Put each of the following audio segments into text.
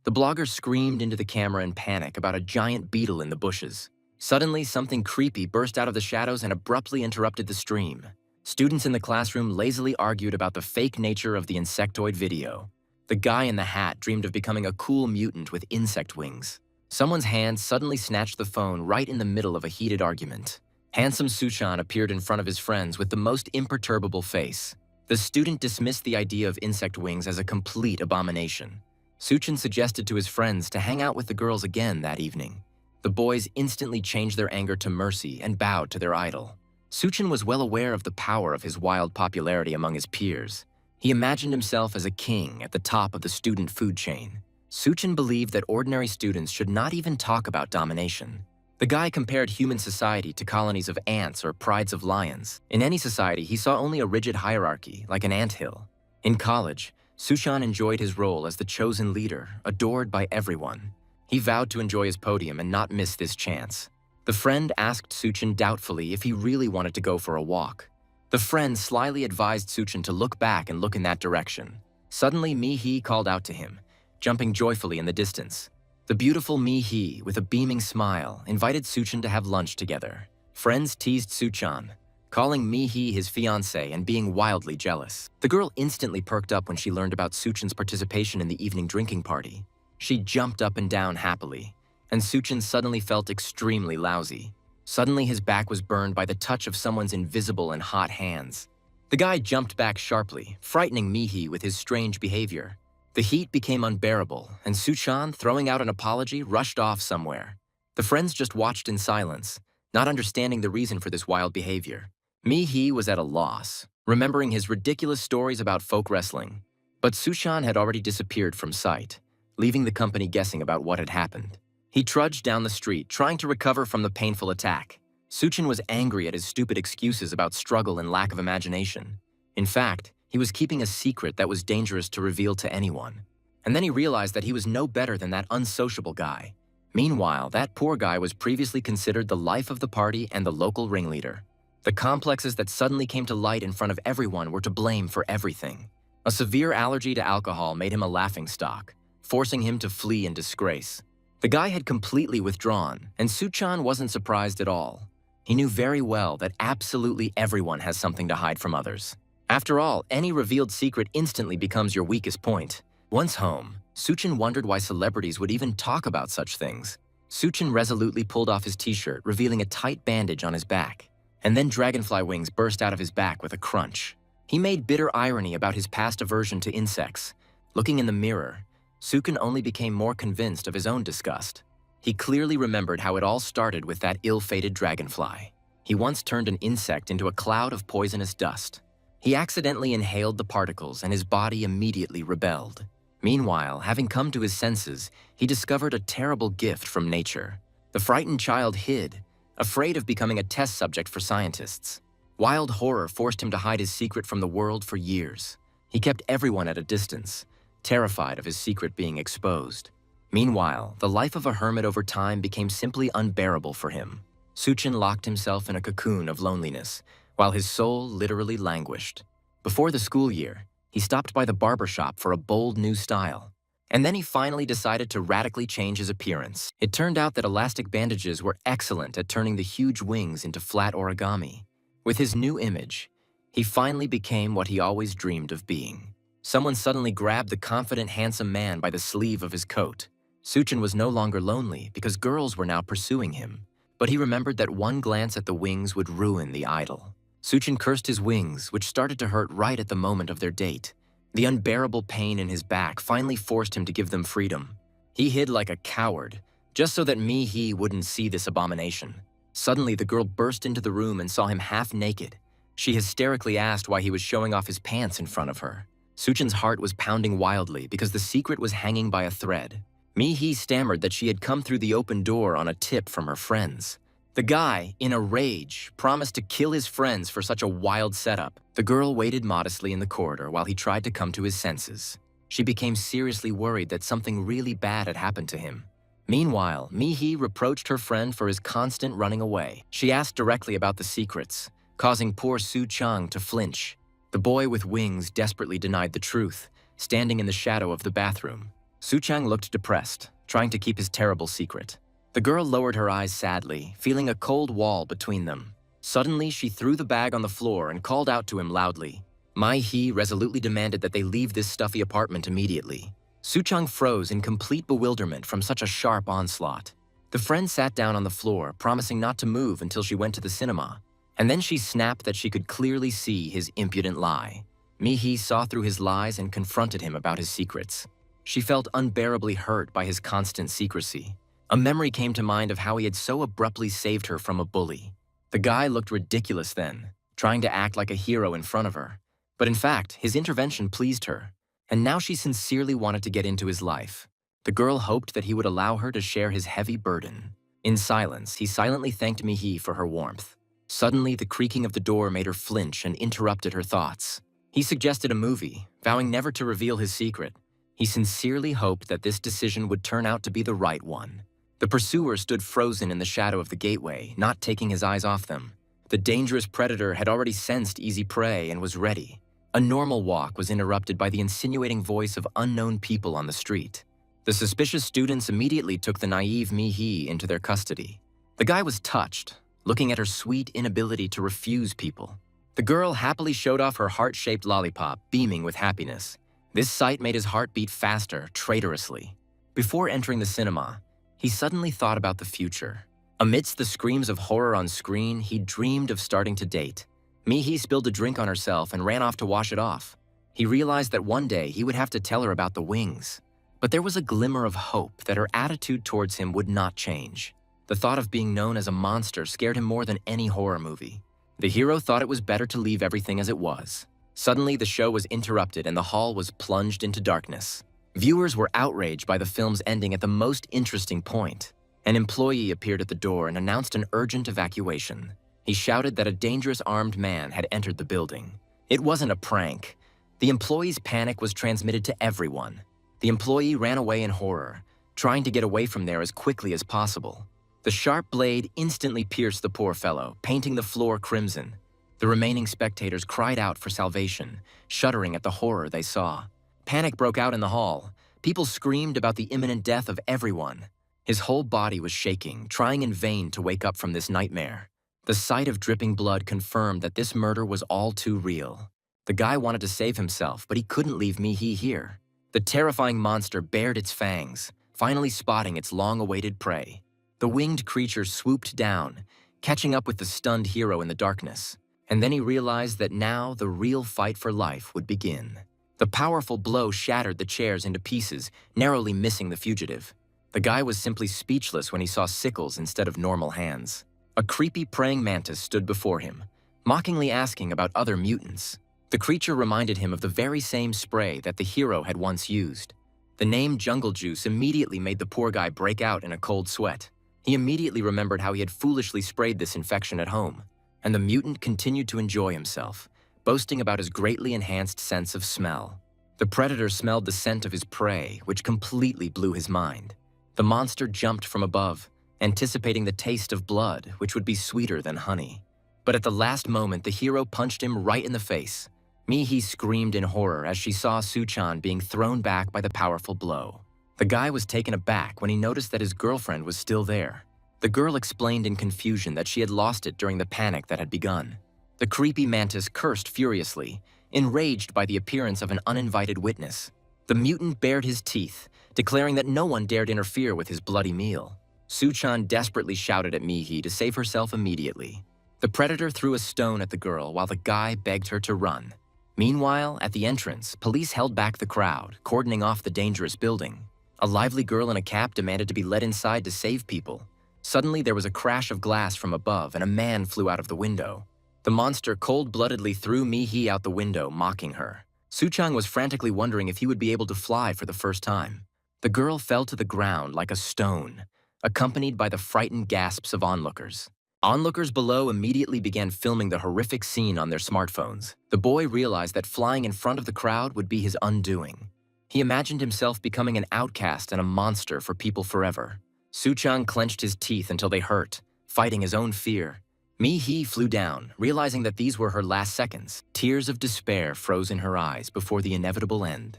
The blogger screamed into the camera in panic about a giant beetle in the bushes. Suddenly, something creepy burst out of the shadows and abruptly interrupted the stream. Students in the classroom lazily argued about the fake nature of the insectoid video. The guy in the hat dreamed of becoming a cool mutant with insect wings. Someone's hand suddenly snatched the phone right in the middle of a heated argument. Handsome Suchan appeared in front of his friends with the most imperturbable face. The student dismissed the idea of insect wings as a complete abomination. Suchan suggested to his friends to hang out with the girls again that evening. The boys instantly changed their anger to mercy and bowed to their idol. Suchan was well aware of the power of his wild popularity among his peers. He imagined himself as a king at the top of the student food chain. Suchan believed that ordinary students should not even talk about domination. The guy compared human society to colonies of ants or prides of lions. In any society, he saw only a rigid hierarchy, like an anthill. In college, Suchan enjoyed his role as the chosen leader, adored by everyone. He vowed to enjoy his podium and not miss this chance. The friend asked Suchan doubtfully if he really wanted to go for a walk. The friend slyly advised Suchan to look back and look in that direction. Suddenly, Mi-hee called out to him, jumping joyfully in the distance. The beautiful Mi-hee, with a beaming smile, invited Suchan to have lunch together. Friends teased Suchan, calling Mi-hee his fiancée and being wildly jealous. The girl instantly perked up when she learned about Suchan's participation in the evening drinking party. She jumped up and down happily, and Suchan suddenly felt extremely lousy. Suddenly, his back was burned by the touch of someone's invisible and hot hands. The guy jumped back sharply, frightening Mi-hee with his strange behavior. The heat became unbearable, and Suchan, throwing out an apology, rushed off somewhere. The friends just watched in silence, not understanding the reason for this wild behavior. Mi-hee was at a loss, remembering his ridiculous stories about folk wrestling. But Suchan had already disappeared from sight, leaving the company guessing about what had happened. He trudged down the street, trying to recover from the painful attack. Suchan was angry at his stupid excuses about struggle and lack of imagination. In fact, he was keeping a secret that was dangerous to reveal to anyone. And then he realized that he was no better than that unsociable guy. Meanwhile, that poor guy was previously considered the life of the party and the local ringleader. The complexes that suddenly came to light in front of everyone were to blame for everything. A severe allergy to alcohol made him a laughingstock, forcing him to flee in disgrace. The guy had completely withdrawn, and Suchan wasn't surprised at all. He knew very well that absolutely everyone has something to hide from others. After all, any revealed secret instantly becomes your weakest point. Once home, Suchan wondered why celebrities would even talk about such things. Suchan resolutely pulled off his t-shirt, revealing a tight bandage on his back. And then dragonfly wings burst out of his back with a crunch. He made bitter irony about his past aversion to insects. Looking in the mirror, Suchan only became more convinced of his own disgust. He clearly remembered how it all started with that ill-fated dragonfly. He once turned an insect into a cloud of poisonous dust. He accidentally inhaled the particles and his body immediately rebelled. Meanwhile, having come to his senses, he discovered a terrible gift from nature. The frightened child hid, afraid of becoming a test subject for scientists. Wild horror forced him to hide his secret from the world for years. He kept everyone at a distance, terrified of his secret being exposed. Meanwhile, the life of a hermit over time became simply unbearable for him. Suchan locked himself in a cocoon of loneliness, while his soul literally languished. Before the school year, he stopped by the barber shop for a bold new style. And then he finally decided to radically change his appearance. It turned out that elastic bandages were excellent at turning the huge wings into flat origami. With his new image, he finally became what he always dreamed of being. Someone suddenly grabbed the confident, handsome man by the sleeve of his coat. Suchan was no longer lonely because girls were now pursuing him. But he remembered that one glance at the wings would ruin the idol. Suchan cursed his wings, which started to hurt right at the moment of their date. The unbearable pain in his back finally forced him to give them freedom. He hid like a coward, just so that Mi-hee wouldn't see this abomination. Suddenly, the girl burst into the room and saw him half naked. She hysterically asked why he was showing off his pants in front of her. Suchan's heart was pounding wildly because the secret was hanging by a thread. Mi-hee stammered that she had come through the open door on a tip from her friends. The guy, in a rage, promised to kill his friends for such a wild setup. The girl waited modestly in the corridor while he tried to come to his senses. She became seriously worried that something really bad had happened to him. Meanwhile, Mi-hee reproached her friend for his constant running away. She asked directly about the secrets, causing poor Suchan to flinch. The boy with wings desperately denied the truth, standing in the shadow of the bathroom. Suchang looked depressed, trying to keep his terrible secret. The girl lowered her eyes sadly, feeling a cold wall between them. Suddenly, she threw the bag on the floor and called out to him loudly. Mai-hee resolutely demanded that they leave this stuffy apartment immediately. Suchang froze in complete bewilderment from such a sharp onslaught. The friend sat down on the floor, promising not to move until she went to the cinema. And then she snapped that she could clearly see his impudent lie. Mi-hee saw through his lies and confronted him about his secrets. She felt unbearably hurt by his constant secrecy. A memory came to mind of how he had so abruptly saved her from a bully. The guy looked ridiculous then, trying to act like a hero in front of her. But in fact, his intervention pleased her, and now she sincerely wanted to get into his life. The girl hoped that he would allow her to share his heavy burden. In silence, he silently thanked Mi-hee for her warmth. Suddenly, the creaking of the door made her flinch and interrupted her thoughts. He suggested a movie, vowing never to reveal his secret. He sincerely hoped that this decision would turn out to be the right one. The pursuer stood frozen in the shadow of the gateway, not taking his eyes off them. The dangerous predator had already sensed easy prey and was ready. A normal walk was interrupted by the insinuating voice of unknown people on the street. The suspicious students immediately took the naive Mi-hee into their custody. The guy was touched, looking at her sweet inability to refuse people. The girl happily showed off her heart-shaped lollipop, beaming with happiness. This sight made his heart beat faster, traitorously. Before entering the cinema, he suddenly thought about the future. Amidst the screams of horror on screen, he dreamed of starting to date. Mi-hee spilled a drink on herself and ran off to wash it off. He realized that one day he would have to tell her about the wings. But there was a glimmer of hope that her attitude towards him would not change. The thought of being known as a monster scared him more than any horror movie. The hero thought it was better to leave everything as it was. Suddenly, the show was interrupted and the hall was plunged into darkness. Viewers were outraged by the film's ending at the most interesting point. An employee appeared at the door and announced an urgent evacuation. He shouted that a dangerous armed man had entered the building. It wasn't a prank. The employee's panic was transmitted to everyone. The employee ran away in horror, trying to get away from there as quickly as possible. The sharp blade instantly pierced the poor fellow, painting the floor crimson. The remaining spectators cried out for salvation, shuddering at the horror they saw. Panic broke out in the hall. People screamed about the imminent death of everyone. His whole body was shaking, trying in vain to wake up from this nightmare. The sight of dripping blood confirmed that this murder was all too real. The guy wanted to save himself, but he couldn't leave Mi-hee here. The terrifying monster bared its fangs, finally spotting its long-awaited prey. The winged creature swooped down, catching up with the stunned hero in the darkness. And then he realized that now the real fight for life would begin. The powerful blow shattered the chairs into pieces, narrowly missing the fugitive. The guy was simply speechless when he saw sickles instead of normal hands. A creepy praying mantis stood before him, mockingly asking about other mutants. The creature reminded him of the very same spray that the hero had once used. The name Jungle Juice immediately made the poor guy break out in a cold sweat. He immediately remembered how he had foolishly sprayed this infection at home. And the mutant continued to enjoy himself, boasting about his greatly enhanced sense of smell. The predator smelled the scent of his prey, which completely blew his mind. The monster jumped from above, anticipating the taste of blood, which would be sweeter than honey. But at the last moment, the hero punched him right in the face. Mi-hee screamed in horror as she saw Suchan being thrown back by the powerful blow. The guy was taken aback when he noticed that his girlfriend was still there. The girl explained in confusion that she had lost it during the panic that had begun. The creepy mantis cursed furiously, enraged by the appearance of an uninvited witness. The mutant bared his teeth, declaring that no one dared interfere with his bloody meal. Suchan desperately shouted at Mi-hee to save herself immediately. The predator threw a stone at the girl while the guy begged her to run. Meanwhile, at the entrance, police held back the crowd, cordoning off the dangerous building. A lively girl in a cap demanded to be let inside to save people. Suddenly, there was a crash of glass from above and a man flew out of the window. The monster cold-bloodedly threw Mi-hee out the window, mocking her. Suchang was frantically wondering if he would be able to fly for the first time. The girl fell to the ground like a stone, accompanied by the frightened gasps of onlookers. Onlookers below immediately began filming the horrific scene on their smartphones. The boy realized that flying in front of the crowd would be his undoing. He imagined himself becoming an outcast and a monster for people forever. Suchang clenched his teeth until they hurt, fighting his own fear. Mi-hee flew down, realizing that these were her last seconds. Tears of despair froze in her eyes before the inevitable end.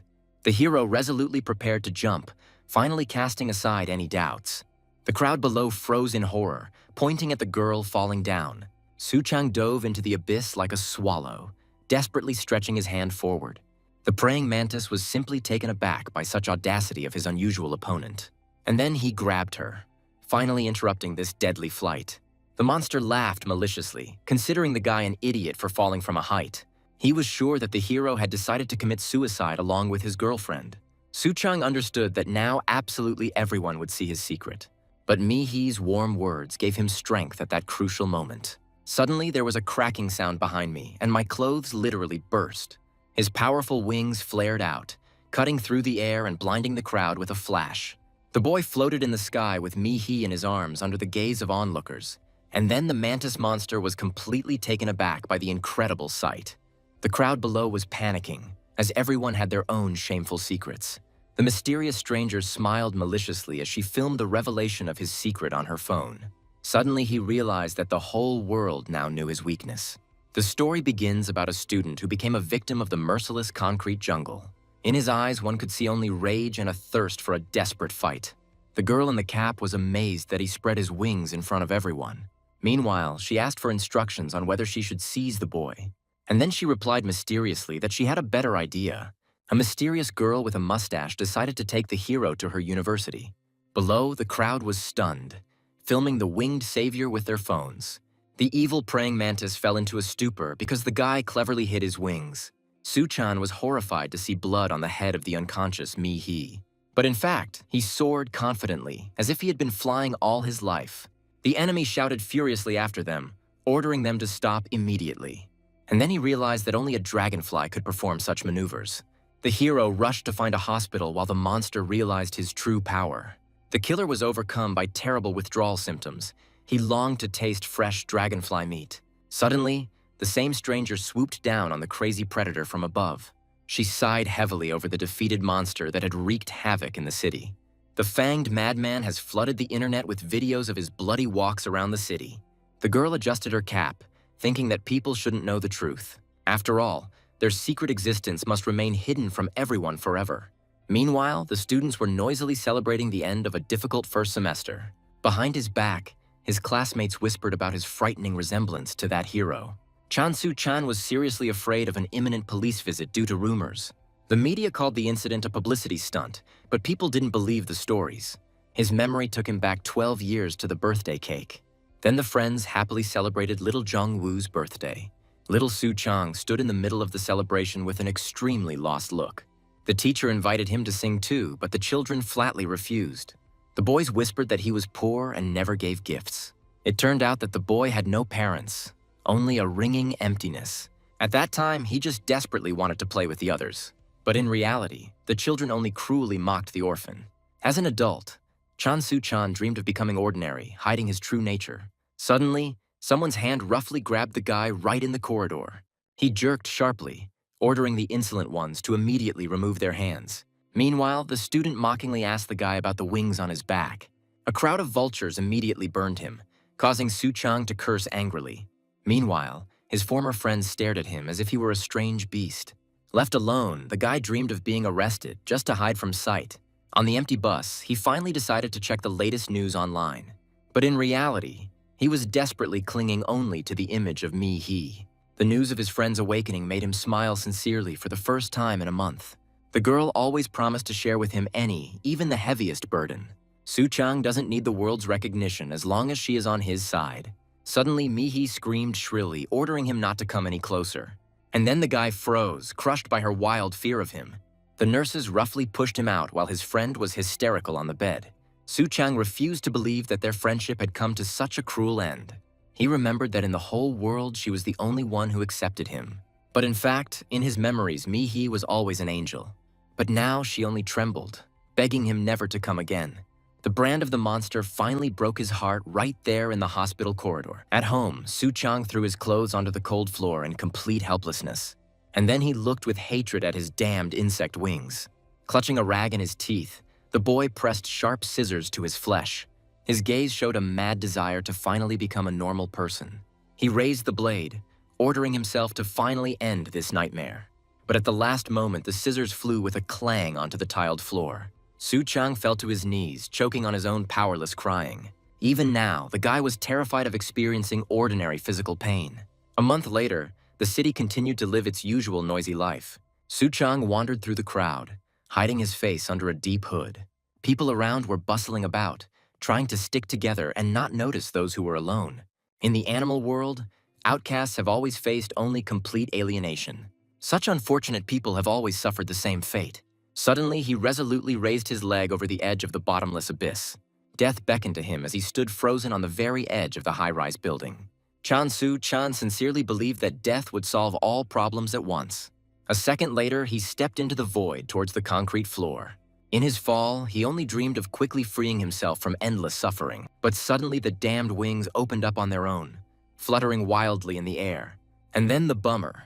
The hero resolutely prepared to jump, finally casting aside any doubts. The crowd below froze in horror, pointing at the girl falling down. Suchang dove into the abyss like a swallow, desperately stretching his hand forward. The praying mantis was simply taken aback by such audacity of his unusual opponent. And then he grabbed her, finally interrupting this deadly flight. The monster laughed maliciously, considering the guy an idiot for falling from a height. He was sure that the hero had decided to commit suicide along with his girlfriend. Suchang understood that now absolutely everyone would see his secret. But Mi-hee's warm words gave him strength at that crucial moment. Suddenly, there was a cracking sound behind me, and my clothes literally burst. His powerful wings flared out, cutting through the air and blinding the crowd with a flash. The boy floated in the sky with Mi-hee in his arms under the gaze of onlookers. And then the mantis monster was completely taken aback by the incredible sight. The crowd below was panicking, as everyone had their own shameful secrets. The mysterious stranger smiled maliciously as she filmed the revelation of his secret on her phone. Suddenly, he realized that the whole world now knew his weakness. The story begins about a student who became a victim of the merciless concrete jungle. In his eyes, one could see only rage and a thirst for a desperate fight. The girl in the cap was amazed that he spread his wings in front of everyone. Meanwhile, she asked for instructions on whether she should seize the boy. And then she replied mysteriously that she had a better idea. A mysterious girl with a mustache decided to take the hero to her university. Below, the crowd was stunned, filming the winged savior with their phones. The evil praying mantis fell into a stupor because the guy cleverly hid his wings. Suchan was horrified to see blood on the head of the unconscious Mi-hee. But in fact, he soared confidently, as if he had been flying all his life. The enemy shouted furiously after them, ordering them to stop immediately. And then he realized that only a dragonfly could perform such maneuvers. The hero rushed to find a hospital while the monster realized his true power. The killer was overcome by terrible withdrawal symptoms. He longed to taste fresh dragonfly meat. Suddenly, the same stranger swooped down on the crazy predator from above. She sighed heavily over the defeated monster that had wreaked havoc in the city. The fanged madman has flooded the internet with videos of his bloody walks around the city. The girl adjusted her cap, thinking that people shouldn't know the truth. After all, their secret existence must remain hidden from everyone forever. Meanwhile, the students were noisily celebrating the end of a difficult first semester. Behind his back, his classmates whispered about his frightening resemblance to that hero. Chan Su-chan was seriously afraid of an imminent police visit due to rumors. The media called the incident a publicity stunt, but people didn't believe the stories. His memory took him back 12 years to the birthday cake. Then the friends happily celebrated little Jong-woo's birthday. Little Su-chang stood in the middle of the celebration with an extremely lost look. The teacher invited him to sing too, but the children flatly refused. The boys whispered that he was poor and never gave gifts. It turned out that the boy had no parents, only a ringing emptiness. At that time, he just desperately wanted to play with the others. But in reality, the children only cruelly mocked the orphan. As an adult, Chan Su-chan dreamed of becoming ordinary, hiding his true nature. Suddenly, someone's hand roughly grabbed the guy right in the corridor. He jerked sharply, ordering the insolent ones to immediately remove their hands. Meanwhile, the student mockingly asked the guy about the wings on his back. A crowd of vultures immediately burned him, causing Su-chang to curse angrily. Meanwhile, his former friends stared at him as if he were a strange beast. Left alone, the guy dreamed of being arrested just to hide from sight. On the empty bus, he finally decided to check the latest news online. But in reality, he was desperately clinging only to the image of Mi-hee. The news of his friend's awakening made him smile sincerely for the first time in a month. The girl always promised to share with him any, even the heaviest burden. Su-chang doesn't need the world's recognition as long as she is on his side. Suddenly, Mi-hee screamed shrilly, ordering him not to come any closer. And then the guy froze, crushed by her wild fear of him. The nurses roughly pushed him out while his friend was hysterical on the bed. Su-chang refused to believe that their friendship had come to such a cruel end. He remembered that in the whole world she was the only one who accepted him. But in fact, in his memories, Mi-hee was always an angel. But now she only trembled, begging him never to come again. The brand of the monster finally broke his heart right there in the hospital corridor. At home, Su-chang threw his clothes onto the cold floor in complete helplessness. And then he looked with hatred at his damned insect wings. Clutching a rag in his teeth, the boy pressed sharp scissors to his flesh. His gaze showed a mad desire to finally become a normal person. He raised the blade, ordering himself to finally end this nightmare. But at the last moment, the scissors flew with a clang onto the tiled floor. Su Chang fell to his knees, choking on his own powerless crying. Even now, the guy was terrified of experiencing ordinary physical pain. A month later, the city continued to live its usual noisy life. Su Chang wandered through the crowd, hiding his face under a deep hood. People around were bustling about, trying to stick together and not notice those who were alone. In the animal world, outcasts have always faced only complete alienation. Such unfortunate people have always suffered the same fate. Suddenly, he resolutely raised his leg over the edge of the bottomless abyss. Death beckoned to him as he stood frozen on the very edge of the high-rise building. Su Chan sincerely believed that death would solve all problems at once. A second later, he stepped into the void towards the concrete floor. In his fall, he only dreamed of quickly freeing himself from endless suffering, but suddenly the damned wings opened up on their own, fluttering wildly in the air. And then the bummer.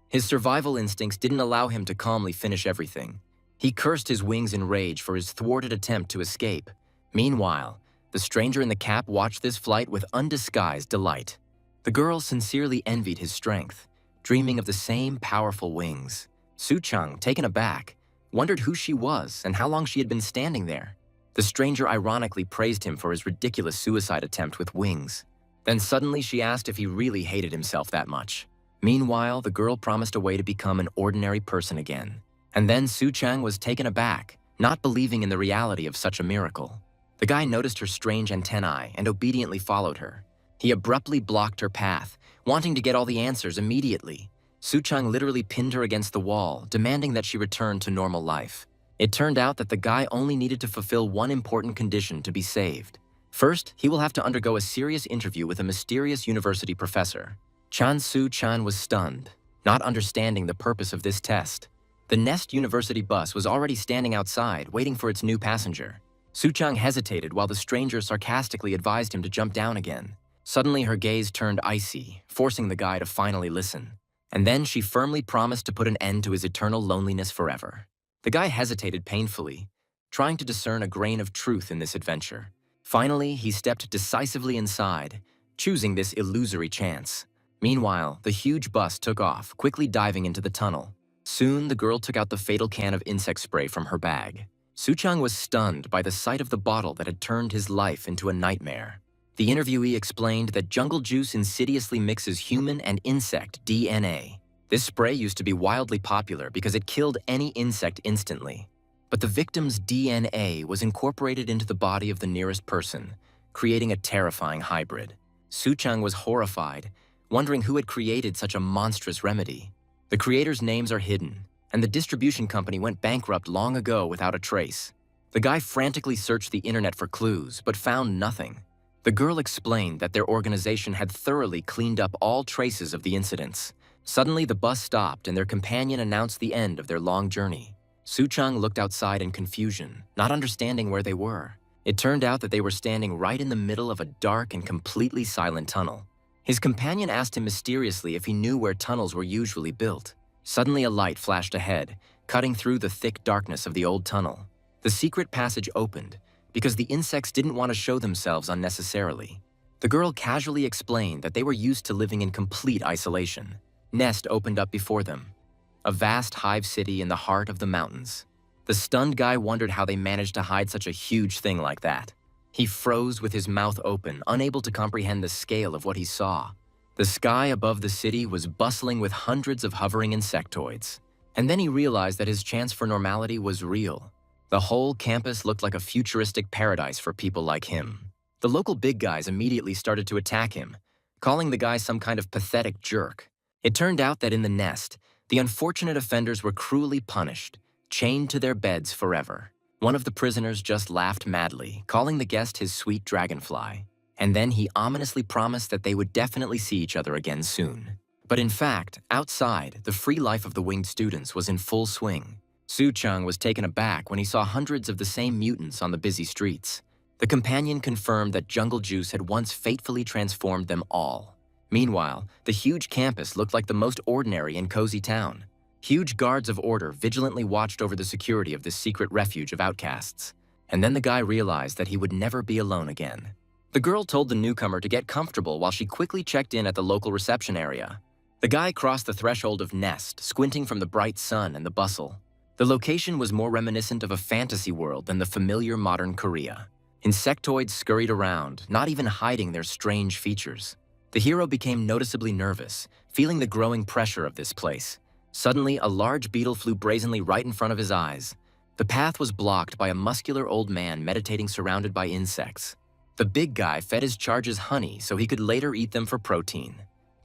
His survival instincts didn't allow him to calmly finish everything. He cursed his wings in rage for his thwarted attempt to escape. Meanwhile, the stranger in the cap watched this flight with undisguised delight. The girl sincerely envied his strength, dreaming of the same powerful wings. Su Chang, taken aback, wondered who she was and how long she had been standing there. The stranger ironically praised him for his ridiculous suicide attempt with wings. Then suddenly she asked if he really hated himself that much. Meanwhile, the girl promised a way to become an ordinary person again. And then Su Chang was taken aback, not believing in the reality of such a miracle. The guy noticed her strange antennae and obediently followed her. He abruptly blocked her path, wanting to get all the answers immediately. Su Chang literally pinned her against the wall, demanding that she return to normal life. It turned out that the guy only needed to fulfill one important condition to be saved. First, he will have to undergo a serious interview with a mysterious university professor. Su Chan was stunned, not understanding the purpose of this test. The Nest University bus was already standing outside, waiting for its new passenger. Su Chang hesitated while the stranger sarcastically advised him to jump down again. Suddenly, her gaze turned icy, forcing the guy to finally listen. And then she firmly promised to put an end to his eternal loneliness forever. The guy hesitated painfully, trying to discern a grain of truth in this adventure. Finally, he stepped decisively inside, choosing this illusory chance. Meanwhile, the huge bus took off, quickly diving into the tunnel. Soon, the girl took out the fatal can of insect spray from her bag. Su Chang was stunned by the sight of the bottle that had turned his life into a nightmare. The interviewee explained that jungle juice insidiously mixes human and insect DNA. This spray used to be wildly popular because it killed any insect instantly. But the victim's DNA was incorporated into the body of the nearest person, creating a terrifying hybrid. Su Chang was horrified, wondering who had created such a monstrous remedy. The creators' names are hidden, and the distribution company went bankrupt long ago without a trace. The guy frantically searched the internet for clues, but found nothing. The girl explained that their organization had thoroughly cleaned up all traces of the incidents. Suddenly, the bus stopped and their companion announced the end of their long journey. Su Chang looked outside in confusion, not understanding where they were. It turned out that they were standing right in the middle of a dark and completely silent tunnel. His companion asked him mysteriously if he knew where tunnels were usually built. Suddenly, a light flashed ahead, cutting through the thick darkness of the old tunnel. The secret passage opened, because the insects didn't want to show themselves unnecessarily. The girl casually explained that they were used to living in complete isolation. Nest opened up before them, a vast hive city in the heart of the mountains. The stunned guy wondered how they managed to hide such a huge thing like that. He froze with his mouth open, unable to comprehend the scale of what he saw. The sky above the city was bustling with hundreds of hovering insectoids. And then he realized that his chance for normality was real. The whole campus looked like a futuristic paradise for people like him. The local big guys immediately started to attack him, calling the guy some kind of pathetic jerk. It turned out that in the nest, the unfortunate offenders were cruelly punished, chained to their beds forever. One of the prisoners just laughed madly, calling the guest his sweet dragonfly. And then he ominously promised that they would definitely see each other again soon. But in fact, outside, the free life of the winged students was in full swing. Su Chang was taken aback when he saw hundreds of the same mutants on the busy streets. The companion confirmed that jungle juice had once fatefully transformed them all. Meanwhile, the huge campus looked like the most ordinary and cozy town. Huge guards of order vigilantly watched over the security of this secret refuge of outcasts. And then the guy realized that he would never be alone again. The girl told the newcomer to get comfortable while she quickly checked in at the local reception area. The The guy crossed the threshold of Nest, squinting from the bright sun and the bustle. The location was more reminiscent of a fantasy world than the familiar modern Korea. Insectoids scurried around, not even hiding their strange features. The hero became noticeably nervous, feeling the growing pressure of this place. Suddenly, a large beetle flew brazenly right in front of his eyes. The path was blocked by a muscular old man meditating surrounded by insects. The big guy fed his charges honey so he could later eat them for protein.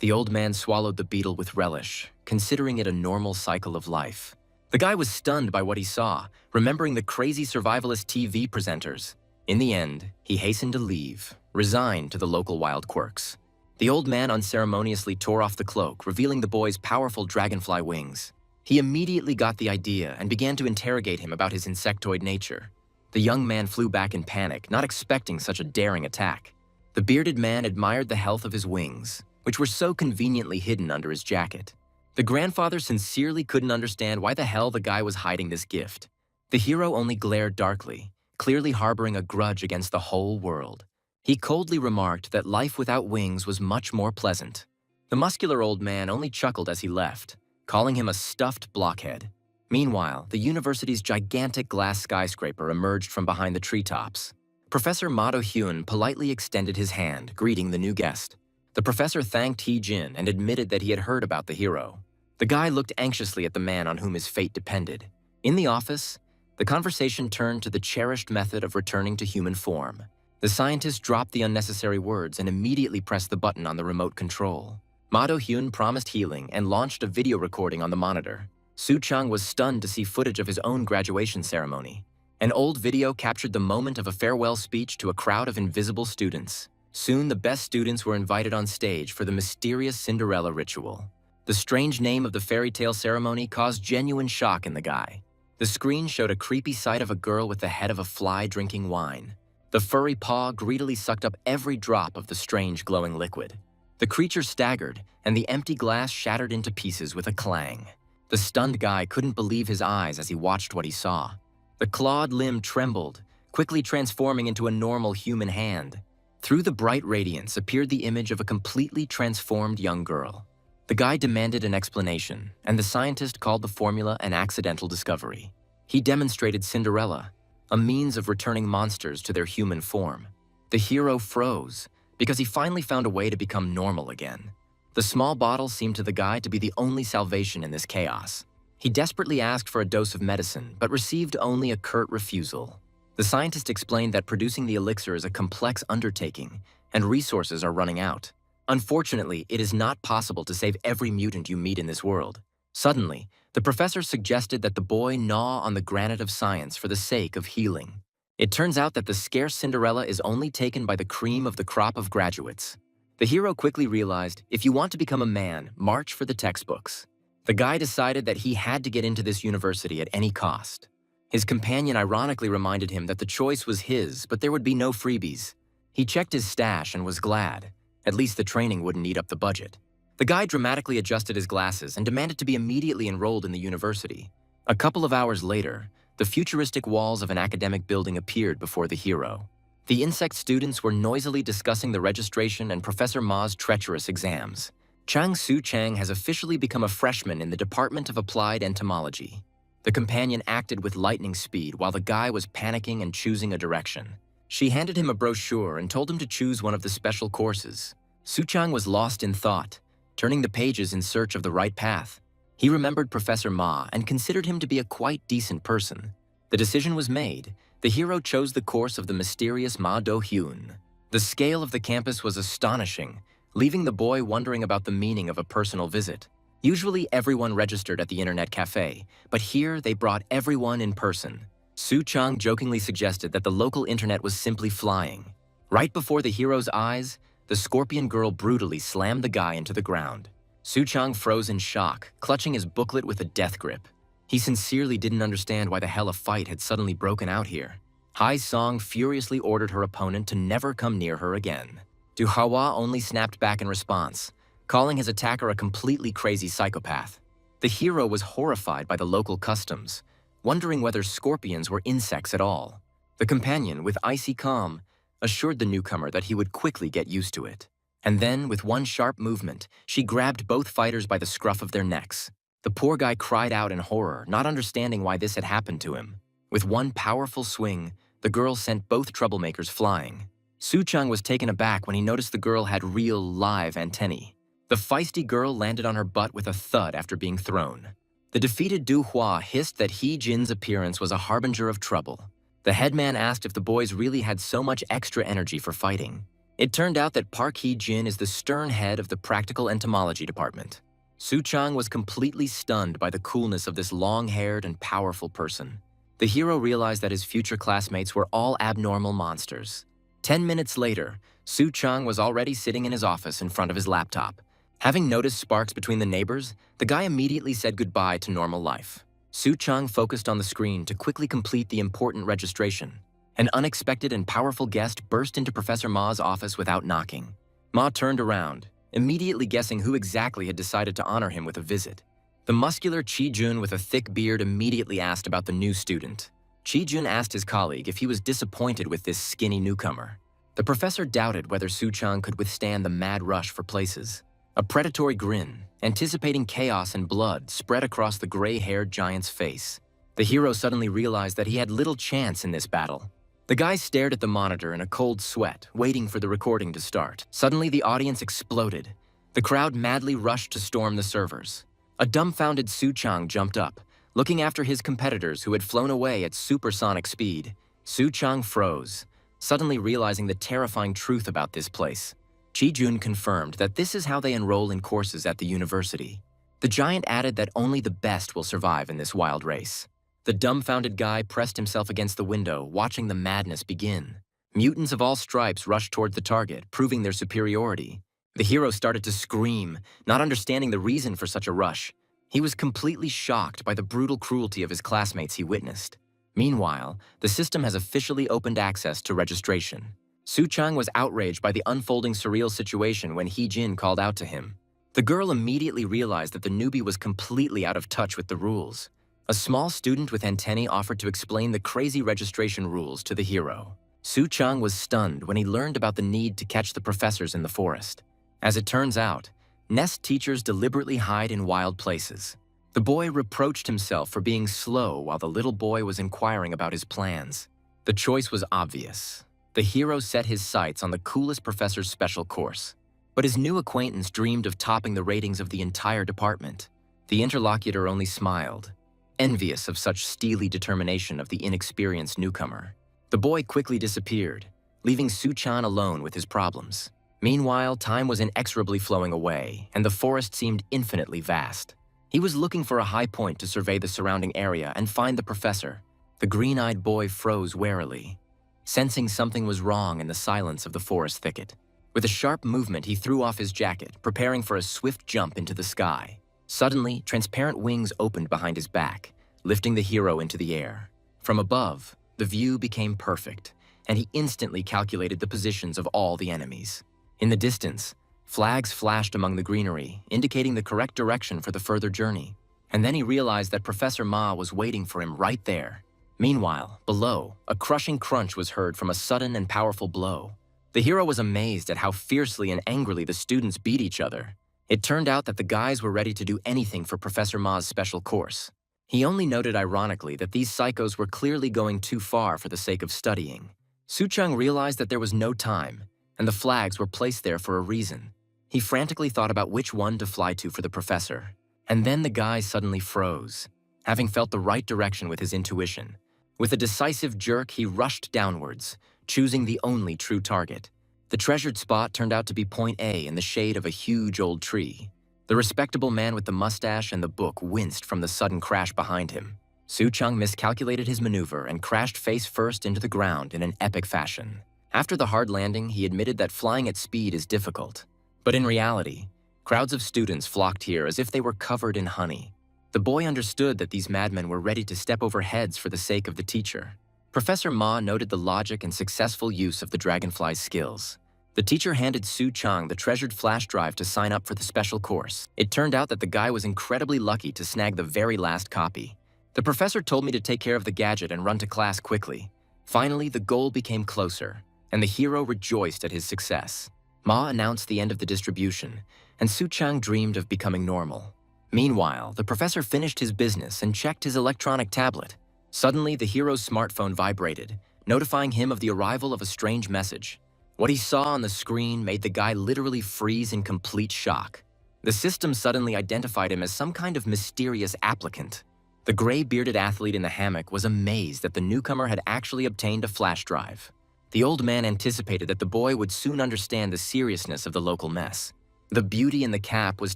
The old man swallowed the beetle with relish, considering it a normal cycle of life. The guy was stunned by what he saw, remembering the crazy survivalist TV presenters. In the end, he hastened to leave, resigned to the local wild quirks. The old man unceremoniously tore off the cloak, revealing the boy's powerful dragonfly wings. He immediately got the idea and began to interrogate him about his insectoid nature. The young man flew back in panic, not expecting such a daring attack. The bearded man admired the health of his wings, which were so conveniently hidden under his jacket. The grandfather sincerely couldn't understand why the hell the guy was hiding this gift. The hero only glared darkly, clearly harboring a grudge against the whole world. He coldly remarked that life without wings was much more pleasant. The muscular old man only chuckled as he left, calling him a stuffed blockhead. Meanwhile, the university's gigantic glass skyscraper emerged from behind the treetops. Professor Ma Do-hyun politely extended his hand, greeting the new guest. The professor thanked Hee-jin and admitted that he had heard about the hero. The guy looked anxiously at the man on whom his fate depended. In the office, the conversation turned to the cherished method of returning to human form. The scientist dropped the unnecessary words and immediately pressed the button on the remote control. Ma Do-hyun promised healing and launched a video recording on the monitor. Soo-chang was stunned to see footage of his own graduation ceremony. An old video captured the moment of a farewell speech to a crowd of invisible students. Soon, the best students were invited on stage for the mysterious Cinderella ritual. The strange name of the fairy tale ceremony caused genuine shock in the guy. The screen showed a creepy sight of a girl with the head of a fly drinking wine. The furry paw greedily sucked up every drop of the strange glowing liquid. The creature staggered, and the empty glass shattered into pieces with a clang. The stunned guy couldn't believe his eyes as he watched what he saw. The clawed limb trembled, quickly transforming into a normal human hand. Through the bright radiance appeared the image of a completely transformed young girl. The guy demanded an explanation, and the scientist called the formula an accidental discovery. He demonstrated Cinderella, a means of returning monsters to their human form. The hero froze, because he finally found a way to become normal again. The small bottle seemed to the guy to be the only salvation in this chaos. He desperately asked for a dose of medicine, but received only a curt refusal. The scientist explained that producing the elixir is a complex undertaking, and resources are running out. Unfortunately, it is not possible to save every mutant you meet in this world. Suddenly, the professor suggested that the boy gnaw on the granite of science for the sake of healing. It turns out that the scarce Cinderella is only taken by the cream of the crop of graduates. The hero quickly realized, if you want to become a man, march for the textbooks. The guy decided that he had to get into this university at any cost. His companion ironically reminded him that the choice was his, but there would be no freebies. He checked his stash and was glad. At least the training wouldn't eat up the budget. The guy dramatically adjusted his glasses and demanded to be immediately enrolled in the university. A couple of hours later, the futuristic walls of an academic building appeared before the hero. The insect students were noisily discussing the registration and Professor Ma's treacherous exams. Chang Soo-chang has officially become a freshman in the Department of Applied Entomology. The companion acted with lightning speed while the guy was panicking and choosing a direction. She handed him a brochure and told him to choose one of the special courses. Soo-chang was lost in thought, turning the pages in search of the right path. He remembered Professor Ma and considered him to be a quite decent person. The decision was made. The hero chose the course of the mysterious Ma Do-hyun. The scale of the campus was astonishing, leaving the boy wondering about the meaning of a personal visit. Usually everyone registered at the internet cafe, but here they brought everyone in person. Soo-chang jokingly suggested that the local internet was simply flying. Right before the hero's eyes, the scorpion girl brutally slammed the guy into the ground. Soo-chang froze in shock, clutching his booklet with a death grip. He sincerely didn't understand why the hell a fight had suddenly broken out here. Hai Song furiously ordered her opponent to never come near her again. Du Hwa only snapped back in response, calling his attacker a completely crazy psychopath. The hero was horrified by the local customs, wondering whether scorpions were insects at all. The companion, with icy calm, assured the newcomer that he would quickly get used to it. And then, with one sharp movement, she grabbed both fighters by the scruff of their necks. The poor guy cried out in horror, not understanding why this had happened to him. With one powerful swing, the girl sent both troublemakers flying. Soo-chang was taken aback when he noticed the girl had real, live antennae. The feisty girl landed on her butt with a thud after being thrown. The defeated Du Hua hissed that He-jin's appearance was a harbinger of trouble. The headman asked if the boys really had so much extra energy for fighting. It turned out that Park Hee-jin is the stern head of the practical entomology department. Soo-chang was completely stunned by the coolness of this long-haired and powerful person. The hero realized that his future classmates were all abnormal monsters. 10 minutes later, Soo-chang was already sitting in his office in front of his laptop. Having noticed sparks between the neighbors, the guy immediately said goodbye to normal life. Soo-chang focused on the screen to quickly complete the important registration. An unexpected and powerful guest burst into Professor Ma's office without knocking. Ma turned around, immediately guessing who exactly had decided to honor him with a visit. The muscular Chi-jun with a thick beard immediately asked about the new student. Chi-jun asked his colleague if he was disappointed with this skinny newcomer. The professor doubted whether Soo-chang could withstand the mad rush for places. A predatory grin, anticipating chaos and blood, spread across the gray-haired giant's face. The hero suddenly realized that he had little chance in this battle. The guy stared at the monitor in a cold sweat, waiting for the recording to start. Suddenly, the audience exploded. The crowd madly rushed to storm the servers. A dumbfounded Soo-chang jumped up, looking after his competitors who had flown away at supersonic speed. Soo-chang froze, suddenly realizing the terrifying truth about this place. Chi-jun confirmed that this is how they enroll in courses at the university. The giant added that only the best will survive in this wild race. The dumbfounded guy pressed himself against the window, watching the madness begin. Mutants of all stripes rushed toward the target, proving their superiority. The hero started to scream, not understanding the reason for such a rush. He was completely shocked by the brutal cruelty of his classmates he witnessed. Meanwhile, the system has officially opened access to registration. Soo-chang was outraged by the unfolding surreal situation when Hee-jin called out to him. The girl immediately realized that the newbie was completely out of touch with the rules. A small student with antennae offered to explain the crazy registration rules to the hero. Soo-chang was stunned when he learned about the need to catch the professors in the forest. As it turns out, nest teachers deliberately hide in wild places. The boy reproached himself for being slow while the little boy was inquiring about his plans. The choice was obvious. The hero set his sights on the coolest professor's special course. But his new acquaintance dreamed of topping the ratings of the entire department. The interlocutor only smiled, envious of such steely determination of the inexperienced newcomer. The boy quickly disappeared, leaving Soo-chan alone with his problems. Meanwhile, time was inexorably flowing away, and the forest seemed infinitely vast. He was looking for a high point to survey the surrounding area and find the professor. The green-eyed boy froze warily, sensing something was wrong in the silence of the forest thicket. With a sharp movement, he threw off his jacket, preparing for a swift jump into the sky. Suddenly, transparent wings opened behind his back, lifting the hero into the air. From above, the view became perfect, and he instantly calculated the positions of all the enemies. In the distance, flags flashed among the greenery, indicating the correct direction for the further journey. And then he realized that Professor Ma was waiting for him right there. Meanwhile, below, a crushing crunch was heard from a sudden and powerful blow. The hero was amazed at how fiercely and angrily the students beat each other. It turned out that the guys were ready to do anything for Professor Ma's special course. He only noted ironically that these psychos were clearly going too far for the sake of studying. Soo-chang realized that there was no time, and the flags were placed there for a reason. He frantically thought about which one to fly to for the professor. And then the guy suddenly froze, having felt the right direction with his intuition. With a decisive jerk, he rushed downwards, choosing the only true target. The treasured spot turned out to be Point A in the shade of a huge old tree. The respectable man with the mustache and the book winced from the sudden crash behind him. Soo-chang miscalculated his maneuver and crashed face first into the ground in an epic fashion. After the hard landing, he admitted that flying at speed is difficult. But in reality, crowds of students flocked here as if they were covered in honey. The boy understood that these madmen were ready to step over heads for the sake of the teacher. Professor Ma noted the logic and successful use of the dragonfly's skills. The teacher handed Soo-chang the treasured flash drive to sign up for the special course. It turned out that the guy was incredibly lucky to snag the very last copy. The professor told me to take care of the gadget and run to class quickly. Finally, the goal became closer, and the hero rejoiced at his success. Ma announced the end of the distribution, and Su-chang dreamed of becoming normal. Meanwhile, the professor finished his business and checked his electronic tablet. Suddenly, the hero's smartphone vibrated, notifying him of the arrival of a strange message. What he saw on the screen made the guy literally freeze in complete shock. The system suddenly identified him as some kind of mysterious applicant. The gray-bearded athlete in the hammock was amazed that the newcomer had actually obtained a flash drive. The old man anticipated that the boy would soon understand the seriousness of the local mess. The beauty in the cap was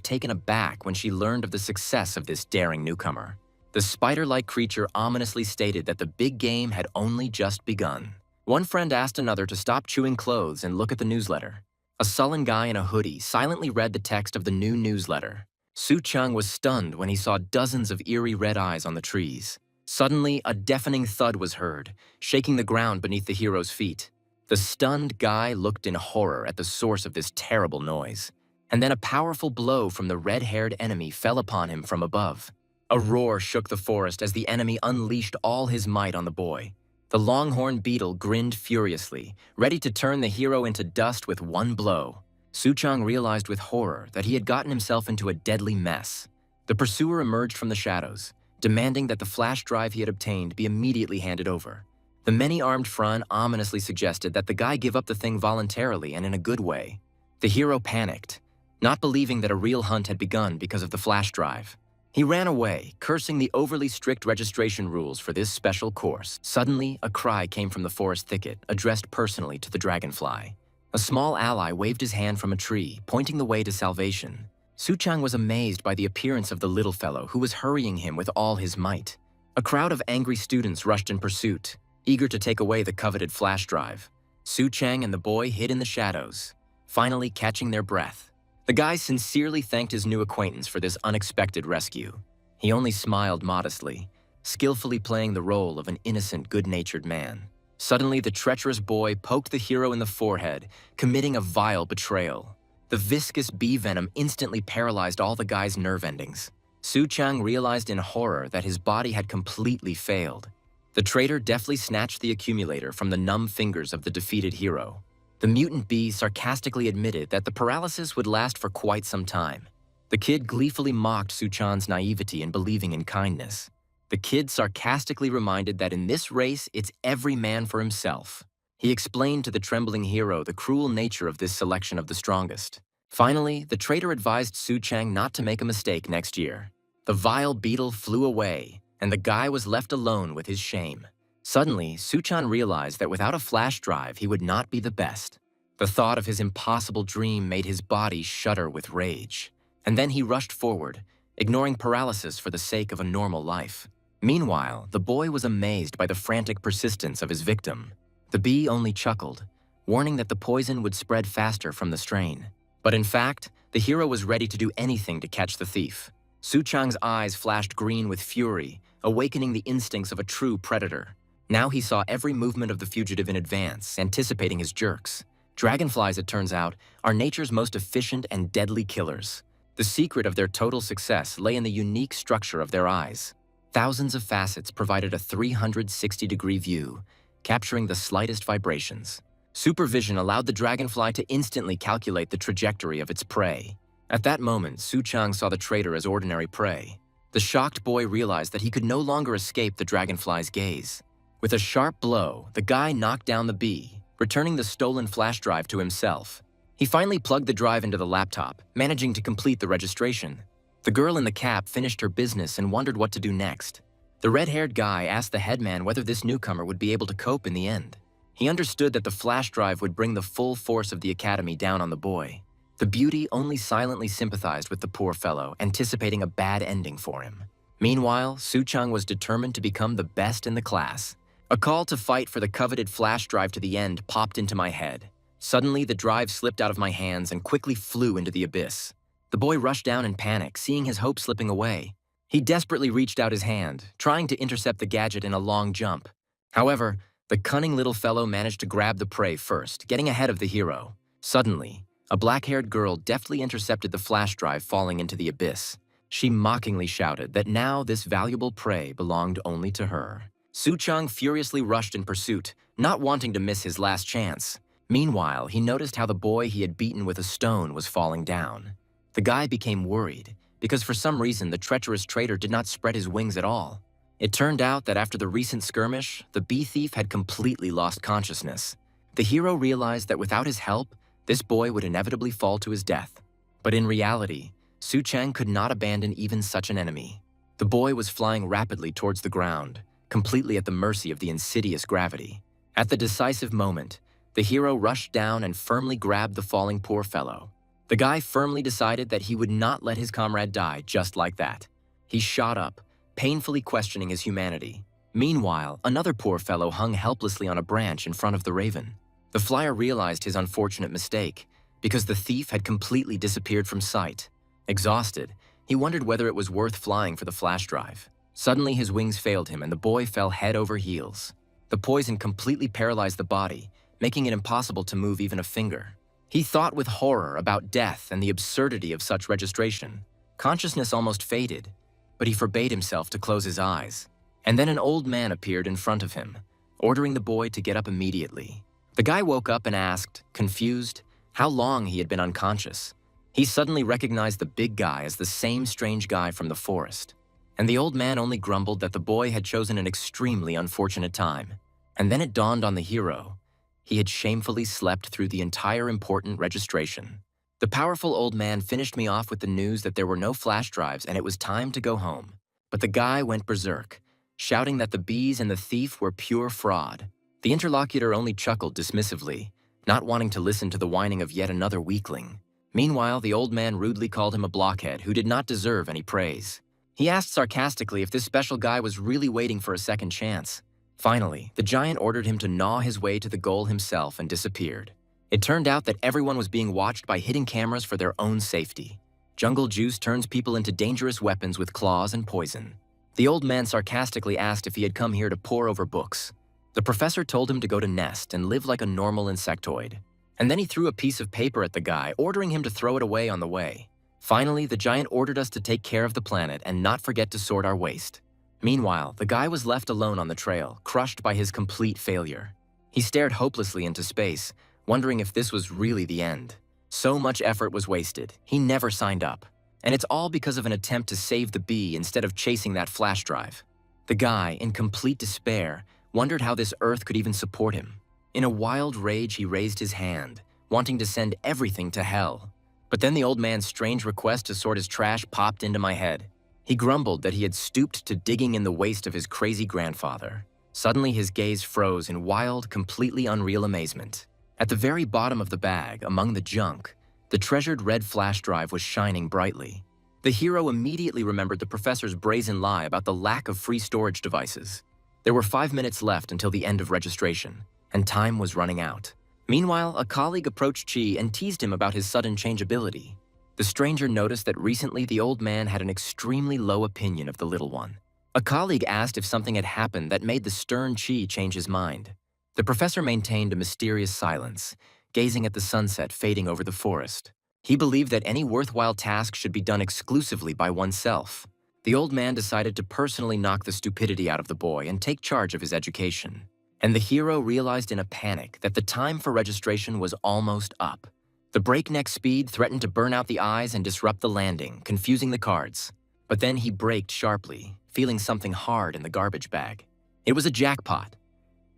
taken aback when she learned of the success of this daring newcomer. The spider-like creature ominously stated that the big game had only just begun. One friend asked another to stop chewing clothes and look at the newsletter. A sullen guy in a hoodie silently read the text of the new newsletter. Su-chang was stunned when he saw dozens of eerie red eyes on the trees. Suddenly, a deafening thud was heard, shaking the ground beneath the hero's feet. The stunned guy looked in horror at the source of this terrible noise. And then a powerful blow from the red-haired enemy fell upon him from above. A roar shook the forest as the enemy unleashed all his might on the boy. The longhorn beetle grinned furiously, ready to turn the hero into dust with one blow. Su-chang realized with horror that he had gotten himself into a deadly mess. The pursuer emerged from the shadows, demanding that the flash drive he had obtained be immediately handed over. The many-armed Fran ominously suggested that the guy give up the thing voluntarily and in a good way. The hero panicked, not believing that a real hunt had begun because of the flash drive. He ran away, cursing the overly strict registration rules for this special course. Suddenly, a cry came from the forest thicket, addressed personally to the dragonfly. A small ally waved his hand from a tree, pointing the way to salvation. Su-chang was amazed by the appearance of the little fellow who was hurrying him with all his might. A crowd of angry students rushed in pursuit, eager to take away the coveted flash drive. Su-chang and the boy hid in the shadows, finally catching their breath. The guy sincerely thanked his new acquaintance for this unexpected rescue. He only smiled modestly, skillfully playing the role of an innocent, good-natured man. Suddenly, the treacherous boy poked the hero in the forehead, committing a vile betrayal. The viscous bee venom instantly paralyzed all the guy's nerve endings. Su-chang realized in horror that his body had completely failed. The traitor deftly snatched the accumulator from the numb fingers of the defeated hero. The mutant bee sarcastically admitted that the paralysis would last for quite some time. The kid gleefully mocked Su-chang's naivety in believing in kindness. The kid sarcastically reminded that in this race, it's every man for himself. He explained to the trembling hero the cruel nature of this selection of the strongest. Finally, the traitor advised Su-chang not to make a mistake next year. The vile beetle flew away, and the guy was left alone with his shame. Suddenly, Su-chang realized that without a flash drive, he would not be the best. The thought of his impossible dream made his body shudder with rage. And then he rushed forward, ignoring paralysis for the sake of a normal life. Meanwhile, the boy was amazed by the frantic persistence of his victim. The bee only chuckled, warning that the poison would spread faster from the strain. But in fact, the hero was ready to do anything to catch the thief. Su-chang's eyes flashed green with fury, awakening the instincts of a true predator. Now he saw every movement of the fugitive in advance, anticipating his jerks. Dragonflies, it turns out, are nature's most efficient and deadly killers. The secret of their total success lay in the unique structure of their eyes. Thousands of facets provided a 360-degree view, capturing the slightest vibrations. Supervision allowed the dragonfly to instantly calculate the trajectory of its prey. At that moment, Su-chang saw the traitor as ordinary prey. The shocked boy realized that he could no longer escape the dragonfly's gaze. With a sharp blow, the guy knocked down the bee, returning the stolen flash drive to himself. He finally plugged the drive into the laptop, managing to complete the registration. The girl in the cap finished her business and wondered what to do next. The red-haired guy asked the headman whether this newcomer would be able to cope in the end. He understood that the flash drive would bring the full force of the academy down on the boy. The beauty only silently sympathized with the poor fellow, anticipating a bad ending for him. Meanwhile, Su-chang was determined to become the best in the class. A call to fight for the coveted flash drive to the end popped into my head. Suddenly, the drive slipped out of my hands and quickly flew into the abyss. The boy rushed down in panic, seeing his hope slipping away. He desperately reached out his hand, trying to intercept the gadget in a long jump. However, the cunning little fellow managed to grab the prey first, getting ahead of the hero. Suddenly, a black-haired girl deftly intercepted the flash drive falling into the abyss. She mockingly shouted that now this valuable prey belonged only to her. Su-chang furiously rushed in pursuit, not wanting to miss his last chance. Meanwhile, he noticed how the boy he had beaten with a stone was falling down. The guy became worried, because for some reason the treacherous traitor did not spread his wings at all. It turned out that after the recent skirmish, the bee thief had completely lost consciousness. The hero realized that without his help, this boy would inevitably fall to his death. But in reality, Su Cheng could not abandon even such an enemy. The boy was flying rapidly towards the ground, completely at the mercy of the insidious gravity. At the decisive moment, the hero rushed down and firmly grabbed the falling poor fellow. The guy firmly decided that he would not let his comrade die just like that. He shot up, painfully questioning his humanity. Meanwhile, another poor fellow hung helplessly on a branch in front of the raven. The flyer realized his unfortunate mistake, because the thief had completely disappeared from sight. Exhausted, he wondered whether it was worth flying for the flash drive. Suddenly, his wings failed him and the boy fell head over heels. The poison completely paralyzed the body, making it impossible to move even a finger. He thought with horror about death and the absurdity of such registration. Consciousness almost faded, but he forbade himself to close his eyes. And then an old man appeared in front of him, ordering the boy to get up immediately. The guy woke up and asked, confused, how long he had been unconscious. He suddenly recognized the big guy as the same strange guy from the forest. And the old man only grumbled that the boy had chosen an extremely unfortunate time. And then it dawned on the hero. He had shamefully slept through the entire important registration. The powerful old man finished me off with the news that there were no flash drives and it was time to go home. But the guy went berserk, shouting that the bees and the thief were pure fraud. The interlocutor only chuckled dismissively, not wanting to listen to the whining of yet another weakling. Meanwhile, the old man rudely called him a blockhead who did not deserve any praise. He asked sarcastically if this special guy was really waiting for a second chance. Finally, the giant ordered him to gnaw his way to the goal himself and disappeared. It turned out that everyone was being watched by hidden cameras for their own safety. Jungle juice turns people into dangerous weapons with claws and poison. The old man sarcastically asked if he had come here to pore over books. The professor told him to go to nest and live like a normal insectoid. And then he threw a piece of paper at the guy, ordering him to throw it away on the way. Finally, the giant ordered us to take care of the planet and not forget to sort our waste. Meanwhile, the guy was left alone on the trail, crushed by his complete failure. He stared hopelessly into space, wondering if this was really the end. So much effort was wasted. He never signed up. And it's all because of an attempt to save the bee instead of chasing that flash drive. The guy, in complete despair, wondered how this Earth could even support him. In a wild rage, he raised his hand, wanting to send everything to hell. But then the old man's strange request to sort his trash popped into my head. He grumbled that he had stooped to digging in the waste of his crazy grandfather. Suddenly, his gaze froze in wild, completely unreal amazement. At the very bottom of the bag, among the junk, the treasured red flash drive was shining brightly. The hero immediately remembered the professor's brazen lie about the lack of free storage devices. There were 5 minutes left until the end of registration, and time was running out. Meanwhile, a colleague approached Chi and teased him about his sudden changeability. The stranger noticed that recently the old man had an extremely low opinion of the little one. A colleague asked if something had happened that made the stern Chi change his mind. The professor maintained a mysterious silence, gazing at the sunset fading over the forest. He believed that any worthwhile task should be done exclusively by oneself. The old man decided to personally knock the stupidity out of the boy and take charge of his education. And the hero realized in a panic that the time for registration was almost up. The breakneck speed threatened to burn out the eyes and disrupt the landing, confusing the cards. But then he braked sharply, feeling something hard in the garbage bag. It was a jackpot.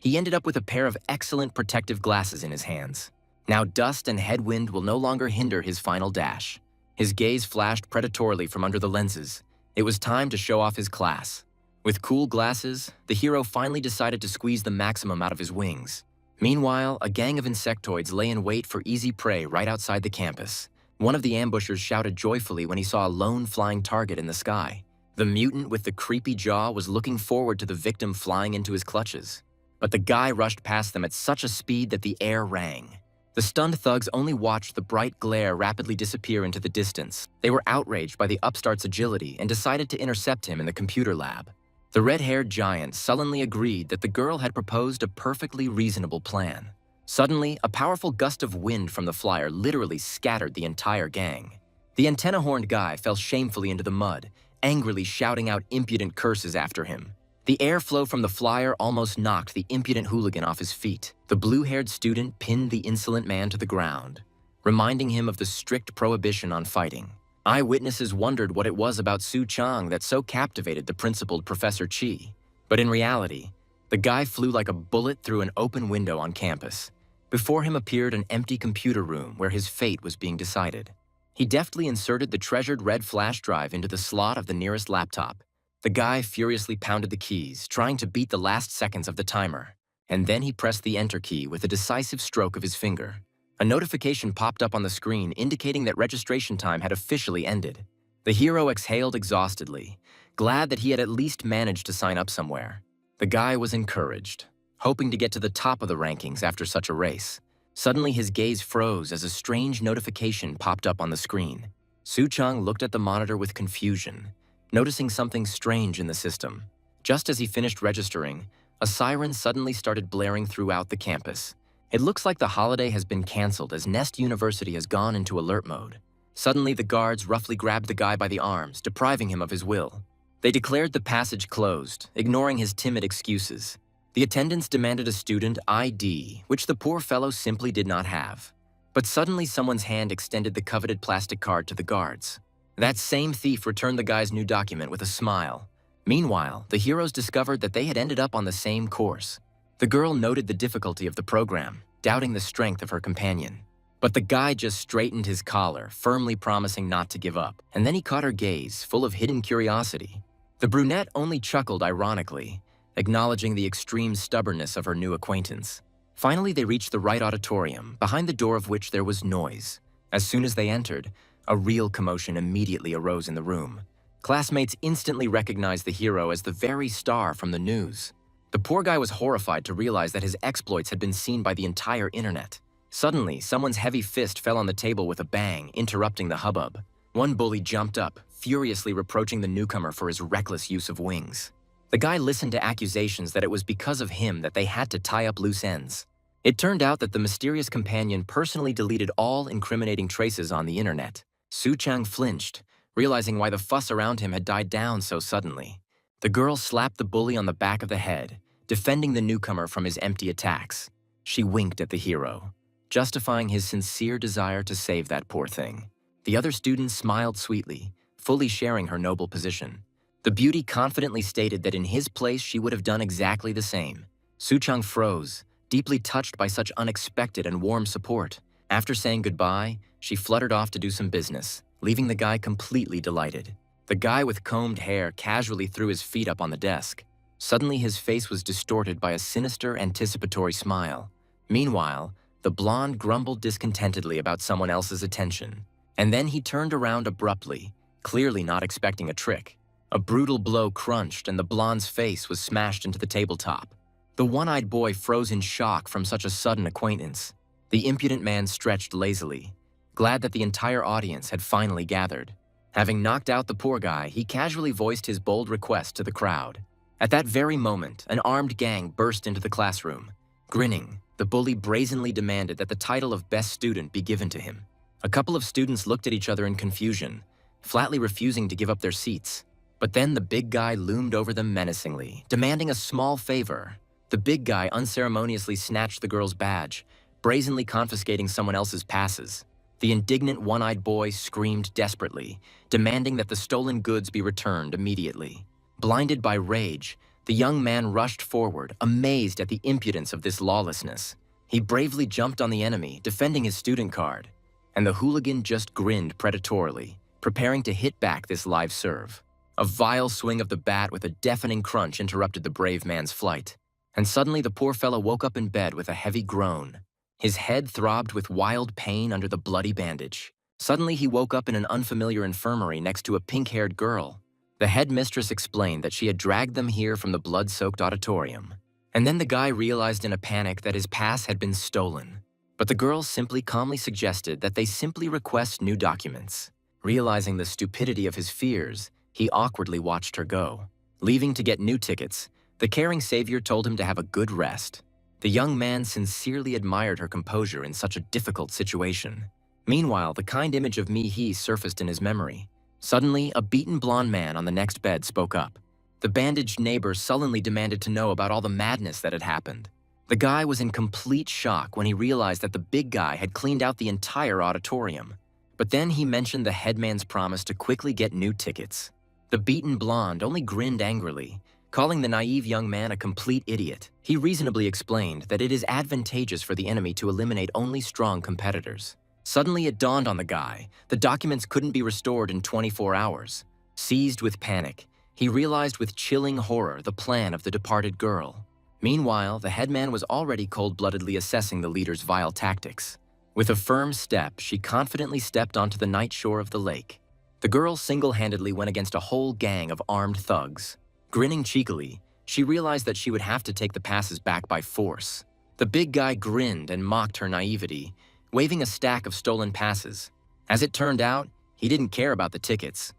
He ended up with a pair of excellent protective glasses in his hands. Now dust and headwind will no longer hinder his final dash. His gaze flashed predatorily from under the lenses. It was time to show off his class. With cool glasses, the hero finally decided to squeeze the maximum out of his wings. Meanwhile, a gang of insectoids lay in wait for easy prey right outside the campus. One of the ambushers shouted joyfully when he saw a lone flying target in the sky. The mutant with the creepy jaw was looking forward to the victim flying into his clutches. But the guy rushed past them at such a speed that the air rang. The stunned thugs only watched the bright glare rapidly disappear into the distance. They were outraged by the upstart's agility and decided to intercept him in the computer lab. The red-haired giant sullenly agreed that the girl had proposed a perfectly reasonable plan. Suddenly, a powerful gust of wind from the flyer literally scattered the entire gang. The antenna-horned guy fell shamefully into the mud, angrily shouting out impudent curses after him. The airflow from the flyer almost knocked the impudent hooligan off his feet. The blue-haired student pinned the insolent man to the ground, reminding him of the strict prohibition on fighting. Eyewitnesses wondered what it was about Su Chang that so captivated the principled Professor Chi. But in reality, the guy flew like a bullet through an open window on campus. Before him appeared an empty computer room where his fate was being decided. He deftly inserted the treasured red flash drive into the slot of the nearest laptop. The guy furiously pounded the keys, trying to beat the last seconds of the timer. And then he pressed the enter key with a decisive stroke of his finger. A notification popped up on the screen indicating that registration time had officially ended. The hero exhaled exhaustedly, glad that he had at least managed to sign up somewhere. The guy was encouraged, hoping to get to the top of the rankings after such a race. Suddenly his gaze froze as a strange notification popped up on the screen. Su Chang looked at the monitor with confusion, noticing something strange in the system. Just as he finished registering, a siren suddenly started blaring throughout the campus. It looks like the holiday has been canceled as Nest University has gone into alert mode. Suddenly, the guards roughly grabbed the guy by the arms, depriving him of his will. They declared the passage closed, ignoring his timid excuses. The attendants demanded a student ID, which the poor fellow simply did not have. But suddenly, someone's hand extended the coveted plastic card to the guards. That same thief returned the guy's new document with a smile. Meanwhile, the heroes discovered that they had ended up on the same course. The girl noted the difficulty of the program, doubting the strength of her companion. But the guy just straightened his collar, firmly promising not to give up. And then he caught her gaze, full of hidden curiosity. The brunette only chuckled ironically, acknowledging the extreme stubbornness of her new acquaintance. Finally, they reached the right auditorium, behind the door of which there was noise. As soon as they entered, a real commotion immediately arose in the room. Classmates instantly recognized the hero as the very star from the news. The poor guy was horrified to realize that his exploits had been seen by the entire internet. Suddenly, someone's heavy fist fell on the table with a bang, interrupting the hubbub. One bully jumped up, furiously reproaching the newcomer for his reckless use of wings. The guy listened to accusations that it was because of him that they had to tie up loose ends. It turned out that the mysterious companion personally deleted all incriminating traces on the internet. Su Chang flinched, realizing why the fuss around him had died down so suddenly. The girl slapped the bully on the back of the head, defending the newcomer from his empty attacks. She winked at the hero, justifying his sincere desire to save that poor thing. The other students smiled sweetly, fully sharing her noble position. The beauty confidently stated that in his place she would have done exactly the same. Su Chang froze, deeply touched by such unexpected and warm support. After saying goodbye, she fluttered off to do some business, leaving the guy completely delighted. The guy with combed hair casually threw his feet up on the desk. Suddenly his face was distorted by a sinister, anticipatory smile. Meanwhile, the blonde grumbled discontentedly about someone else's attention. And then he turned around abruptly, clearly not expecting a trick. A brutal blow crunched and the blonde's face was smashed into the tabletop. The one-eyed boy froze in shock from such a sudden acquaintance. The impudent man stretched lazily, glad that the entire audience had finally gathered. Having knocked out the poor guy, he casually voiced his bold request to the crowd. At that very moment, an armed gang burst into the classroom. Grinning, the bully brazenly demanded that the title of best student be given to him. A couple of students looked at each other in confusion, flatly refusing to give up their seats. But then the big guy loomed over them menacingly, demanding a small favor. The big guy unceremoniously snatched the girl's badge, brazenly confiscating someone else's passes. The indignant one-eyed boy screamed desperately, demanding that the stolen goods be returned immediately. Blinded by rage, the young man rushed forward, amazed at the impudence of this lawlessness. He bravely jumped on the enemy, defending his student card. And the hooligan just grinned predatorily, preparing to hit back this live serve. A vile swing of the bat with a deafening crunch interrupted the brave man's flight. And suddenly the poor fellow woke up in bed with a heavy groan. His head throbbed with wild pain under the bloody bandage. Suddenly he woke up in an unfamiliar infirmary next to a pink-haired girl. The headmistress explained that she had dragged them here from the blood-soaked auditorium. And then the guy realized in a panic that his pass had been stolen. But the girl simply calmly suggested that they simply request new documents. Realizing the stupidity of his fears, he awkwardly watched her go. Leaving to get new tickets, the caring savior told him to have a good rest. The young man sincerely admired her composure in such a difficult situation. Meanwhile, the kind image of Mi-hee surfaced in his memory. Suddenly, a beaten blonde man on the next bed spoke up. The bandaged neighbor sullenly demanded to know about all the madness that had happened. The guy was in complete shock when he realized that the big guy had cleaned out the entire auditorium. But then he mentioned the headman's promise to quickly get new tickets. The beaten blonde only grinned angrily, calling the naive young man a complete idiot. He reasonably explained that it is advantageous for the enemy to eliminate only strong competitors. Suddenly it dawned on the guy, the documents couldn't be restored in 24 hours. Seized with panic, he realized with chilling horror the plan of the departed girl. Meanwhile, the headman was already cold-bloodedly assessing the leader's vile tactics. With a firm step, she confidently stepped onto the night shore of the lake. The girl single-handedly went against a whole gang of armed thugs. Grinning cheekily, she realized that she would have to take the passes back by force. The big guy grinned and mocked her naivety, waving a stack of stolen passes. As it turned out, he didn't care about the tickets.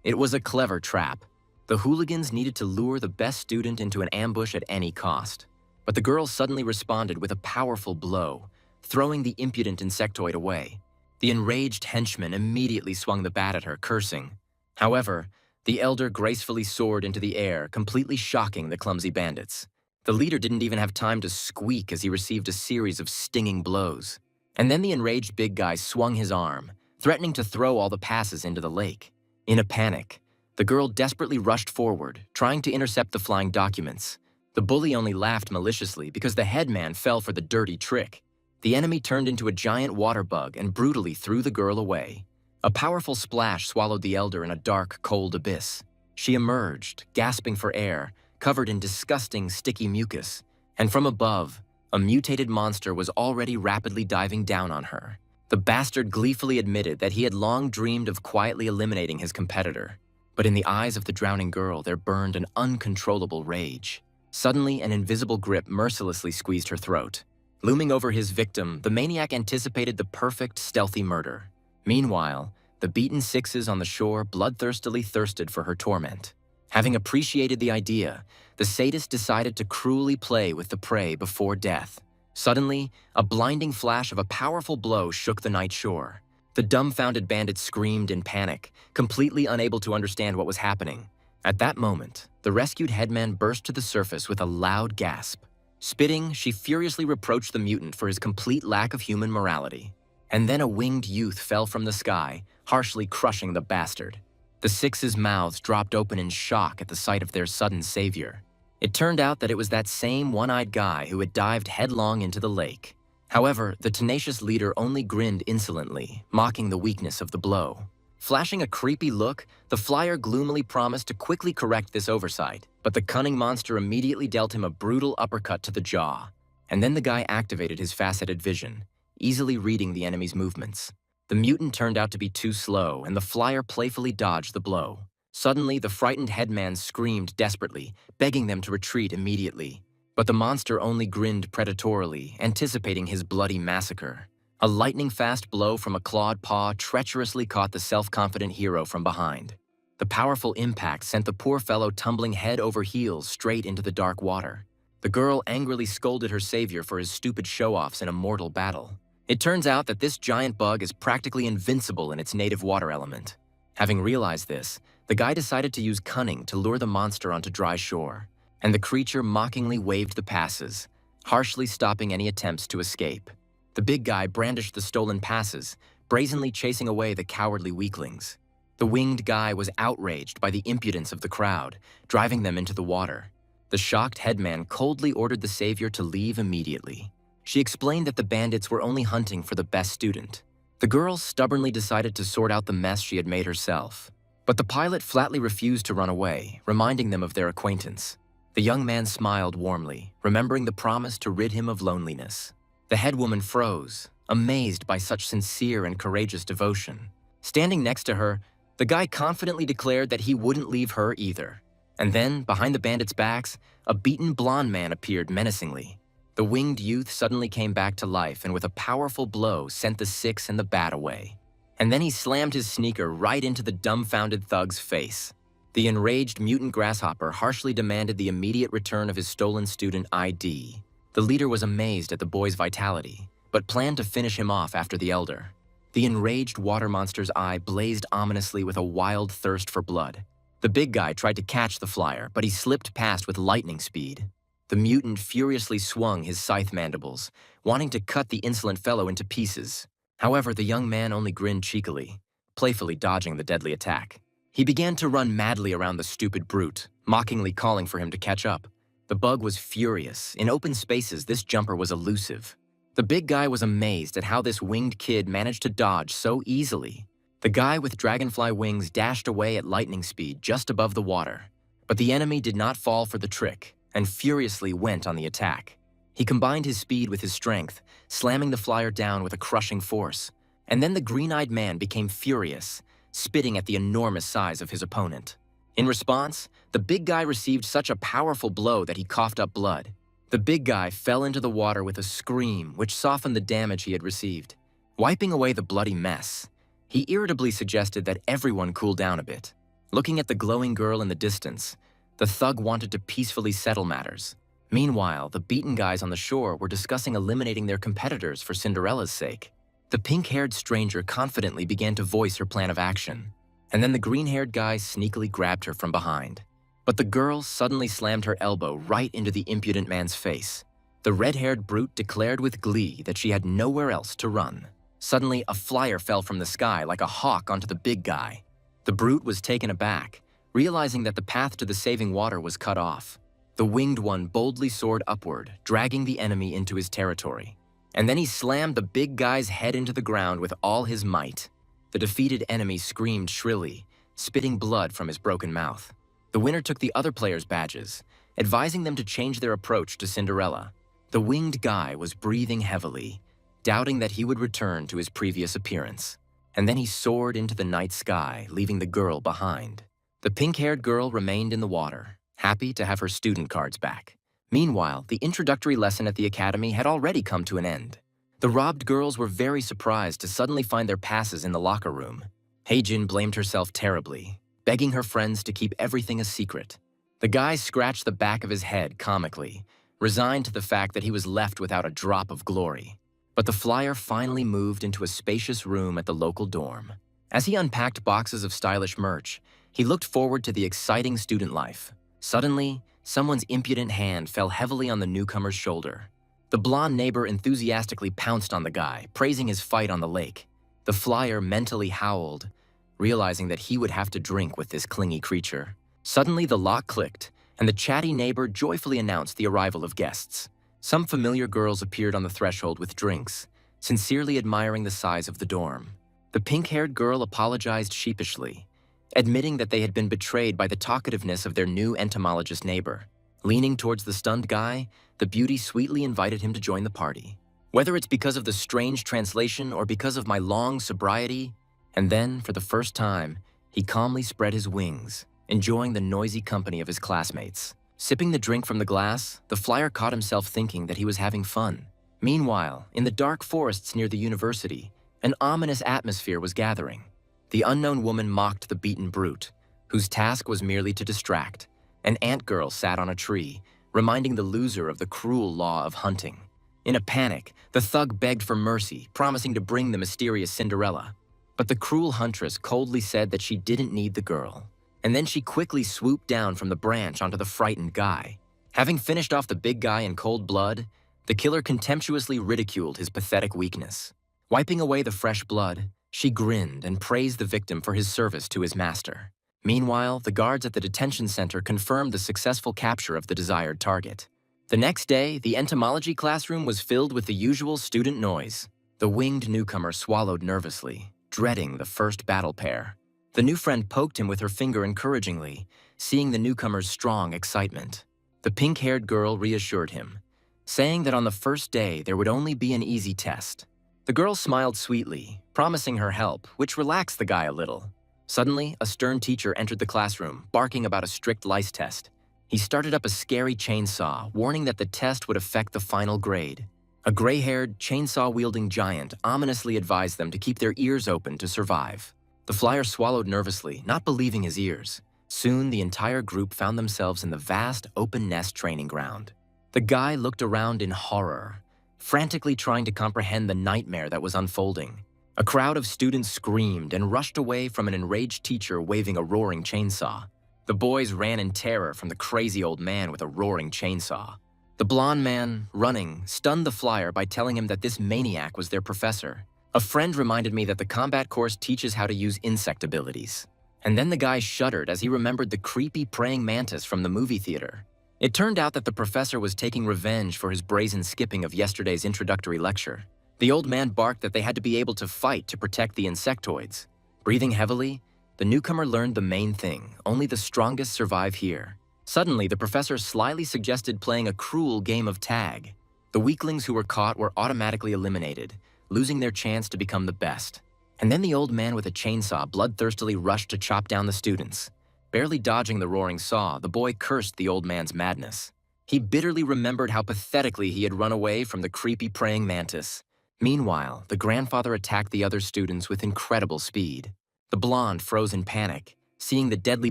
It was a clever trap. The hooligans needed to lure the best student into an ambush at any cost. But the girl suddenly responded with a powerful blow, throwing the impudent insectoid away. The enraged henchman immediately swung the bat at her, cursing. However, the elder gracefully soared into the air, completely shocking the clumsy bandits. The leader didn't even have time to squeak as he received a series of stinging blows. And then the enraged big guy swung his arm, threatening to throw all the passes into the lake. In a panic, the girl desperately rushed forward, trying to intercept the flying documents. The bully only laughed maliciously because the headman fell for the dirty trick. The enemy turned into a giant water bug and brutally threw the girl away. A powerful splash swallowed the elder in a dark, cold abyss. She emerged, gasping for air, covered in disgusting, sticky mucus. And from above, a mutated monster was already rapidly diving down on her. The bastard gleefully admitted that he had long dreamed of quietly eliminating his competitor. But in the eyes of the drowning girl, there burned an uncontrollable rage. Suddenly, an invisible grip mercilessly squeezed her throat. Looming over his victim, the maniac anticipated the perfect, stealthy murder. Meanwhile, the beaten sixes on the shore bloodthirstily thirsted for her torment. Having appreciated the idea, the sadist decided to cruelly play with the prey before death. Suddenly, a blinding flash of a powerful blow shook the night shore. The dumbfounded bandit screamed in panic, completely unable to understand what was happening. At that moment, the rescued headman burst to the surface with a loud gasp. Spitting, she furiously reproached the mutant for his complete lack of human morality. And then a winged youth fell from the sky, harshly crushing the bastard. The sixes' mouths dropped open in shock at the sight of their sudden savior. It turned out that it was that same one-eyed guy who had dived headlong into the lake. However, the tenacious leader only grinned insolently, mocking the weakness of the blow. Flashing a creepy look, the flyer gloomily promised to quickly correct this oversight, but the cunning monster immediately dealt him a brutal uppercut to the jaw. And then the guy activated his faceted vision, easily reading the enemy's movements. The mutant turned out to be too slow, and the flyer playfully dodged the blow. Suddenly, the frightened headman screamed desperately, begging them to retreat immediately. But the monster only grinned predatorily, anticipating his bloody massacre. A lightning-fast blow from a clawed paw treacherously caught the self-confident hero from behind. The powerful impact sent the poor fellow tumbling head over heels straight into the dark water. The girl angrily scolded her savior for his stupid show-offs in a mortal battle. It turns out that this giant bug is practically invincible in its native water element. Having realized this, the guy decided to use cunning to lure the monster onto dry shore, and the creature mockingly waved the passes, harshly stopping any attempts to escape. The big guy brandished the stolen passes, brazenly chasing away the cowardly weaklings. The winged guy was outraged by the impudence of the crowd, driving them into the water. The shocked headman coldly ordered the savior to leave immediately. She explained that the bandits were only hunting for the best student. The girl stubbornly decided to sort out the mess she had made herself. But the pilot flatly refused to run away, reminding them of their acquaintance. The young man smiled warmly, remembering the promise to rid him of loneliness. The headwoman froze, amazed by such sincere and courageous devotion. Standing next to her, the guy confidently declared that he wouldn't leave her either. And then, behind the bandits' backs, a beaten blonde man appeared menacingly. The winged youth suddenly came back to life and with a powerful blow sent the six and the bat away. And then he slammed his sneaker right into the dumbfounded thug's face. The enraged mutant grasshopper harshly demanded the immediate return of his stolen student ID. The leader was amazed at the boy's vitality, but planned to finish him off after the elder. The enraged water monster's eye blazed ominously with a wild thirst for blood. The The big guy tried to catch the flyer, but he slipped past with lightning speed. The mutant furiously swung his scythe mandibles, wanting to cut the insolent fellow into pieces. However, the young man only grinned cheekily, playfully dodging the deadly attack. He began to run madly around the stupid brute, mockingly calling for him to catch up. The bug was furious. In open spaces, this jumper was elusive. The big guy was amazed at how this winged kid managed to dodge so easily. The guy with dragonfly wings dashed away at lightning speed just above the water. But the enemy did not fall for the trick and furiously went on the attack. He combined his speed with his strength, slamming the flyer down with a crushing force. And then the green-eyed man became furious, spitting at the enormous size of his opponent. In response, the big guy received such a powerful blow that he coughed up blood. The big guy fell into the water with a scream which softened the damage he had received. Wiping away the bloody mess, he irritably suggested that everyone cool down a bit. Looking at the glowing girl in the distance, the thug wanted to peacefully settle matters. Meanwhile, the beaten guys on the shore were discussing eliminating their competitors for Cinderella's sake. The pink-haired stranger confidently began to voice her plan of action, and then the green-haired guy sneakily grabbed her from behind. But the girl suddenly slammed her elbow right into the impudent man's face. The red-haired brute declared with glee that she had nowhere else to run. Suddenly, a flyer fell from the sky like a hawk onto the big guy. The brute was taken aback, realizing that the path to the saving water was cut off. The winged one boldly soared upward, dragging the enemy into his territory. And then he slammed the big guy's head into the ground with all his might. The defeated enemy screamed shrilly, spitting blood from his broken mouth. The winner took the other players' badges, advising them to change their approach to Cinderella. The winged guy was breathing heavily, doubting that he would return to his previous appearance. And then he soared into the night sky, leaving the girl behind. The pink-haired girl remained in the water, happy to have her student cards back. Meanwhile, the introductory lesson at the academy had already come to an end. The robbed girls were very surprised to suddenly find their passes in the locker room. Heijin blamed herself terribly, begging her friends to keep everything a secret. The guy scratched the back of his head comically, resigned to the fact that he was left without a drop of glory. But the flyer finally moved into a spacious room at the local dorm. As he unpacked boxes of stylish merch, he looked forward to the exciting student life. Suddenly, someone's impudent hand fell heavily on the newcomer's shoulder. The blonde neighbor enthusiastically pounced on the guy, praising his fight on the lake. The flyer mentally howled, realizing that he would have to drink with this clingy creature. Suddenly, the lock clicked, and the chatty neighbor joyfully announced the arrival of guests. Some familiar girls appeared on the threshold with drinks, sincerely admiring the size of the dorm. The pink-haired girl apologized sheepishly, admitting that they had been betrayed by the talkativeness of their new entomologist neighbor. Leaning towards the stunned guy, the beauty sweetly invited him to join the party. Whether it's because of the strange translation or because of my long sobriety, and then, for the first time, he calmly spread his wings, enjoying the noisy company of his classmates. Sipping the drink from the glass, the flyer caught himself thinking that he was having fun. Meanwhile, in the dark forests near the university, an ominous atmosphere was gathering. The unknown woman mocked the beaten brute, whose task was merely to distract. An ant girl sat on a tree, reminding the loser of the cruel law of hunting. In a panic, the thug begged for mercy, promising to bring the mysterious Cinderella. But the cruel huntress coldly said that she didn't need the girl. And then she quickly swooped down from the branch onto the frightened guy. Having finished off the big guy in cold blood, the killer contemptuously ridiculed his pathetic weakness. Wiping away the fresh blood, she grinned and praised the victim for his service to his master. Meanwhile, the guards at the detention center confirmed the successful capture of the desired target. The next day, the entomology classroom was filled with the usual student noise. The winged newcomer swallowed nervously, dreading the first battle pair. The new friend poked him with her finger encouragingly, seeing the newcomer's strong excitement. The pink-haired girl reassured him, saying that on the first day there would only be an easy test. The girl smiled sweetly, promising her help, which relaxed the guy a little. Suddenly, a stern teacher entered the classroom, barking about a strict lice test. He started up a scary chainsaw, warning that the test would affect the final grade. A gray-haired, chainsaw-wielding giant ominously advised them to keep their ears open to survive. The flyer swallowed nervously, not believing his ears. Soon, the entire group found themselves in the vast, open-nest training ground. The guy looked around in horror, frantically trying to comprehend the nightmare that was unfolding. A crowd of students screamed and rushed away from an enraged teacher waving a roaring chainsaw. The boys ran in terror from the crazy old man with a roaring chainsaw. The blonde man, running, stunned the flyer by telling him that this maniac was their professor. A friend reminded me that the combat course teaches how to use insect abilities. And then the guy shuddered as he remembered the creepy praying mantis from the movie theater. It turned out that the professor was taking revenge for his brazen skipping of yesterday's introductory lecture. The old man barked that they had to be able to fight to protect the insectoids. Breathing heavily, the newcomer learned the main thing: only the strongest survive here. Suddenly, the professor slyly suggested playing a cruel game of tag. The weaklings who were caught were automatically eliminated, losing their chance to become the best. And then the old man with a chainsaw bloodthirstily rushed to chop down the students. Barely dodging the roaring saw, the boy cursed the old man's madness. He bitterly remembered how pathetically he had run away from the creepy praying mantis. Meanwhile, the grandfather attacked the other students with incredible speed. The blonde froze in panic, seeing the deadly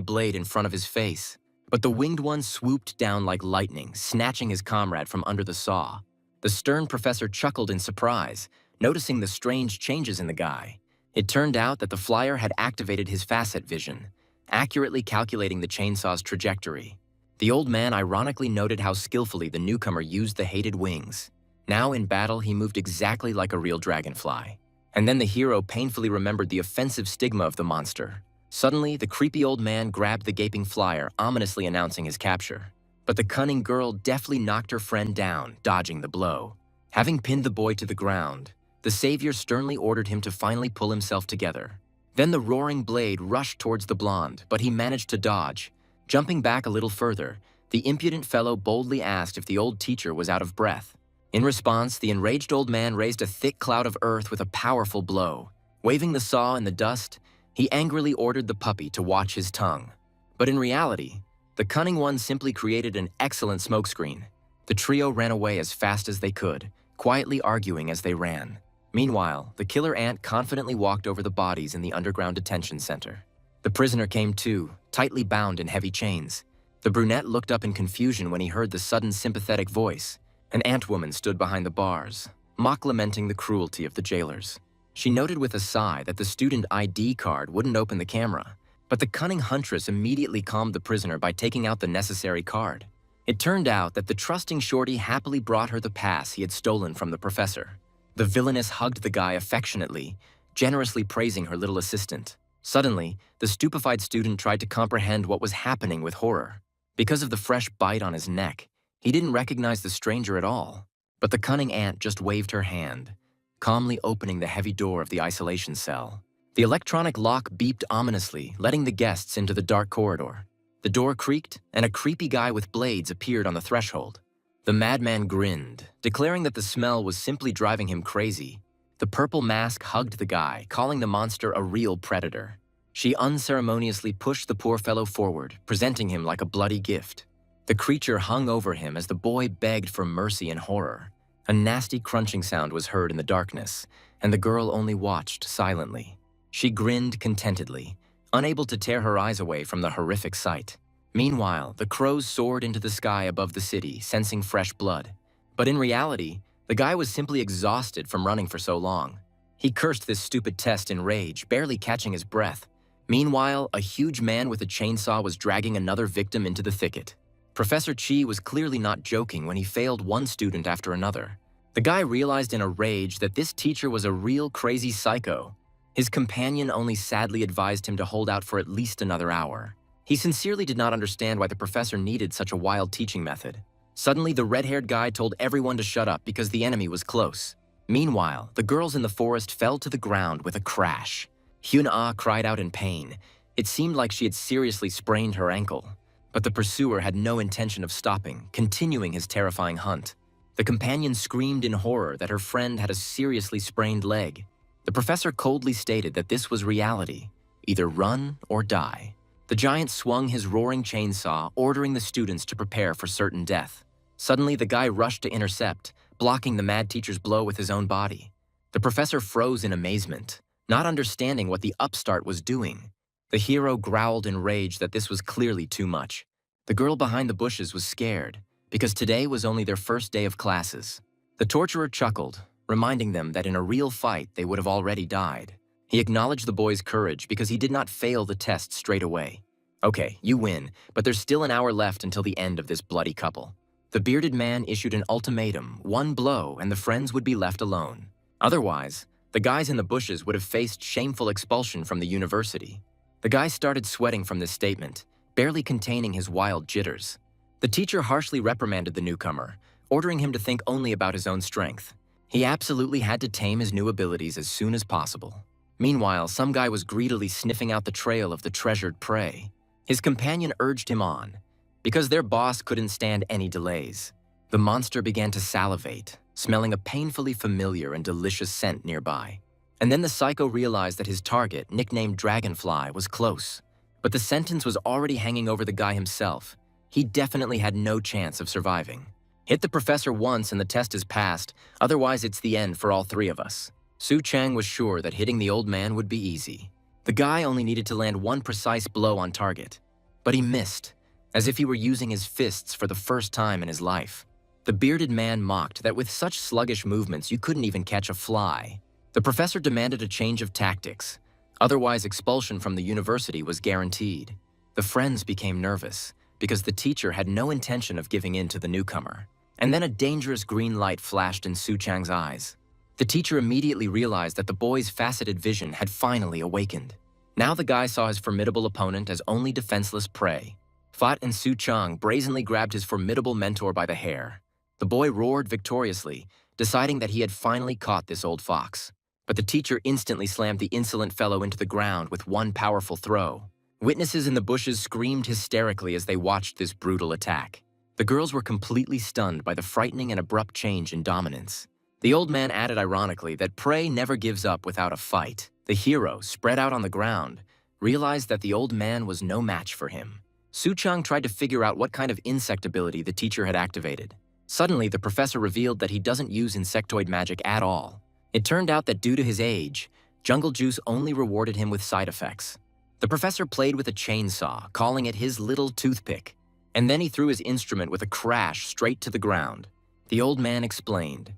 blade in front of his face. But the winged one swooped down like lightning, snatching his comrade from under the saw. The stern professor chuckled in surprise, noticing the strange changes in the guy. It turned out that the flyer had activated his facet vision, accurately calculating the chainsaw's trajectory. The old man ironically noted how skillfully the newcomer used the hated wings. Now in battle, he moved exactly like a real dragonfly. And then the hero painfully remembered the offensive stigma of the monster. Suddenly, the creepy old man grabbed the gaping flyer, ominously announcing his capture. But the cunning girl deftly knocked her friend down, dodging the blow. Having pinned the boy to the ground, the savior sternly ordered him to finally pull himself together. Then the roaring blade rushed towards the blonde, but he managed to dodge. Jumping back a little further, the impudent fellow boldly asked if the old teacher was out of breath. In response, the enraged old man raised a thick cloud of earth with a powerful blow. Waving the saw in the dust, he angrily ordered the puppy to watch his tongue. But in reality, the cunning one simply created an excellent smokescreen. The trio ran away as fast as they could, quietly arguing as they ran. Meanwhile, the killer ant confidently walked over the bodies in the underground detention center. The prisoner came to, tightly bound in heavy chains. The brunette looked up in confusion when he heard the sudden sympathetic voice. An ant-woman stood behind the bars, mock-lamenting the cruelty of the jailers. She noted with a sigh that the student ID card wouldn't open the camera, but the cunning huntress immediately calmed the prisoner by taking out the necessary card. It turned out that the trusting shorty happily brought her the pass he had stolen from the professor. The villainess hugged the guy affectionately, generously praising her little assistant. Suddenly, the stupefied student tried to comprehend what was happening with horror. Because of the fresh bite on his neck, he didn't recognize the stranger at all. But the cunning ant just waved her hand, calmly opening the heavy door of the isolation cell. The electronic lock beeped ominously, letting the guests into the dark corridor. The door creaked, and a creepy guy with blades appeared on the threshold. The madman grinned, declaring that the smell was simply driving him crazy. The purple mask hugged the guy, calling the monster a real predator. She unceremoniously pushed the poor fellow forward, presenting him like a bloody gift. The creature hung over him as the boy begged for mercy in horror. A nasty crunching sound was heard in the darkness, and the girl only watched silently. She grinned contentedly, unable to tear her eyes away from the horrific sight. Meanwhile, the crows soared into the sky above the city, sensing fresh blood. But in reality, the guy was simply exhausted from running for so long. He cursed this stupid test in rage, barely catching his breath. Meanwhile, a huge man with a chainsaw was dragging another victim into the thicket. Professor Chi was clearly not joking when he failed one student after another. The guy realized in a rage that this teacher was a real crazy psycho. His companion only sadly advised him to hold out for at least another hour. He sincerely did not understand why the professor needed such a wild teaching method. Suddenly, the red-haired guy told everyone to shut up because the enemy was close. Meanwhile, the girls in the forest fell to the ground with a crash. Hyun-ah cried out in pain. It seemed like she had seriously sprained her ankle. But the pursuer had no intention of stopping, continuing his terrifying hunt. The companion screamed in horror that her friend had a seriously sprained leg. The professor coldly stated that this was reality, either run or die. The giant swung his roaring chainsaw, ordering the students to prepare for certain death. Suddenly, the guy rushed to intercept, blocking the mad teacher's blow with his own body. The professor froze in amazement, not understanding what the upstart was doing. The hero growled in rage that this was clearly too much. The girl behind the bushes was scared, because today was only their first day of classes. The torturer chuckled, reminding them that in a real fight they would have already died. He acknowledged the boy's courage because he did not fail the test straight away. Okay, you win, but there's still an hour left until the end of this bloody couple. The bearded man issued an ultimatum, one blow, and the friends would be left alone. Otherwise, the guys in the bushes would have faced shameful expulsion from the university. The guy started sweating from this statement, barely containing his wild jitters. The teacher harshly reprimanded the newcomer, ordering him to think only about his own strength. He absolutely had to tame his new abilities as soon as possible. Meanwhile, some guy was greedily sniffing out the trail of the treasured prey. His companion urged him on, because their boss couldn't stand any delays. The monster began to salivate, smelling a painfully familiar and delicious scent nearby. And then the psycho realized that his target, nicknamed Dragonfly, was close. But the sentence was already hanging over the guy himself. He definitely had no chance of surviving. Hit the professor once and the test is passed, otherwise it's the end for all three of us. Su Chang was sure that hitting the old man would be easy. The guy only needed to land one precise blow on target. But he missed, as if he were using his fists for the first time in his life. The bearded man mocked that with such sluggish movements you couldn't even catch a fly. The professor demanded a change of tactics. Otherwise, expulsion from the university was guaranteed. The friends became nervous, because the teacher had no intention of giving in to the newcomer. And then a dangerous green light flashed in Su Chang's eyes. The teacher immediately realized that the boy's faceted vision had finally awakened. Now the guy saw his formidable opponent as only defenseless prey. Fat and Su Chang brazenly grabbed his formidable mentor by the hair. The boy roared victoriously, deciding that he had finally caught this old fox. But the teacher instantly slammed the insolent fellow into the ground with one powerful throw. Witnesses in the bushes screamed hysterically as they watched this brutal attack. The girls were completely stunned by the frightening and abrupt change in dominance. The old man added ironically that prey never gives up without a fight. The hero, spread out on the ground, realized that the old man was no match for him. Su Chang tried to figure out what kind of insect ability the teacher had activated. Suddenly, the professor revealed that he doesn't use insectoid magic at all. It turned out that due to his age, jungle juice only rewarded him with side effects. The professor played with a chainsaw, calling it his little toothpick, and then he threw his instrument with a crash straight to the ground. The old man explained.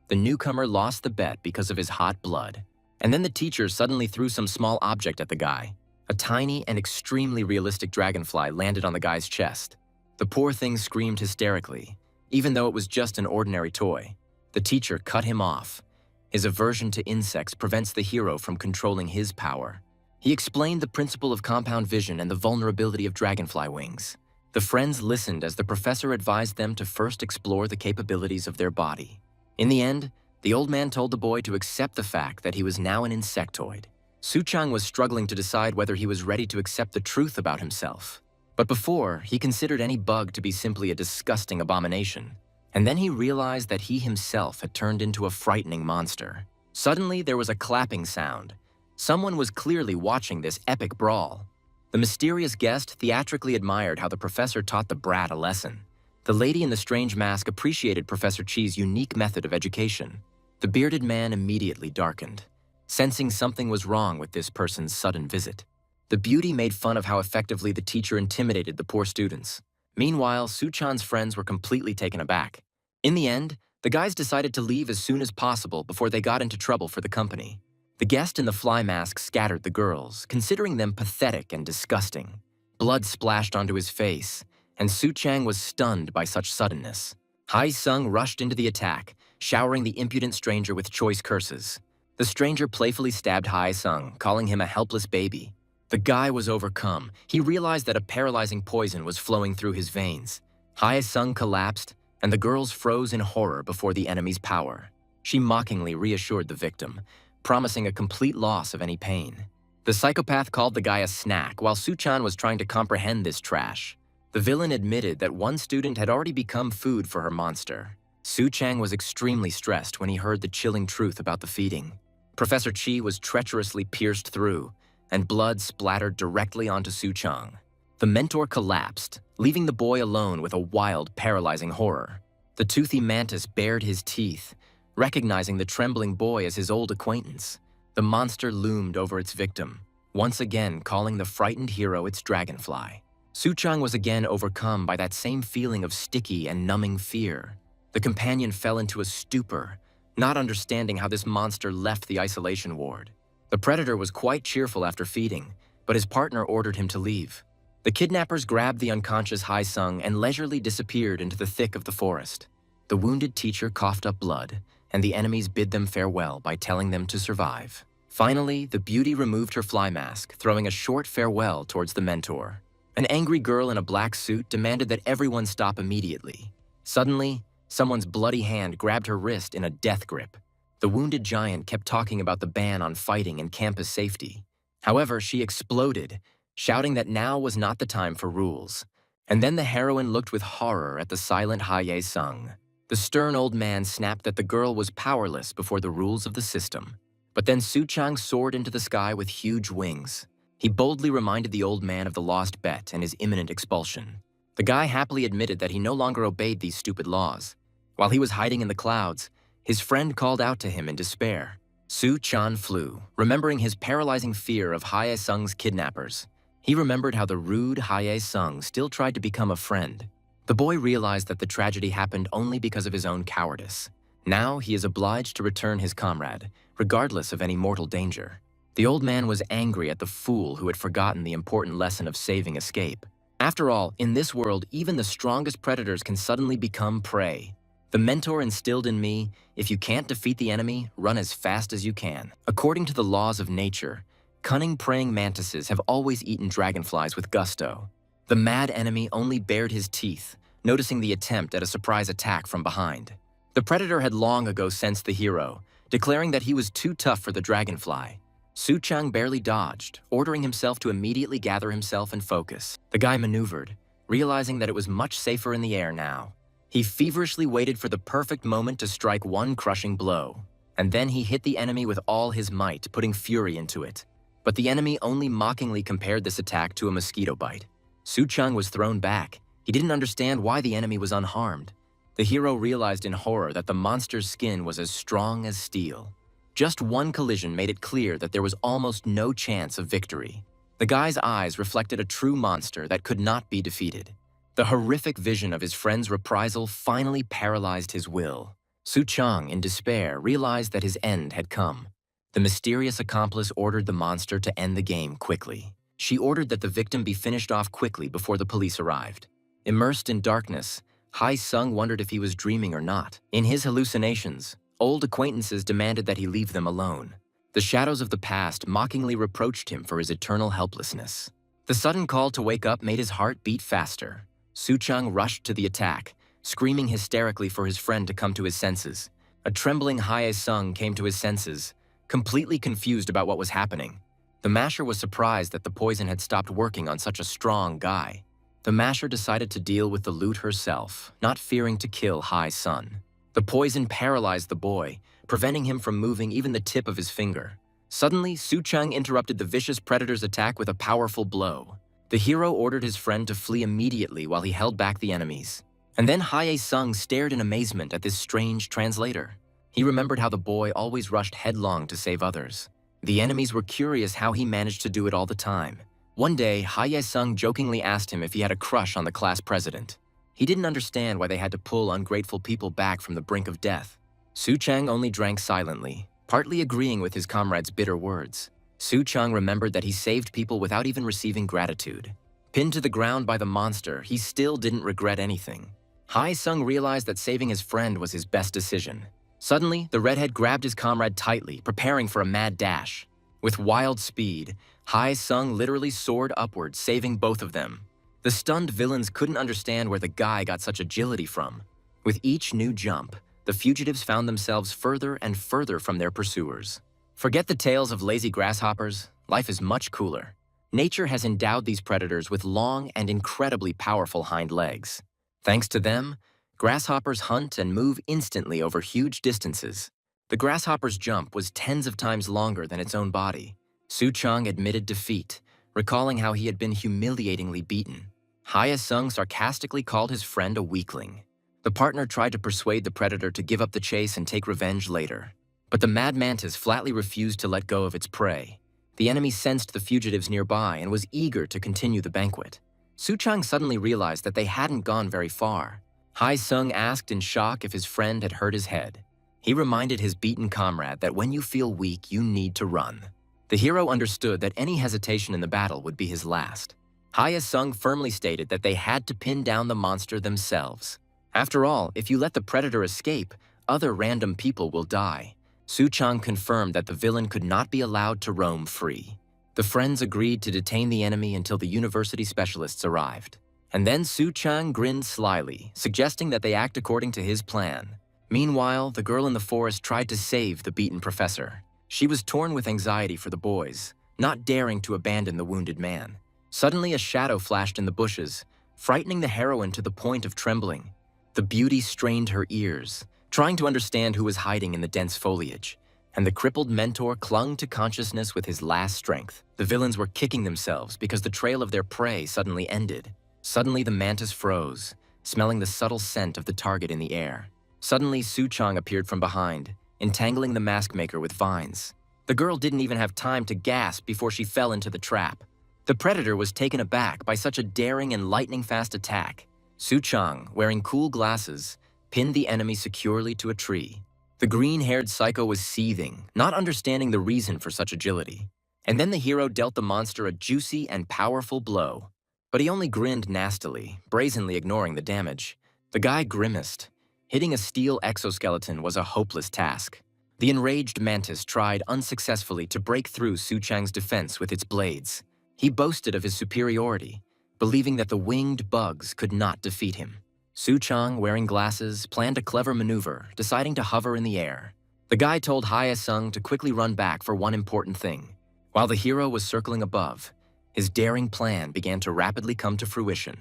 The newcomer lost the bet because of his hot blood. And then the teacher suddenly threw some small object at the guy. A tiny and extremely realistic dragonfly landed on the guy's chest. The poor thing screamed hysterically, even though it was just an ordinary toy. The teacher cut him off. His aversion to insects prevents the hero from controlling his power. He explained the principle of compound vision and the vulnerability of dragonfly wings. The friends listened as the professor advised them to first explore the capabilities of their body. In the end, the old man told the boy to accept the fact that he was now an insectoid. Su Chang was struggling to decide whether he was ready to accept the truth about himself. But before, he considered any bug to be simply a disgusting abomination. And then he realized that he himself had turned into a frightening monster. Suddenly, there was a clapping sound. Someone was clearly watching this epic brawl. The mysterious guest theatrically admired how the professor taught the brat a lesson. The lady in the strange mask appreciated Professor Chi's unique method of education. The bearded man immediately darkened, sensing something was wrong with this person's sudden visit. The beauty made fun of how effectively the teacher intimidated the poor students. Meanwhile, Su Chan's friends were completely taken aback. In the end, the guys decided to leave as soon as possible before they got into trouble for the company. The guest in the fly mask scattered the girls, considering them pathetic and disgusting. Blood splashed onto his face, and Su Chang was stunned by such suddenness. Hai Sung rushed into the attack, showering the impudent stranger with choice curses. The stranger playfully stabbed Hai Sung, calling him a helpless baby. The guy was overcome. He realized that a paralyzing poison was flowing through his veins. Hai Sung collapsed, and the girls froze in horror before the enemy's power. She mockingly reassured the victim, promising a complete loss of any pain. The psychopath called the guy a snack while Su Chan was trying to comprehend this trash. The villain admitted that one student had already become food for her monster. Su Chang was extremely stressed when he heard the chilling truth about the feeding. Professor Chi was treacherously pierced through, and blood splattered directly onto Su Chang. The mentor collapsed, leaving the boy alone with a wild, paralyzing horror. The toothy mantis bared his teeth, recognizing the trembling boy as his old acquaintance. The monster loomed over its victim, once again calling the frightened hero its dragonfly. Su Chang was again overcome by that same feeling of sticky and numbing fear. The companion fell into a stupor, not understanding how this monster left the isolation ward. The predator was quite cheerful after feeding, but his partner ordered him to leave. The kidnappers grabbed the unconscious Hai-sung and leisurely disappeared into the thick of the forest. The wounded teacher coughed up blood, and the enemies bid them farewell by telling them to survive. Finally, the beauty removed her fly mask, throwing a short farewell towards the mentor. An angry girl in a black suit demanded that everyone stop immediately. Suddenly, someone's bloody hand grabbed her wrist in a death grip. The wounded giant kept talking about the ban on fighting and campus safety. However, she exploded, shouting that now was not the time for rules. And then the heroine looked with horror at the silent Hae-sung. The stern old man snapped that the girl was powerless before the rules of the system. But then Soo-chang soared into the sky with huge wings. He boldly reminded the old man of the lost bet and his imminent expulsion. The guy happily admitted that he no longer obeyed these stupid laws. While he was hiding in the clouds, his friend called out to him in despair. Soo-chan flew, remembering his paralyzing fear of Hae-sung's kidnappers. He remembered how the rude Hae-sung still tried to become a friend. The boy realized that the tragedy happened only because of his own cowardice. Now he is obliged to return his comrade, regardless of any mortal danger. The old man was angry at the fool who had forgotten the important lesson of saving escape. After all, in this world, even the strongest predators can suddenly become prey. The mentor instilled in me, if you can't defeat the enemy, run as fast as you can. According to the laws of nature, cunning praying mantises have always eaten dragonflies with gusto. The mad enemy only bared his teeth, noticing the attempt at a surprise attack from behind. The predator had long ago sensed the hero, declaring that he was too tough for the dragonfly. Soo-chang barely dodged, ordering himself to immediately gather himself and focus. The guy maneuvered, realizing that it was much safer in the air now. He feverishly waited for the perfect moment to strike one crushing blow, and then he hit the enemy with all his might, putting fury into it. But the enemy only mockingly compared this attack to a mosquito bite. Soo-chang was thrown back. He didn't understand why the enemy was unharmed. The hero realized in horror that the monster's skin was as strong as steel. Just one collision made it clear that there was almost no chance of victory. The guy's eyes reflected a true monster that could not be defeated. The horrific vision of his friend's reprisal finally paralyzed his will. Soo-chang, in despair, realized that his end had come. The mysterious accomplice ordered the monster to end the game quickly. She ordered that the victim be finished off quickly before the police arrived. Immersed in darkness, Hai-sung wondered if he was dreaming or not. In his hallucinations, old acquaintances demanded that he leave them alone. The shadows of the past mockingly reproached him for his eternal helplessness. The sudden call to wake up made his heart beat faster. Soo-chang rushed to the attack, screaming hysterically for his friend to come to his senses. A trembling Hae-sung came to his senses, completely confused about what was happening. The masher was surprised that the poison had stopped working on such a strong guy. The masher decided to deal with the loot herself, not fearing to kill Hai-sun. The poison paralyzed the boy, preventing him from moving even the tip of his finger. Suddenly, Soo-chang interrupted the vicious predator's attack with a powerful blow. The hero ordered his friend to flee immediately while he held back the enemies. And then Hae-sung stared in amazement at this strange translator. He remembered how the boy always rushed headlong to save others. The enemies were curious how he managed to do it all the time. One day, Hae-sung jokingly asked him if he had a crush on the class president. He didn't understand why they had to pull ungrateful people back from the brink of death. Soo-chang only drank silently, partly agreeing with his comrade's bitter words. Soo-chang remembered that he saved people without even receiving gratitude. Pinned to the ground by the monster, he still didn't regret anything. Hae-sung realized that saving his friend was his best decision. Suddenly, the redhead grabbed his comrade tightly, preparing for a mad dash. With wild speed, Hae-sung literally soared upward, saving both of them. The stunned villains couldn't understand where the guy got such agility from. With each new jump, the fugitives found themselves further and further from their pursuers. Forget the tales of lazy grasshoppers. Life is much cooler. Nature has endowed these predators with long and incredibly powerful hind legs. Thanks to them, grasshoppers hunt and move instantly over huge distances. The grasshopper's jump was tens of times longer than its own body. Soo-chang admitted defeat, recalling how he had been humiliatingly beaten. Hae-sung sarcastically called his friend a weakling. The partner tried to persuade the predator to give up the chase and take revenge later. But the mad mantis flatly refused to let go of its prey. The enemy sensed the fugitives nearby and was eager to continue the banquet. Soo-chang suddenly realized that they hadn't gone very far. Hae-sung asked in shock if his friend had hurt his head. He reminded his beaten comrade that when you feel weak, you need to run. The hero understood that any hesitation in the battle would be his last. Hya-sung firmly stated that they had to pin down the monster themselves. After all, if you let the predator escape, other random people will die. Soo-chang confirmed that the villain could not be allowed to roam free. The friends agreed to detain the enemy until the university specialists arrived. And then Soo-chang grinned slyly, suggesting that they act according to his plan. Meanwhile, the girl in the forest tried to save the beaten professor. She was torn with anxiety for the boys, not daring to abandon the wounded man. Suddenly, a shadow flashed in the bushes, frightening the heroine to the point of trembling. The beauty strained her ears, trying to understand who was hiding in the dense foliage, and the crippled mentor clung to consciousness with his last strength. The villains were kicking themselves because the trail of their prey suddenly ended. Suddenly, the mantis froze, smelling the subtle scent of the target in the air. Suddenly, Soo-chang appeared from behind, entangling the mask maker with vines. The girl didn't even have time to gasp before she fell into the trap. The predator was taken aback by such a daring and lightning-fast attack. Soo-chang, wearing cool glasses, pinned the enemy securely to a tree. The green-haired psycho was seething, not understanding the reason for such agility. And then the hero dealt the monster a juicy and powerful blow. But he only grinned nastily, brazenly ignoring the damage. The guy grimaced. Hitting a steel exoskeleton was a hopeless task. The enraged mantis tried unsuccessfully to break through Soo-chang's defense with its blades. He boasted of his superiority, believing that the winged bugs could not defeat him. Soo-chang, wearing glasses, planned a clever maneuver, deciding to hover in the air. The guy told Hya-sung to quickly run back for one important thing. While the hero was circling above, his daring plan began to rapidly come to fruition.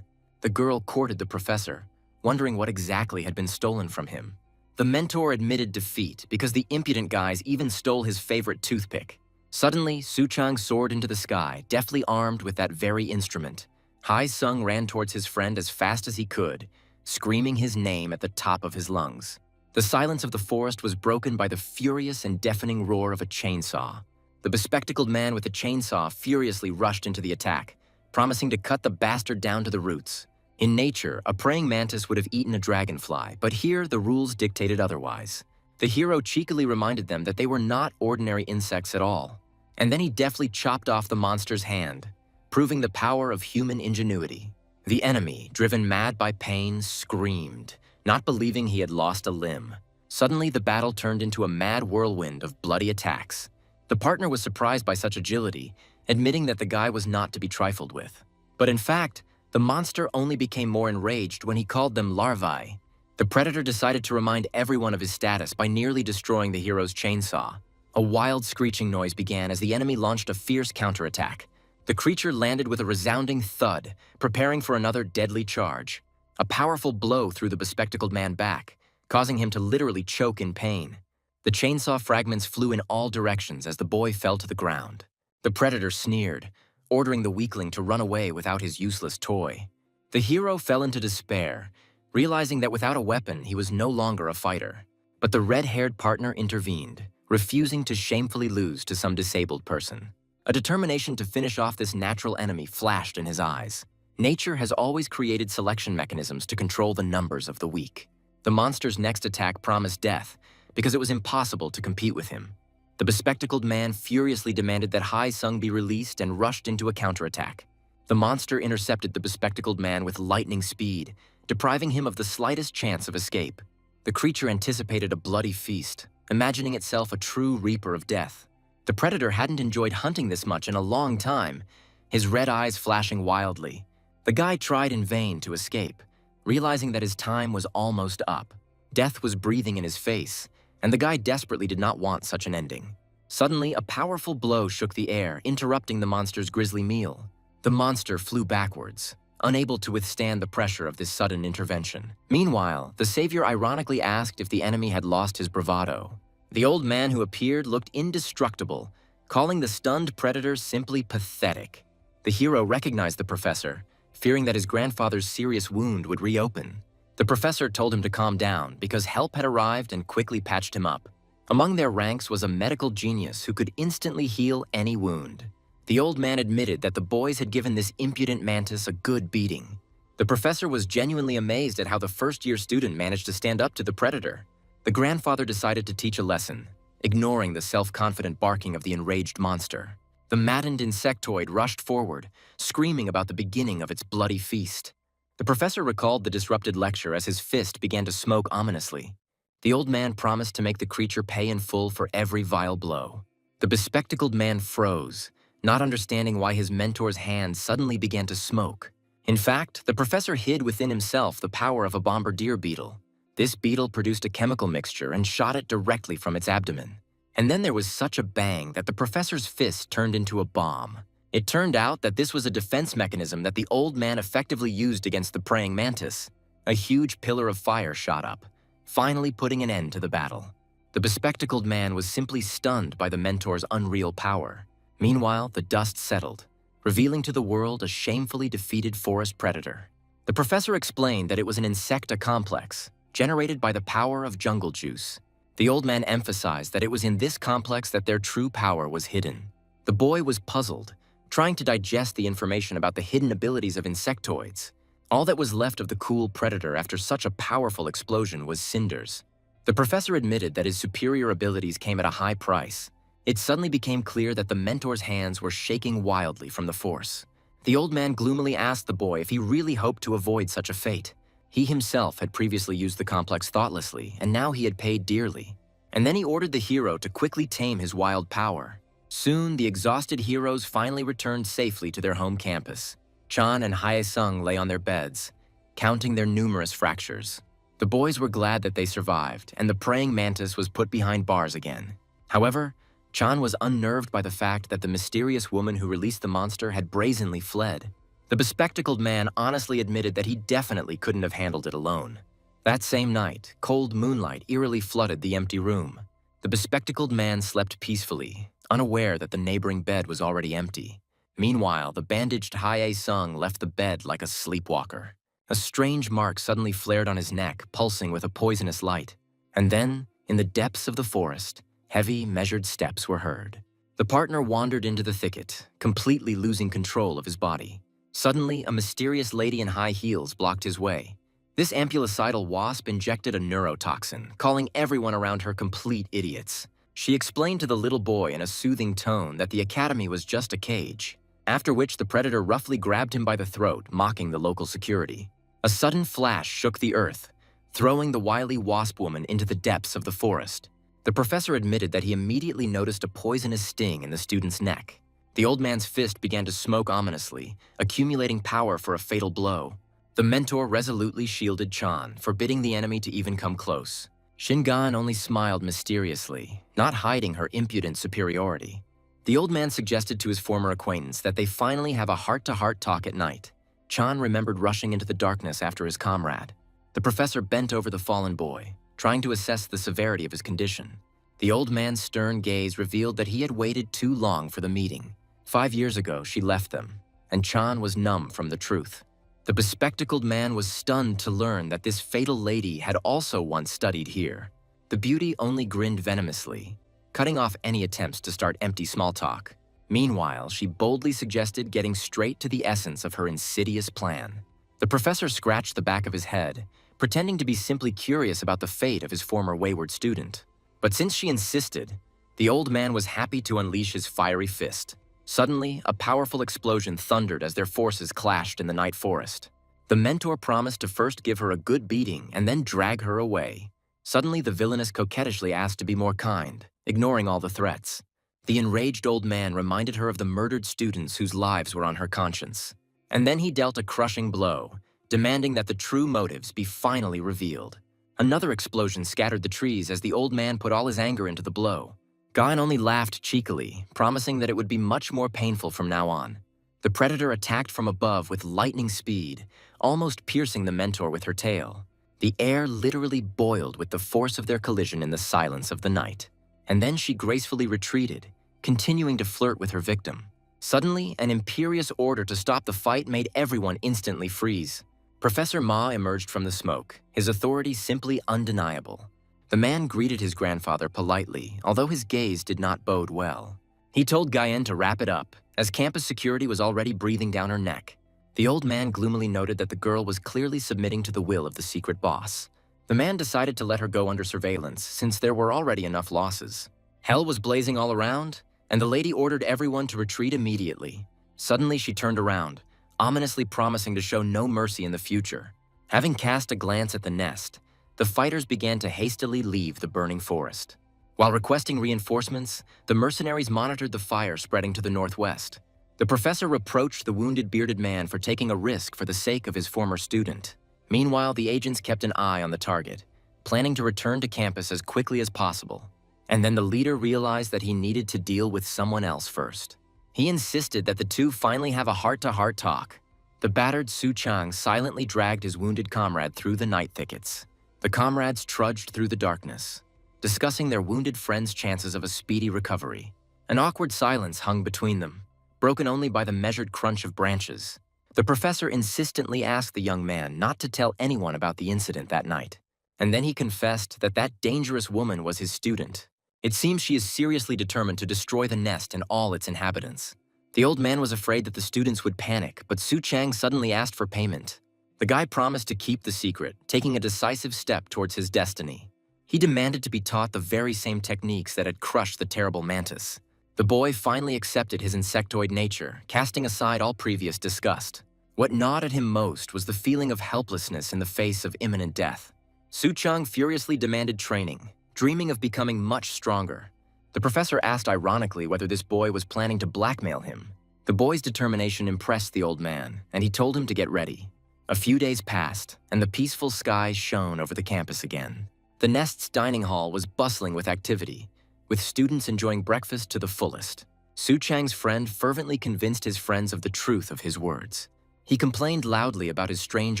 The girl courted the professor, wondering what exactly had been stolen from him. The mentor admitted defeat because the impudent guys even stole his favorite toothpick. Suddenly, Soo-chang soared into the sky, deftly armed with that very instrument. Hya-sung ran towards his friend as fast as he could, screaming his name at the top of his lungs. The silence of the forest was broken by the furious and deafening roar of a chainsaw. The bespectacled man with the chainsaw furiously rushed into the attack, promising to cut the bastard down to the roots. In nature, a praying mantis would have eaten a dragonfly, but here the rules dictated otherwise. The hero cheekily reminded them that they were not ordinary insects at all. And then he deftly chopped off the monster's hand, proving the power of human ingenuity. The enemy, driven mad by pain, screamed, not believing he had lost a limb. Suddenly, the battle turned into a mad whirlwind of bloody attacks. The partner was surprised by such agility, admitting that the guy was not to be trifled with. But in fact, the monster only became more enraged when he called them larvae. The predator decided to remind everyone of his status by nearly destroying the hero's chainsaw. A wild screeching noise began as the enemy launched a fierce counterattack. The creature landed with a resounding thud, preparing for another deadly charge. A powerful blow threw the bespectacled man back, causing him to literally choke in pain. The chainsaw fragments flew in all directions as the boy fell to the ground. The predator sneered, ordering the weakling to run away without his useless toy. The hero fell into despair, realizing that without a weapon he was no longer a fighter. But the red-haired partner intervened, refusing to shamefully lose to some disabled person. A determination to finish off this natural enemy flashed in his eyes. Nature has always created selection mechanisms to control the numbers of the weak. The monster's next attack promised death because it was impossible to compete with him. The bespectacled man furiously demanded that Hya-sung be released and rushed into a counterattack. The monster intercepted the bespectacled man with lightning speed, depriving him of the slightest chance of escape. The creature anticipated a bloody feast, imagining itself a true reaper of death. The predator hadn't enjoyed hunting this much in a long time, his red eyes flashing wildly. The guy tried in vain to escape, realizing that his time was almost up. Death was breathing in his face, and the guy desperately did not want such an ending. Suddenly, a powerful blow shook the air, interrupting the monster's grisly meal. The monster flew backwards, unable to withstand the pressure of this sudden intervention. Meanwhile, the savior ironically asked if the enemy had lost his bravado. The old man who appeared looked indestructible, calling the stunned predator simply pathetic. The hero recognized the professor, fearing that his grandfather's serious wound would reopen. The professor told him to calm down because help had arrived and quickly patched him up. Among their ranks was a medical genius who could instantly heal any wound. The old man admitted that the boys had given this impudent mantis a good beating. The professor was genuinely amazed at how the first-year student managed to stand up to the predator. The grandfather decided to teach a lesson, ignoring the self-confident barking of the enraged monster. The maddened insectoid rushed forward, screaming about the beginning of its bloody feast. The professor recalled the disrupted lecture as his fist began to smoke ominously. The old man promised to make the creature pay in full for every vile blow. The bespectacled man froze, not understanding why his mentor's hand suddenly began to smoke. In fact, the professor hid within himself the power of a bombardier beetle. This beetle produced a chemical mixture and shot it directly from its abdomen. And then there was such a bang that the professor's fist turned into a bomb. It turned out that this was a defense mechanism that the old man effectively used against the praying mantis. A huge pillar of fire shot up, finally putting an end to the battle. The bespectacled man was simply stunned by the mentor's unreal power. Meanwhile, the dust settled, revealing to the world a shamefully defeated forest predator. The professor explained that it was an insecta complex, generated by the power of jungle juice. The old man emphasized that it was in this complex that their true power was hidden. The boy was puzzled, trying to digest the information about the hidden abilities of insectoids. All that was left of the cool predator after such a powerful explosion was cinders. The professor admitted that his superior abilities came at a high price. It suddenly became clear that the mentor's hands were shaking wildly from the force. The old man gloomily asked the boy if he really hoped to avoid such a fate. He himself had previously used the complex thoughtlessly, and now he had paid dearly. And then he ordered the hero to quickly tame his wild power. Soon, the exhausted heroes finally returned safely to their home campus. Chan and Hae-sung lay on their beds, counting their numerous fractures. The boys were glad that they survived, and the praying mantis was put behind bars again. However, Chan was unnerved by the fact that the mysterious woman who released the monster had brazenly fled. The bespectacled man honestly admitted that he definitely couldn't have handled it alone. That same night, cold moonlight eerily flooded the empty room. The bespectacled man slept peacefully, unaware that the neighboring bed was already empty. Meanwhile, the bandaged Hae-sung left the bed like a sleepwalker. A strange mark suddenly flared on his neck, pulsing with a poisonous light. And then, in the depths of the forest, heavy, measured steps were heard. The partner wandered into the thicket, completely losing control of his body. Suddenly, a mysterious lady in high heels blocked his way. This ampulocidal wasp injected a neurotoxin, calling everyone around her complete idiots. She explained to the little boy in a soothing tone that the academy was just a cage, after which the predator roughly grabbed him by the throat, mocking the local security. A sudden flash shook the earth, throwing the wily wasp woman into the depths of the forest. The professor admitted that he immediately noticed a poisonous sting in the student's neck. The old man's fist began to smoke ominously, accumulating power for a fatal blow. The mentor resolutely shielded Chan, forbidding the enemy to even come close. Shingan only smiled mysteriously, not hiding her impudent superiority. The old man suggested to his former acquaintance that they finally have a heart-to-heart talk at night. Chan remembered rushing into the darkness after his comrade. The professor bent over the fallen boy, trying to assess the severity of his condition. The old man's stern gaze revealed that he had waited too long for the meeting. 5 years ago, she left them, and Chan was numb from the truth. The bespectacled man was stunned to learn that this fatal lady had also once studied here. The beauty only grinned venomously, cutting off any attempts to start empty small talk. Meanwhile, she boldly suggested getting straight to the essence of her insidious plan. The professor scratched the back of his head, pretending to be simply curious about the fate of his former wayward student. But since she insisted, the old man was happy to unleash his fiery fist. Suddenly, a powerful explosion thundered as their forces clashed in the night forest. The mentor promised to first give her a good beating and then drag her away. Suddenly, the villainess coquettishly asked to be more kind, ignoring all the threats. The enraged old man reminded her of the murdered students whose lives were on her conscience. And then he dealt a crushing blow, demanding that the true motives be finally revealed. Another explosion scattered the trees as the old man put all his anger into the blow. Gan only laughed cheekily, promising that it would be much more painful from now on. The predator attacked from above with lightning speed, almost piercing the mentor with her tail. The air literally boiled with the force of their collision in the silence of the night. And then she gracefully retreated, continuing to flirt with her victim. Suddenly, an imperious order to stop the fight made everyone instantly freeze. Professor Ma emerged from the smoke, his authority simply undeniable. The man greeted his grandfather politely, although his gaze did not bode well. He told Guyen to wrap it up, as campus security was already breathing down her neck. The old man gloomily noted that the girl was clearly submitting to the will of the secret boss. The man decided to let her go under surveillance, since there were already enough losses. Hell was blazing all around, and the lady ordered everyone to retreat immediately. Suddenly, she turned around, ominously promising to show no mercy in the future. Having cast a glance at the nest, the fighters began to hastily leave the burning forest. While requesting reinforcements, the mercenaries monitored the fire spreading to the northwest. The professor reproached the wounded bearded man for taking a risk for the sake of his former student. Meanwhile, the agents kept an eye on the target, planning to return to campus as quickly as possible. And then the leader realized that he needed to deal with someone else first. He insisted that the two finally have a heart-to-heart talk. The battered Su Chang silently dragged his wounded comrade through the night thickets. The comrades trudged through the darkness, discussing their wounded friend's chances of a speedy recovery. An awkward silence hung between them, broken only by the measured crunch of branches. The professor insistently asked the young man not to tell anyone about the incident that night. And then he confessed that that dangerous woman was his student. It seems she is seriously determined to destroy the nest and all its inhabitants. The old man was afraid that the students would panic, but Su Chang suddenly asked for payment. The guy promised to keep the secret, taking a decisive step towards his destiny. He demanded to be taught the very same techniques that had crushed the terrible mantis. The boy finally accepted his insectoid nature, casting aside all previous disgust. What gnawed at him most was the feeling of helplessness in the face of imminent death. Su Chang furiously demanded training, dreaming of becoming much stronger. The professor asked ironically whether this boy was planning to blackmail him. The boy's determination impressed the old man, and he told him to get ready. A few days passed, and the peaceful sky shone over the campus again. The nest's dining hall was bustling with activity, with students enjoying breakfast to the fullest. Su Chang's friend fervently convinced his friends of the truth of his words. He complained loudly about his strange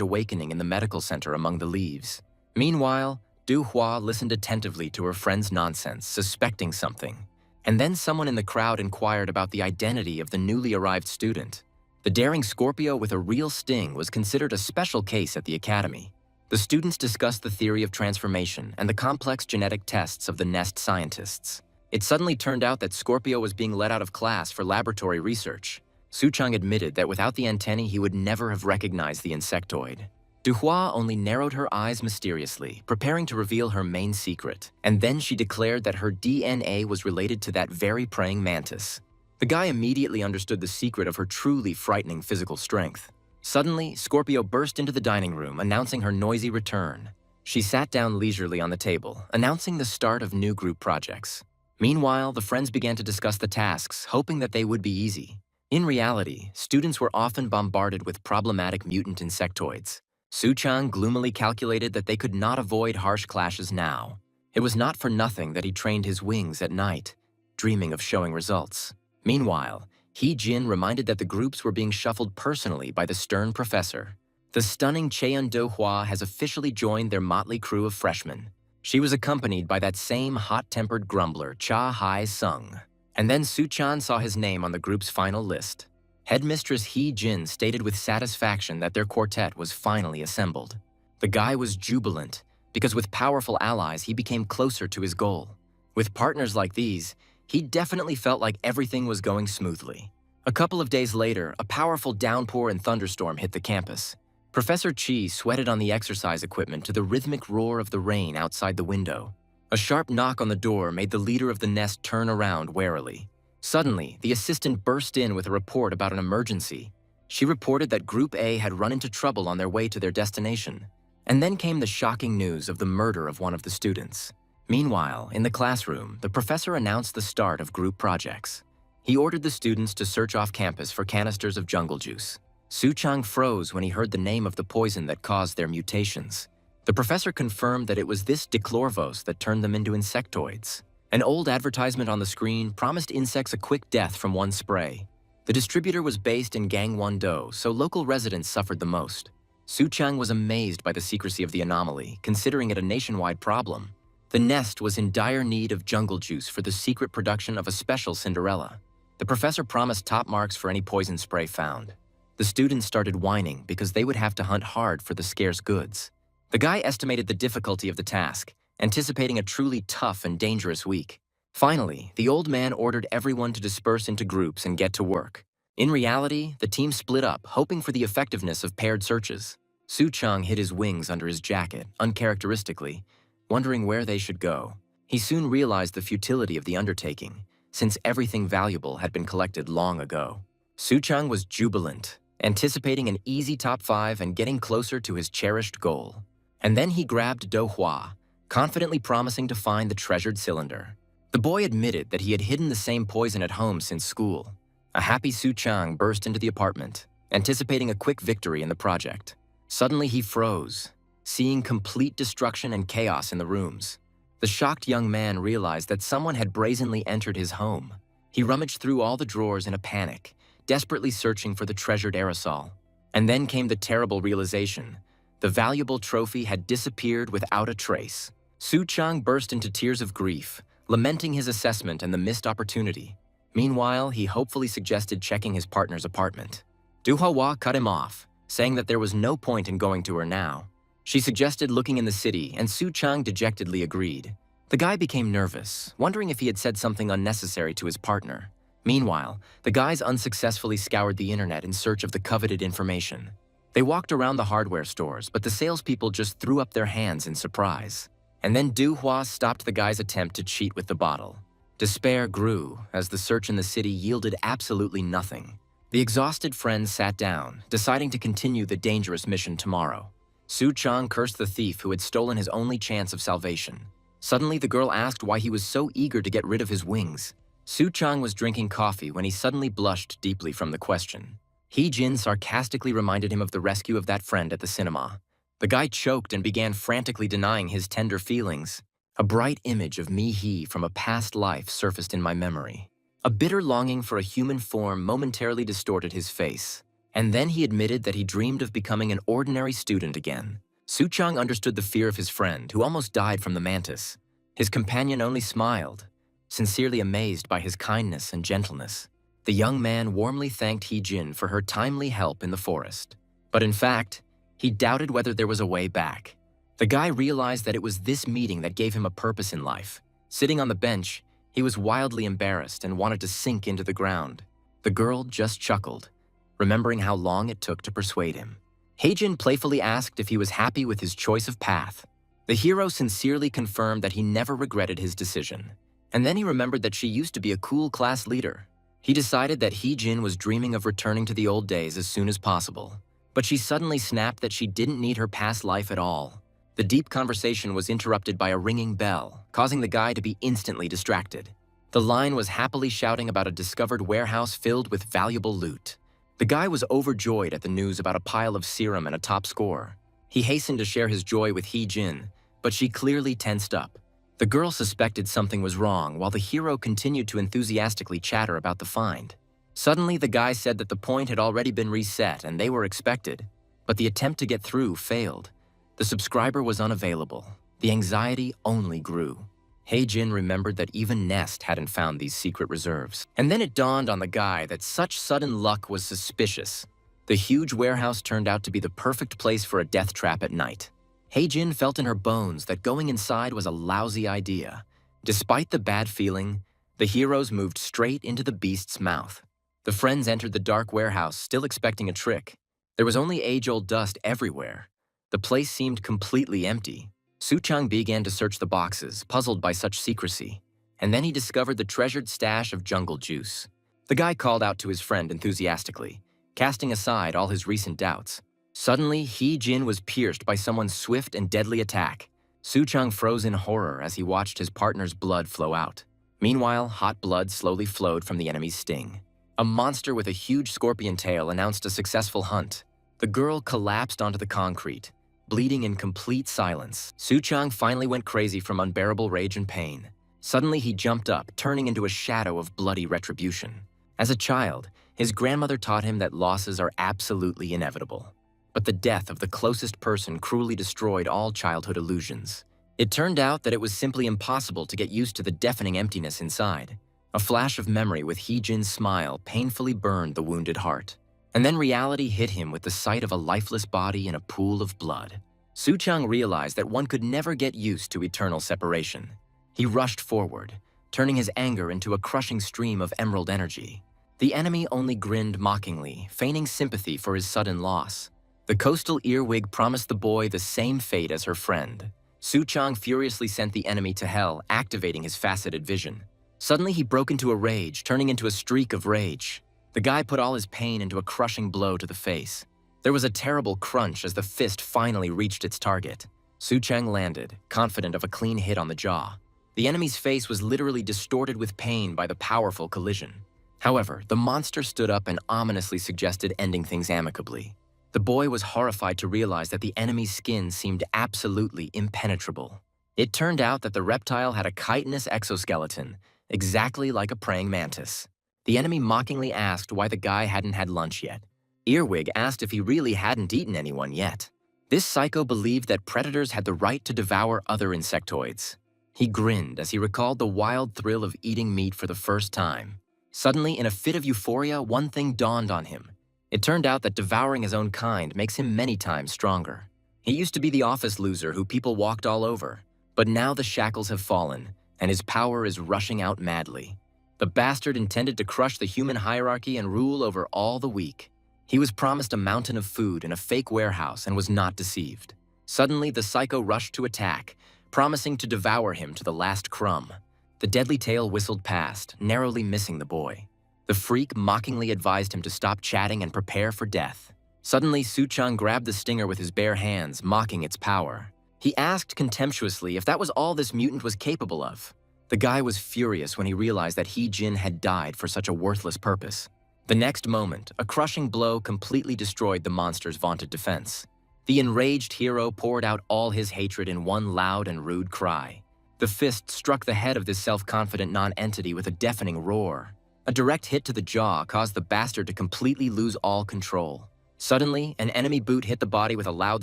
awakening in the medical center among the leaves. Meanwhile, Du Hua listened attentively to her friend's nonsense, suspecting something. And then someone in the crowd inquired about the identity of the newly arrived student. The daring Scorpio with a real sting was considered a special case at the academy. The students discussed the theory of transformation and the complex genetic tests of the nest scientists. It suddenly turned out that Scorpio was being let out of class for laboratory research. Su Chang admitted that without the antennae, he would never have recognized the insectoid. Du Hua only narrowed her eyes mysteriously, preparing to reveal her main secret, and then she declared that her DNA was related to that very praying mantis. The guy immediately understood the secret of her truly frightening physical strength. Suddenly, Scorpio burst into the dining room, announcing her noisy return. She sat down leisurely on the table, announcing the start of new group projects. Meanwhile, the friends began to discuss the tasks, hoping that they would be easy. In reality, students were often bombarded with problematic mutant insectoids. Su Chang gloomily calculated that they could not avoid harsh clashes now. It was not for nothing that he trained his wings at night, dreaming of showing results. Meanwhile, He Jin reminded that the groups were being shuffled personally by the stern professor. The stunning Cheon Do Hua has officially joined their motley crew of freshmen. She was accompanied by that same hot-tempered grumbler, Cha Hai Sung. And then Su Chan saw his name on the group's final list. Headmistress He Jin stated with satisfaction that their quartet was finally assembled. The guy was jubilant, because with powerful allies, he became closer to his goal. With partners like these, he definitely felt like everything was going smoothly. A couple of days later, a powerful downpour and thunderstorm hit the campus. Professor Chi sweated on the exercise equipment to the rhythmic roar of the rain outside the window. A sharp knock on the door made the leader of the nest turn around warily. Suddenly, the assistant burst in with a report about an emergency. She reported that Group A had run into trouble on their way to their destination. And then came the shocking news of the murder of one of the students. Meanwhile, in the classroom, the professor announced the start of group projects. He ordered the students to search off campus for canisters of jungle juice. Su Chang froze when he heard the name of the poison that caused their mutations. The professor confirmed that it was this dichlorvos that turned them into insectoids. An old advertisement on the screen promised insects a quick death from one spray. The distributor was based in Gangwon-do, so local residents suffered the most. Su Chang was amazed by the secrecy of the anomaly, considering it a nationwide problem. The nest was in dire need of jungle juice for the secret production of a special Cinderella. The professor promised top marks for any poison spray found. The students started whining because they would have to hunt hard for the scarce goods. The guy estimated the difficulty of the task, anticipating a truly tough and dangerous week. Finally, the old man ordered everyone to disperse into groups and get to work. In reality, the team split up, hoping for the effectiveness of paired searches. Su Chang hid his wings under his jacket, uncharacteristically, wondering where they should go. He soon realized the futility of the undertaking. since everything valuable had been collected long ago. Suchang was jubilant, anticipating an easy top 5 and getting closer to his cherished goal. And then he grabbed Dohua, confidently promising to find the treasured cylinder. The boy admitted that he had hidden the same poison at home since school. A happy Suchang burst into the apartment, anticipating a quick victory in the project. Suddenly he froze, seeing complete destruction and chaos in the rooms. The shocked young man realized that someone had brazenly entered his home. He rummaged through all the drawers in a panic, desperately searching for the treasured aerosol. And then came the terrible realization. The valuable trophy had disappeared without a trace. Suchang burst into tears of grief, lamenting his assessment and the missed opportunity. Meanwhile, he hopefully suggested checking his partner's apartment. Dohwa cut him off, saying that there was no point in going to her now. She suggested looking in the city, and Suchang dejectedly agreed. The guy became nervous, wondering if he had said something unnecessary to his partner. Meanwhile, the guys unsuccessfully scoured the internet in search of the coveted information. They walked around the hardware stores, but the salespeople just threw up their hands in surprise. And then Dohwa stopped the guy's attempt to cheat with the bottle. Despair grew as the search in the city yielded absolutely nothing. The exhausted friends sat down, deciding to continue the dangerous mission tomorrow. Suchang cursed the thief who had stolen his only chance of salvation. Suddenly, the girl asked why he was so eager to get rid of his wings. Suchang was drinking coffee when he suddenly blushed deeply from the question. Hee-jin sarcastically reminded him of the rescue of that friend at the cinema. The guy choked and began frantically denying his tender feelings. A bright image of Mi-hee from a past life surfaced in my memory. A bitter longing for a human form momentarily distorted his face. And then he admitted that he dreamed of becoming an ordinary student again. Suchang understood the fear of his friend, who almost died from the mantis. His companion only smiled, sincerely amazed by his kindness and gentleness. The young man warmly thanked Hee-jin for her timely help in the forest. But in fact, he doubted whether there was a way back. The guy realized that it was this meeting that gave him a purpose in life. Sitting on the bench, he was wildly embarrassed and wanted to sink into the ground. The girl just chuckled, remembering how long it took to persuade him. Hee-jin playfully asked if he was happy with his choice of path. The hero sincerely confirmed that he never regretted his decision. And then he remembered that she used to be a cool class leader. He decided that Hee-jin was dreaming of returning to the old days as soon as possible. But she suddenly snapped that she didn't need her past life at all. The deep conversation was interrupted by a ringing bell, causing the guy to be instantly distracted. The line was happily shouting about a discovered warehouse filled with valuable loot. The guy was overjoyed at the news about a pile of serum and a top score. He hastened to share his joy with Hee-jin, but she clearly tensed up. The girl suspected something was wrong while the hero continued to enthusiastically chatter about the find. Suddenly, the guy said that the point had already been reset and they were expected, but the attempt to get through failed. The subscriber was unavailable. The anxiety only grew. Hee-jin remembered that even Nest hadn't found these secret reserves. And then it dawned on the guy that such sudden luck was suspicious. The huge warehouse turned out to be the perfect place for a death trap at night. Hee-jin felt in her bones that going inside was a lousy idea. Despite the bad feeling, the heroes moved straight into the beast's mouth. The friends entered the dark warehouse, still expecting a trick. There was only age-old dust everywhere. The place seemed completely empty. Suchang began to search the boxes, puzzled by such secrecy. And then he discovered the treasured stash of jungle juice. The guy called out to his friend enthusiastically, casting aside all his recent doubts. Suddenly, Hee-jin was pierced by someone's swift and deadly attack. Suchang froze in horror as he watched his partner's blood flow out. Meanwhile, hot blood slowly flowed from the enemy's sting. A monster with a huge scorpion tail announced a successful hunt. The girl collapsed onto the concrete, bleeding in complete silence. Suchang finally went crazy from unbearable rage and pain. Suddenly, he jumped up, turning into a shadow of bloody retribution. As a child, his grandmother taught him that losses are absolutely inevitable. But the death of the closest person cruelly destroyed all childhood illusions. It turned out that it was simply impossible to get used to the deafening emptiness inside. A flash of memory with Hee-jin's smile painfully burned the wounded heart. And then reality hit him with the sight of a lifeless body in a pool of blood. Suchang realized that one could never get used to eternal separation. He rushed forward, turning his anger into a crushing stream of emerald energy. The enemy only grinned mockingly, feigning sympathy for his sudden loss. The coastal earwig promised the boy the same fate as her friend. Suchang furiously sent the enemy to hell, activating his faceted vision. Suddenly, he broke into a rage, turning into a streak of rage. The guy put all his pain into a crushing blow to the face. There was a terrible crunch as the fist finally reached its target. Suchang landed, confident of a clean hit on the jaw. The enemy's face was literally distorted with pain by the powerful collision. However, the monster stood up and ominously suggested ending things amicably. The boy was horrified to realize that the enemy's skin seemed absolutely impenetrable. It turned out that the reptile had a chitinous exoskeleton, exactly like a praying mantis. The enemy mockingly asked why the guy hadn't had lunch yet. Earwig asked if he really hadn't eaten anyone yet. This psycho believed that predators had the right to devour other insectoids. He grinned as he recalled the wild thrill of eating meat for the first time. Suddenly, in a fit of euphoria, one thing dawned on him. It turned out that devouring his own kind makes him many times stronger. He used to be the office loser who people walked all over, but now the shackles have fallen, and his power is rushing out madly. The bastard intended to crush the human hierarchy and rule over all the weak. He was promised a mountain of food in a fake warehouse and was not deceived. Suddenly, the psycho rushed to attack, promising to devour him to the last crumb. The deadly tail whistled past, narrowly missing the boy. The freak mockingly advised him to stop chatting and prepare for death. Suddenly, Suchang grabbed the stinger with his bare hands, mocking its power. He asked contemptuously if that was all this mutant was capable of. The guy was furious when he realized that He-Jin had died for such a worthless purpose. The next moment, a crushing blow completely destroyed the monster's vaunted defense. The enraged hero poured out all his hatred in one loud and rude cry. The fist struck the head of this self-confident non-entity with a deafening roar. A direct hit to the jaw caused the bastard to completely lose all control. Suddenly, an enemy boot hit the body with a loud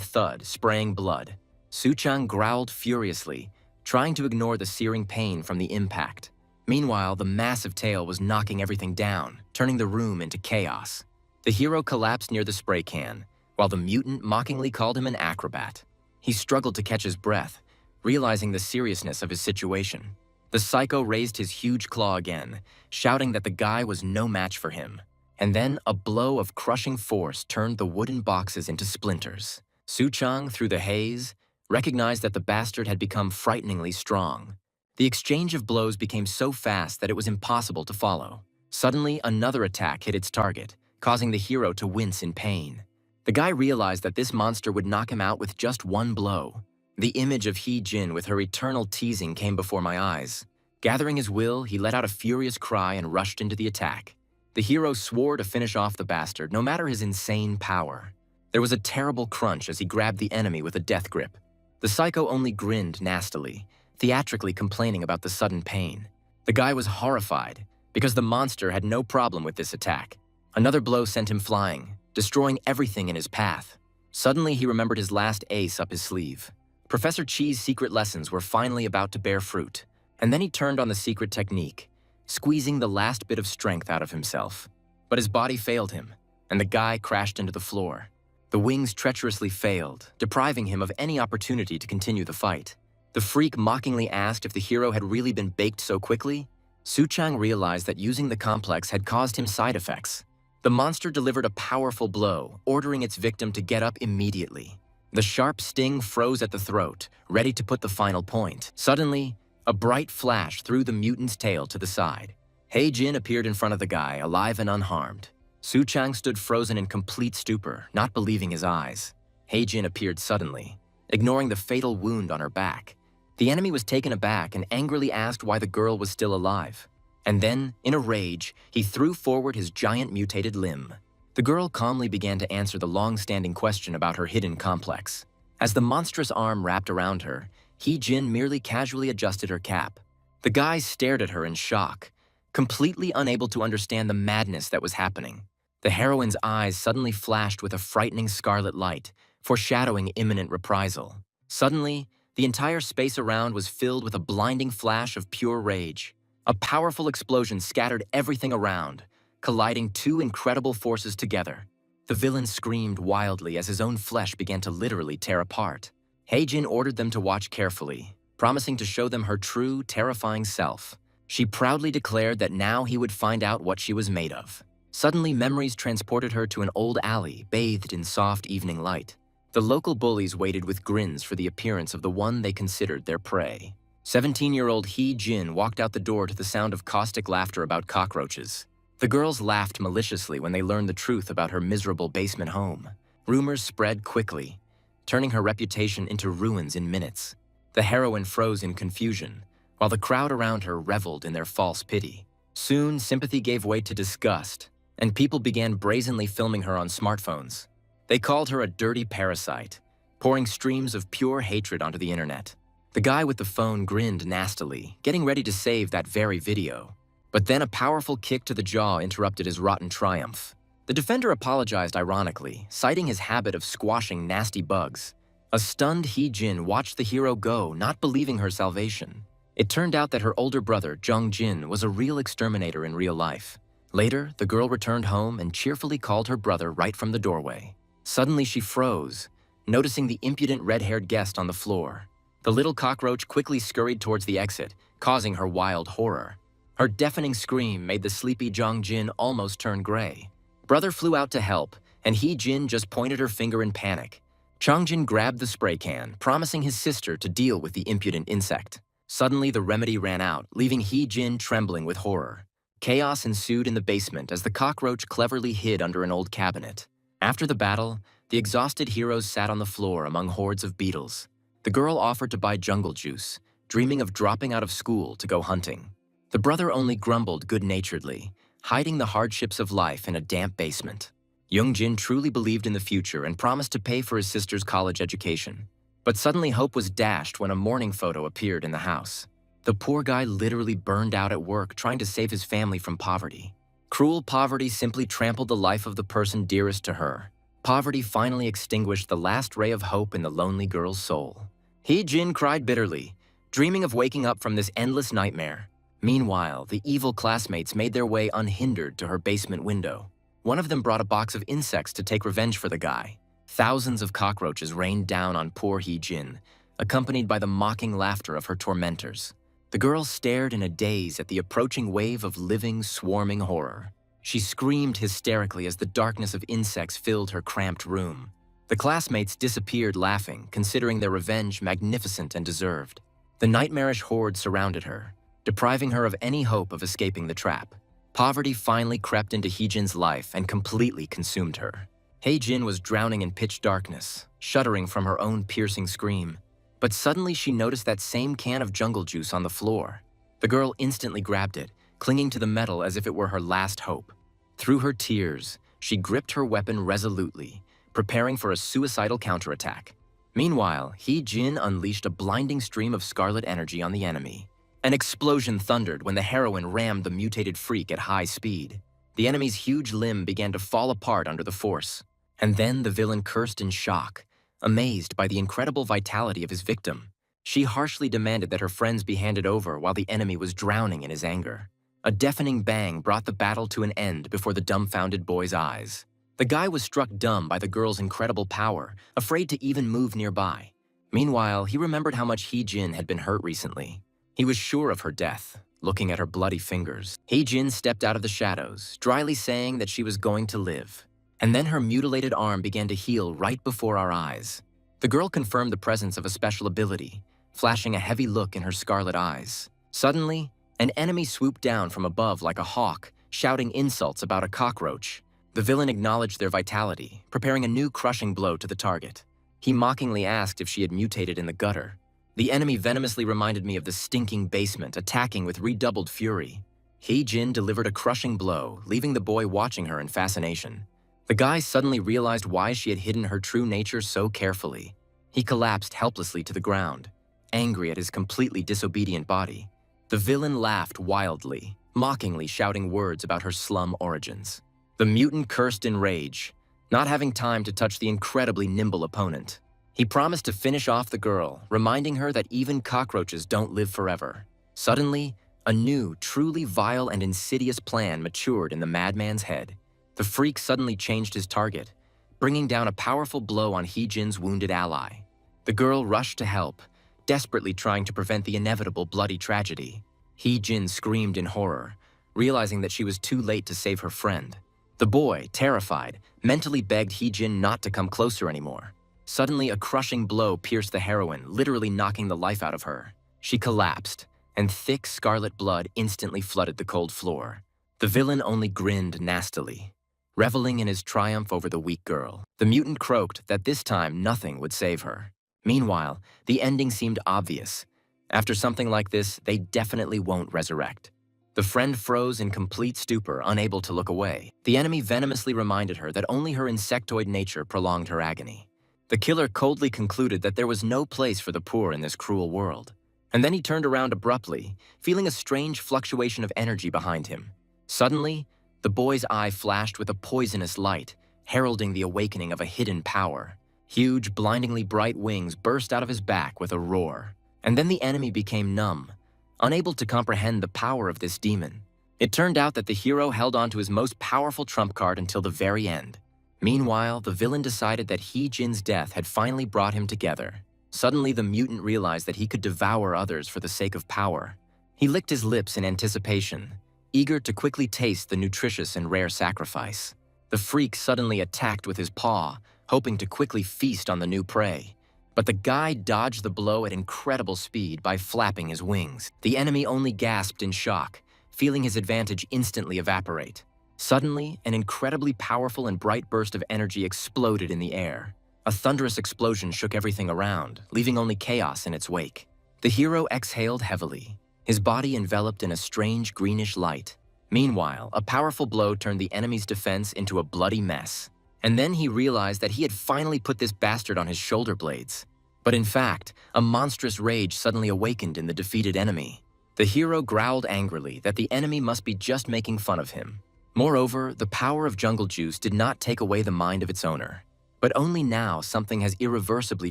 thud, spraying blood. Suchang growled furiously, trying to ignore the searing pain from the impact. Meanwhile, the massive tail was knocking everything down, turning the room into chaos. The hero collapsed near the spray can, while the mutant mockingly called him an acrobat. He struggled to catch his breath, realizing the seriousness of his situation. The psycho raised his huge claw again, shouting that the guy was no match for him. And then a blow of crushing force turned the wooden boxes into splinters. Suchang, through the haze, recognized that the bastard had become frighteningly strong. The exchange of blows became so fast that it was impossible to follow. Suddenly, another attack hit its target, causing the hero to wince in pain. The guy realized that this monster would knock him out with just one blow. The image of He-Jin with her eternal teasing came before my eyes. Gathering his will, he let out a furious cry and rushed into the attack. The hero swore to finish off the bastard, no matter his insane power. There was a terrible crunch as he grabbed the enemy with a death grip. The psycho only grinned nastily, theatrically complaining about the sudden pain. The guy was horrified, because the monster had no problem with this attack. Another blow sent him flying, destroying everything in his path. Suddenly, he remembered his last ace up his sleeve. Professor Chi's secret lessons were finally about to bear fruit, and then he turned on the secret technique, squeezing the last bit of strength out of himself. But his body failed him, and the guy crashed into the floor. The wings treacherously failed, depriving him of any opportunity to continue the fight. The freak mockingly asked if the hero had really been baked so quickly. Suchang realized that using the complex had caused him side effects. The monster delivered a powerful blow, ordering its victim to get up immediately. The sharp sting froze at the throat, ready to put the final point. Suddenly, a bright flash threw the mutant's tail to the side. He-Jin appeared in front of the guy, alive and unharmed. Suchang stood frozen in complete stupor, not believing his eyes. He-Jin appeared suddenly, ignoring the fatal wound on her back. The enemy was taken aback and angrily asked why the girl was still alive. And then, in a rage, he threw forward his giant mutated limb. The girl calmly began to answer the long-standing question about her hidden complex. As the monstrous arm wrapped around her, He-Jin merely casually adjusted her cap. The guy stared at her in shock, completely unable to understand the madness that was happening. The heroine's eyes suddenly flashed with a frightening scarlet light, foreshadowing imminent reprisal. Suddenly, the entire space around was filled with a blinding flash of pure rage. A powerful explosion scattered everything around, colliding two incredible forces together. The villain screamed wildly as his own flesh began to literally tear apart. He-Jin ordered them to watch carefully, promising to show them her true, terrifying self. She proudly declared that now he would find out what she was made of. Suddenly, memories transported her to an old alley bathed in soft evening light. The local bullies waited with grins for the appearance of the one they considered their prey. 17-year-old Hee-jin walked out the door to the sound of caustic laughter about cockroaches. The girls laughed maliciously when they learned the truth about her miserable basement home. Rumors spread quickly, turning her reputation into ruins in minutes. The heroine froze in confusion, while the crowd around her reveled in their false pity. Soon, sympathy gave way to disgust, and people began brazenly filming her on smartphones. They called her a dirty parasite, pouring streams of pure hatred onto the internet. The guy with the phone grinned nastily, getting ready to save that very video. But then a powerful kick to the jaw interrupted his rotten triumph. The defender apologized ironically, citing his habit of squashing nasty bugs. A stunned Hee-jin watched the hero go, not believing her salvation. It turned out that her older brother, Jung-jin, was a real exterminator in real life. Later, the girl returned home and cheerfully called her brother right from the doorway. Suddenly she froze, noticing the impudent red-haired guest on the floor. The little cockroach quickly scurried towards the exit, causing her wild horror. Her deafening scream made the sleepy Jung-jin almost turn gray. Brother flew out to help, and Hee-jin just pointed her finger in panic. Jung-jin grabbed the spray can, promising his sister to deal with the impudent insect. Suddenly, the remedy ran out, leaving Hee-jin trembling with horror. Chaos ensued in the basement as the cockroach cleverly hid under an old cabinet. After the battle, the exhausted heroes sat on the floor among hordes of beetles. The girl offered to buy jungle juice, dreaming of dropping out of school to go hunting. The brother only grumbled good-naturedly, hiding the hardships of life in a damp basement. Jung-jin truly believed in the future and promised to pay for his sister's college education. But suddenly hope was dashed when a mourning photo appeared in the house. The poor guy literally burned out at work trying to save his family from poverty. Cruel poverty simply trampled the life of the person dearest to her. Poverty finally extinguished the last ray of hope in the lonely girl's soul. Hee-jin cried bitterly, dreaming of waking up from this endless nightmare. Meanwhile, the evil classmates made their way unhindered to her basement window. One of them brought a box of insects to take revenge for the guy. Thousands of cockroaches rained down on poor Hee-jin, accompanied by the mocking laughter of her tormentors. The girl stared in a daze at the approaching wave of living, swarming horror. She screamed hysterically as the darkness of insects filled her cramped room. The classmates disappeared laughing, considering their revenge magnificent and deserved. The nightmarish horde surrounded her, depriving her of any hope of escaping the trap. Poverty finally crept into Hee-jin's life and completely consumed her. Hee-jin was drowning in pitch darkness, shuddering from her own piercing scream. But suddenly she noticed that same can of jungle juice on the floor. The girl instantly grabbed it, clinging to the metal as if it were her last hope. Through her tears, she gripped her weapon resolutely, preparing for a suicidal counterattack. Meanwhile, Hee-jin unleashed a blinding stream of scarlet energy on the enemy. An explosion thundered when the heroine rammed the mutated freak at high speed. The enemy's huge limb began to fall apart under the force. And then the villain cursed in shock, amazed by the incredible vitality of his victim. She harshly demanded that her friends be handed over while the enemy was drowning in his anger. A deafening bang brought the battle to an end before the dumbfounded boy's eyes. The guy was struck dumb by the girl's incredible power, afraid to even move nearby. Meanwhile, he remembered how much Hee-jin had been hurt recently. He was sure of her death, looking at her bloody fingers. Hee-jin stepped out of the shadows, dryly saying that she was going to live. And then her mutilated arm began to heal right before our eyes. The girl confirmed the presence of a special ability, flashing a heavy look in her scarlet eyes. Suddenly, an enemy swooped down from above like a hawk, shouting insults about a cockroach. The villain acknowledged their vitality, preparing a new crushing blow to the target. He mockingly asked if she had mutated in the gutter. The enemy venomously reminded me of the stinking basement, attacking with redoubled fury. Hee-jin delivered a crushing blow, leaving the boy watching her in fascination. The guy suddenly realized why she had hidden her true nature so carefully. He collapsed helplessly to the ground, angry at his completely disobedient body. The villain laughed wildly, mockingly shouting words about her slum origins. The mutant cursed in rage, not having time to touch the incredibly nimble opponent. He promised to finish off the girl, reminding her that even cockroaches don't live forever. Suddenly, a new, truly vile and insidious plan matured in the madman's head. The freak suddenly changed his target, bringing down a powerful blow on Hee-jin's wounded ally. The girl rushed to help, desperately trying to prevent the inevitable bloody tragedy. Hee-jin screamed in horror, realizing that she was too late to save her friend. The boy, terrified, mentally begged Hee-jin not to come closer anymore. Suddenly, a crushing blow pierced the heroine, literally knocking the life out of her. She collapsed, and thick scarlet blood instantly flooded the cold floor. The villain only grinned nastily, reveling in his triumph over the weak girl. The mutant croaked that this time nothing would save her. Meanwhile, the ending seemed obvious. After something like this, they definitely won't resurrect. The friend froze in complete stupor, unable to look away. The enemy venomously reminded her that only her insectoid nature prolonged her agony. The killer coldly concluded that there was no place for the poor in this cruel world. And then he turned around abruptly, feeling a strange fluctuation of energy behind him. Suddenly, the boy's eye flashed with a poisonous light, heralding the awakening of a hidden power. Huge, blindingly bright wings burst out of his back with a roar. And then the enemy became numb, unable to comprehend the power of this demon. It turned out that the hero held on to his most powerful trump card until the very end. Meanwhile, the villain decided that Jin's death had finally brought him together. Suddenly, the mutant realized that he could devour others for the sake of power. He licked his lips in anticipation, eager to quickly taste the nutritious and rare sacrifice. The freak suddenly attacked with his paw, hoping to quickly feast on the new prey. But the guy dodged the blow at incredible speed by flapping his wings. The enemy only gasped in shock, feeling his advantage instantly evaporate. Suddenly, an incredibly powerful and bright burst of energy exploded in the air. A thunderous explosion shook everything around, leaving only chaos in its wake. The hero exhaled heavily, his body enveloped in a strange greenish light. Meanwhile, a powerful blow turned the enemy's defense into a bloody mess. And then he realized that he had finally put this bastard on his shoulder blades. But in fact, a monstrous rage suddenly awakened in the defeated enemy. The hero growled angrily that the enemy must be just making fun of him. Moreover, the power of jungle juice did not take away the mind of its owner. But only now something has irreversibly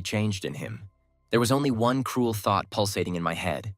changed in him. There was only one cruel thought pulsating in my head: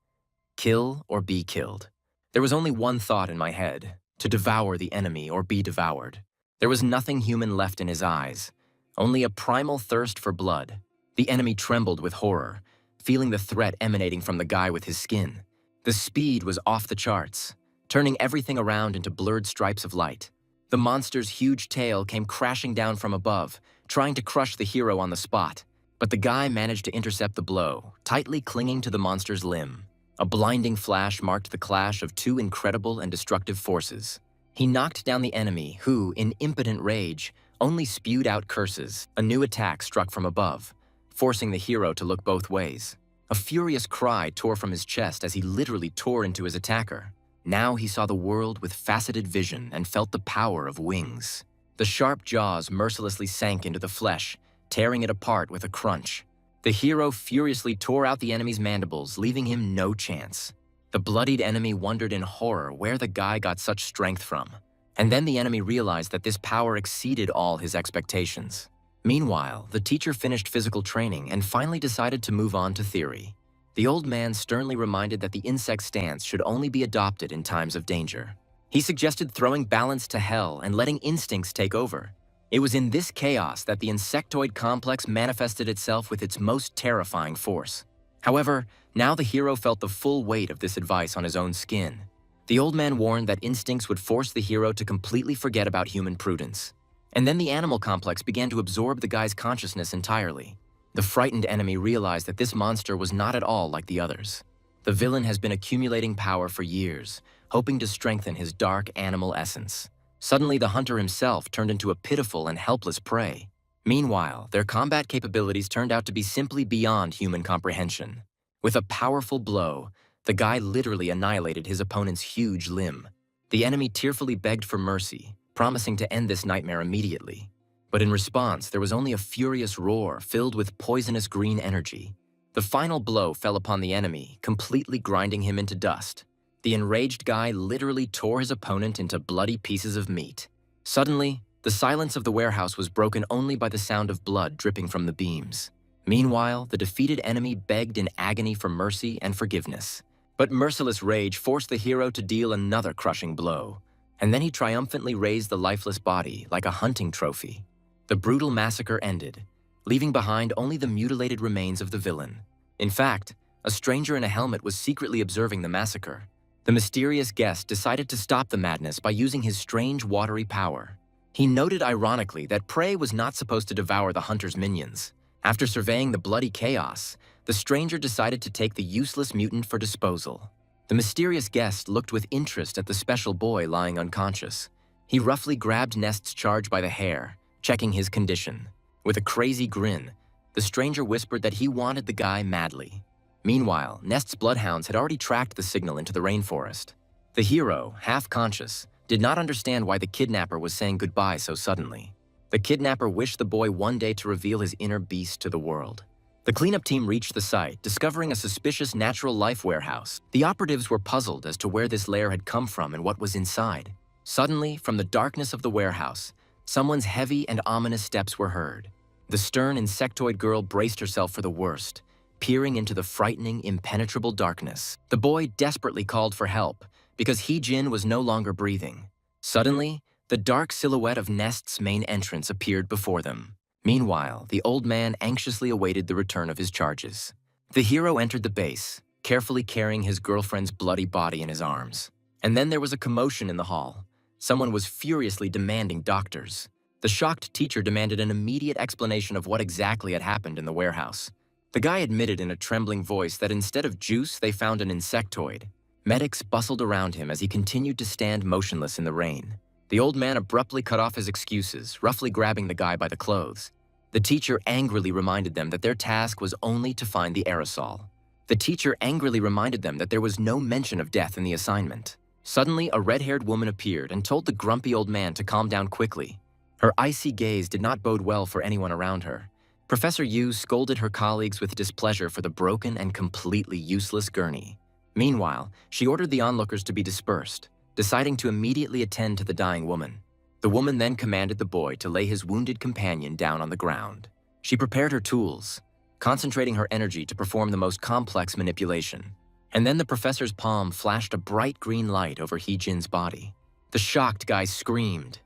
kill or be killed. There was only one thought in my head: to devour the enemy or be devoured. There was nothing human left in his eyes, only a primal thirst for blood. The enemy trembled with horror, feeling the threat emanating from the guy with his skin. The speed was off the charts, turning everything around into blurred stripes of light. The monster's huge tail came crashing down from above, trying to crush the hero on the spot. But the guy managed to intercept the blow, tightly clinging to the monster's limb. A blinding flash marked the clash of two incredible and destructive forces. He knocked down the enemy, who, in impotent rage, only spewed out curses. A new attack struck from above, forcing the hero to look both ways. A furious cry tore from his chest as he literally tore into his attacker. Now he saw the world with faceted vision and felt the power of wings. The sharp jaws mercilessly sank into the flesh, tearing it apart with a crunch. The hero furiously tore out the enemy's mandibles, leaving him no chance. The bloodied enemy wondered in horror where the guy got such strength from. And then the enemy realized that this power exceeded all his expectations. Meanwhile, the teacher finished physical training and finally decided to move on to theory. The old man sternly reminded that the insect stance should only be adopted in times of danger. He suggested throwing balance to hell and letting instincts take over. It was in this chaos that the insectoid complex manifested itself with its most terrifying force. However, now the hero felt the full weight of this advice on his own skin. The old man warned that instincts would force the hero to completely forget about human prudence. And then the animal complex began to absorb the guy's consciousness entirely. The frightened enemy realized that this monster was not at all like the others. The villain has been accumulating power for years, hoping to strengthen his dark animal essence. Suddenly, the hunter himself turned into a pitiful and helpless prey. Meanwhile, their combat capabilities turned out to be simply beyond human comprehension. With a powerful blow, the guy literally annihilated his opponent's huge limb. The enemy tearfully begged for mercy, promising to end this nightmare immediately. But in response, there was only a furious roar filled with poisonous green energy. The final blow fell upon the enemy, completely grinding him into dust. The enraged guy literally tore his opponent into bloody pieces of meat. Suddenly, the silence of the warehouse was broken only by the sound of blood dripping from the beams. Meanwhile, the defeated enemy begged in agony for mercy and forgiveness. But merciless rage forced the hero to deal another crushing blow. And then he triumphantly raised the lifeless body like a hunting trophy. The brutal massacre ended, leaving behind only the mutilated remains of the villain. In fact, a stranger in a helmet was secretly observing the massacre. The mysterious guest decided to stop the madness by using his strange watery power. He noted ironically that prey was not supposed to devour the hunter's minions. After surveying the bloody chaos, the stranger decided to take the useless mutant for disposal. The mysterious guest looked with interest at the special boy lying unconscious. He roughly grabbed Nest's charge by the hair, checking his condition. With a crazy grin, the stranger whispered that he wanted the guy madly. Meanwhile, Nest's bloodhounds had already tracked the signal into the rainforest. The hero, half conscious, did not understand why the kidnapper was saying goodbye so suddenly. The kidnapper wished the boy one day to reveal his inner beast to the world. The cleanup team reached the site, discovering a suspicious natural life warehouse. The operatives were puzzled as to where this lair had come from and what was inside. Suddenly, from the darkness of the warehouse, someone's heavy and ominous steps were heard. The stern insectoid girl braced herself for the worst, peering into the frightening, impenetrable darkness. The boy desperately called for help, because Hee-jin was no longer breathing. Suddenly, the dark silhouette of Nest's main entrance appeared before them. Meanwhile, the old man anxiously awaited the return of his charges. The hero entered the base, carefully carrying his girlfriend's bloody body in his arms. And then there was a commotion in the hall. Someone was furiously demanding doctors. The shocked teacher demanded an immediate explanation of what exactly had happened in the warehouse. The guy admitted in a trembling voice that instead of juice, they found an insectoid. Medics bustled around him as he continued to stand motionless in the rain. The old man abruptly cut off his excuses, roughly grabbing the guy by the clothes. The teacher angrily reminded them that their task was only to find the aerosol. The teacher angrily reminded them that there was no mention of death in the assignment. Suddenly, a red-haired woman appeared and told the grumpy old man to calm down quickly. Her icy gaze did not bode well for anyone around her. Professor Yu scolded her colleagues with displeasure for the broken and completely useless gurney. Meanwhile, she ordered the onlookers to be dispersed, deciding to immediately attend to the dying woman. The woman then commanded the boy to lay his wounded companion down on the ground. She prepared her tools, concentrating her energy to perform the most complex manipulation. And then the professor's palm flashed a bright green light over Hee-jin's body. The shocked guy screamed,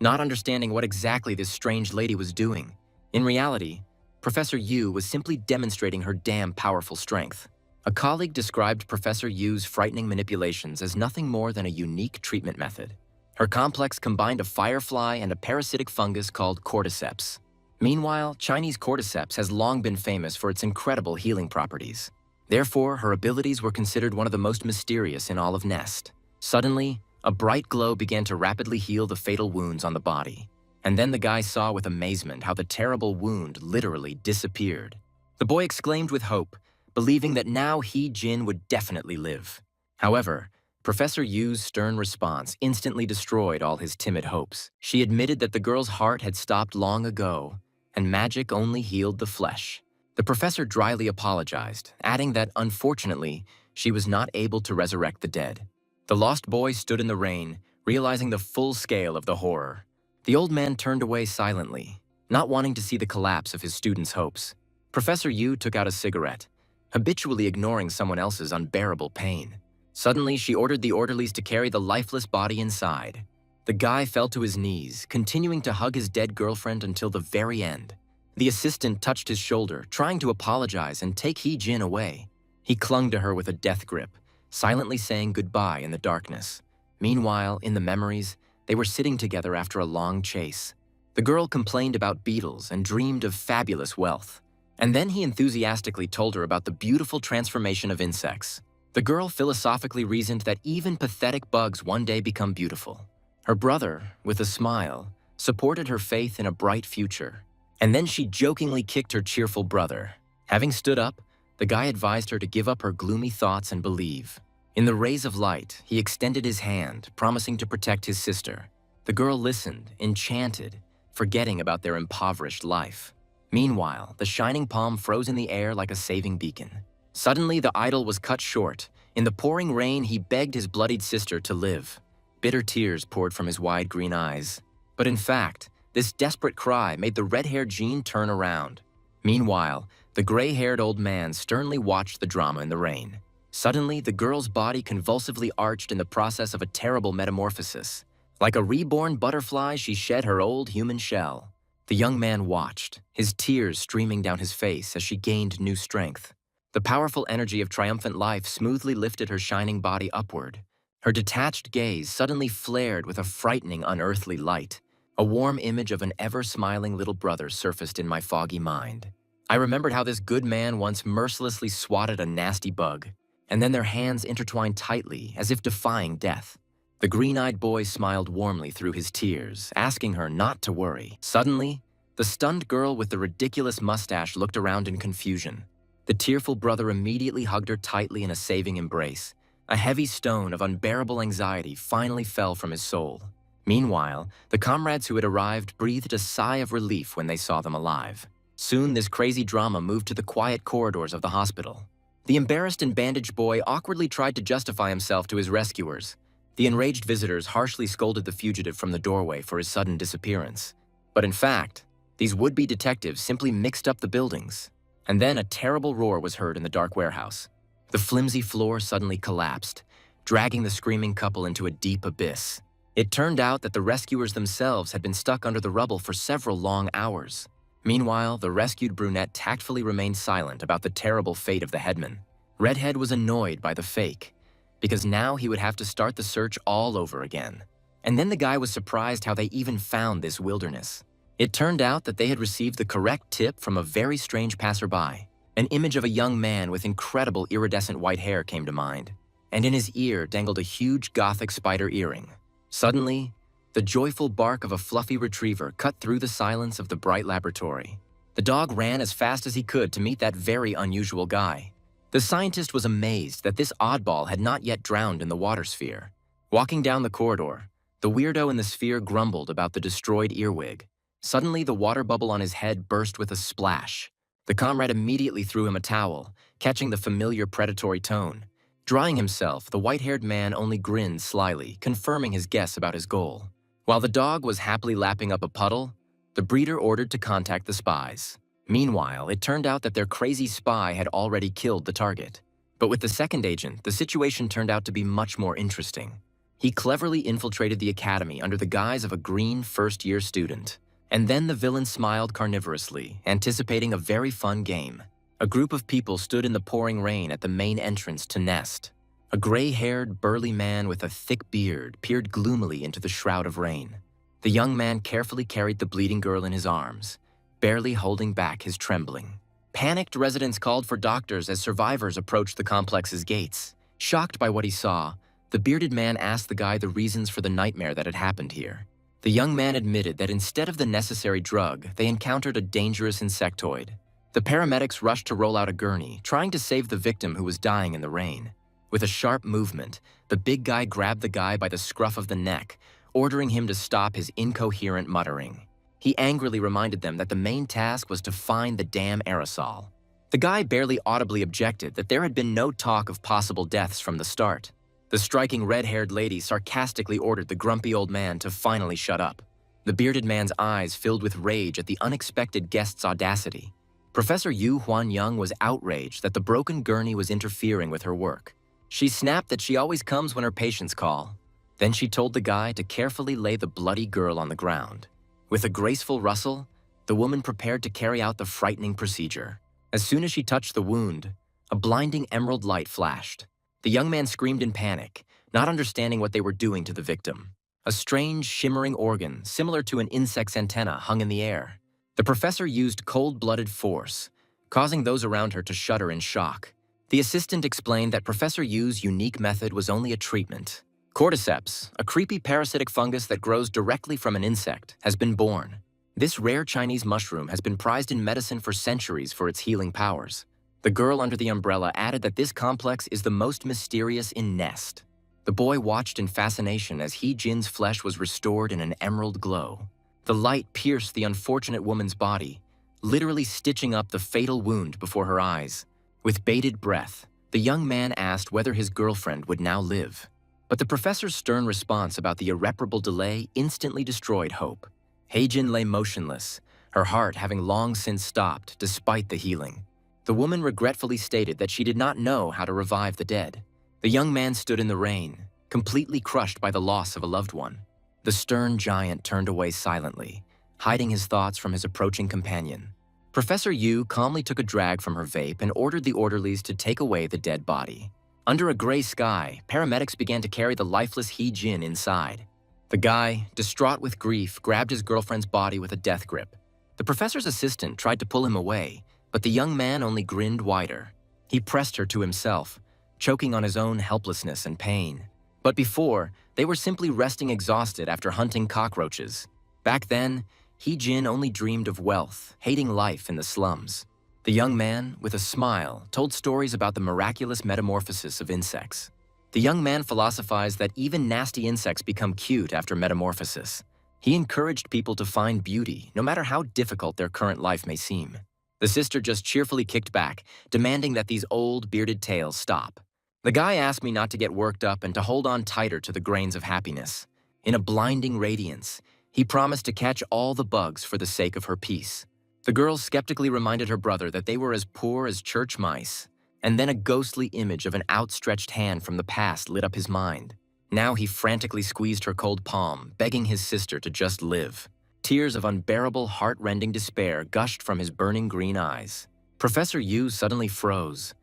not understanding what exactly this strange lady was doing. In reality, Professor Yu was simply demonstrating her damn powerful strength. A colleague described Professor Yu's frightening manipulations as nothing more than a unique treatment method. Her complex combined a firefly and a parasitic fungus called cordyceps. Meanwhile, Chinese cordyceps has long been famous for its incredible healing properties. Therefore, her abilities were considered one of the most mysterious in all of Nest. Suddenly, a bright glow began to rapidly heal the fatal wounds on the body. And then the guy saw with amazement how the terrible wound literally disappeared. The boy exclaimed with hope, believing that now Hee-jin would definitely live. However, Professor Yu's stern response instantly destroyed all his timid hopes. She admitted that the girl's heart had stopped long ago, and magic only healed the flesh. The professor dryly apologized, adding that, unfortunately, she was not able to resurrect the dead. The lost boy stood in the rain, realizing the full scale of the horror. The old man turned away silently, not wanting to see the collapse of his students' hopes. Professor Yu took out a cigarette, habitually ignoring someone else's unbearable pain. Suddenly, she ordered the orderlies to carry the lifeless body inside. The guy fell to his knees, continuing to hug his dead girlfriend until the very end. The assistant touched his shoulder, trying to apologize and take Hee-jin away. He clung to her with a death grip, silently saying goodbye in the darkness. Meanwhile, in the memories, they were sitting together after a long chase. The girl complained about beetles and dreamed of fabulous wealth. And then he enthusiastically told her about the beautiful transformation of insects. The girl philosophically reasoned that even pathetic bugs one day become beautiful. Her brother, with a smile, supported her faith in a bright future. And then she jokingly kicked her cheerful brother. Having stood up, the guy advised her to give up her gloomy thoughts and believe. In the rays of light, he extended his hand, promising to protect his sister. The girl listened, enchanted, forgetting about their impoverished life. Meanwhile, the shining palm froze in the air like a saving beacon. Suddenly, the idol was cut short. In the pouring rain, he begged his bloodied sister to live. Bitter tears poured from his wide green eyes. But in fact, this desperate cry made the red-haired Jean turn around. Meanwhile, the gray-haired old man sternly watched the drama in the rain. Suddenly, the girl's body convulsively arched in the process of a terrible metamorphosis. Like a reborn butterfly, she shed her old human shell. The young man watched, his tears streaming down his face as she gained new strength. The powerful energy of triumphant life smoothly lifted her shining body upward. Her detached gaze suddenly flared with a frightening, unearthly light. A warm image of an ever-smiling little brother surfaced in my foggy mind. I remembered how this good man once mercilessly swatted a nasty bug, and then their hands intertwined tightly as if defying death. The green-eyed boy smiled warmly through his tears, asking her not to worry. Suddenly, the stunned girl with the ridiculous mustache looked around in confusion. The tearful brother immediately hugged her tightly in a saving embrace. A heavy stone of unbearable anxiety finally fell from his soul. Meanwhile, the comrades who had arrived breathed a sigh of relief when they saw them alive. Soon, this crazy drama moved to the quiet corridors of the hospital. The embarrassed and bandaged boy awkwardly tried to justify himself to his rescuers. The enraged visitors harshly scolded the fugitive from the doorway for his sudden disappearance. But in fact, these would-be detectives simply mixed up the buildings. And then a terrible roar was heard in the dark warehouse. The flimsy floor suddenly collapsed, dragging the screaming couple into a deep abyss. It turned out that the rescuers themselves had been stuck under the rubble for several long hours. Meanwhile, the rescued brunette tactfully remained silent about the terrible fate of the headman. Redhead was annoyed by the fake, because now he would have to start the search all over again. And then the guy was surprised how they even found this wilderness. It turned out that they had received the correct tip from a very strange passerby. An image of a young man with incredible iridescent white hair came to mind, and in his ear dangled a huge gothic spider earring. Suddenly, the joyful bark of a fluffy retriever cut through the silence of the bright laboratory. The dog ran as fast as he could to meet that very unusual guy. The scientist was amazed that this oddball had not yet drowned in the water sphere. Walking down the corridor, the weirdo in the sphere grumbled about the destroyed earwig. Suddenly, the water bubble on his head burst with a splash. The comrade immediately threw him a towel, catching the familiar predatory tone. Drying himself, the white-haired man only grinned slyly, confirming his guess about his goal. While the dog was happily lapping up a puddle, the breeder ordered to contact the spies. Meanwhile, it turned out that their crazy spy had already killed the target. But with the second agent, the situation turned out to be much more interesting. He cleverly infiltrated the academy under the guise of a green first-year student. And then the villain smiled carnivorously, anticipating a very fun game. A group of people stood in the pouring rain at the main entrance to Nest. A gray-haired, burly man with a thick beard peered gloomily into the shroud of rain. The young man carefully carried the bleeding girl in his arms, barely holding back his trembling. Panicked residents called for doctors as survivors approached the complex's gates. Shocked by what he saw, the bearded man asked the guy the reasons for the nightmare that had happened here. The young man admitted that instead of the necessary drug, they encountered a dangerous insectoid. The paramedics rushed to roll out a gurney, trying to save the victim who was dying in the rain. With a sharp movement, the big guy grabbed the guy by the scruff of the neck, ordering him to stop his incoherent muttering. He angrily reminded them that the main task was to find the damn aerosol. The guy barely audibly objected that there had been no talk of possible deaths from the start. The striking red-haired lady sarcastically ordered the grumpy old man to finally shut up. The bearded man's eyes filled with rage at the unexpected guest's audacity. Professor Yu Huan-young was outraged that the broken gurney was interfering with her work. She snapped that she always comes when her patients call. Then she told the guy to carefully lay the bloody girl on the ground. With a graceful rustle, the woman prepared to carry out the frightening procedure. As soon as she touched the wound, a blinding emerald light flashed. The young man screamed in panic, not understanding what they were doing to the victim. A strange, shimmering organ, similar to an insect's antenna, hung in the air. The professor used cold-blooded force, causing those around her to shudder in shock. The assistant explained that Professor Yu's unique method was only a treatment. Cordyceps, a creepy parasitic fungus that grows directly from an insect, has been born. This rare Chinese mushroom has been prized in medicine for centuries for its healing powers. The girl under the umbrella added that this complex is the most mysterious in Nest. The boy watched in fascination as He Jin's flesh was restored in an emerald glow. The light pierced the unfortunate woman's body, literally stitching up the fatal wound before her eyes. With bated breath, the young man asked whether his girlfriend would now live. But the professor's stern response about the irreparable delay instantly destroyed hope. He Jin lay motionless, her heart having long since stopped despite the healing. The woman regretfully stated that she did not know how to revive the dead. The young man stood in the rain, completely crushed by the loss of a loved one. The stern giant turned away silently, hiding his thoughts from his approaching companion. Professor Yu calmly took a drag from her vape and ordered the orderlies to take away the dead body. Under a gray sky, paramedics began to carry the lifeless He Jin inside. The guy, distraught with grief, grabbed his girlfriend's body with a death grip. The professor's assistant tried to pull him away, but the young man only grinned wider. He pressed her to himself, choking on his own helplessness and pain. But before, they were simply resting exhausted after hunting cockroaches. Back then, Hee-jin only dreamed of wealth, hating life in the slums. The young man, with a smile, told stories about the miraculous metamorphosis of insects. The young man philosophized that even nasty insects become cute after metamorphosis. He encouraged people to find beauty, no matter how difficult their current life may seem. The sister just cheerfully kicked back, demanding that these old, bearded tales stop. The guy asked me not to get worked up and to hold on tighter to the grains of happiness. In a blinding radiance, he promised to catch all the bugs for the sake of her peace. The girl skeptically reminded her brother that they were as poor as church mice, and then a ghostly image of an outstretched hand from the past lit up his mind. Now he frantically squeezed her cold palm, begging his sister to just live. Tears of unbearable, heart-rending despair gushed from his burning green eyes. Professor Yu suddenly froze,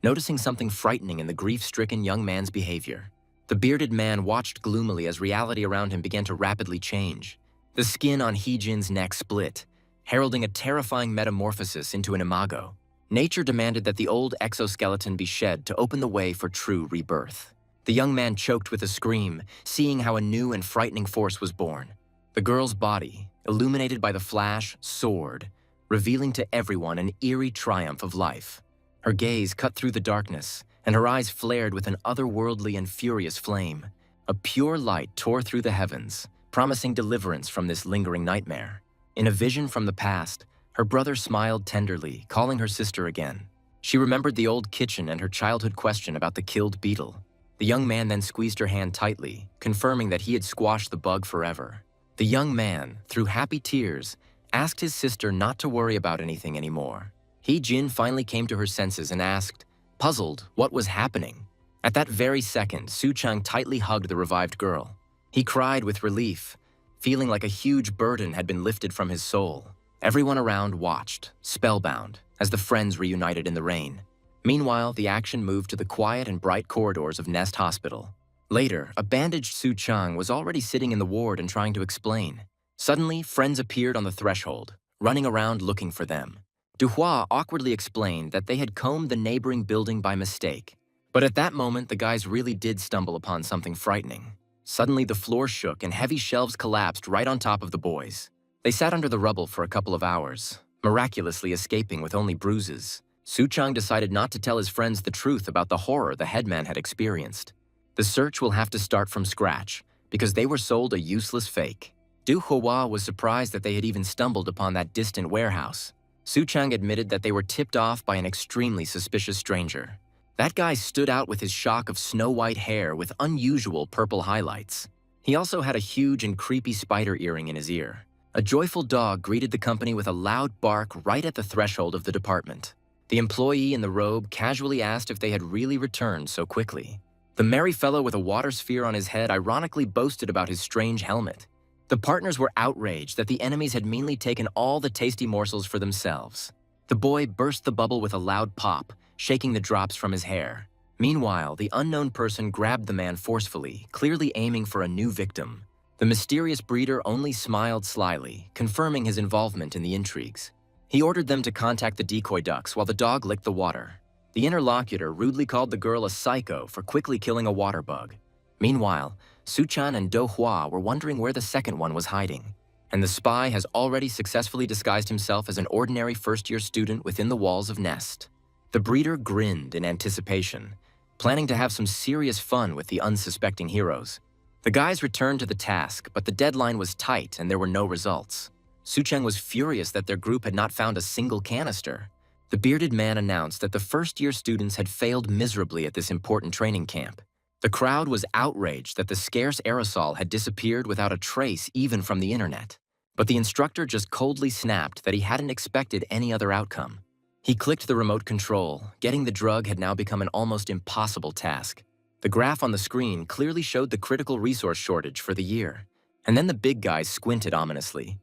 noticing something frightening in the grief-stricken young man's behavior. The bearded man watched gloomily as reality around him began to rapidly change. The skin on Hee-jin's neck split, heralding a terrifying metamorphosis into an imago. Nature demanded that the old exoskeleton be shed to open the way for true rebirth. The young man choked with a scream, seeing how a new and frightening force was born. The girl's body, illuminated by the flash, soared, revealing to everyone an eerie triumph of life. Her gaze cut through the darkness, and her eyes flared with an otherworldly and furious flame. A pure light tore through the heavens, promising deliverance from this lingering nightmare. In a vision from the past, her brother smiled tenderly, calling her sister again. She remembered the old kitchen and her childhood question about the killed beetle. The young man then squeezed her hand tightly, confirming that he had squashed the bug forever. The young man, through happy tears, asked his sister not to worry about anything anymore. Hee-jin finally came to her senses and asked, puzzled, what was happening. At that very second, Soo-chang tightly hugged the revived girl. He cried with relief, feeling like a huge burden had been lifted from his soul. Everyone around watched, spellbound, as the friends reunited in the rain. Meanwhile, the action moved to the quiet and bright corridors of Nest Hospital. Later, a bandaged Soo-chang was already sitting in the ward and trying to explain. Suddenly, friends appeared on the threshold, running around looking for them. Duhua awkwardly explained that they had combed the neighboring building by mistake. But at that moment, the guys really did stumble upon something frightening. Suddenly, the floor shook and heavy shelves collapsed right on top of the boys. They sat under the rubble for a couple of hours, miraculously escaping with only bruises. Soo-chang decided not to tell his friends the truth about the horror the headman had experienced. The search will have to start from scratch, because they were sold a useless fake. Du-hwa was surprised that they had even stumbled upon that distant warehouse. Soo-chang admitted that they were tipped off by an extremely suspicious stranger. That guy stood out with his shock of snow-white hair with unusual purple highlights. He also had a huge and creepy spider earring in his ear. A joyful dog greeted the company with a loud bark right at the threshold of the department. The employee in the robe casually asked if they had really returned so quickly. The merry fellow with a water sphere on his head ironically boasted about his strange helmet. The partners were outraged that the enemies had meanly taken all the tasty morsels for themselves. The boy burst the bubble with a loud pop, shaking the drops from his hair. Meanwhile, the unknown person grabbed the man forcefully, clearly aiming for a new victim. The mysterious breeder only smiled slyly, confirming his involvement in the intrigues. He ordered them to contact the decoy ducks while the dog licked the water. The interlocutor rudely called the girl a psycho for quickly killing a water bug. Meanwhile, Soo-chan and Do-hwa were wondering where the second one was hiding. And the spy has already successfully disguised himself as an ordinary first-year student within the walls of Nest. The breeder grinned in anticipation, planning to have some serious fun with the unsuspecting heroes. The guys returned to the task, but the deadline was tight and there were no results. Soo-chang was furious that their group had not found a single canister. The bearded man announced that the first-year students had failed miserably at this important training camp. The crowd was outraged that the scarce aerosol had disappeared without a trace even from the internet. But the instructor just coldly snapped that he hadn't expected any other outcome. He clicked the remote control. Getting the drug had now become an almost impossible task. The graph on the screen clearly showed the critical resource shortage for the year. And then the big guys squinted ominously.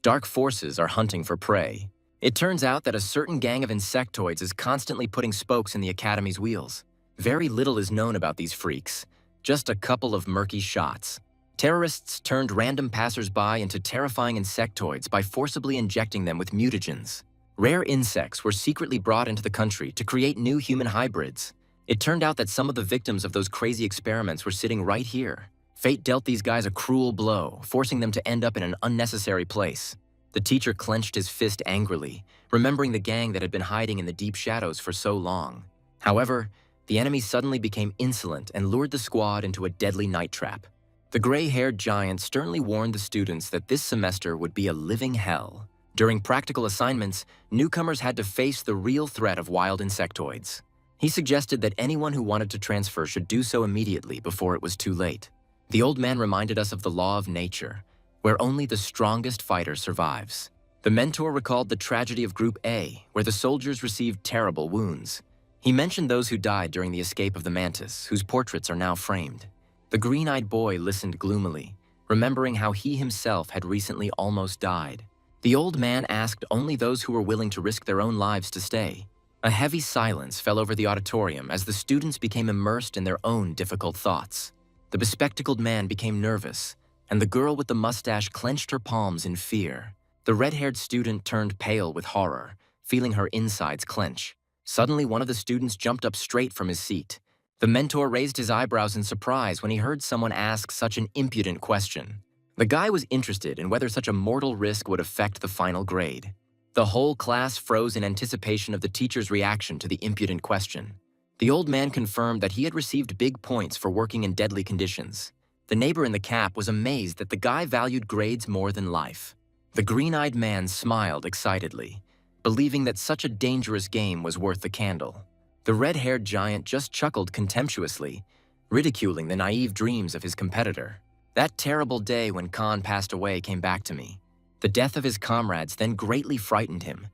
Dark forces are hunting for prey. It turns out that a certain gang of insectoids is constantly putting spokes in the Academy's wheels. Very little is known about these freaks, just a couple of murky shots. Terrorists turned random passers-by into terrifying insectoids by forcibly injecting them with mutagens. Rare insects were secretly brought into the country to create new human hybrids. It turned out that some of the victims of those crazy experiments were sitting right here. Fate dealt these guys a cruel blow, forcing them to end up in an unnecessary place. The teacher clenched his fist angrily, remembering the gang that had been hiding in the deep shadows for so long. However, the enemy suddenly became insolent and lured the squad into a deadly night trap. The gray-haired giant sternly warned the students that this semester would be a living hell. During practical assignments, newcomers had to face the real threat of wild insectoids. He suggested that anyone who wanted to transfer should do so immediately before it was too late. The old man reminded us of the law of nature, where only the strongest fighter survives. The mentor recalled the tragedy of Group A, where the soldiers received terrible wounds. He mentioned those who died during the escape of the mantis, whose portraits are now framed. The green-eyed boy listened gloomily, remembering how he himself had recently almost died. The old man asked only those who were willing to risk their own lives to stay. A heavy silence fell over the auditorium as the students became immersed in their own difficult thoughts. The bespectacled man became nervous, and the girl with the mustache clenched her palms in fear. The red-haired student turned pale with horror, feeling her insides clench. Suddenly, one of the students jumped up straight from his seat. The mentor raised his eyebrows in surprise when he heard someone ask such an impudent question. The guy was interested in whether such a mortal risk would affect the final grade. The whole class froze in anticipation of the teacher's reaction to the impudent question. The old man confirmed that he had received big points for working in deadly conditions. The neighbor in the cap was amazed that the guy valued grades more than life. The green-eyed man smiled excitedly, believing that such a dangerous game was worth the candle. The red-haired giant just chuckled contemptuously, ridiculing the naive dreams of his competitor. That terrible day when Khan passed away came back to me. The death of his comrades then greatly frightened him,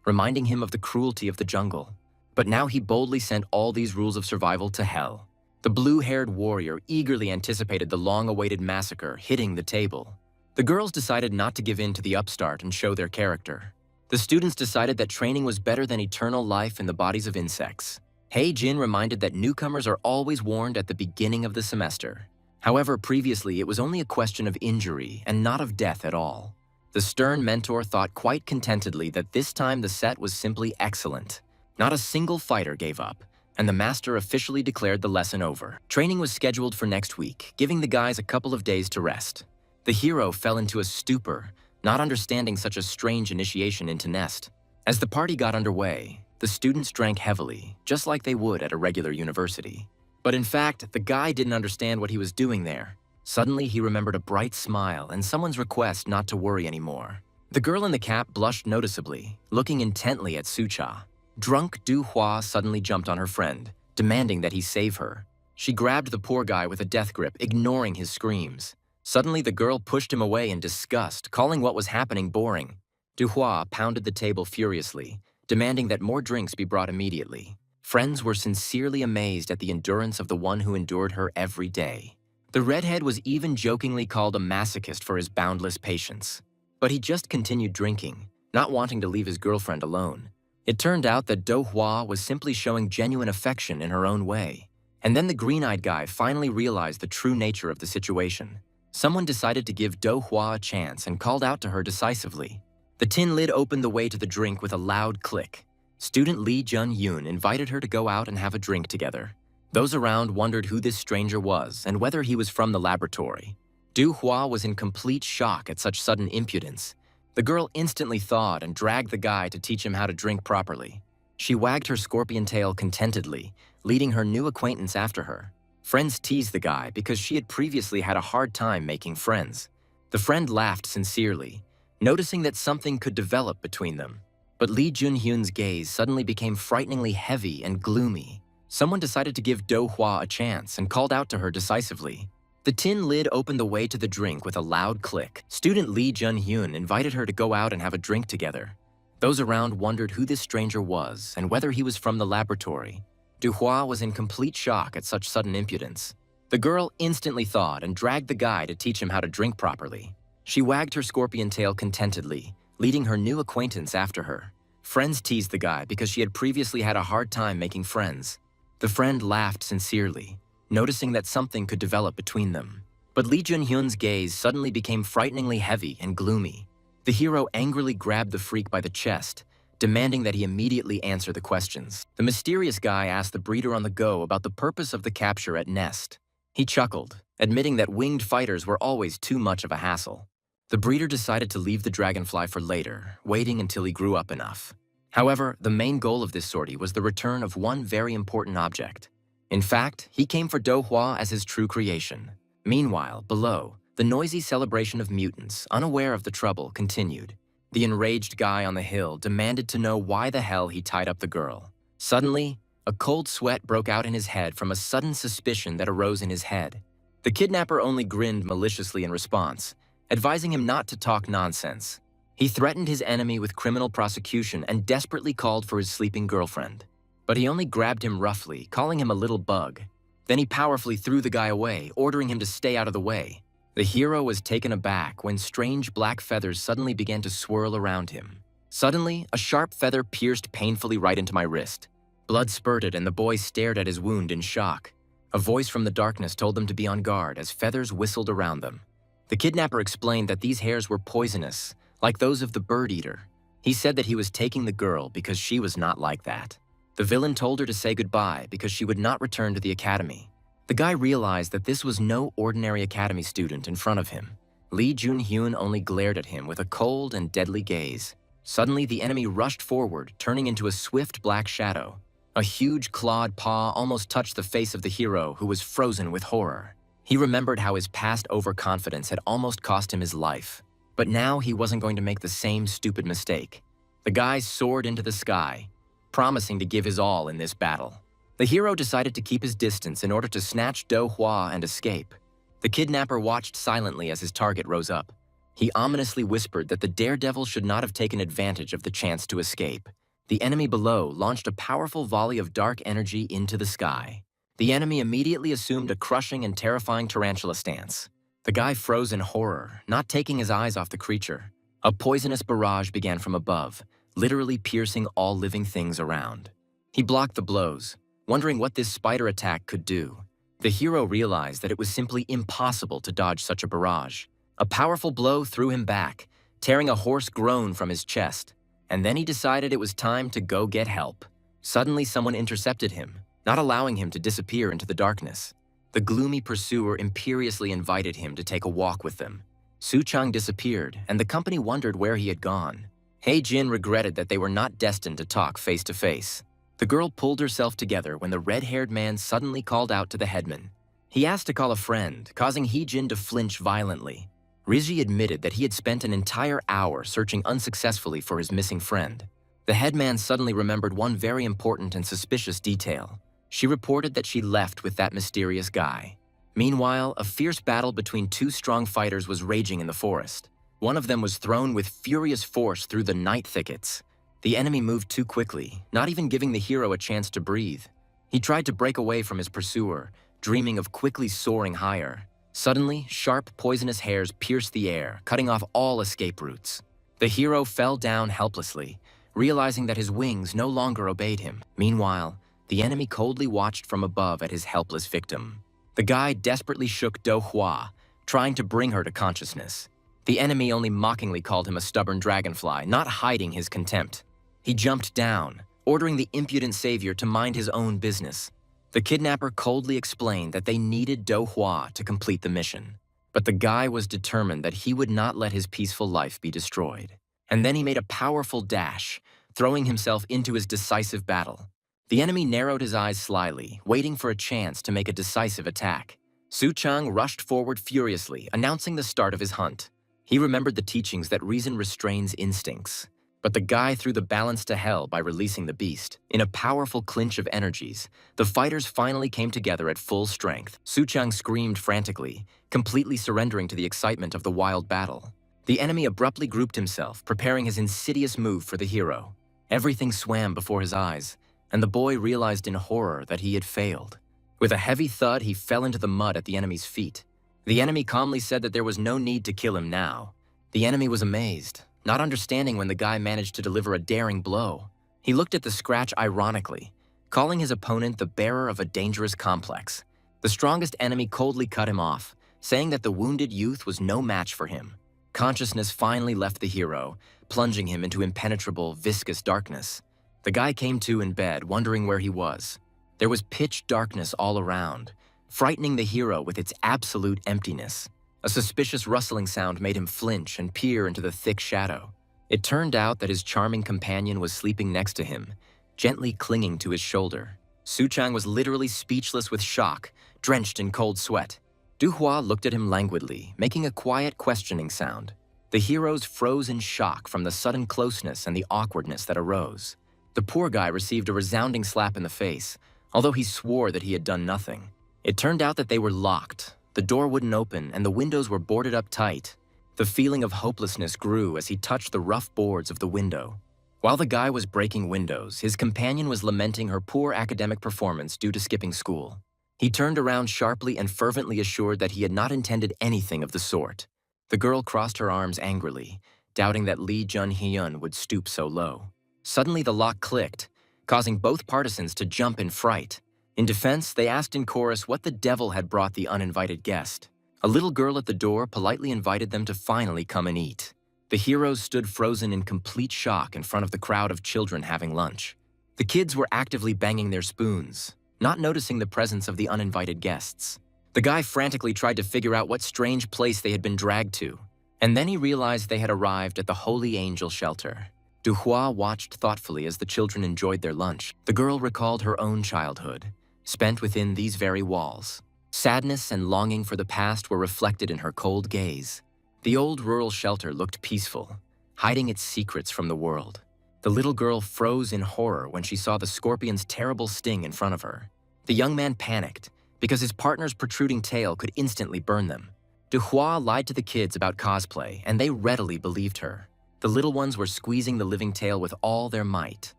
reminding him of the cruelty of the jungle. But now he boldly sent all these rules of survival to hell. The blue-haired warrior eagerly anticipated the long-awaited massacre hitting the table. The girls decided not to give in to the upstart and show their character. The students decided that training was better than eternal life in the bodies of insects. Hei Jin reminded that newcomers are always warned at the beginning of the semester. However, previously it was only a question of injury and not of death at all. The stern mentor thought quite contentedly that this time the set was simply excellent. Not a single fighter gave up, and the master officially declared the lesson over. Training was scheduled for next week, giving the guys a couple of days to rest. The hero fell into a stupor, not understanding such a strange initiation into Nest. As the party got underway, the students drank heavily, just like they would at a regular university. But in fact, the guy didn't understand what he was doing there. Suddenly, he remembered a bright smile and someone's request not to worry anymore. The girl in the cap blushed noticeably, looking intently at Sucha. Drunk Du Hua suddenly jumped on her friend, demanding that he save her. She grabbed the poor guy with a death grip, ignoring his screams. Suddenly, the girl pushed him away in disgust, calling what was happening boring. Du Hua pounded the table furiously, demanding that more drinks be brought immediately. Friends were sincerely amazed at the endurance of the one who endured her every day. The redhead was even jokingly called a masochist for his boundless patience. But he just continued drinking, not wanting to leave his girlfriend alone. It turned out that Do Hua was simply showing genuine affection in her own way. And then the green-eyed guy finally realized the true nature of the situation. Someone decided to give Do Hua a chance and called out to her decisively. The tin lid opened the way to the drink with a loud click. Student Lee Jun-yoon invited her to go out and have a drink together. Those around wondered who this stranger was and whether he was from the laboratory. Du Hua was in complete shock at such sudden impudence. The girl instantly thawed and dragged the guy to teach him how to drink properly. She wagged her scorpion tail contentedly, leading her new acquaintance after her. Friends teased the guy because she had previously had a hard time making friends. The friend laughed sincerely, noticing that something could develop between them. But Lee Jun-hyun's gaze suddenly became frighteningly heavy and gloomy. Someone decided to give Do Hua a chance and called out to her decisively. The tin lid opened the way to the drink with a loud click. Student Lee Jun-hyun invited her to go out and have a drink together. Those around wondered who this stranger was and whether he was from the laboratory. Du Hua was in complete shock at such sudden impudence. The girl instantly thawed and dragged the guy to teach him how to drink properly. She wagged her scorpion tail contentedly, leading her new acquaintance after her. Friends teased the guy because she had previously had a hard time making friends. The friend laughed sincerely, noticing that something could develop between them. But Lee Jun-hyun's gaze suddenly became frighteningly heavy and gloomy. The hero angrily grabbed the freak by the chest, demanding that he immediately answer the questions. The mysterious guy asked the breeder on the go about the purpose of the capture at Nest. He chuckled, admitting that winged fighters were always too much of a hassle. The breeder decided to leave the dragonfly for later, waiting until he grew up enough. However, the main goal of this sortie was the return of one very important object. In fact, he came for Dongua as his true creation. Meanwhile, below, the noisy celebration of mutants, unaware of the trouble, continued. The enraged guy on the hill demanded to know why the hell he tied up the girl. Suddenly, a cold sweat broke out in his head from a sudden suspicion that arose in his head. The kidnapper only grinned maliciously in response, advising him not to talk nonsense. He threatened his enemy with criminal prosecution and desperately called for his sleeping girlfriend. But he only grabbed him roughly, calling him a little bug. Then he powerfully threw the guy away, ordering him to stay out of the way. The hero was taken aback when strange black feathers suddenly began to swirl around him. Suddenly, a sharp feather pierced painfully right into my wrist. Blood spurted and the boy stared at his wound in shock. A voice from the darkness told them to be on guard as feathers whistled around them. The kidnapper explained that these hairs were poisonous, like those of the bird eater. He said that he was taking the girl because she was not like that. The villain told her to say goodbye because she would not return to the academy. The guy realized that this was no ordinary academy student in front of him. Lee Junhyun only glared at him with a cold and deadly gaze. Suddenly, the enemy rushed forward, turning into a swift black shadow. A huge clawed paw almost touched the face of the hero, who was frozen with horror. He remembered how his past overconfidence had almost cost him his life. But now he wasn't going to make the same stupid mistake. The guy soared into the sky, promising to give his all in this battle. The hero decided to keep his distance in order to snatch Dongua and escape. The kidnapper watched silently as his target rose up. He ominously whispered that the daredevil should not have taken advantage of the chance to escape. The enemy below launched a powerful volley of dark energy into the sky. The enemy immediately assumed a crushing and terrifying tarantula stance. The guy froze in horror, not taking his eyes off the creature. A poisonous barrage began from above, literally piercing all living things around. He blocked the blows, wondering what this spider attack could do. The hero realized that it was simply impossible to dodge such a barrage. A powerful blow threw him back, tearing a hoarse groan from his chest. And then he decided it was time to go get help. Suddenly, someone intercepted him, not allowing him to disappear into the darkness. The gloomy pursuer imperiously invited him to take a walk with them. Su-chang disappeared, and the company wondered where he had gone. Hei-jin regretted that they were not destined to talk face to face. The girl pulled herself together when the red-haired man suddenly called out to the headman. He asked to call a friend, causing Hei-jin to flinch violently. Riji admitted that he had spent an entire hour searching unsuccessfully for his missing friend. The headman suddenly remembered one very important and suspicious detail. She reported that she left with that mysterious guy. Meanwhile, a fierce battle between two strong fighters was raging in the forest. One of them was thrown with furious force through the night thickets. The enemy moved too quickly, not even giving the hero a chance to breathe. He tried to break away from his pursuer, dreaming of quickly soaring higher. Suddenly, sharp, poisonous hairs pierced the air, cutting off all escape routes. The hero fell down helplessly, realizing that his wings no longer obeyed him. Meanwhile, the enemy coldly watched from above at his helpless victim. The guy desperately shook Dongua, trying to bring her to consciousness. The enemy only mockingly called him a stubborn dragonfly, not hiding his contempt. He jumped down, ordering the impudent savior to mind his own business. The kidnapper coldly explained that they needed Dongua to complete the mission. But the guy was determined that he would not let his peaceful life be destroyed. And then he made a powerful dash, throwing himself into his decisive battle. The enemy narrowed his eyes slyly, waiting for a chance to make a decisive attack. Su-chang rushed forward furiously, announcing the start of his hunt. He remembered the teachings that reason restrains instincts. But the guy threw the balance to hell by releasing the beast. In a powerful clinch of energies, the fighters finally came together at full strength. Su-chang screamed frantically, completely surrendering to the excitement of the wild battle. The enemy abruptly grouped himself, preparing his insidious move for the hero. Everything swam before his eyes, and the boy realized in horror that he had failed. With a heavy thud, he fell into the mud at the enemy's feet. The enemy calmly said that there was no need to kill him now. The enemy was amazed, not understanding when the guy managed to deliver a daring blow. He looked at the scratch ironically, calling his opponent the bearer of a dangerous complex. The strongest enemy coldly cut him off, saying that the wounded youth was no match for him. Consciousness finally left the hero, plunging him into impenetrable, viscous darkness. The guy came to in bed, wondering where he was. There was pitch darkness all around, frightening the hero with its absolute emptiness. A suspicious rustling sound made him flinch and peer into the thick shadow. It turned out that his charming companion was sleeping next to him, gently clinging to his shoulder. Suchang was literally speechless with shock, drenched in cold sweat. Duhua looked at him languidly, making a quiet, questioning sound. The heroes froze in shock from the sudden closeness and the awkwardness that arose. The poor guy received a resounding slap in the face, although he swore that he had done nothing. It turned out that they were locked. The door wouldn't open, and the windows were boarded up tight. The feeling of hopelessness grew as he touched the rough boards of the window. While the guy was breaking windows, his companion was lamenting her poor academic performance due to skipping school. He turned around sharply and fervently assured that he had not intended anything of the sort. The girl crossed her arms angrily, doubting that Lee Jun-hyun would stoop so low. Suddenly the lock clicked, causing both partisans to jump in fright. In defense, they asked in chorus what the devil had brought the uninvited guest. A little girl at the door politely invited them to finally come and eat. The heroes stood frozen in complete shock in front of the crowd of children having lunch. The kids were actively banging their spoons, not noticing the presence of the uninvited guests. The guy frantically tried to figure out what strange place they had been dragged to, and then he realized they had arrived at the Holy Angel Shelter. Duhua watched thoughtfully as the children enjoyed their lunch. The girl recalled her own childhood, spent within these very walls. Sadness and longing for the past were reflected in her cold gaze. The old rural shelter looked peaceful, hiding its secrets from the world. The little girl froze in horror when she saw the scorpion's terrible sting in front of her. The young man panicked, because his partner's protruding tail could instantly burn them. Duhua lied to the kids about cosplay, and they readily believed her. The little ones were squeezing the living tail with all their might,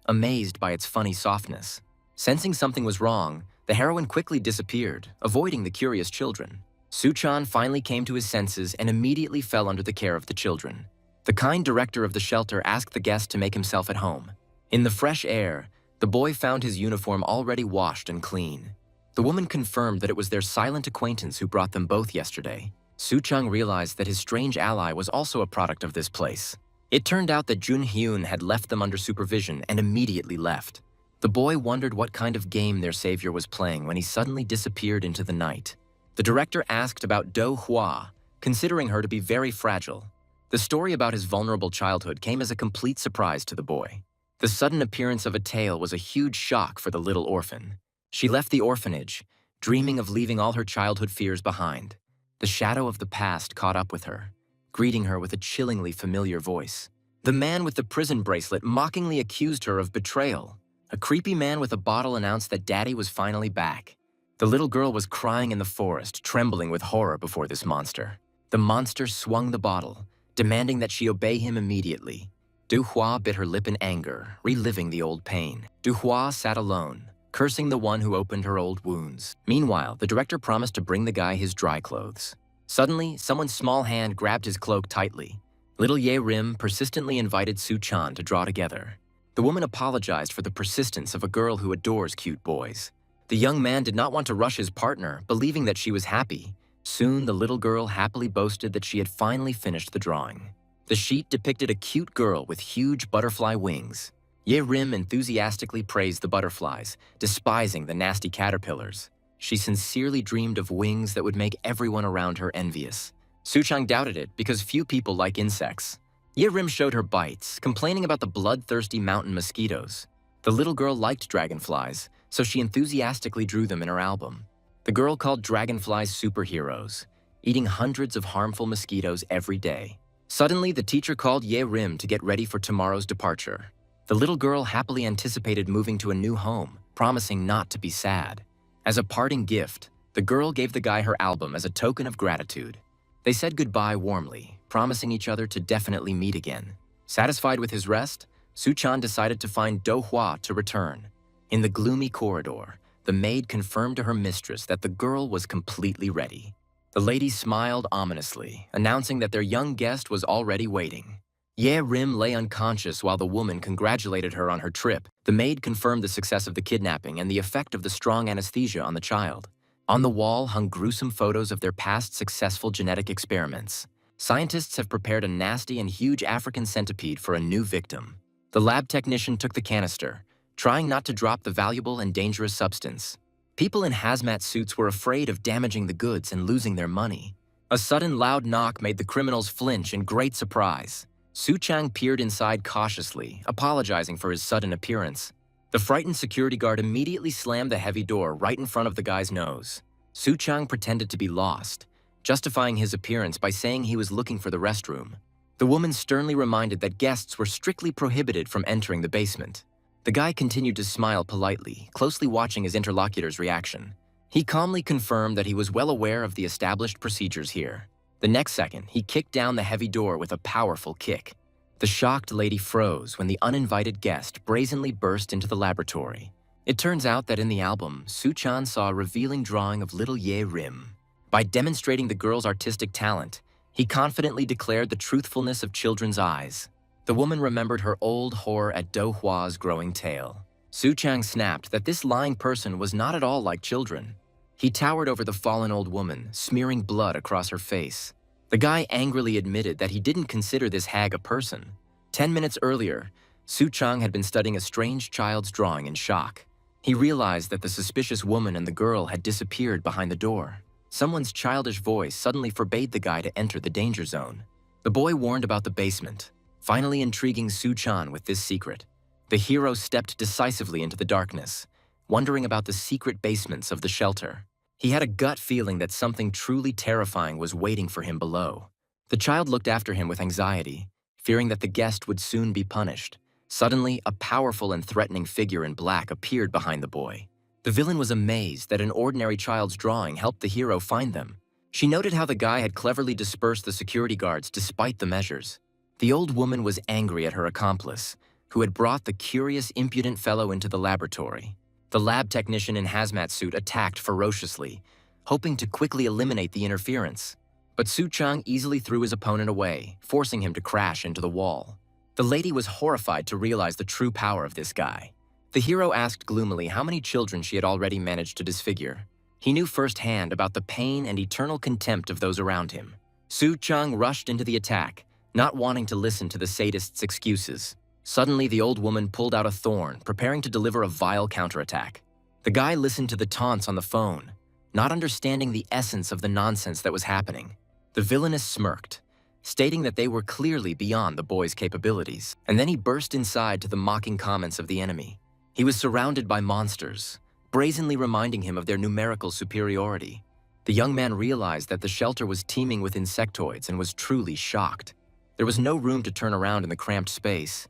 amazed by its funny softness. Sensing something was wrong, the heroine quickly disappeared, avoiding the curious children. Suchan finally came to his senses and immediately fell under the care of the children. The kind director of the shelter asked the guest to make himself at home. In the fresh air, the boy found his uniform already washed and clean. The woman confirmed that it was their silent acquaintance who brought them both yesterday. Suchang realized that his strange ally was also a product of this place. It turned out that Jun-hyun had left them under supervision and immediately left. The boy wondered what kind of game their savior was playing when he suddenly disappeared into the night. The director asked about Do Hua, considering her to be very fragile. The story about his vulnerable childhood came as a complete surprise to the boy. The sudden appearance of a tail was a huge shock for the little orphan. She left the orphanage, dreaming of leaving all her childhood fears behind. The shadow of the past caught up with her, greeting her with a chillingly familiar voice. The man with the prison bracelet mockingly accused her of betrayal. A creepy man with a bottle announced that Daddy was finally back. The little girl was crying in the forest, trembling with horror before this monster. The monster swung the bottle, demanding that she obey him immediately. Duhua bit her lip in anger, reliving the old pain. Duhua sat alone, cursing the one who opened her old wounds. Meanwhile, the director promised to bring the guy his dry clothes. Suddenly, someone's small hand grabbed his cloak tightly. Little Ye Rim persistently invited Suchan to draw together. The woman apologized for the persistence of a girl who adores cute boys. The young man did not want to rush his partner, believing that she was happy. Soon, the little girl happily boasted that she had finally finished the drawing. The sheet depicted a cute girl with huge butterfly wings. Ye Rim enthusiastically praised the butterflies, despising the nasty caterpillars. She sincerely dreamed of wings that would make everyone around her envious. Suchang doubted it because few people like insects. Ye Rim showed her bites, complaining about the bloodthirsty mountain mosquitoes. The little girl liked dragonflies, so she enthusiastically drew them in her album. The girl called dragonflies superheroes, eating hundreds of harmful mosquitoes every day. Suddenly, the teacher called Ye Rim to get ready for tomorrow's departure. The little girl happily anticipated moving to a new home, promising not to be sad. As a parting gift, the girl gave the guy her album as a token of gratitude. They said goodbye warmly, promising each other to definitely meet again. Satisfied with his rest, Suchan decided to find Do Hua to return. In the gloomy corridor, the maid confirmed to her mistress that the girl was completely ready. The lady smiled ominously, announcing that their young guest was already waiting. Ye Rim lay unconscious while the woman congratulated her on her trip. The maid confirmed the success of the kidnapping and the effect of the strong anesthesia on the child. On the wall hung gruesome photos of their past successful genetic experiments. Scientists have prepared a nasty and huge African centipede for a new victim. The lab technician took the canister, trying not to drop the valuable and dangerous substance. People in hazmat suits were afraid of damaging the goods and losing their money. A sudden loud knock made the criminals flinch in great surprise. Su Chang peered inside cautiously, apologizing for his sudden appearance. The frightened security guard immediately slammed the heavy door right in front of the guy's nose. Su Chang pretended to be lost, justifying his appearance by saying he was looking for the restroom. The woman sternly reminded that guests were strictly prohibited from entering the basement. The guy continued to smile politely, closely watching his interlocutor's reaction. He calmly confirmed that he was well aware of the established procedures here. The next second, he kicked down the heavy door with a powerful kick. The shocked lady froze when the uninvited guest brazenly burst into the laboratory. It turns out that in the album, Su Chan saw a revealing drawing of little Ye Rim. By demonstrating the girl's artistic talent, he confidently declared the truthfulness of children's eyes. The woman remembered her old horror at Do Hua's growing tail. Su Chang snapped that this lying person was not at all like children. He towered over the fallen old woman, smearing blood across her face. The guy angrily admitted that he didn't consider this hag a person. 10 minutes earlier, Su Chang had been studying a strange child's drawing in shock. He realized that the suspicious woman and the girl had disappeared behind the door. Someone's childish voice suddenly forbade the guy to enter the danger zone. The boy warned about the basement, finally intriguing Su Chan with this secret. The hero stepped decisively into the darkness, wondering about the secret basements of the shelter. He had a gut feeling that something truly terrifying was waiting for him below. The child looked after him with anxiety, fearing that the guest would soon be punished. Suddenly, a powerful and threatening figure in black appeared behind the boy. The villain was amazed that an ordinary child's drawing helped the hero find them. She noted how the guy had cleverly dispersed the security guards despite the measures. The old woman was angry at her accomplice, who had brought the curious, impudent fellow into the laboratory. The lab technician in hazmat suit attacked ferociously, hoping to quickly eliminate the interference. But Su Chang easily threw his opponent away, forcing him to crash into the wall. The lady was horrified to realize the true power of this guy. The hero asked gloomily how many children she had already managed to disfigure. He knew firsthand about the pain and eternal contempt of those around him. Su Chang rushed into the attack, not wanting to listen to the sadist's excuses. Suddenly, the old woman pulled out a thorn, preparing to deliver a vile counterattack. The guy listened to the taunts on the phone, not understanding the essence of the nonsense that was happening. The villainess smirked, stating that they were clearly beyond the boy's capabilities, and then he burst inside to the mocking comments of the enemy. He was surrounded by monsters, brazenly reminding him of their numerical superiority. The young man realized that the shelter was teeming with insectoids and was truly shocked. There was no room to turn around in the cramped space.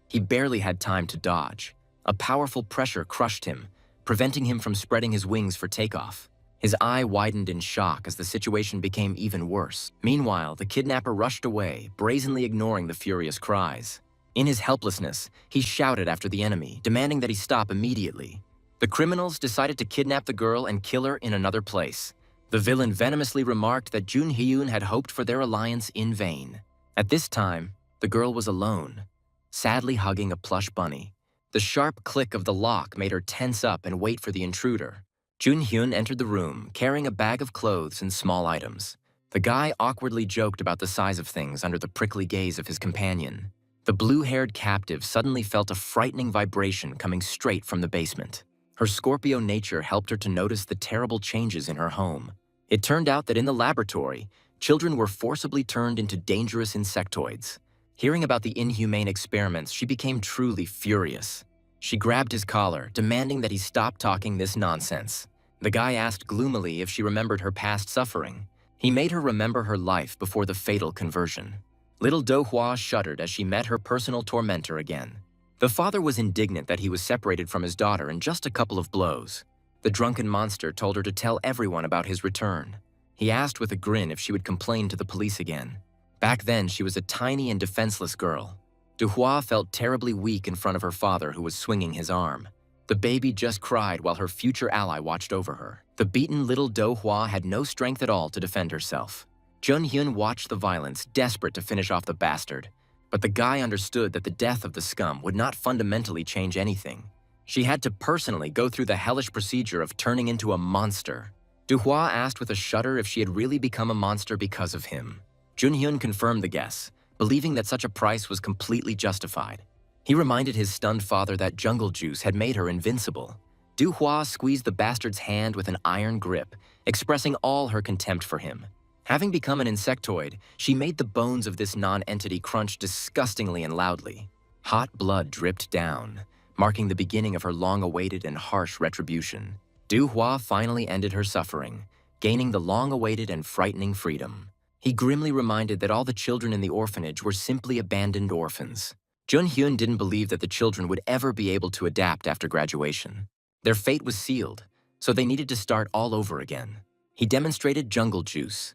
He barely had time to dodge. A powerful pressure crushed him, preventing him from spreading his wings for takeoff. His eye widened in shock as the situation became even worse. Meanwhile, the kidnapper rushed away, brazenly ignoring the furious cries. In his helplessness, he shouted after the enemy, demanding that he stop immediately. The criminals decided to kidnap the girl and kill her in another place. The villain venomously remarked that Jun Hyun had hoped for their alliance in vain. At this time, the girl was alone, sadly hugging a plush bunny. The sharp click of the lock made her tense up and wait for the intruder. Jun Hyun entered the room, carrying a bag of clothes and small items. The guy awkwardly joked about the size of things under the prickly gaze of his companion. The blue-haired captive suddenly felt a frightening vibration coming straight from the basement. Her Scorpio nature helped her to notice the terrible changes in her home. It turned out that in the laboratory, children were forcibly turned into dangerous insectoids. Hearing about the inhumane experiments, she became truly furious. She grabbed his collar, demanding that he stop talking this nonsense. The guy asked gloomily if she remembered her past suffering. He made her remember her life before the fatal conversion. Little Do Hua shuddered as she met her personal tormentor again. The father was indignant that he was separated from his daughter in just a couple of blows. The drunken monster told her to tell everyone about his return. He asked with a grin if she would complain to the police again. Back then, she was a tiny and defenseless girl. Du Hua felt terribly weak in front of her father, who was swinging his arm. The baby just cried while her future ally watched over her. The beaten little Do Hua had no strength at all to defend herself. Jun Hyun watched the violence, desperate to finish off the bastard. But the guy understood that the death of the scum would not fundamentally change anything. She had to personally go through the hellish procedure of turning into a monster. Du Hua asked with a shudder if she had really become a monster because of him. Junhyun confirmed the guess, believing that such a price was completely justified. He reminded his stunned father that jungle juice had made her invincible. Duhua squeezed the bastard's hand with an iron grip, expressing all her contempt for him. Having become an insectoid, she made the bones of this non-entity crunch disgustingly and loudly. Hot blood dripped down, marking the beginning of her long-awaited and harsh retribution. Duhua finally ended her suffering, gaining the long-awaited and frightening freedom. He grimly reminded that all the children in the orphanage were simply abandoned orphans. Junhyun didn't believe that the children would ever be able to adapt after graduation. Their fate was sealed, so they needed to start all over again. He demonstrated jungle juice,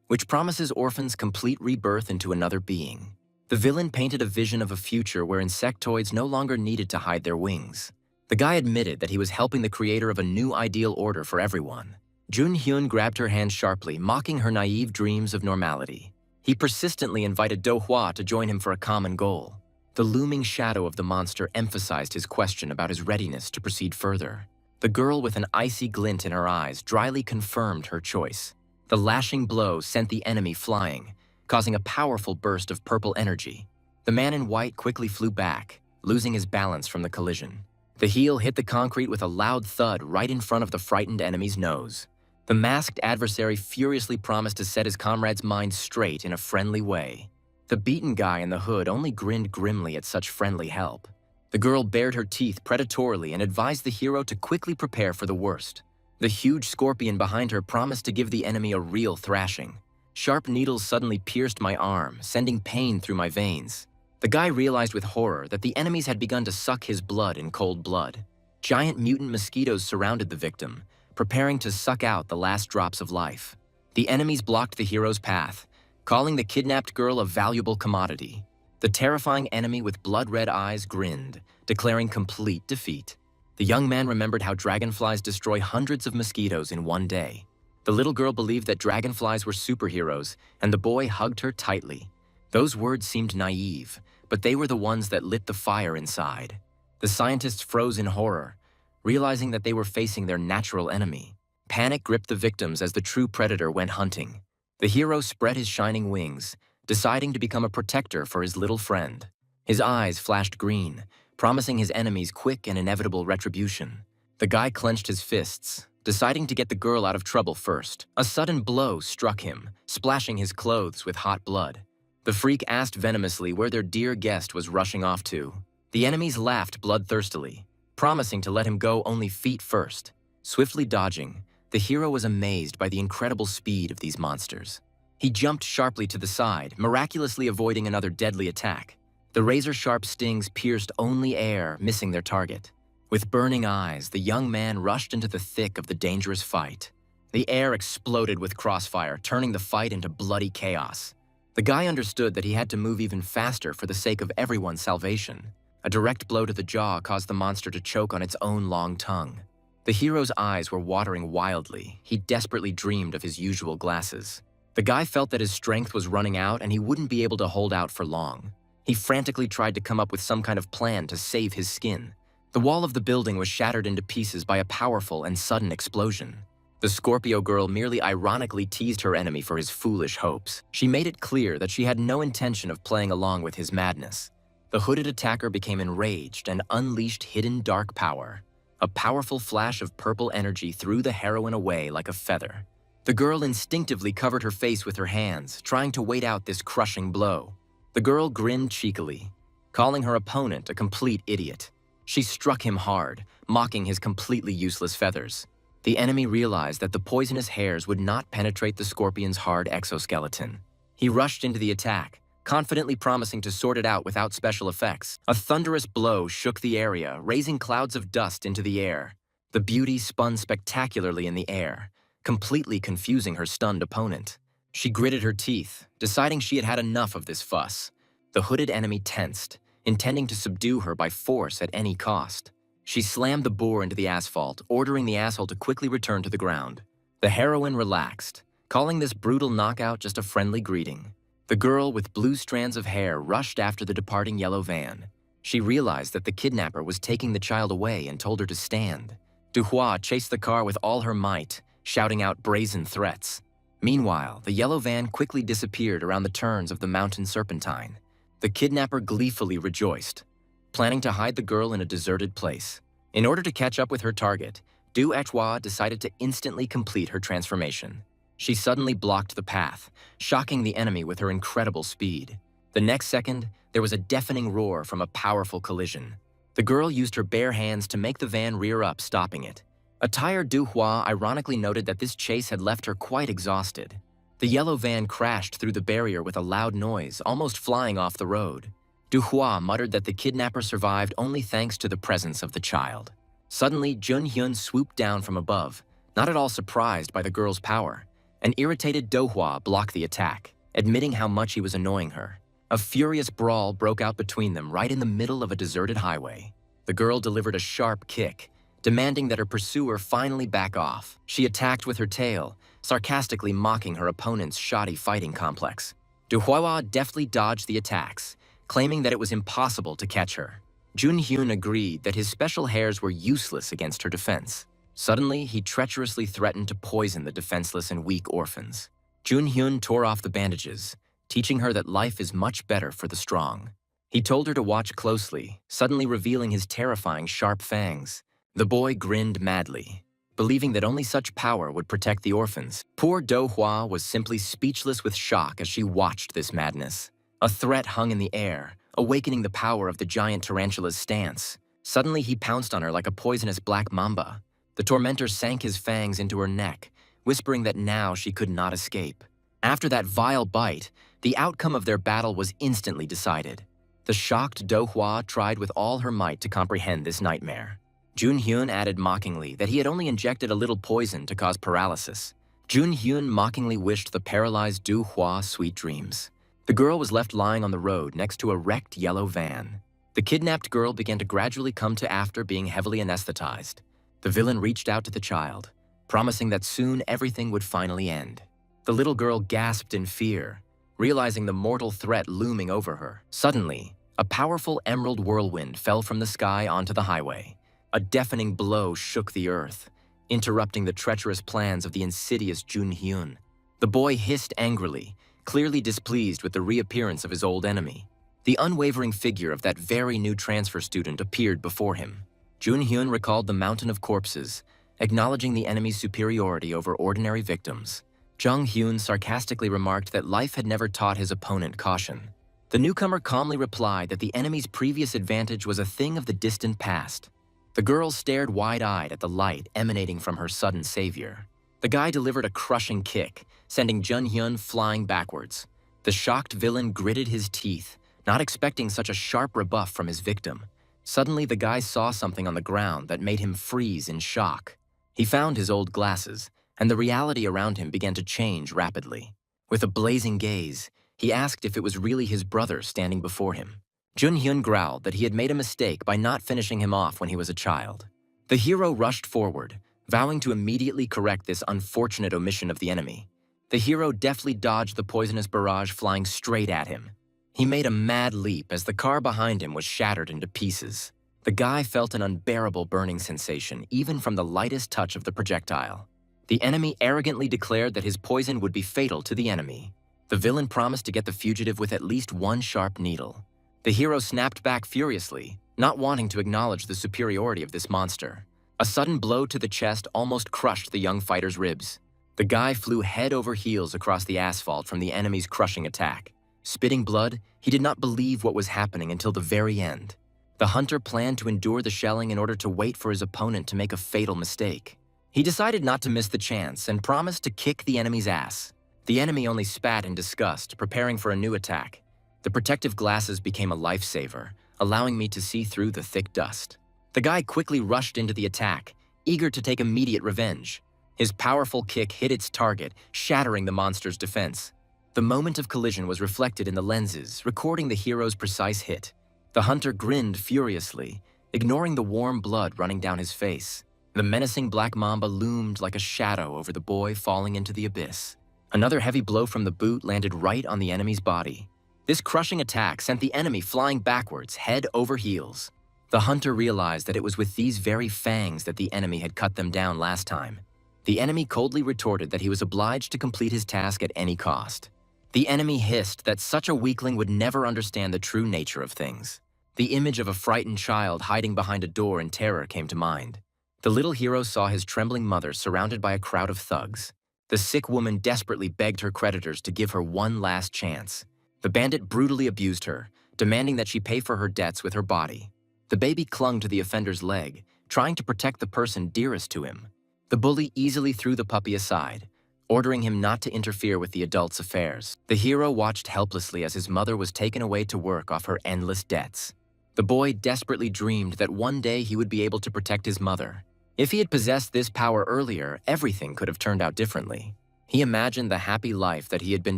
which promises orphans complete rebirth into another being. The villain painted a vision of a future where insectoids no longer needed to hide their wings. The guy admitted that he was helping the creator of a new ideal order for everyone. Junhyun grabbed her hand sharply, mocking her naive dreams of normality. He persistently invited Do-hwa to join him for a common goal. The looming shadow of the monster emphasized his question about his readiness to proceed further. The girl with an icy glint in her eyes dryly confirmed her choice. The lashing blow sent the enemy flying, causing a powerful burst of purple energy. The man in white quickly flew back, losing his balance from the collision. The heel hit the concrete with a loud thud right in front of the frightened enemy's nose. The masked adversary furiously promised to set his comrade's mind straight in a friendly way. The beaten guy in the hood only grinned grimly at such friendly help. The girl bared her teeth predatorily and advised the hero to quickly prepare for the worst. The huge scorpion behind her promised to give the enemy a real thrashing. Sharp needles suddenly pierced my arm, sending pain through my veins. The guy realized with horror that the enemies had begun to suck his blood in cold blood. Giant mutant mosquitoes surrounded the victim, preparing to suck out the last drops of life. The enemies blocked the hero's path, calling the kidnapped girl a valuable commodity. The terrifying enemy with blood-red eyes grinned, declaring complete defeat. The young man remembered how dragonflies destroy hundreds of mosquitoes in one day. The little girl believed that dragonflies were superheroes, and the boy hugged her tightly. Those words seemed naive, but they were the ones that lit the fire inside. The scientists froze in horror, realizing that they were facing their natural enemy. Panic gripped the victims as the true predator went hunting. The hero spread his shining wings, deciding to become a protector for his little friend. His eyes flashed green, promising his enemies quick and inevitable retribution. The guy clenched his fists, deciding to get the girl out of trouble first. A sudden blow struck him, splashing his clothes with hot blood. The freak asked venomously where their dear guest was rushing off to. The enemies laughed bloodthirstily, promising to let him go only feet first. Swiftly dodging, the hero was amazed by the incredible speed of these monsters. He jumped sharply to the side, miraculously avoiding another deadly attack. The razor-sharp stings pierced only air, missing their target. With burning eyes, the young man rushed into the thick of the dangerous fight. The air exploded with crossfire, turning the fight into bloody chaos. The guy understood that he had to move even faster for the sake of everyone's salvation. A direct blow to the jaw caused the monster to choke on its own long tongue. The hero's eyes were watering wildly. He desperately dreamed of his usual glasses. The guy felt that his strength was running out and he wouldn't be able to hold out for long. He frantically tried to come up with some kind of plan to save his skin. The wall of the building was shattered into pieces by a powerful and sudden explosion. The Scorpio girl merely ironically teased her enemy for his foolish hopes. She made it clear that she had no intention of playing along with his madness. The hooded attacker became enraged and unleashed hidden dark power. A powerful flash of purple energy threw the heroine away like a feather. The girl instinctively covered her face with her hands, trying to wait out this crushing blow. The girl grinned cheekily, calling her opponent a complete idiot. She struck him hard, mocking his completely useless feathers. The enemy realized that the poisonous hairs would not penetrate the scorpion's hard exoskeleton. He rushed into the attack, confidently promising to sort it out without special effects. A thunderous blow shook the area, raising clouds of dust into the air. The beauty spun spectacularly in the air, completely confusing her stunned opponent. She gritted her teeth, deciding she had had enough of this fuss. The hooded enemy tensed, intending to subdue her by force at any cost. She slammed the boar into the asphalt, ordering the asshole to quickly return to the ground. The heroine relaxed, calling this brutal knockout just a friendly greeting. The girl with blue strands of hair rushed after the departing yellow van. She realized that the kidnapper was taking the child away and told her to stand. Duhua chased the car with all her might, shouting out brazen threats. Meanwhile, the yellow van quickly disappeared around the turns of the mountain serpentine. The kidnapper gleefully rejoiced, planning to hide the girl in a deserted place. In order to catch up with her target, Du Echua decided to instantly complete her transformation. She suddenly blocked the path, shocking the enemy with her incredible speed. The next second, there was a deafening roar from a powerful collision. The girl used her bare hands to make the van rear up, stopping it. A tired Du Hua ironically noted that this chase had left her quite exhausted. The yellow van crashed through the barrier with a loud noise, almost flying off the road. Du Hua muttered that the kidnapper survived only thanks to the presence of the child. Suddenly, Jun Hyun swooped down from above, not at all surprised by the girl's power. An irritated Do Hua blocked the attack, admitting how much he was annoying her. A furious brawl broke out between them right in the middle of a deserted highway. The girl delivered a sharp kick, demanding that her pursuer finally back off. She attacked with her tail, sarcastically mocking her opponent's shoddy fighting complex. Du Hua deftly dodged the attacks, claiming that it was impossible to catch her. Jun Hyun agreed that his special hairs were useless against her defense. Suddenly, he treacherously threatened to poison the defenseless and weak orphans. Jun Hyun tore off the bandages, teaching her that life is much better for the strong. He told her to watch closely, suddenly revealing his terrifying sharp fangs. The boy grinned madly, believing that only such power would protect the orphans. Poor Do Hua was simply speechless with shock as she watched this madness. A threat hung in the air, awakening the power of the giant tarantula's stance. Suddenly, he pounced on her like a poisonous black mamba. The tormentor sank his fangs into her neck, whispering that now she could not escape. After that vile bite, the outcome of their battle was instantly decided. The shocked Do Hua tried with all her might to comprehend this nightmare. Jun Hyun added mockingly that he had only injected a little poison to cause paralysis. Jun Hyun mockingly wished the paralyzed Du Hua sweet dreams. The girl was left lying on the road next to a wrecked yellow van. The kidnapped girl began to gradually come to after being heavily anesthetized. The villain reached out to the child, promising that soon everything would finally end. The little girl gasped in fear, realizing the mortal threat looming over her. Suddenly, a powerful emerald whirlwind fell from the sky onto the highway. A deafening blow shook the earth, interrupting the treacherous plans of the insidious Jun Hyun. The boy hissed angrily, clearly displeased with the reappearance of his old enemy. The unwavering figure of that very new transfer student appeared before him. Jun Hyun recalled the mountain of corpses, acknowledging the enemy's superiority over ordinary victims. Jung Hyun sarcastically remarked that life had never taught his opponent caution. The newcomer calmly replied that the enemy's previous advantage was a thing of the distant past. The girl stared wide-eyed at the light emanating from her sudden savior. The guy delivered a crushing kick, sending Jun Hyun flying backwards. The shocked villain gritted his teeth, not expecting such a sharp rebuff from his victim. Suddenly, the guy saw something on the ground that made him freeze in shock. He found his old glasses, and the reality around him began to change rapidly. With a blazing gaze, he asked if it was really his brother standing before him. Jun Hyun growled that he had made a mistake by not finishing him off when he was a child. The hero rushed forward, vowing to immediately correct this unfortunate omission of the enemy. The hero deftly dodged the poisonous barrage flying straight at him. He made a mad leap as the car behind him was shattered into pieces. The guy felt an unbearable burning sensation even from the lightest touch of the projectile. The enemy arrogantly declared that his poison would be fatal to the enemy. The villain promised to get the fugitive with at least one sharp needle. The hero snapped back furiously, not wanting to acknowledge the superiority of this monster. A sudden blow to the chest almost crushed the young fighter's ribs. The guy flew head over heels across the asphalt from the enemy's crushing attack. Spitting blood, he did not believe what was happening until the very end. The hunter planned to endure the shelling in order to wait for his opponent to make a fatal mistake. He decided not to miss the chance and promised to kick the enemy's ass. The enemy only spat in disgust, preparing for a new attack. The protective glasses became a lifesaver, allowing me to see through the thick dust. The guy quickly rushed into the attack, eager to take immediate revenge. His powerful kick hit its target, shattering the monster's defense. The moment of collision was reflected in the lenses, recording the hero's precise hit. The hunter grinned furiously, ignoring the warm blood running down his face. The menacing black mamba loomed like a shadow over the boy falling into the abyss. Another heavy blow from the boot landed right on the enemy's body. This crushing attack sent the enemy flying backwards, head over heels. The hunter realized that it was with these very fangs that the enemy had cut them down last time. The enemy coldly retorted that he was obliged to complete his task at any cost. The enemy hissed that such a weakling would never understand the true nature of things. The image of a frightened child hiding behind a door in terror came to mind. The little hero saw his trembling mother surrounded by a crowd of thugs. The sick woman desperately begged her creditors to give her one last chance. The bandit brutally abused her, demanding that she pay for her debts with her body. The baby clung to the offender's leg, trying to protect the person dearest to him. The bully easily threw the puppy aside, ordering him not to interfere with the adult's affairs. The hero watched helplessly as his mother was taken away to work off her endless debts. The boy desperately dreamed that one day he would be able to protect his mother. If he had possessed this power earlier, everything could have turned out differently. He imagined the happy life that he had been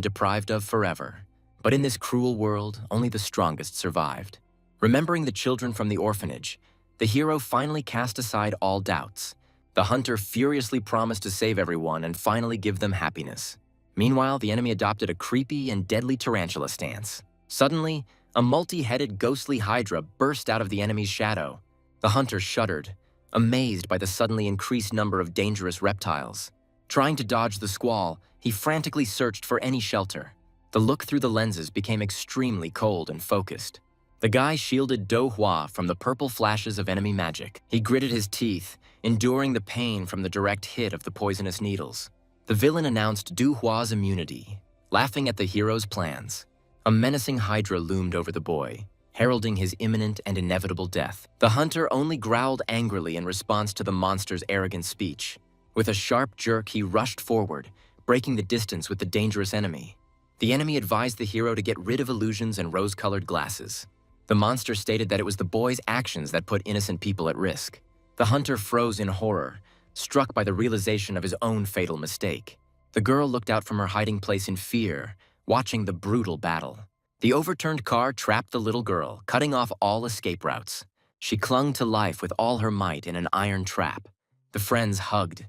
deprived of forever. But in this cruel world, only the strongest survived. Remembering the children from the orphanage, the hero finally cast aside all doubts. The hunter furiously promised to save everyone and finally give them happiness. Meanwhile, the enemy adopted a creepy and deadly tarantula stance. Suddenly, a multi-headed ghostly hydra burst out of the enemy's shadow. The hunter shuddered, amazed by the suddenly increased number of dangerous reptiles. Trying to dodge the squall, he frantically searched for any shelter. The look through the lenses became extremely cold and focused. The guy shielded dongua from the purple flashes of enemy magic. He gritted his teeth, enduring the pain from the direct hit of the poisonous needles. The villain announced Duhua's immunity, laughing at the hero's plans. A menacing hydra loomed over the boy, heralding his imminent and inevitable death. The hunter only growled angrily in response to the monster's arrogant speech. With a sharp jerk, he rushed forward, breaking the distance with the dangerous enemy. The enemy advised the hero to get rid of illusions and rose-colored glasses. The monster stated that it was the boy's actions that put innocent people at risk. The hunter froze in horror, struck by the realization of his own fatal mistake. The girl looked out from her hiding place in fear, watching the brutal battle. The overturned car trapped the little girl, cutting off all escape routes. She clung to life with all her might in an iron trap. The friends hugged,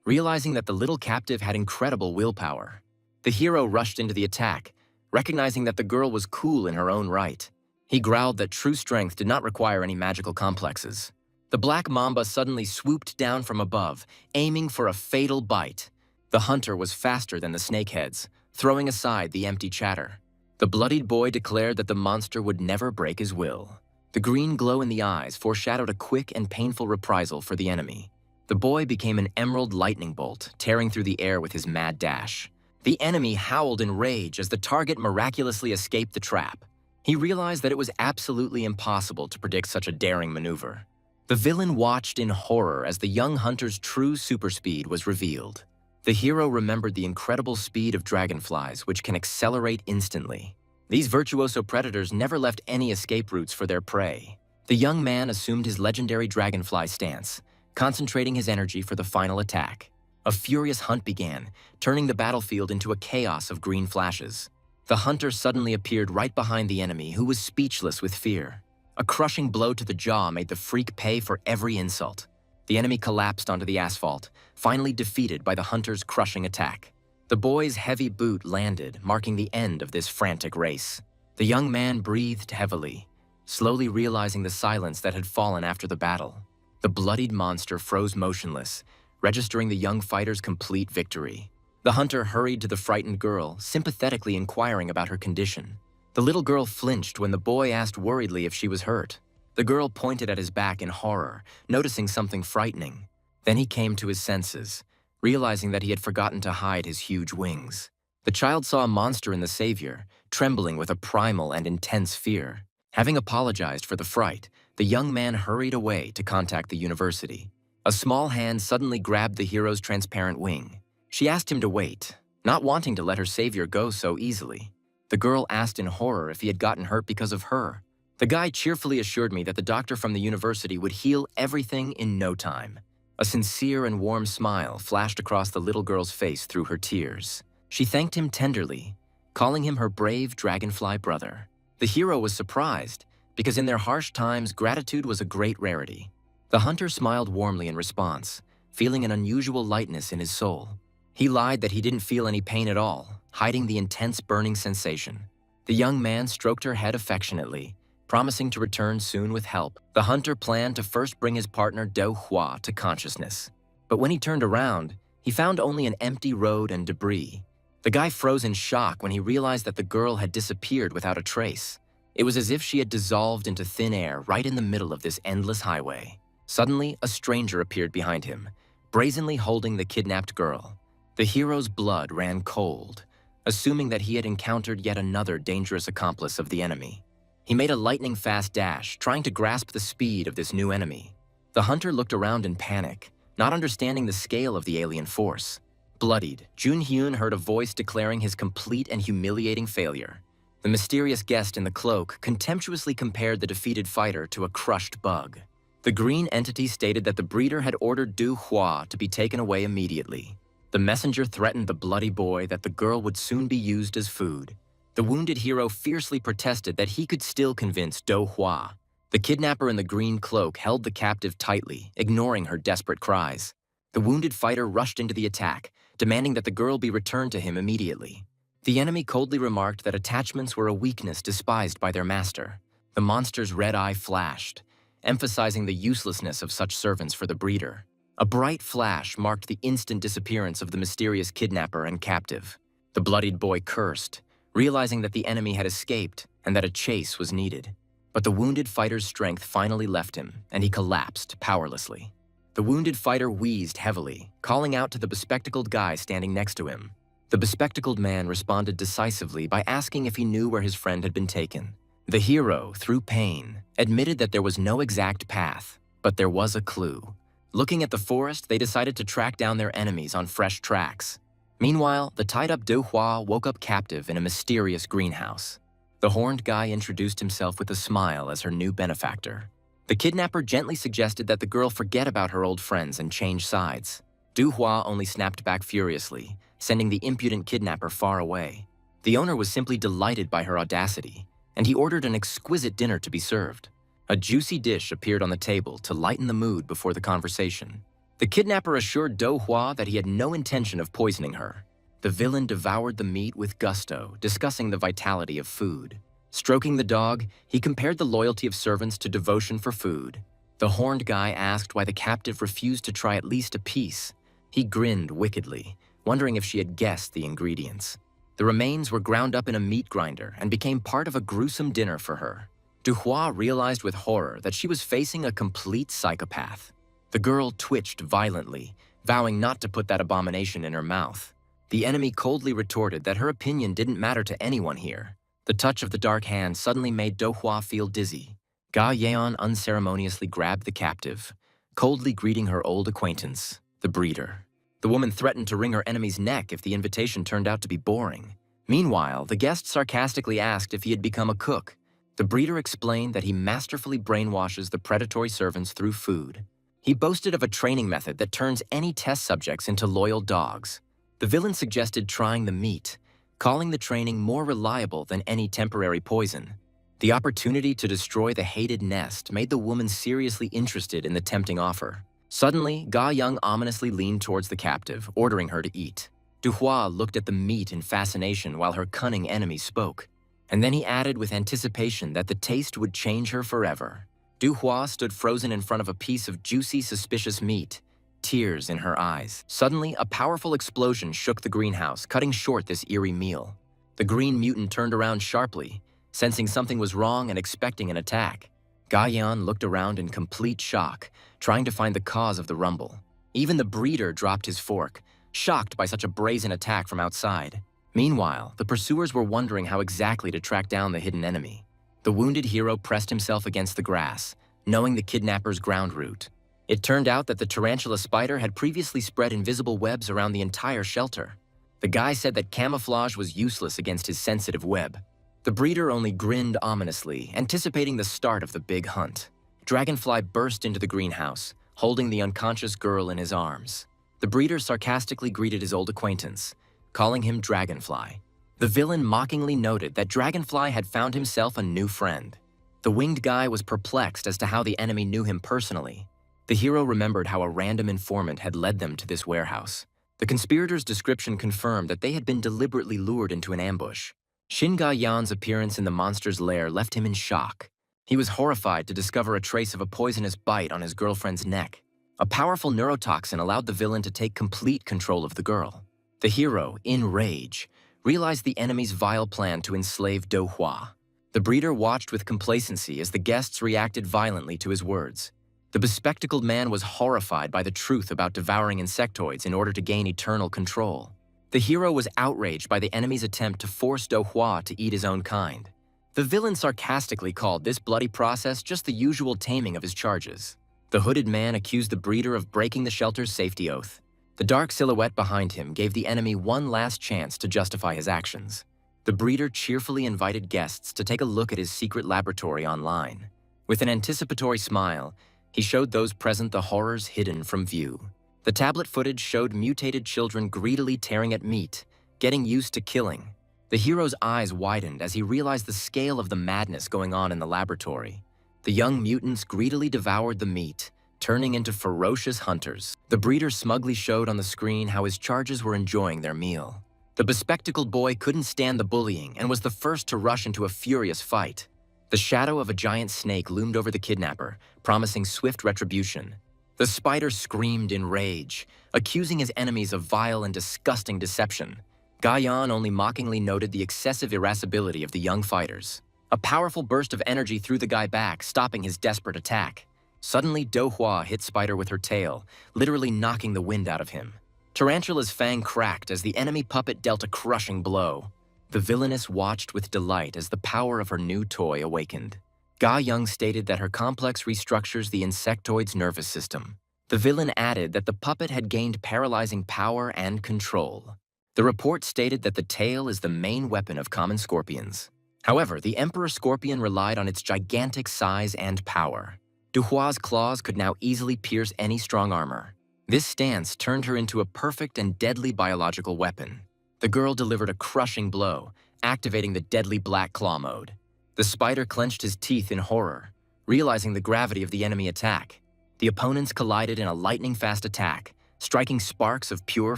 realizing that the little captive had incredible willpower. The hero rushed into the attack, recognizing that the girl was cool in her own right. He growled that true strength did not require any magical complexes. The black mamba suddenly swooped down from above, aiming for a fatal bite. The hunter was faster than the snakeheads, throwing aside the empty chatter. The bloodied boy declared that the monster would never break his will. The green glow in the eyes foreshadowed a quick and painful reprisal for the enemy. The boy became an emerald lightning bolt, tearing through the air with his mad dash. The enemy howled in rage as the target miraculously escaped the trap. He realized that it was absolutely impossible to predict such a daring maneuver. The villain watched in horror as the young hunter's true super speed was revealed. The hero remembered the incredible speed of dragonflies, which can accelerate instantly. These virtuoso predators never left any escape routes for their prey. The young man assumed his legendary dragonfly stance, concentrating his energy for the final attack. A furious hunt began, turning the battlefield into a chaos of green flashes. The hunter suddenly appeared right behind the enemy, who was speechless with fear. A crushing blow to the jaw made the freak pay for every insult. The enemy collapsed onto the asphalt, finally defeated by the hunter's crushing attack. The boy's heavy boot landed, marking the end of this frantic race. The young man breathed heavily, slowly realizing the silence that had fallen after the battle. The bloodied monster froze motionless, registering the young fighter's complete victory. The hunter hurried to the frightened girl, sympathetically inquiring about her condition. The little girl flinched when the boy asked worriedly if she was hurt. The girl pointed at his back in horror, noticing something frightening. Then he came to his senses, realizing that he had forgotten to hide his huge wings. The child saw a monster in the savior, trembling with a primal and intense fear. Having apologized for the fright, the young man hurried away to contact the university. A small hand suddenly grabbed the hero's transparent wing. She asked him to wait, not wanting to let her savior go so easily. The girl asked in horror if he had gotten hurt because of her. The guy cheerfully assured me that the doctor from the university would heal everything in no time. A sincere and warm smile flashed across the little girl's face through her tears. She thanked him tenderly, calling him her brave dragonfly brother. The hero was surprised, because in their harsh times, gratitude was a great rarity. The hunter smiled warmly in response, feeling an unusual lightness in his soul. He lied that he didn't feel any pain at all, hiding the intense burning sensation. The young man stroked her head affectionately, promising to return soon with help. The hunter planned to first bring his partner Do Hua to consciousness. But when he turned around, he found only an empty road and debris. The guy froze in shock when he realized that the girl had disappeared without a trace. It was as if she had dissolved into thin air right in the middle of this endless highway. Suddenly, a stranger appeared behind him, brazenly holding the kidnapped girl. The hero's blood ran cold, assuming that he had encountered yet another dangerous accomplice of the enemy. He made a lightning-fast dash, trying to grasp the speed of this new enemy. The hunter looked around in panic, not understanding the scale of the alien force. Bloodied, Junhyun heard a voice declaring his complete and humiliating failure. The mysterious guest in the cloak contemptuously compared the defeated fighter to a crushed bug. The green entity stated that the breeder had ordered Du Hua to be taken away immediately. The messenger threatened the bloody boy that the girl would soon be used as food. The wounded hero fiercely protested that he could still convince Du Hua. The kidnapper in the green cloak held the captive tightly, ignoring her desperate cries. The wounded fighter rushed into the attack, demanding that the girl be returned to him immediately. The enemy coldly remarked that attachments were a weakness despised by their master. The monster's red eye flashed, emphasizing the uselessness of such servants for the breeder. A bright flash marked the instant disappearance of the mysterious kidnapper and captive. The bloodied boy cursed, realizing that the enemy had escaped and that a chase was needed. But the wounded fighter's strength finally left him, and he collapsed powerlessly. The wounded fighter wheezed heavily, calling out to the bespectacled guy standing next to him. The bespectacled man responded decisively by asking if he knew where his friend had been taken. The hero, through pain, admitted that there was no exact path, but there was a clue. Looking at the forest, they decided to track down their enemies on fresh tracks. Meanwhile, the tied-up Du Hua woke up captive in a mysterious greenhouse. The horned guy introduced himself with a smile as her new benefactor. The kidnapper gently suggested that the girl forget about her old friends and change sides. Du Hua only snapped back furiously, sending the impudent kidnapper far away. The owner was simply delighted by her audacity, and he ordered an exquisite dinner to be served. A juicy dish appeared on the table to lighten the mood before the conversation. The kidnapper assured Du Hua that he had no intention of poisoning her. The villain devoured the meat with gusto, discussing the vitality of food. Stroking the dog, he compared the loyalty of servants to devotion for food. The horned guy asked why the captive refused to try at least a piece. He grinned wickedly, wondering if she had guessed the ingredients. The remains were ground up in a meat grinder and became part of a gruesome dinner for her. Du Hua realized with horror that she was facing a complete psychopath. The girl twitched violently, vowing not to put that abomination in her mouth. The enemy coldly retorted that her opinion didn't matter to anyone here. The touch of the dark hand suddenly made Du Hua feel dizzy. Ga Yeon unceremoniously grabbed the captive, coldly greeting her old acquaintance, the breeder. The woman threatened to wring her enemy's neck if the invitation turned out to be boring. Meanwhile, the guest sarcastically asked if he had become a cook. The breeder explained that he masterfully brainwashes the predatory servants through food. He boasted of a training method that turns any test subjects into loyal dogs. The villain suggested trying the meat, calling the training more reliable than any temporary poison. The opportunity to destroy the hated nest made the woman seriously interested in the tempting offer. Suddenly, Ga Young ominously leaned towards the captive, ordering her to eat. Du Hua looked at the meat in fascination while her cunning enemy spoke. And then he added with anticipation that the taste would change her forever. Du Hua stood frozen in front of a piece of juicy, suspicious meat, tears in her eyes. Suddenly, a powerful explosion shook the greenhouse, cutting short this eerie meal. The green mutant turned around sharply, sensing something was wrong and expecting an attack. Ga Yan looked around in complete shock, trying to find the cause of the rumble. Even the breeder dropped his fork, shocked by such a brazen attack from outside. Meanwhile, the pursuers were wondering how exactly to track down the hidden enemy. The wounded hero pressed himself against the grass, knowing the kidnapper's ground route. It turned out that the tarantula spider had previously spread invisible webs around the entire shelter. The guy said that camouflage was useless against his sensitive web. The breeder only grinned ominously, anticipating the start of the big hunt. Dragonfly burst into the greenhouse, holding the unconscious girl in his arms. The breeder sarcastically greeted his old acquaintance, calling him Dragonfly. The villain mockingly noted that Dragonfly had found himself a new friend. The winged guy was perplexed as to how the enemy knew him personally. The hero remembered how a random informant had led them to this warehouse. The conspirators' description confirmed that they had been deliberately lured into an ambush. Shin Ga-yan's appearance in the monster's lair left him in shock. He was horrified to discover a trace of a poisonous bite on his girlfriend's neck. A powerful neurotoxin allowed the villain to take complete control of the girl. The hero, in rage, realized the enemy's vile plan to enslave Dongua. The breeder watched with complacency as the guests reacted violently to his words. The bespectacled man was horrified by the truth about devouring insectoids in order to gain eternal control. The hero was outraged by the enemy's attempt to force Dongua to eat his own kind. The villain sarcastically called this bloody process just the usual taming of his charges. The hooded man accused the breeder of breaking the shelter's safety oath. The dark silhouette behind him gave the enemy one last chance to justify his actions. The breeder cheerfully invited guests to take a look at his secret laboratory online. With an anticipatory smile, he showed those present the horrors hidden from view. The tablet footage showed mutated children greedily tearing at meat, getting used to killing. The hero's eyes widened as he realized the scale of the madness going on in the laboratory. The young mutants greedily devoured the meat, turning into ferocious hunters. The breeder smugly showed on the screen how his charges were enjoying their meal. The bespectacled boy couldn't stand the bullying and was the first to rush into a furious fight. The shadow of a giant snake loomed over the kidnapper, promising swift retribution. The spider screamed in rage, accusing his enemies of vile and disgusting deception. Gayan only mockingly noted the excessive irascibility of the young fighters. A powerful burst of energy threw the guy back, stopping his desperate attack. Suddenly, Dongua hit Spider with her tail, literally knocking the wind out of him. Tarantula's fang cracked as the enemy puppet dealt a crushing blow. The villainess watched with delight as the power of her new toy awakened. Ga Young stated that her complex restructures the insectoid's nervous system. The villain added that the puppet had gained paralyzing power and control. The report stated that the tail is the main weapon of common scorpions. However, the Emperor Scorpion relied on its gigantic size and power. Duhua's claws could now easily pierce any strong armor. This stance turned her into a perfect and deadly biological weapon. The girl delivered a crushing blow, activating the deadly black claw mode. The spider clenched his teeth in horror, realizing the gravity of the enemy attack. The opponents collided in a lightning-fast attack, striking sparks of pure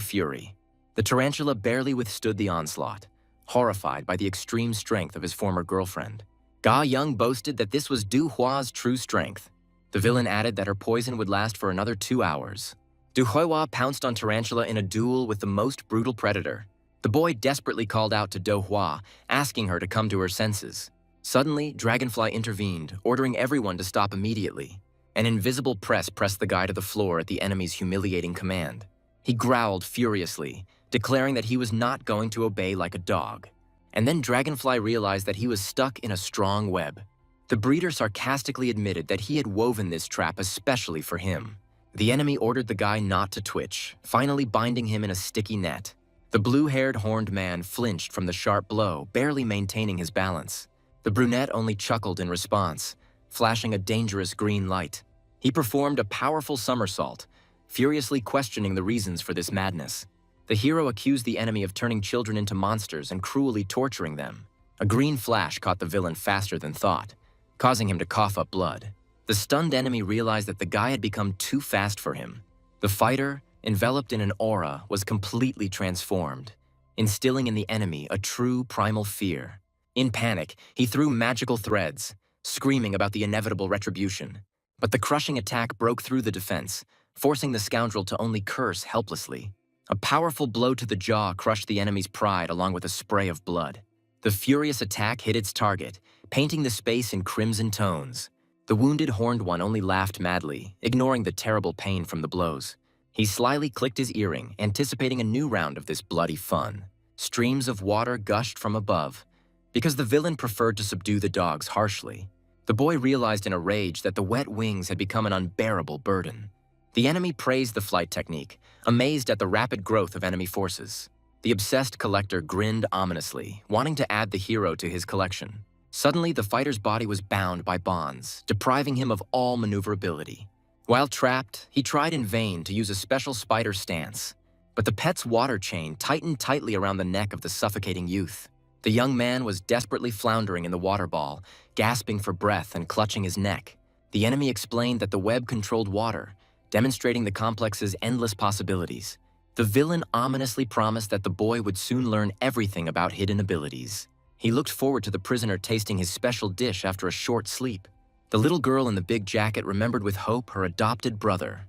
fury. The tarantula barely withstood the onslaught, horrified by the extreme strength of his former girlfriend. Ga Young boasted that this was Du Hua's true strength. The villain added that her poison would last for another 2 hours. Du Hua pounced on Tarantula in a duel with the most brutal predator. The boy desperately called out to Do Hua, asking her to come to her senses. Suddenly, Dragonfly intervened, ordering everyone to stop immediately. An invisible press pressed the guy to the floor at the enemy's humiliating command. He growled furiously, declaring that he was not going to obey like a dog. And then Dragonfly realized that he was stuck in a strong web. The breeder sarcastically admitted that he had woven this trap especially for him. The enemy ordered the guy not to twitch, finally binding him in a sticky net. The blue-haired horned man flinched from the sharp blow, barely maintaining his balance. The brunette only chuckled in response, flashing a dangerous green light. He performed a powerful somersault, furiously questioning the reasons for this madness. The hero accused the enemy of turning children into monsters and cruelly torturing them. A green flash caught the villain faster than thought, causing him to cough up blood. The stunned enemy realized that the guy had become too fast for him. The fighter, enveloped in an aura, was completely transformed, instilling in the enemy a true primal fear. In panic, he threw magical threads, screaming about the inevitable retribution. But the crushing attack broke through the defense, forcing the scoundrel to only curse helplessly. A powerful blow to the jaw crushed the enemy's pride along with a spray of blood. The furious attack hit its target, painting the space in crimson tones. The wounded horned one only laughed madly, ignoring the terrible pain from the blows. He slyly clicked his earring, anticipating a new round of this bloody fun. Streams of water gushed from above, because the villain preferred to subdue the dogs harshly. The boy realized in a rage that the wet wings had become an unbearable burden. The enemy praised the flight technique, amazed at the rapid growth of enemy forces. The obsessed collector grinned ominously, wanting to add the hero to his collection. Suddenly, the fighter's body was bound by bonds, depriving him of all maneuverability. While trapped, he tried in vain to use a special spider stance, but the pet's water chain tightened tightly around the neck of the suffocating youth. The young man was desperately floundering in the water ball, gasping for breath and clutching his neck. The enemy explained that the web controlled water, demonstrating the complex's endless possibilities. The villain ominously promised that the boy would soon learn everything about hidden abilities. He looked forward to the prisoner tasting his special dish after a short sleep. The little girl in the big jacket remembered with hope her adopted brother.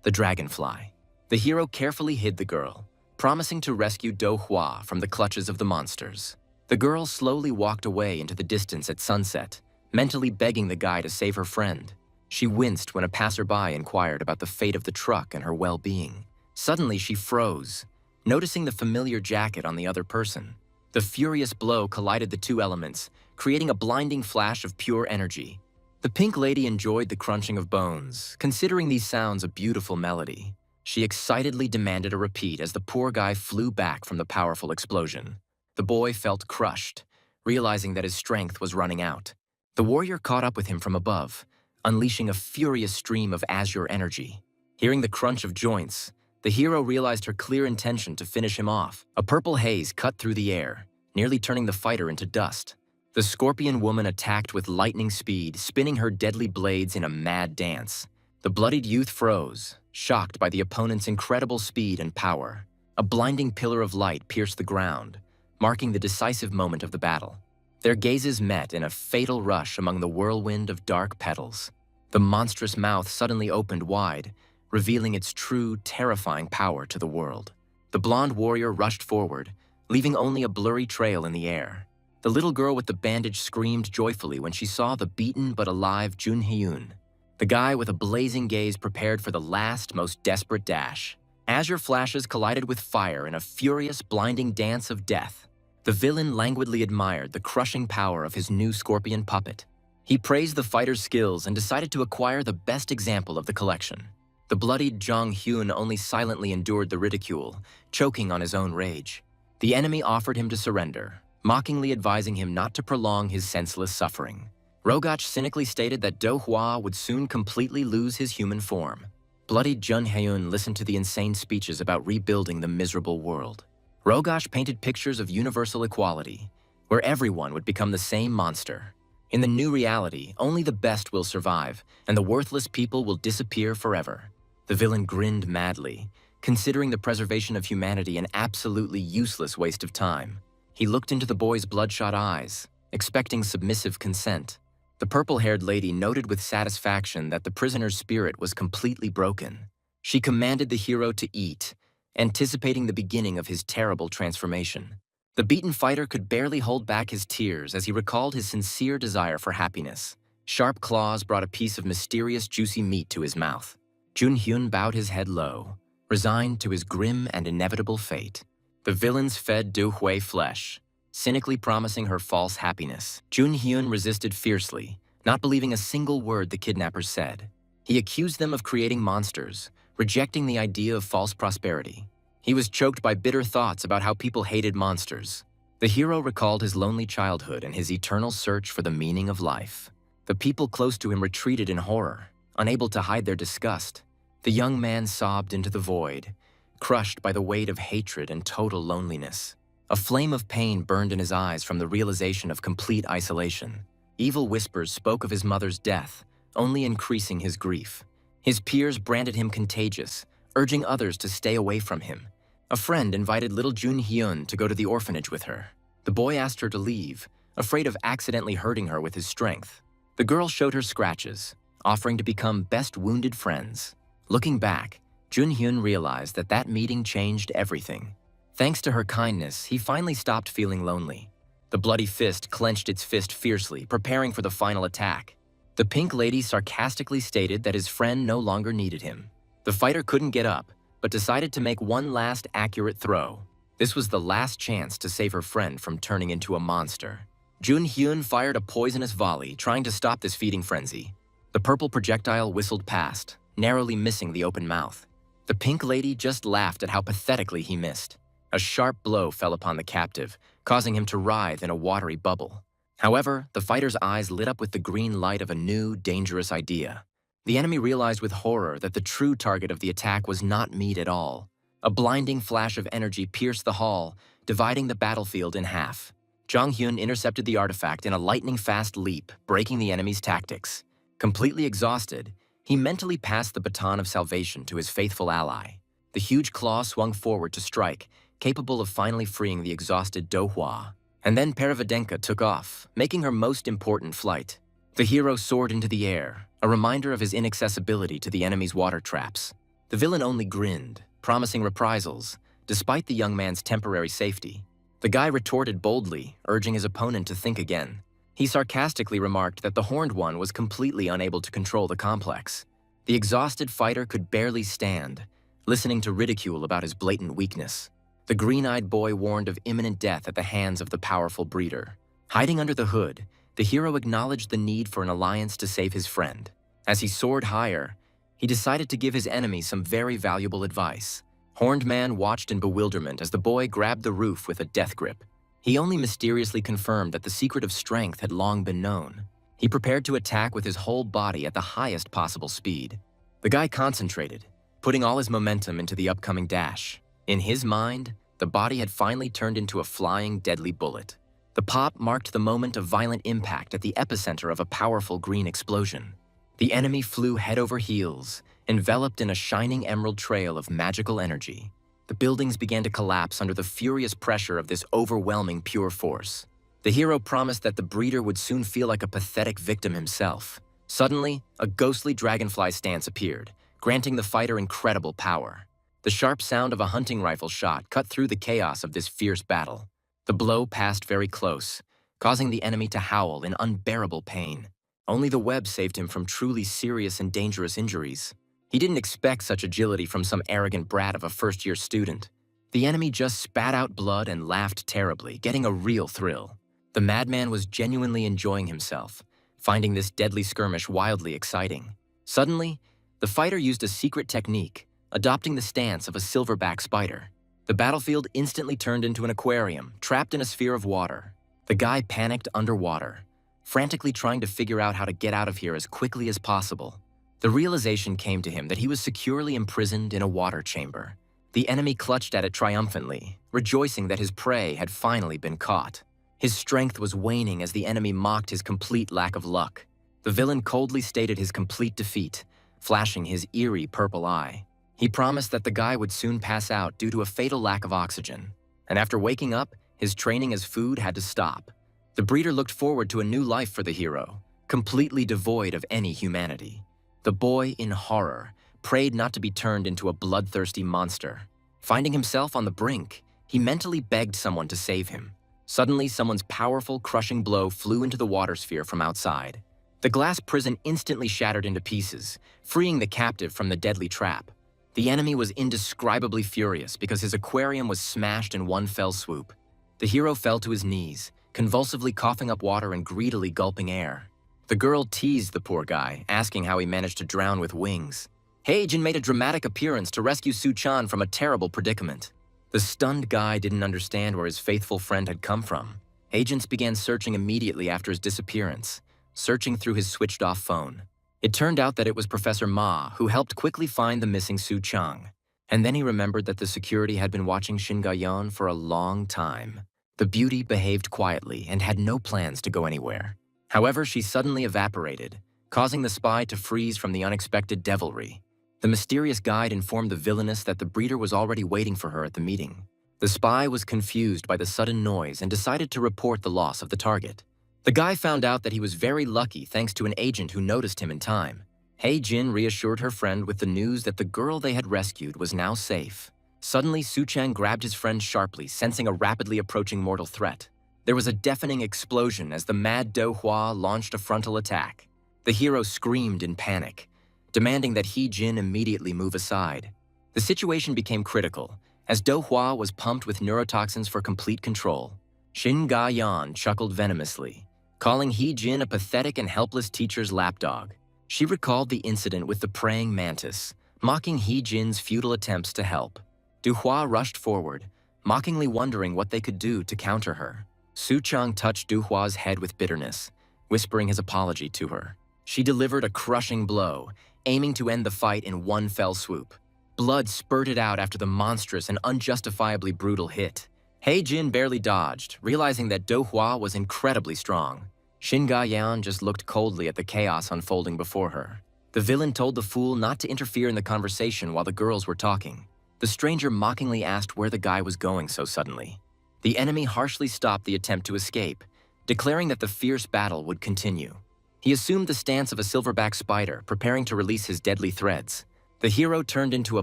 the dragonfly. The hero carefully hid the girl, promising to rescue Dongua from the clutches of the monsters. The girl slowly walked away into the distance at sunset, mentally begging the guy to save her friend. She winced when a passerby inquired about the fate of the truck and her well-being. Suddenly, she froze, noticing the familiar jacket on the other person. The furious blow collided the two elements, creating a blinding flash of pure energy. The pink lady enjoyed the crunching of bones, considering these sounds a beautiful melody. She excitedly demanded a repeat as the poor guy flew back from the powerful explosion. The boy felt crushed, realizing that his strength was running out. The warrior caught up with him from above, unleashing a furious stream of azure energy. Hearing the crunch of joints, the hero realized her clear intention to finish him off. A purple haze cut through the air, nearly turning the fighter into dust. The scorpion woman attacked with lightning speed, spinning her deadly blades in a mad dance. The bloodied youth froze, shocked by the opponent's incredible speed and power. A blinding pillar of light pierced the ground, marking the decisive moment of the battle. Their gazes met in a fatal rush among the whirlwind of dark petals. The monstrous mouth suddenly opened wide, revealing its true, terrifying power to the world. The blonde warrior rushed forward, leaving only a blurry trail in the air. The little girl with the bandage screamed joyfully when she saw the beaten but alive Jun Hyun. The guy with a blazing gaze prepared for the last, most desperate dash. Azure flashes collided with fire in a furious, blinding dance of death. The villain languidly admired the crushing power of his new scorpion puppet. He praised the fighter's skills and decided to acquire the best example of the collection. The bloodied Jong Hyun only silently endured the ridicule, choking on his own rage. The enemy offered him to surrender, mockingly advising him not to prolong his senseless suffering. Rogach cynically stated that Do-hwa would soon completely lose his human form. Bloodied Jun Hyun listened to the insane speeches about rebuilding the miserable world. Rogach painted pictures of universal equality, where everyone would become the same monster. In the new reality, only the best will survive, and the worthless people will disappear forever. The villain grinned madly, considering the preservation of humanity an absolutely useless waste of time. He looked into the boy's bloodshot eyes, expecting submissive consent. The purple-haired lady noted with satisfaction that the prisoner's spirit was completely broken. She commanded the hero to eat, anticipating the beginning of his terrible transformation. The beaten fighter could barely hold back his tears as he recalled his sincere desire for happiness. Sharp claws brought a piece of mysterious juicy meat to his mouth. Jun Hyun bowed his head low, resigned to his grim and inevitable fate. The villains fed Do Hui flesh, cynically promising her false happiness. Jun Hyun resisted fiercely, not believing a single word the kidnappers said. He accused them of creating monsters, rejecting the idea of false prosperity. He was choked by bitter thoughts about how people hated monsters. The hero recalled his lonely childhood and his eternal search for the meaning of life. The people close to him retreated in horror, unable to hide their disgust. The young man sobbed into the void, crushed by the weight of hatred and total loneliness. A flame of pain burned in his eyes from the realization of complete isolation. Evil whispers spoke of his mother's death, only increasing his grief. His peers branded him contagious, urging others to stay away from him. A friend invited little Jun Hyun to go to the orphanage with her. The boy asked her to leave, afraid of accidentally hurting her with his strength. The girl showed her scratches, offering to become best wounded friends. Looking back, Jun Hyun realized that that meeting changed everything. Thanks to her kindness, he finally stopped feeling lonely. The bloody fist clenched its fist fiercely, preparing for the final attack. The pink lady sarcastically stated that his friend no longer needed him. The fighter couldn't get up, but decided to make one last accurate throw. This was the last chance to save her friend from turning into a monster. Jun Hyun fired a poisonous volley, trying to stop this feeding frenzy. The purple projectile whistled past, narrowly missing the open mouth. The pink lady just laughed at how pathetically he missed. A sharp blow fell upon the captive, causing him to writhe in a watery bubble. However, the fighter's eyes lit up with the green light of a new, dangerous idea. The enemy realized with horror that the true target of the attack was not meat at all. A blinding flash of energy pierced the hall, dividing the battlefield in half. Jong Hyun intercepted the artifact in a lightning-fast leap, breaking the enemy's tactics. Completely exhausted, he mentally passed the baton of salvation to his faithful ally. The huge claw swung forward to strike, capable of finally freeing the exhausted Do-hwa. And then Paravidenka took off, making her most important flight. The hero soared into the air, a reminder of his inaccessibility to the enemy's water traps. The villain only grinned, promising reprisals, despite the young man's temporary safety. The guy retorted boldly, urging his opponent to think again. He sarcastically remarked that the Horned One was completely unable to control the complex. The exhausted fighter could barely stand, listening to ridicule about his blatant weakness. The green-eyed boy warned of imminent death at the hands of the powerful breeder. Hiding under the hood, the hero acknowledged the need for an alliance to save his friend. As he soared higher, he decided to give his enemy some very valuable advice. Horned Man watched in bewilderment as the boy grabbed the roof with a death grip. He only mysteriously confirmed that the secret of strength had long been known. He prepared to attack with his whole body at the highest possible speed. The guy concentrated, putting all his momentum into the upcoming dash. In his mind, the body had finally turned into a flying, deadly bullet. The pop marked the moment of violent impact at the epicenter of a powerful green explosion. The enemy flew head over heels, enveloped in a shining emerald trail of magical energy. The buildings began to collapse under the furious pressure of this overwhelming pure force. The hero promised that the breeder would soon feel like a pathetic victim himself. Suddenly, a ghostly dragonfly stance appeared, granting the fighter incredible power. The sharp sound of a hunting rifle shot cut through the chaos of this fierce battle. The blow passed very close, causing the enemy to howl in unbearable pain. Only the web saved him from truly serious and dangerous injuries. He didn't expect such agility from some arrogant brat of a first-year student. The enemy just spat out blood and laughed terribly, getting a real thrill. The madman was genuinely enjoying himself, finding this deadly skirmish wildly exciting. Suddenly, the fighter used a secret technique, adopting the stance of a silverback spider. The battlefield instantly turned into an aquarium, trapped in a sphere of water. The guy panicked underwater, frantically trying to figure out how to get out of here as quickly as possible. The realization came to him that he was securely imprisoned in a water chamber. The enemy clutched at it triumphantly, rejoicing that his prey had finally been caught. His strength was waning as the enemy mocked his complete lack of luck. The villain coldly stated his complete defeat, flashing his eerie purple eye. He promised that the guy would soon pass out due to a fatal lack of oxygen. And after waking up, his training as food had to stop. The breeder looked forward to a new life for the hero, completely devoid of any humanity. The boy, in horror, prayed not to be turned into a bloodthirsty monster. Finding himself on the brink, he mentally begged someone to save him. Suddenly, someone's powerful, crushing blow flew into the water sphere from outside. The glass prison instantly shattered into pieces, freeing the captive from the deadly trap. The enemy was indescribably furious because his aquarium was smashed in one fell swoop. The hero fell to his knees, convulsively coughing up water and greedily gulping air. The girl teased the poor guy, asking how he managed to drown with wings. Heijin made a dramatic appearance to rescue Su-chan from a terrible predicament. The stunned guy didn't understand where his faithful friend had come from. Agents began searching immediately after his disappearance, searching through his switched-off phone. It turned out that it was Professor Ma who helped quickly find the missing Su-chang. And then he remembered that the security had been watching Shin Ga-yeon for a long time. The beauty behaved quietly and had no plans to go anywhere. However, she suddenly evaporated, causing the spy to freeze from the unexpected devilry. The mysterious guide informed the villainess that the breeder was already waiting for her at the meeting. The spy was confused by the sudden noise and decided to report the loss of the target. The guy found out that he was very lucky thanks to an agent who noticed him in time. Heijin reassured her friend with the news that the girl they had rescued was now safe. Suddenly, Su-chan grabbed his friend sharply, sensing a rapidly approaching mortal threat. There was a deafening explosion as the mad Do-hwa launched a frontal attack. The hero screamed in panic, demanding that Heijin immediately move aside. The situation became critical, as Do-hwa was pumped with neurotoxins for complete control. Shin Ga-yeon chuckled venomously, calling Heijin a pathetic and helpless teacher's lapdog. She recalled the incident with the praying mantis, mocking Heijin's futile attempts to help. Du-hwa rushed forward, mockingly wondering what they could do to counter her. Su-chang touched Du-hwa's head with bitterness, whispering his apology to her. She delivered a crushing blow, aiming to end the fight in one fell swoop. Blood spurted out after the monstrous and unjustifiably brutal hit. Heijin barely dodged, realizing that Do-hwa was incredibly strong. Shin Ga-yeon just looked coldly at the chaos unfolding before her. The villain told the fool not to interfere in the conversation while the girls were talking. The stranger mockingly asked where the guy was going so suddenly. The enemy harshly stopped the attempt to escape, declaring that the fierce battle would continue. He assumed the stance of a silverback spider, preparing to release his deadly threads. The hero turned into a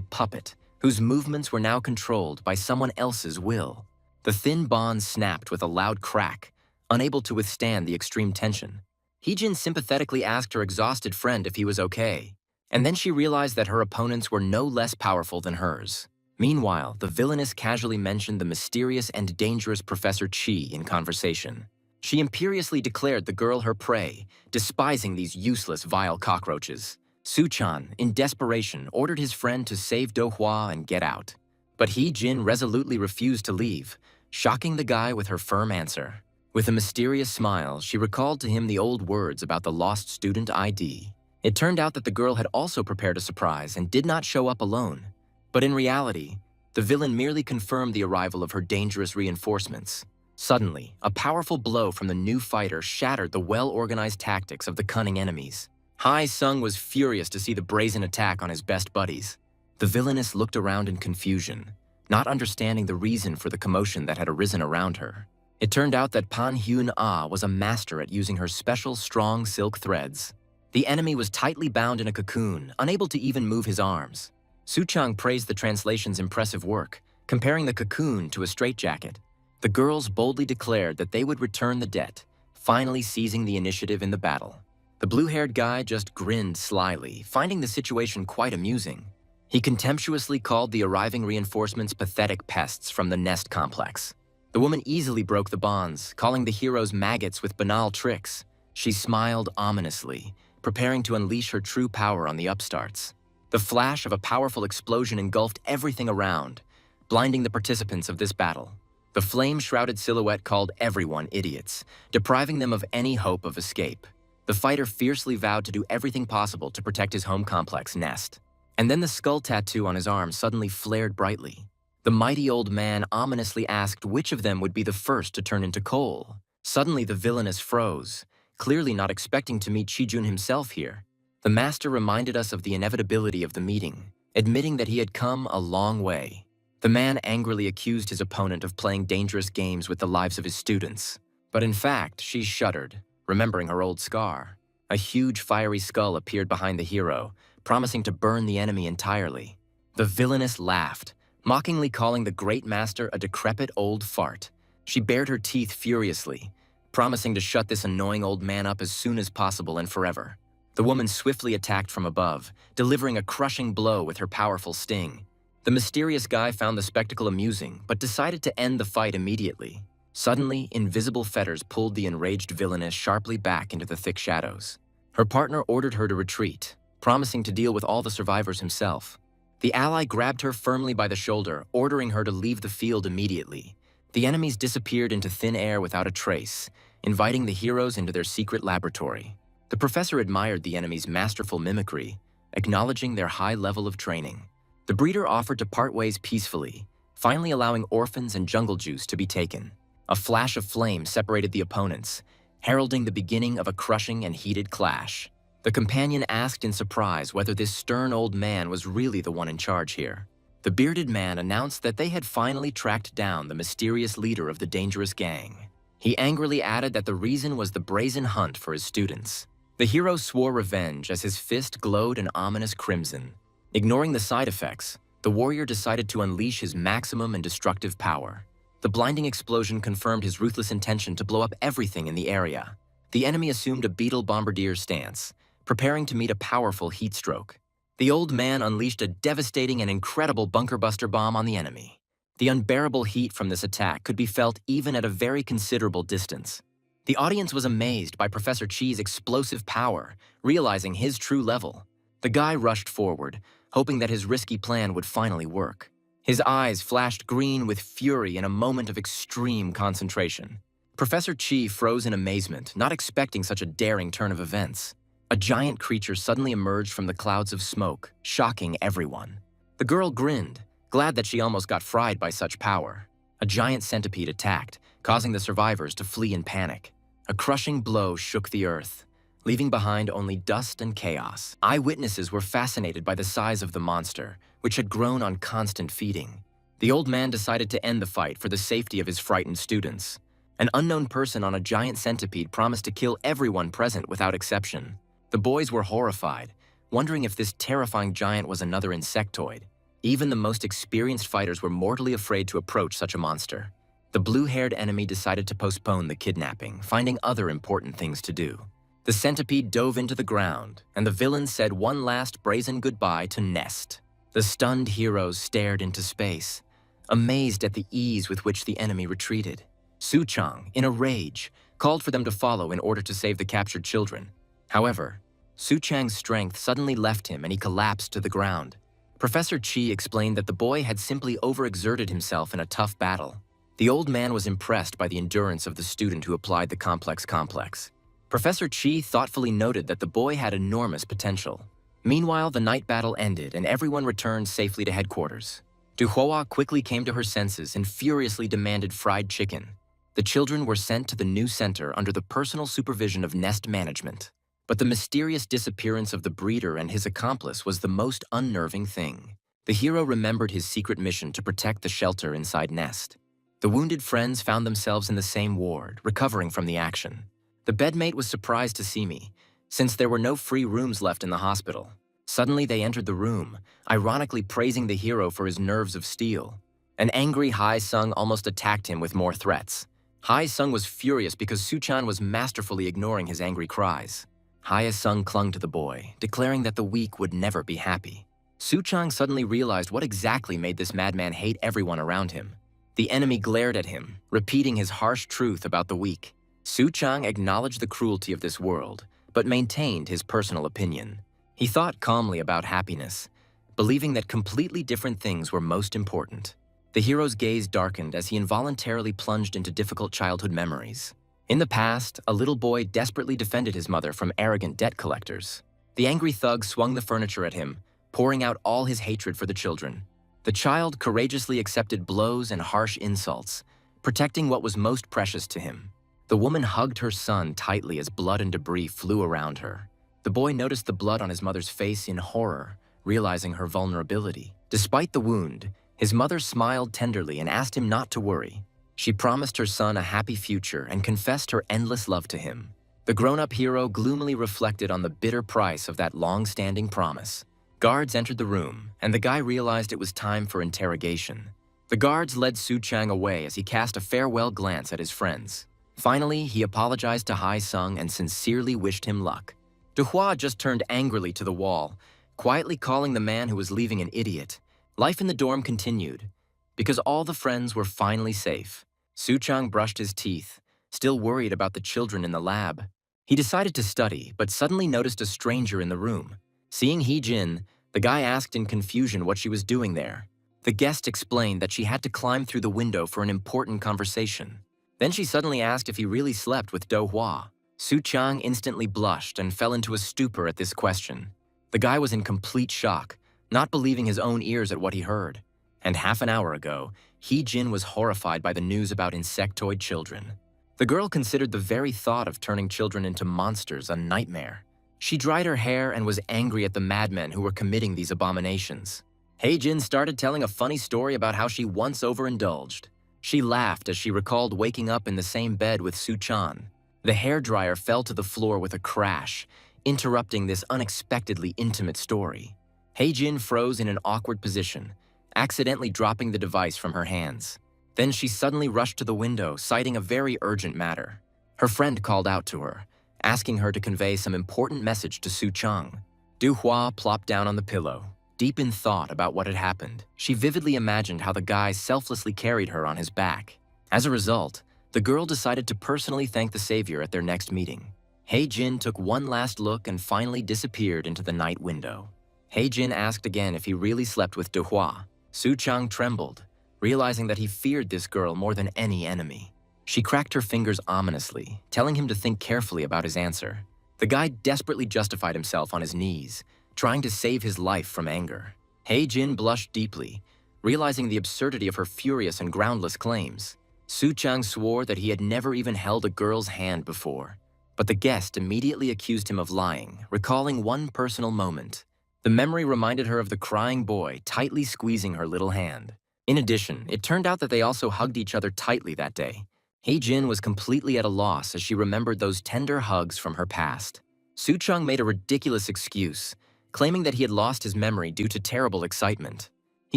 puppet, whose movements were now controlled by someone else's will. The thin bond snapped with a loud crack, unable to withstand the extreme tension. Heejin sympathetically asked her exhausted friend if he was okay, and then she realized that her opponents were no less powerful than hers. Meanwhile, the villainess casually mentioned the mysterious and dangerous Professor Chi in conversation. She imperiously declared the girl her prey, despising these useless, vile cockroaches. Su-chan, in desperation, ordered his friend to save Do-hwa and get out. But Jin resolutely refused to leave, shocking the guy with her firm answer. With a mysterious smile, she recalled to him the old words about the lost student ID. It turned out that the girl had also prepared a surprise and did not show up alone. But in reality, the villain merely confirmed the arrival of her dangerous reinforcements. Suddenly, a powerful blow from the new fighter shattered the well-organized tactics of the cunning enemies. Hai Sung was furious to see the brazen attack on his best buddies. The villainess looked around in confusion, not understanding the reason for the commotion that had arisen around her. It turned out that Pan Hyun Ah was a master at using her special strong silk threads. The enemy was tightly bound in a cocoon, unable to even move his arms. Su-chang praised the translation's impressive work, comparing the cocoon to a straitjacket. The girls boldly declared that they would return the debt, finally seizing the initiative in the battle. The blue-haired guy just grinned slyly, finding the situation quite amusing. He contemptuously called the arriving reinforcements pathetic pests from the nest complex. The woman easily broke the bonds, calling the heroes maggots with banal tricks. She smiled ominously, preparing to unleash her true power on the upstarts. The flash of a powerful explosion engulfed everything around, blinding the participants of this battle. The flame-shrouded silhouette called everyone idiots, depriving them of any hope of escape. The fighter fiercely vowed to do everything possible to protect his home complex nest. And then the skull tattoo on his arm suddenly flared brightly. The mighty old man ominously asked which of them would be the first to turn into coal. Suddenly the villainess froze, clearly not expecting to meet Chijun himself here. The master reminded us of the inevitability of the meeting, admitting that he had come a long way. The man angrily accused his opponent of playing dangerous games with the lives of his students. But in fact, she shuddered, remembering her old scar. A huge fiery skull appeared behind the hero, promising to burn the enemy entirely. The villainess laughed, mockingly calling the great master a decrepit old fart. She bared her teeth furiously, promising to shut this annoying old man up as soon as possible and forever. The woman swiftly attacked from above, delivering a crushing blow with her powerful sting. The mysterious guy found the spectacle amusing, but decided to end the fight immediately. Suddenly, invisible fetters pulled the enraged villainess sharply back into the thick shadows. Her partner ordered her to retreat, promising to deal with all the survivors himself. The ally grabbed her firmly by the shoulder, ordering her to leave the field immediately. The enemies disappeared into thin air without a trace, inviting the heroes into their secret laboratory. The professor admired the enemy's masterful mimicry, acknowledging their high level of training. The breeder offered to part ways peacefully, finally allowing orphans and jungle juice to be taken. A flash of flame separated the opponents, heralding the beginning of a crushing and heated clash. The companion asked in surprise whether this stern old man was really the one in charge here. The bearded man announced that they had finally tracked down the mysterious leader of the dangerous gang. He angrily added that the reason was the brazen hunt for his students. The hero swore revenge as his fist glowed an ominous crimson. Ignoring the side effects, the warrior decided to unleash his maximum and destructive power. The blinding explosion confirmed his ruthless intention to blow up everything in the area. The enemy assumed a beetle bombardier stance, preparing to meet a powerful heat stroke. The old man unleashed a devastating and incredible bunker buster bomb on the enemy. The unbearable heat from this attack could be felt even at a very considerable distance. The audience was amazed by Professor Chi's explosive power, realizing his true level. The guy rushed forward, hoping that his risky plan would finally work. His eyes flashed green with fury in a moment of extreme concentration. Professor Chi froze in amazement, not expecting such a daring turn of events. A giant creature suddenly emerged from the clouds of smoke, shocking everyone. The girl grinned, glad that she almost got fried by such power. A giant centipede attacked, causing the survivors to flee in panic. A crushing blow shook the earth, leaving behind only dust and chaos. Eyewitnesses were fascinated by the size of the monster, which had grown on constant feeding. The old man decided to end the fight for the safety of his frightened students. An unknown person on a giant centipede promised to kill everyone present without exception. The boys were horrified, wondering if this terrifying giant was another insectoid. Even the most experienced fighters were mortally afraid to approach such a monster. The blue-haired enemy decided to postpone the kidnapping, finding other important things to do. The centipede dove into the ground, and the villain said one last brazen goodbye to Nest. The stunned heroes stared into space, amazed at the ease with which the enemy retreated. Su-chang, in a rage, called for them to follow in order to save the captured children. However, Su-chang's strength suddenly left him and he collapsed to the ground. Professor Chi explained that the boy had simply overexerted himself in a tough battle. The old man was impressed by the endurance of the student who applied the complex. Professor Chi thoughtfully noted that the boy had enormous potential. Meanwhile, the night battle ended and everyone returned safely to headquarters. Duhua quickly came to her senses and furiously demanded fried chicken. The children were sent to the new center under the personal supervision of Nest management. But the mysterious disappearance of the breeder and his accomplice was the most unnerving thing. The hero remembered his secret mission to protect the shelter inside Nest. The wounded friends found themselves in the same ward, recovering from the action. The bedmate was surprised to see me, since there were no free rooms left in the hospital. Suddenly they entered the room, ironically praising the hero for his nerves of steel. An angry Hai-sung almost attacked him with more threats. Hai-sung was furious because Su-chan was masterfully ignoring his angry cries. Hai-sung clung to the boy, declaring that the weak would never be happy. Su-chang suddenly realized what exactly made this madman hate everyone around him. The enemy glared at him, repeating his harsh truth about the weak. Su-chang acknowledged the cruelty of this world, but maintained his personal opinion. He thought calmly about happiness, believing that completely different things were most important. The hero's gaze darkened as he involuntarily plunged into difficult childhood memories. In the past, a little boy desperately defended his mother from arrogant debt collectors. The angry thug swung the furniture at him, pouring out all his hatred for the children. The child courageously accepted blows and harsh insults, protecting what was most precious to him. The woman hugged her son tightly as blood and debris flew around her. The boy noticed the blood on his mother's face in horror, realizing her vulnerability. Despite the wound, his mother smiled tenderly and asked him not to worry. She promised her son a happy future and confessed her endless love to him. The grown-up hero gloomily reflected on the bitter price of that long-standing promise. Guards entered the room, and the guy realized it was time for interrogation. The guards led Su-chang away as he cast a farewell glance at his friends. Finally, he apologized to Hai-sung and sincerely wished him luck. Duhua just turned angrily to the wall, quietly calling the man who was leaving an idiot. Life in the dorm continued, because all the friends were finally safe. Su-chang brushed his teeth, still worried about the children in the lab. He decided to study, but suddenly noticed a stranger in the room. Seeing Hee-jin, the guy asked in confusion what she was doing there. The guest explained that she had to climb through the window for an important conversation. Then she suddenly asked if he really slept with Do-hwa. Su-chang instantly blushed and fell into a stupor at this question. The guy was in complete shock, not believing his own ears at what he heard. And half an hour ago, Hee-jin was horrified by the news about insectoid children. The girl considered the very thought of turning children into monsters a nightmare. She dried her hair and was angry at the madmen who were committing these abominations. Hee-jin started telling a funny story about how she once overindulged. She laughed as she recalled waking up in the same bed with Su-chan. The hairdryer fell to the floor with a crash, interrupting this unexpectedly intimate story. Hee-jin froze in an awkward position, accidentally dropping the device from her hands. Then she suddenly rushed to the window, citing a very urgent matter. Her friend called out to her, asking her to convey some important message to Su-chang. Du-hwa plopped down on the pillow, deep in thought about what had happened. She vividly imagined how the guy selflessly carried her on his back. As a result, the girl decided to personally thank the savior at their next meeting. Hee-jin took one last look and finally disappeared into the night window. Hee-jin asked again if he really slept with Du-hwa. Su-chang trembled, realizing that he feared this girl more than any enemy. She cracked her fingers ominously, telling him to think carefully about his answer. The guy desperately justified himself on his knees, trying to save his life from anger. Hee-jin blushed deeply, realizing the absurdity of her furious and groundless claims. Su-chang swore that he had never even held a girl's hand before. But the guest immediately accused him of lying, recalling one personal moment. The memory reminded her of the crying boy tightly squeezing her little hand. In addition, it turned out that they also hugged each other tightly that day. Hee-jin was completely at a loss as she remembered those tender hugs from her past. Su-chang made a ridiculous excuse, claiming that he had lost his memory due to terrible excitement. He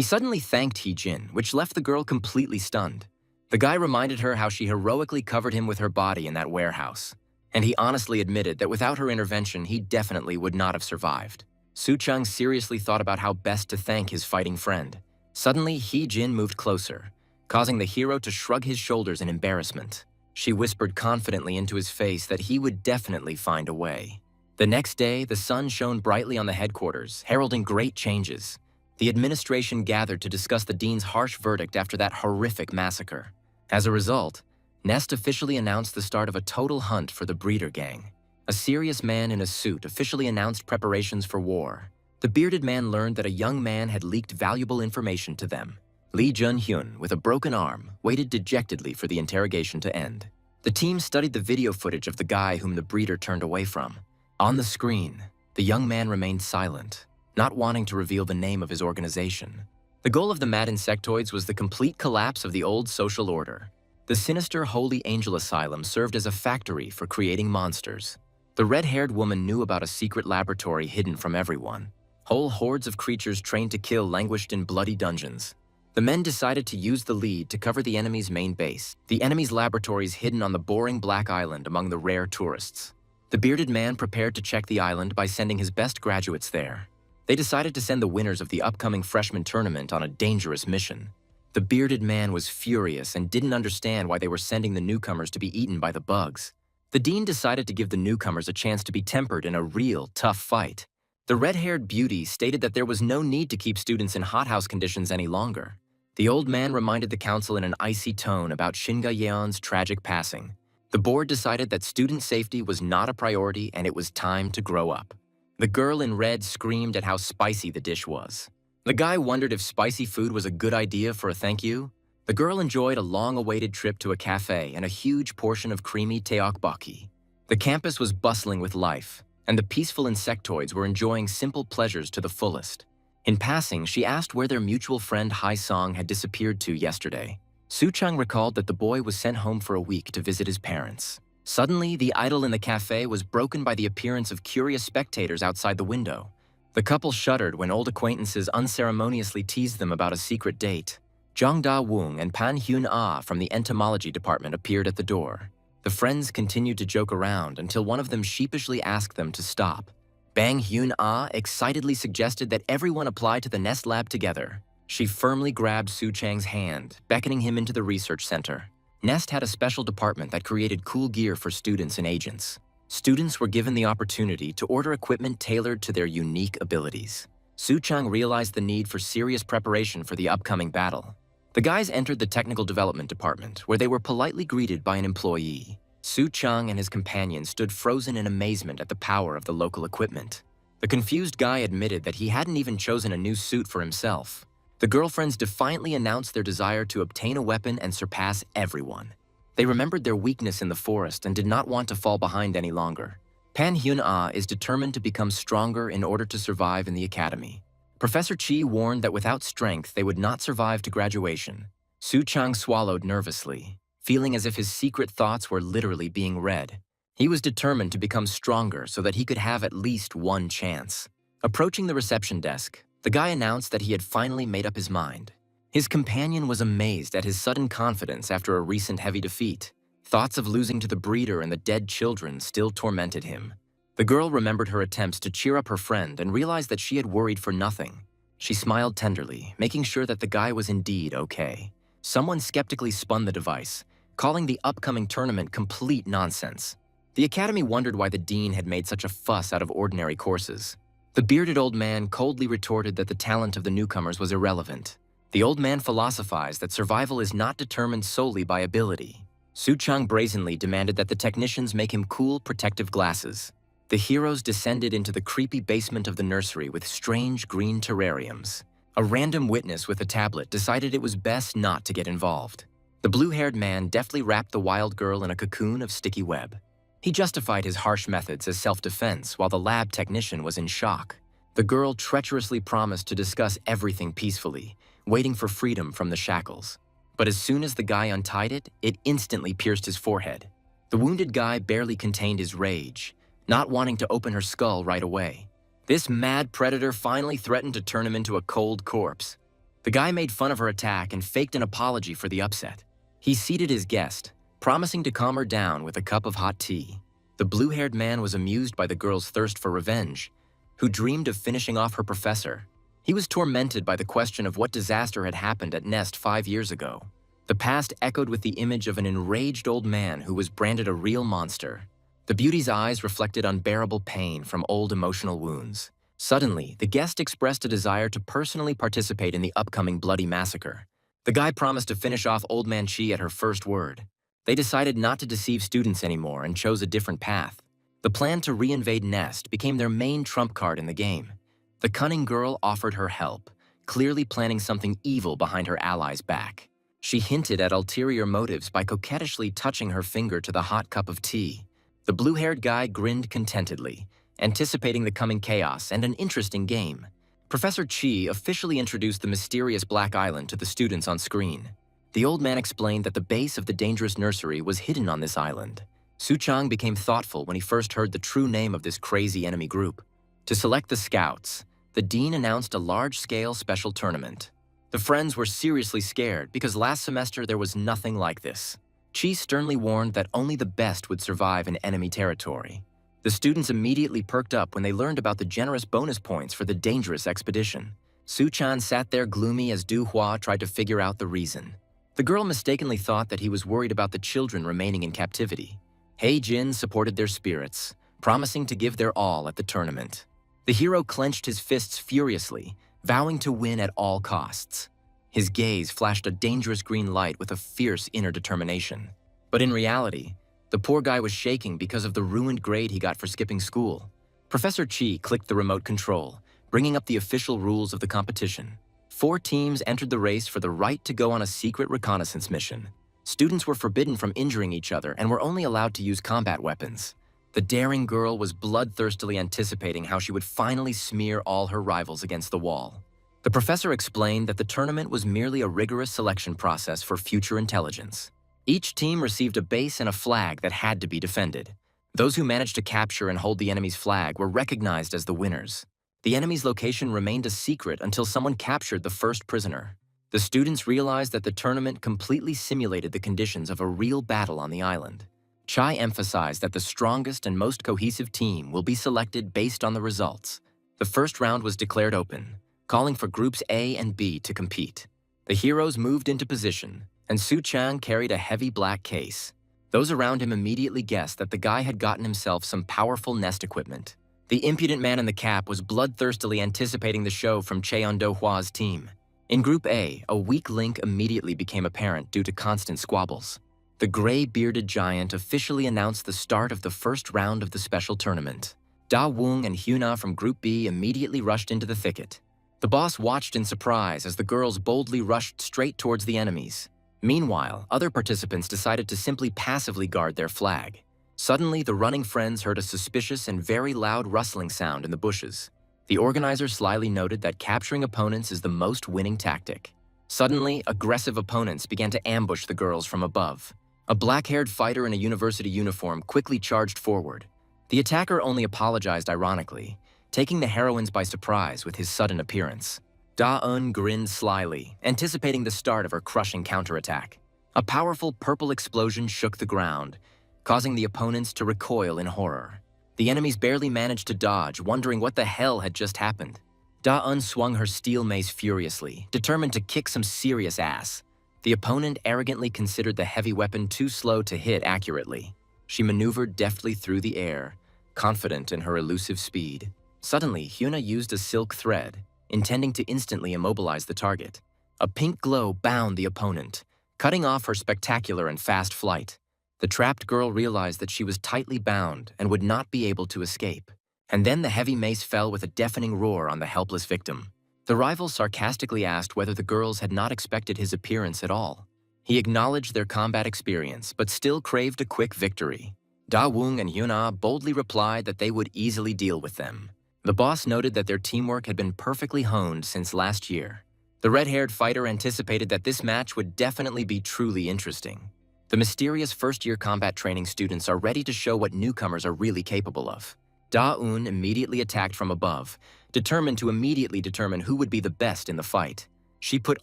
suddenly thanked Hee-jin, which left the girl completely stunned. The guy reminded her how she heroically covered him with her body in that warehouse. And he honestly admitted that without her intervention, he definitely would not have survived. Soo-chang seriously thought about how best to thank his fighting friend. Suddenly, Hee-jin moved closer, causing the hero to shrug his shoulders in embarrassment. She whispered confidently into his face that he would definitely find a way. The next day, the sun shone brightly on the headquarters, heralding great changes. The administration gathered to discuss the dean's harsh verdict after that horrific massacre. As a result, Nest officially announced the start of a total hunt for the Breeder Gang. A serious man in a suit officially announced preparations for war. The bearded man learned that a young man had leaked valuable information to them. Lee Jun-hyun, with a broken arm, waited dejectedly for the interrogation to end. The team studied the video footage of the guy whom the breeder turned away from. On the screen, the young man remained silent, not wanting to reveal the name of his organization. The goal of the mad insectoids was the complete collapse of the old social order. The sinister Holy Angel Asylum served as a factory for creating monsters. The red-haired woman knew about a secret laboratory hidden from everyone. Whole hordes of creatures trained to kill languished in bloody dungeons. The men decided to use the lead to cover the enemy's main base, the enemy's laboratories hidden on the boring black island among the rare tourists. The bearded man prepared to check the island by sending his best graduates there. They decided to send the winners of the upcoming freshman tournament on a dangerous mission. The bearded man was furious and didn't understand why they were sending the newcomers to be eaten by the bugs. The dean decided to give the newcomers a chance to be tempered in a real, tough fight. The red-haired beauty stated that there was no need to keep students in hothouse conditions any longer. The old man reminded the council in an icy tone about Shinga Yeon's tragic passing. The board decided that student safety was not a priority and it was time to grow up. The girl in red screamed at how spicy the dish was. The guy wondered if spicy food was a good idea for a thank you. The girl enjoyed a long-awaited trip to a cafe and a huge portion of creamy tteokbokki. The campus was bustling with life, and the peaceful insectoids were enjoying simple pleasures to the fullest. In passing, she asked where their mutual friend Hai-song had disappeared to yesterday. Soo-chang recalled that the boy was sent home for a week to visit his parents. Suddenly, the idyll in the cafe was broken by the appearance of curious spectators outside the window. The couple shuddered when old acquaintances unceremoniously teased them about a secret date. Jung Da-woong and Pan Hyun-ah from the entomology department appeared at the door. The friends continued to joke around until one of them sheepishly asked them to stop. Bang Hyun-ah excitedly suggested that everyone apply to the Nest Lab together. She firmly grabbed Soo-chang's hand, beckoning him into the research center. Nest had a special department that created cool gear for students and agents. Students were given the opportunity to order equipment tailored to their unique abilities. Soo-chang realized the need for serious preparation for the upcoming battle. The guys entered the technical development department, where they were politely greeted by an employee. Soo-chang and his companion stood frozen in amazement at the power of the local equipment. The confused guy admitted that he hadn't even chosen a new suit for himself. The girlfriends defiantly announced their desire to obtain a weapon and surpass everyone. They remembered their weakness in the forest and did not want to fall behind any longer. Pan Hyun-ah is determined to become stronger in order to survive in the academy. Professor Chi warned that without strength, they would not survive to graduation. Soo-chang swallowed nervously, feeling as if his secret thoughts were literally being read. He was determined to become stronger so that he could have at least one chance. Approaching the reception desk, the guy announced that he had finally made up his mind. His companion was amazed at his sudden confidence after a recent heavy defeat. Thoughts of losing to the breeder and the dead children still tormented him. The girl remembered her attempts to cheer up her friend and realized that she had worried for nothing. She smiled tenderly, making sure that the guy was indeed okay. Someone skeptically spun the device, calling the upcoming tournament complete nonsense. The academy wondered why the dean had made such a fuss out of ordinary courses. The bearded old man coldly retorted that the talent of the newcomers was irrelevant. The old man philosophized that survival is not determined solely by ability. Soo-chang brazenly demanded that the technicians make him cool, protective glasses. The heroes descended into the creepy basement of the nursery with strange green terrariums. A random witness with a tablet decided it was best not to get involved. The blue-haired man deftly wrapped the wild girl in a cocoon of sticky web. He justified his harsh methods as self-defense while the lab technician was in shock. The girl treacherously promised to discuss everything peacefully, waiting for freedom from the shackles. But as soon as the guy untied it, it instantly pierced his forehead. The wounded guy barely contained his rage, not wanting to open her skull right away. This mad predator finally threatened to turn him into a cold corpse. The guy made fun of her attack and faked an apology for the upset. He seated his guest, promising to calm her down with a cup of hot tea. The blue-haired man was amused by the girl's thirst for revenge, who dreamed of finishing off her professor. He was tormented by the question of what disaster had happened at Nest 5 years ago. The past echoed with the image of an enraged old man who was branded a real monster. The beauty's eyes reflected unbearable pain from old emotional wounds. Suddenly, the guest expressed a desire to personally participate in the upcoming bloody massacre. The guy promised to finish off Old Man Chi at her first word. They decided not to deceive students anymore and chose a different path. The plan to reinvade Nest became their main trump card in the game. The cunning girl offered her help, clearly planning something evil behind her ally's back. She hinted at ulterior motives by coquettishly touching her finger to the hot cup of tea. The blue-haired guy grinned contentedly, anticipating the coming chaos and an interesting game. Professor Chi officially introduced the mysterious Black Island to the students on screen. The old man explained that the base of the dangerous nursery was hidden on this island. Su-chang became thoughtful when he first heard the true name of this crazy enemy group. To select the scouts, the dean announced a large-scale special tournament. The friends were seriously scared because last semester there was nothing like this. Chi sternly warned that only the best would survive in enemy territory. The students immediately perked up when they learned about the generous bonus points for the dangerous expedition. Su-chan sat there gloomy as Du-hua tried to figure out the reason. The girl mistakenly thought that he was worried about the children remaining in captivity. Hei-jin supported their spirits, promising to give their all at the tournament. The hero clenched his fists furiously, vowing to win at all costs. His gaze flashed a dangerous green light with a fierce inner determination. But in reality, the poor guy was shaking because of the ruined grade he got for skipping school. Professor Chi clicked the remote control, bringing up the official rules of the competition. 4 teams entered the race for the right to go on a secret reconnaissance mission. Students were forbidden from injuring each other and were only allowed to use combat weapons. The daring girl was bloodthirstily anticipating how she would finally smear all her rivals against the wall. The professor explained that the tournament was merely a rigorous selection process for future intelligence. Each team received a base and a flag that had to be defended. Those who managed to capture and hold the enemy's flag were recognized as the winners. The enemy's location remained a secret until someone captured the first prisoner. The students realized that the tournament completely simulated the conditions of a real battle on the island. Chai emphasized that the strongest and most cohesive team will be selected based on the results. The first round was declared open, calling for groups A and B to compete. The heroes moved into position, and Su-chang carried a heavy black case. Those around him immediately guessed that the guy had gotten himself some powerful Nest equipment. The impudent man in the cap was bloodthirstily anticipating the show from Cheon-do-hwa's team. In Group A, a weak link immediately became apparent due to constant squabbles. The gray-bearded giant officially announced the start of the first round of the special tournament. Da-woong and Hyuna from Group B immediately rushed into the thicket. The boss watched in surprise as the girls boldly rushed straight towards the enemies. Meanwhile, other participants decided to simply passively guard their flag. Suddenly, the running friends heard a suspicious and very loud rustling sound in the bushes. The organizers slyly noted that capturing opponents is the most winning tactic. Suddenly, aggressive opponents began to ambush the girls from above. A black-haired fighter in a university uniform quickly charged forward. The attacker only apologized ironically, taking the heroines by surprise with his sudden appearance. Da-eun grinned slyly, anticipating the start of her crushing counterattack. A powerful purple explosion shook the ground, causing the opponents to recoil in horror. The enemies barely managed to dodge, wondering what the hell had just happened. Da-eun swung her steel mace furiously, determined to kick some serious ass. The opponent arrogantly considered the heavy weapon too slow to hit accurately. She maneuvered deftly through the air, confident in her elusive speed. Suddenly, Hyuna used a silk thread, intending to instantly immobilize the target. A pink glow bound the opponent, cutting off her spectacular and fast flight. The trapped girl realized that she was tightly bound and would not be able to escape. And then the heavy mace fell with a deafening roar on the helpless victim. The rival sarcastically asked whether the girls had not expected his appearance at all. He acknowledged their combat experience, but still craved a quick victory. Da-woong and Hyuna boldly replied that they would easily deal with them. The boss noted that their teamwork had been perfectly honed since last year. The red-haired fighter anticipated that this match would definitely be truly interesting. The mysterious first-year combat training students are ready to show what newcomers are really capable of. Da-un immediately attacked from above, determined to immediately determine who would be the best in the fight. She put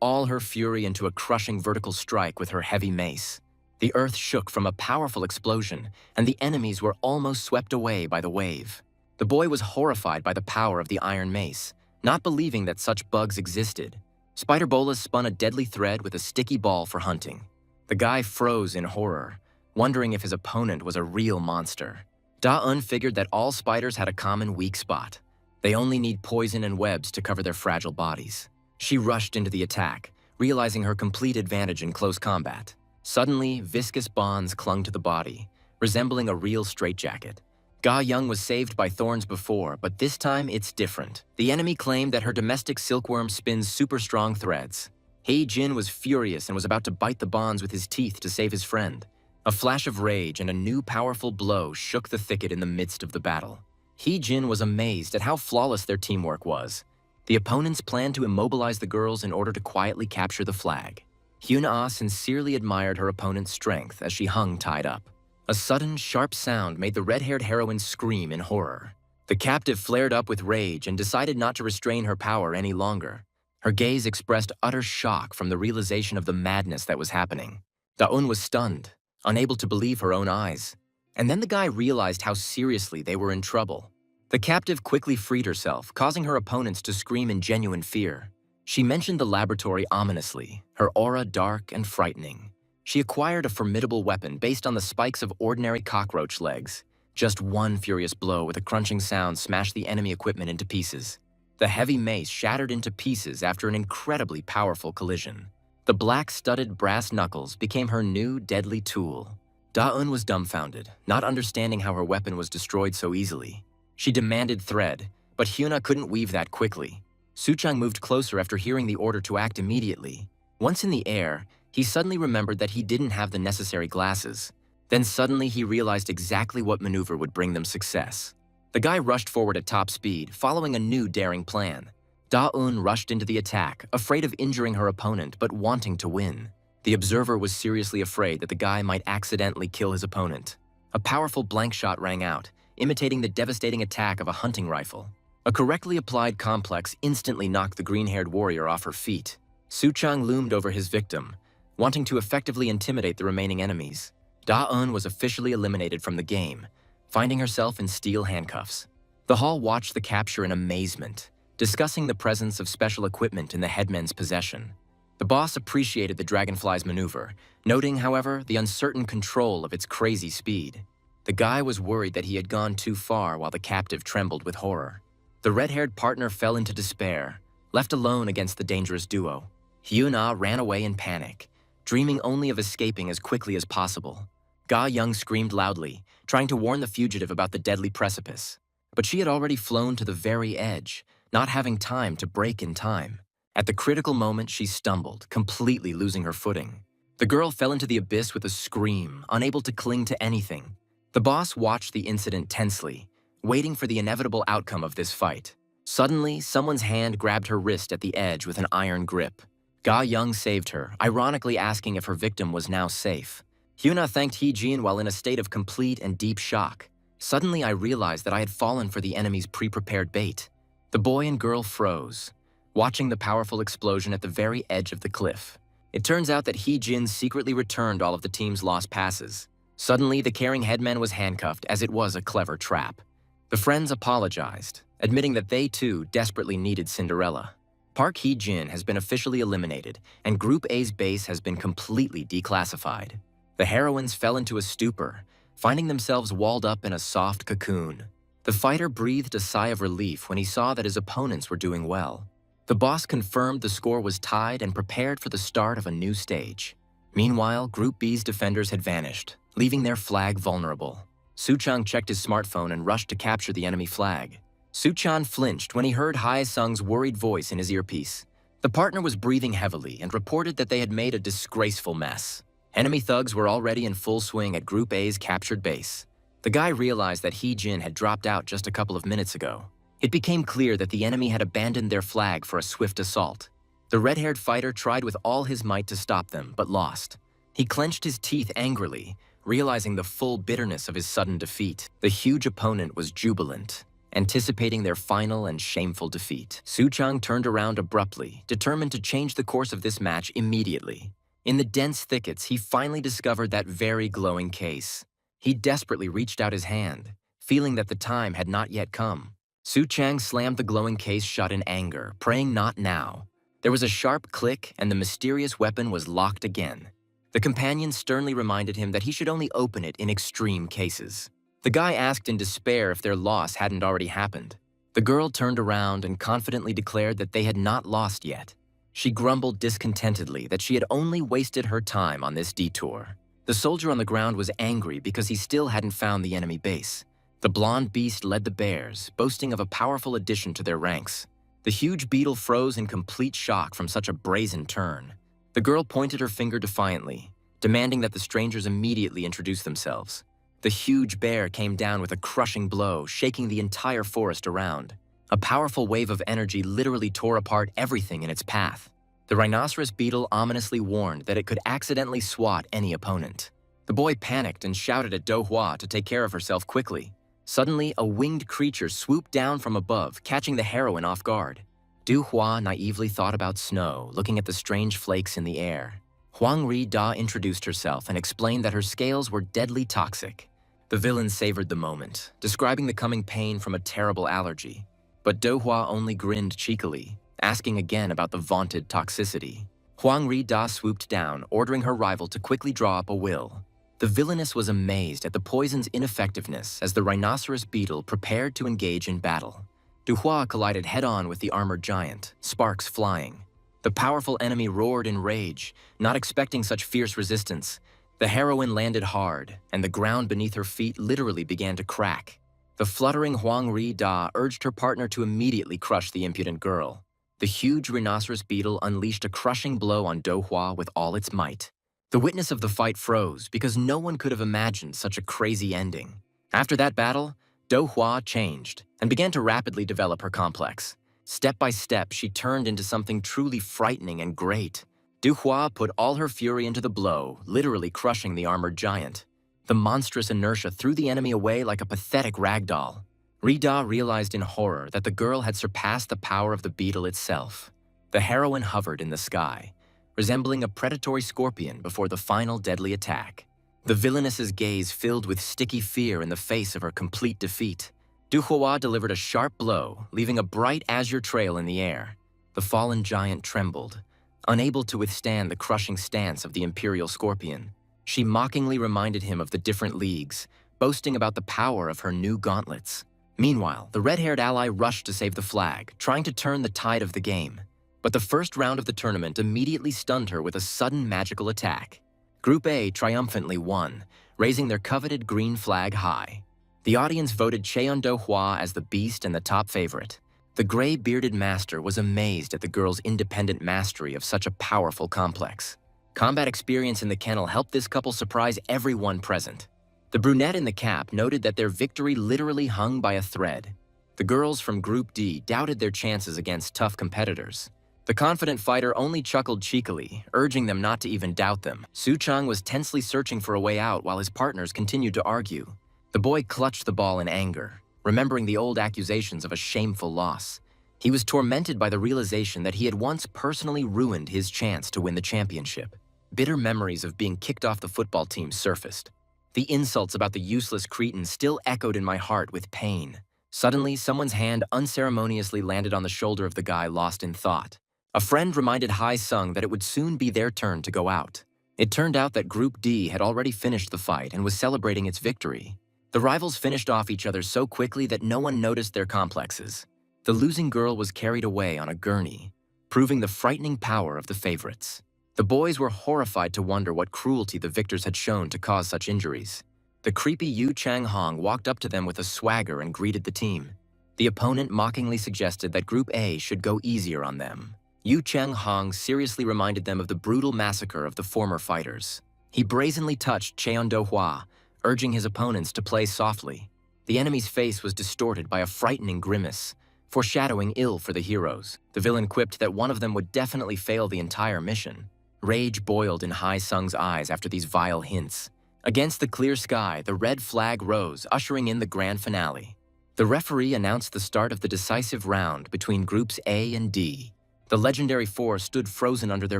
all her fury into a crushing vertical strike with her heavy mace. The earth shook from a powerful explosion, and the enemies were almost swept away by the wave. The boy was horrified by the power of the iron mace, not believing that such bugs existed. Spider Bolas spun a deadly thread with a sticky ball for hunting. The guy froze in horror, wondering if his opponent was a real monster. Da-un figured that all spiders had a common weak spot. They only need poison and webs to cover their fragile bodies. She rushed into the attack, realizing her complete advantage in close combat. Suddenly, viscous bonds clung to the body, resembling a real straitjacket. Ga Young was saved by thorns before, but this time it's different. The enemy claimed that her domestic silkworm spins super strong threads. Hei Jin was furious and was about to bite the bonds with his teeth to save his friend. A flash of rage and a new powerful blow shook the thicket in the midst of the battle. Hei Jin was amazed at how flawless their teamwork was. The opponents planned to immobilize the girls in order to quietly capture the flag. Hyun-ah sincerely admired her opponent's strength as she hung tied up. A sudden, sharp sound made the red-haired heroine scream in horror. The captive flared up with rage and decided not to restrain her power any longer. Her gaze expressed utter shock from the realization of the madness that was happening. Da-un was stunned, unable to believe her own eyes. And then the guy realized how seriously they were in trouble. The captive quickly freed herself, causing her opponents to scream in genuine fear. She mentioned the laboratory ominously, her aura dark and frightening. She acquired a formidable weapon based on the spikes of ordinary cockroach legs. Just one furious blow with a crunching sound smashed the enemy equipment into pieces. The heavy mace shattered into pieces after an incredibly powerful collision. The black-studded brass knuckles became her new deadly tool. Da-un was dumbfounded, not understanding how her weapon was destroyed so easily. She demanded thread, but Hyuna couldn't weave that quickly. Suchang moved closer after hearing the order to act immediately. Once in the air, he suddenly remembered that he didn't have the necessary glasses. Then suddenly he realized exactly what maneuver would bring them success. The guy rushed forward at top speed, following a new daring plan. Da-un rushed into the attack, afraid of injuring her opponent but wanting to win. The observer was seriously afraid that the guy might accidentally kill his opponent. A powerful blank shot rang out, imitating the devastating attack of a hunting rifle. A correctly applied complex instantly knocked the green-haired warrior off her feet. Suchang loomed over his victim, wanting to effectively intimidate the remaining enemies. Da-un was officially eliminated from the game, finding herself in steel handcuffs. The hall watched the capture in amazement, discussing the presence of special equipment in the headman's possession. The boss appreciated the dragonfly's maneuver, noting, however, the uncertain control of its crazy speed. The guy was worried that he had gone too far while the captive trembled with horror. The red-haired partner fell into despair, left alone against the dangerous duo. Hyuna ran away in panic, dreaming only of escaping as quickly as possible. Ga Young screamed loudly, trying to warn the fugitive about the deadly precipice. But she had already flown to the very edge, not having time to brake in time. At the critical moment, she stumbled, completely losing her footing. The girl fell into the abyss with a scream, unable to cling to anything. The boss watched the incident tensely, waiting for the inevitable outcome of this fight. Suddenly, someone's hand grabbed her wrist at the edge with an iron grip. Ga Young saved her, ironically asking if her victim was now safe. Hyuna thanked Hei Jin while in a state of complete and deep shock. Suddenly, I realized that I had fallen for the enemy's pre-prepared bait. The boy and girl froze, watching the powerful explosion at the very edge of the cliff. It turns out that Hei Jin secretly returned all of the team's lost passes. Suddenly, the caring headman was handcuffed as it was a clever trap. The friends apologized, admitting that they too desperately needed Cinderella. Park Hei Jin has been officially eliminated, and Group A's base has been completely declassified. The heroines fell into a stupor, finding themselves walled up in a soft cocoon. The fighter breathed a sigh of relief when he saw that his opponents were doing well. The boss confirmed the score was tied and prepared for the start of a new stage. Meanwhile, Group B's defenders had vanished, leaving their flag vulnerable. Suchang checked his smartphone and rushed to capture the enemy flag. Suchan flinched when he heard Hae-sung's worried voice in his earpiece. The partner was breathing heavily and reported that they had made a disgraceful mess. Enemy thugs were already in full swing at Group A's captured base. The guy realized that Hei Jin had dropped out just a couple of minutes ago. It became clear that the enemy had abandoned their flag for a swift assault. The red-haired fighter tried with all his might to stop them, but lost. He clenched his teeth angrily, realizing the full bitterness of his sudden defeat. The huge opponent was jubilant, anticipating their final and shameful defeat. Soo-chang turned around abruptly, determined to change the course of this match immediately. In the dense thickets, he finally discovered that very glowing case. He desperately reached out his hand, feeling that the time had not yet come. Soo-chang slammed the glowing case shut in anger, praying not now. There was a sharp click, and the mysterious weapon was locked again. The companion sternly reminded him that he should only open it in extreme cases. The guy asked in despair if their loss hadn't already happened. The girl turned around and confidently declared that they had not lost yet. She grumbled discontentedly that she had only wasted her time on this detour. The soldier on the ground was angry because he still hadn't found the enemy base. The blonde beast led the bears, boasting of a powerful addition to their ranks. The huge beetle froze in complete shock from such a brazen turn. The girl pointed her finger defiantly, demanding that the strangers immediately introduce themselves. The huge bear came down with a crushing blow, shaking the entire forest around. A powerful wave of energy literally tore apart everything in its path. The rhinoceros beetle ominously warned that it could accidentally swat any opponent. The boy panicked and shouted at Dongua to take care of herself quickly. Suddenly, a winged creature swooped down from above, catching the heroine off guard. Dongua naively thought about snow, looking at the strange flakes in the air. Huang Ri-da introduced herself and explained that her scales were deadly toxic. The villain savored the moment, describing the coming pain from a terrible allergy. But Dongua only grinned cheekily, asking again about the vaunted toxicity. Huang Ri-da swooped down, ordering her rival to quickly draw up a will. The villainess was amazed at the poison's ineffectiveness as the rhinoceros beetle prepared to engage in battle. Dongua collided head-on with the armored giant, sparks flying. The powerful enemy roared in rage, not expecting such fierce resistance. The heroine landed hard, and the ground beneath her feet literally began to crack. The fluttering Huang Ri-da urged her partner to immediately crush the impudent girl. The huge rhinoceros beetle unleashed a crushing blow on Dongua with all its might. The witness of the fight froze because no one could have imagined such a crazy ending. After that battle, Dongua changed and began to rapidly develop her complex. Step by step, she turned into something truly frightening and great. Dongua put all her fury into the blow, literally crushing the armored giant. The monstrous inertia threw the enemy away like a pathetic ragdoll. Ri-da realized in horror that the girl had surpassed the power of the beetle itself. The heroine hovered in the sky, resembling a predatory scorpion before the final deadly attack. The villainess's gaze filled with sticky fear in the face of her complete defeat. Dongua delivered a sharp blow, leaving a bright azure trail in the air. The fallen giant trembled, unable to withstand the crushing stance of the imperial scorpion. She mockingly reminded him of the different leagues, boasting about the power of her new gauntlets. Meanwhile, the red-haired ally rushed to save the flag, trying to turn the tide of the game. But the first round of the tournament immediately stunned her with a sudden magical attack. Group A triumphantly won, raising their coveted green flag high. The audience voted Cheon-do-hwa as the beast and the top favorite. The gray-bearded master was amazed at the girl's independent mastery of such a powerful complex. Combat experience in the kennel helped this couple surprise everyone present. The brunette in the cap noted that their victory literally hung by a thread. The girls from Group D doubted their chances against tough competitors. The confident fighter only chuckled cheekily, urging them not to even doubt them. Soo-chang was tensely searching for a way out while his partners continued to argue. The boy clutched the ball in anger, remembering the old accusations of a shameful loss. He was tormented by the realization that he had once personally ruined his chance to win the championship. Bitter memories of being kicked off the football team surfaced. The insults about the useless cretin still echoed in my heart with pain. Suddenly, someone's hand unceremoniously landed on the shoulder of the guy lost in thought. A friend reminded Hai-sung that it would soon be their turn to go out. It turned out that Group D had already finished the fight and was celebrating its victory. The rivals finished off each other so quickly that no one noticed their complexes. The losing girl was carried away on a gurney, proving the frightening power of the favorites. The boys were horrified to wonder what cruelty the victors had shown to cause such injuries. The creepy Yu Chang-hong walked up to them with a swagger and greeted the team. The opponent mockingly suggested that Group A should go easier on them. Yu Chang-hong seriously reminded them of the brutal massacre of the former fighters. He brazenly touched Cheon-do-hwa, urging his opponents to play softly. The enemy's face was distorted by a frightening grimace, foreshadowing ill for the heroes. The villain quipped that one of them would definitely fail the entire mission. Rage boiled in Hai-sung's eyes after these vile hints. Against the clear sky, the red flag rose, ushering in the grand finale. The referee announced the start of the decisive round between Groups A and D. The legendary four stood frozen under their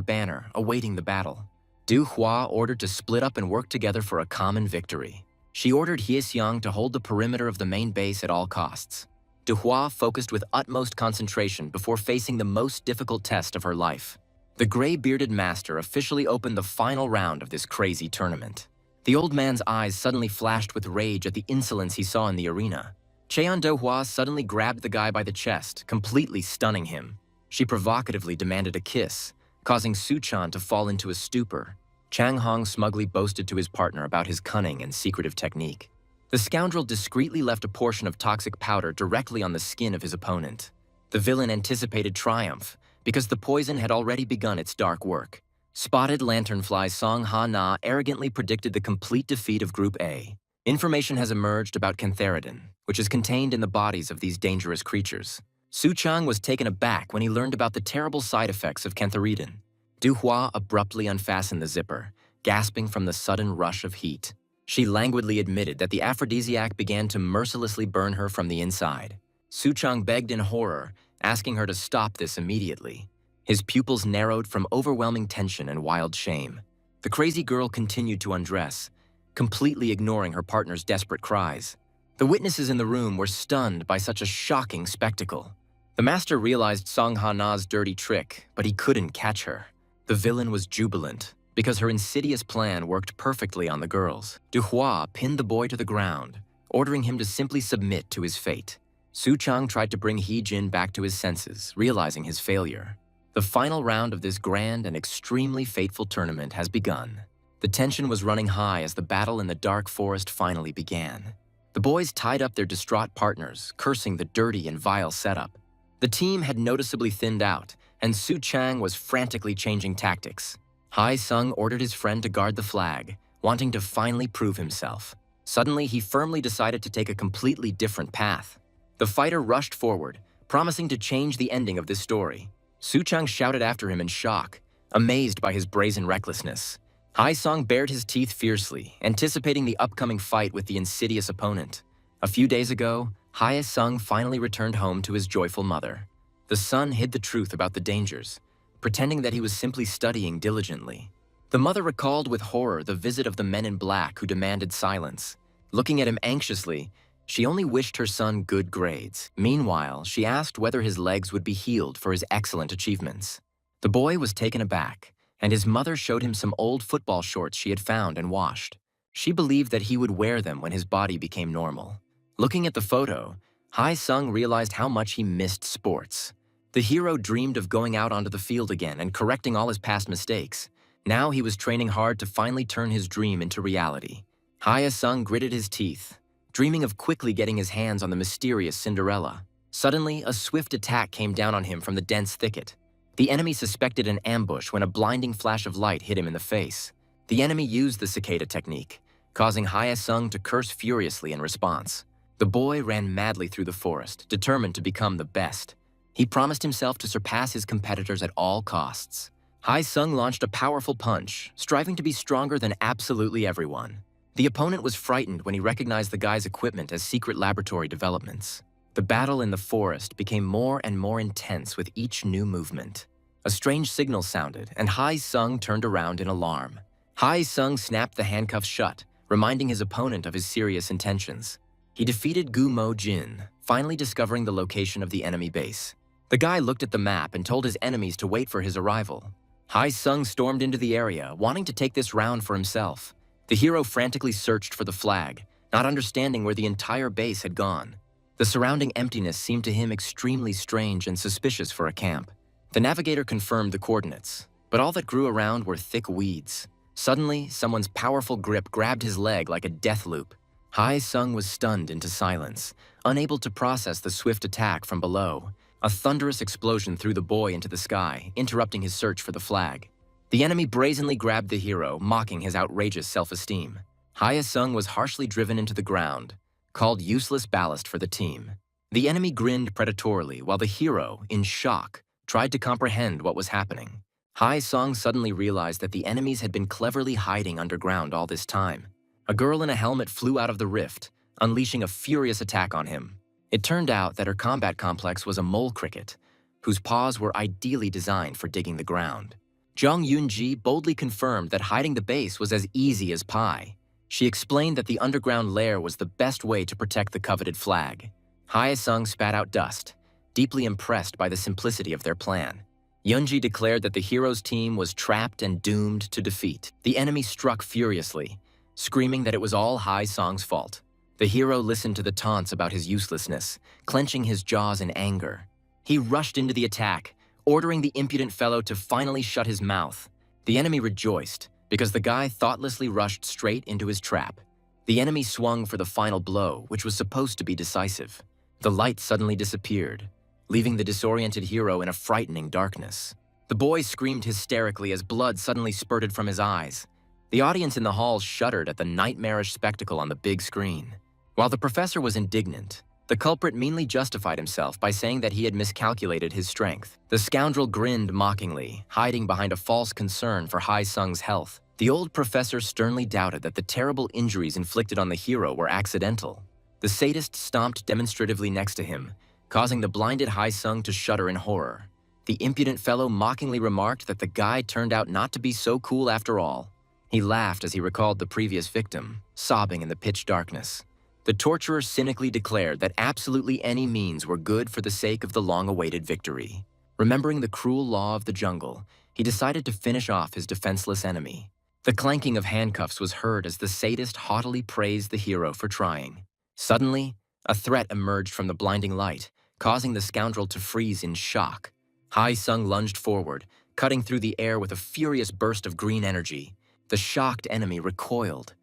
banner, awaiting the battle. Du Hua ordered to split up and work together for a common victory. She ordered Hyeseong to hold the perimeter of the main base at all costs. Du Hua focused with utmost concentration before facing the most difficult test of her life. The gray-bearded master officially opened the final round of this crazy tournament. The old man's eyes suddenly flashed with rage at the insolence he saw in the arena. Cheon Do-hwa suddenly grabbed the guy by the chest, completely stunning him. She provocatively demanded a kiss, causing Su-chan to fall into a stupor. Chang Hong smugly boasted to his partner about his cunning and secretive technique. The scoundrel discreetly left a portion of toxic powder directly on the skin of his opponent. The villain anticipated triumph, because the poison had already begun its dark work. Spotted lanternfly Song Ha-na arrogantly predicted the complete defeat of Group A. Information has emerged about cantharidin, which is contained in the bodies of these dangerous creatures. Su-chang was taken aback when he learned about the terrible side effects of cantharidin. Du-hua abruptly unfastened the zipper, gasping from the sudden rush of heat. She languidly admitted that the aphrodisiac began to mercilessly burn her from the inside. Su-chang begged in horror, asking her to stop this immediately. His pupils narrowed from overwhelming tension and wild shame. The crazy girl continued to undress, completely ignoring her partner's desperate cries. The witnesses in the room were stunned by such a shocking spectacle. The master realized Song Ha-na's dirty trick, but he couldn't catch her. The villain was jubilant, because her insidious plan worked perfectly on the girls. Du Hua pinned the boy to the ground, ordering him to simply submit to his fate. Su-chang tried to bring Hee-jin back to his senses, realizing his failure. The final round of this grand and extremely fateful tournament has begun. The tension was running high as the battle in the dark forest finally began. The boys tied up their distraught partners, cursing the dirty and vile setup. The team had noticeably thinned out, and Su-chang was frantically changing tactics. Hae-sung ordered his friend to guard the flag, wanting to finally prove himself. Suddenly, he firmly decided to take a completely different path. The fighter rushed forward, promising to change the ending of this story. Su-chang shouted after him in shock, amazed by his brazen recklessness. Hae-sung bared his teeth fiercely, anticipating the upcoming fight with the insidious opponent. A few days ago, Hae-sung finally returned home to his joyful mother. The son hid the truth about the dangers, pretending that he was simply studying diligently. The mother recalled with horror the visit of the men in black who demanded silence. Looking at him anxiously, she only wished her son good grades. Meanwhile, she asked whether his legs would be healed for his excellent achievements. The boy was taken aback, and his mother showed him some old football shorts she had found and washed. She believed that he would wear them when his body became normal. Looking at the photo, Hae-sung realized how much he missed sports. The hero dreamed of going out onto the field again and correcting all his past mistakes. Now he was training hard to finally turn his dream into reality. Hae-sung gritted his teeth, dreaming of quickly getting his hands on the mysterious Cinderella. Suddenly, a swift attack came down on him from the dense thicket. The enemy suspected an ambush when a blinding flash of light hit him in the face. The enemy used the cicada technique, causing Hae-sung to curse furiously in response. The boy ran madly through the forest, determined to become the best. He promised himself to surpass his competitors at all costs. Hae-sung launched a powerful punch, striving to be stronger than absolutely everyone. The opponent was frightened when he recognized the guy's equipment as secret laboratory developments. The battle in the forest became more and more intense with each new movement. A strange signal sounded, and Hae-sung turned around in alarm. Hae-sung snapped the handcuffs shut, reminding his opponent of his serious intentions. He defeated Gu Mo-jin, finally discovering the location of the enemy base. The guy looked at the map and told his enemies to wait for his arrival. Hae-sung stormed into the area, wanting to take this round for himself. The hero frantically searched for the flag, not understanding where the entire base had gone. The surrounding emptiness seemed to him extremely strange and suspicious for a camp. The navigator confirmed the coordinates, but all that grew around were thick weeds. Suddenly, someone's powerful grip grabbed his leg like a death loop. Hae-sung was stunned into silence, unable to process the swift attack from below. A thunderous explosion threw the boy into the sky, interrupting his search for the flag. The enemy brazenly grabbed the hero, mocking his outrageous self-esteem. Hae-sung was harshly driven into the ground, called useless ballast for the team. The enemy grinned predatorily while the hero, in shock, tried to comprehend what was happening. Hae-sung suddenly realized that the enemies had been cleverly hiding underground all this time. A girl in a helmet flew out of the rift, unleashing a furious attack on him. It turned out that her combat complex was a mole cricket, whose paws were ideally designed for digging the ground. Jung Yoon-ji boldly confirmed that hiding the base was as easy as pie. She explained that the underground lair was the best way to protect the coveted flag. Hye-sung spat out dust, deeply impressed by the simplicity of their plan. Yoon-ji declared that the hero's team was trapped and doomed to defeat. The enemy struck furiously, screaming that it was all Hye-sung's fault. The hero listened to the taunts about his uselessness, clenching his jaws in anger. He rushed into the attack, ordering the impudent fellow to finally shut his mouth. The enemy rejoiced, because the guy thoughtlessly rushed straight into his trap. The enemy swung for the final blow, which was supposed to be decisive. The light suddenly disappeared, leaving the disoriented hero in a frightening darkness. The boy screamed hysterically as blood suddenly spurted from his eyes. The audience in the hall shuddered at the nightmarish spectacle on the big screen. While the professor was indignant, the culprit meanly justified himself by saying that he had miscalculated his strength. The scoundrel grinned mockingly, hiding behind a false concern for Hye-sung's health. The old professor sternly doubted that the terrible injuries inflicted on the hero were accidental. The sadist stomped demonstratively next to him, causing the blinded Hye-sung to shudder in horror. The impudent fellow mockingly remarked that the guy turned out not to be so cool after all. He laughed as he recalled the previous victim, sobbing in the pitch darkness. The torturer cynically declared that absolutely any means were good for the sake of the long-awaited victory. Remembering the cruel law of the jungle, he decided to finish off his defenseless enemy. The clanking of handcuffs was heard as the sadist haughtily praised the hero for trying. Suddenly, a threat emerged from the blinding light, causing the scoundrel to freeze in shock. Hye-sung lunged forward, cutting through the air with a furious burst of green energy. The shocked enemy recoiled,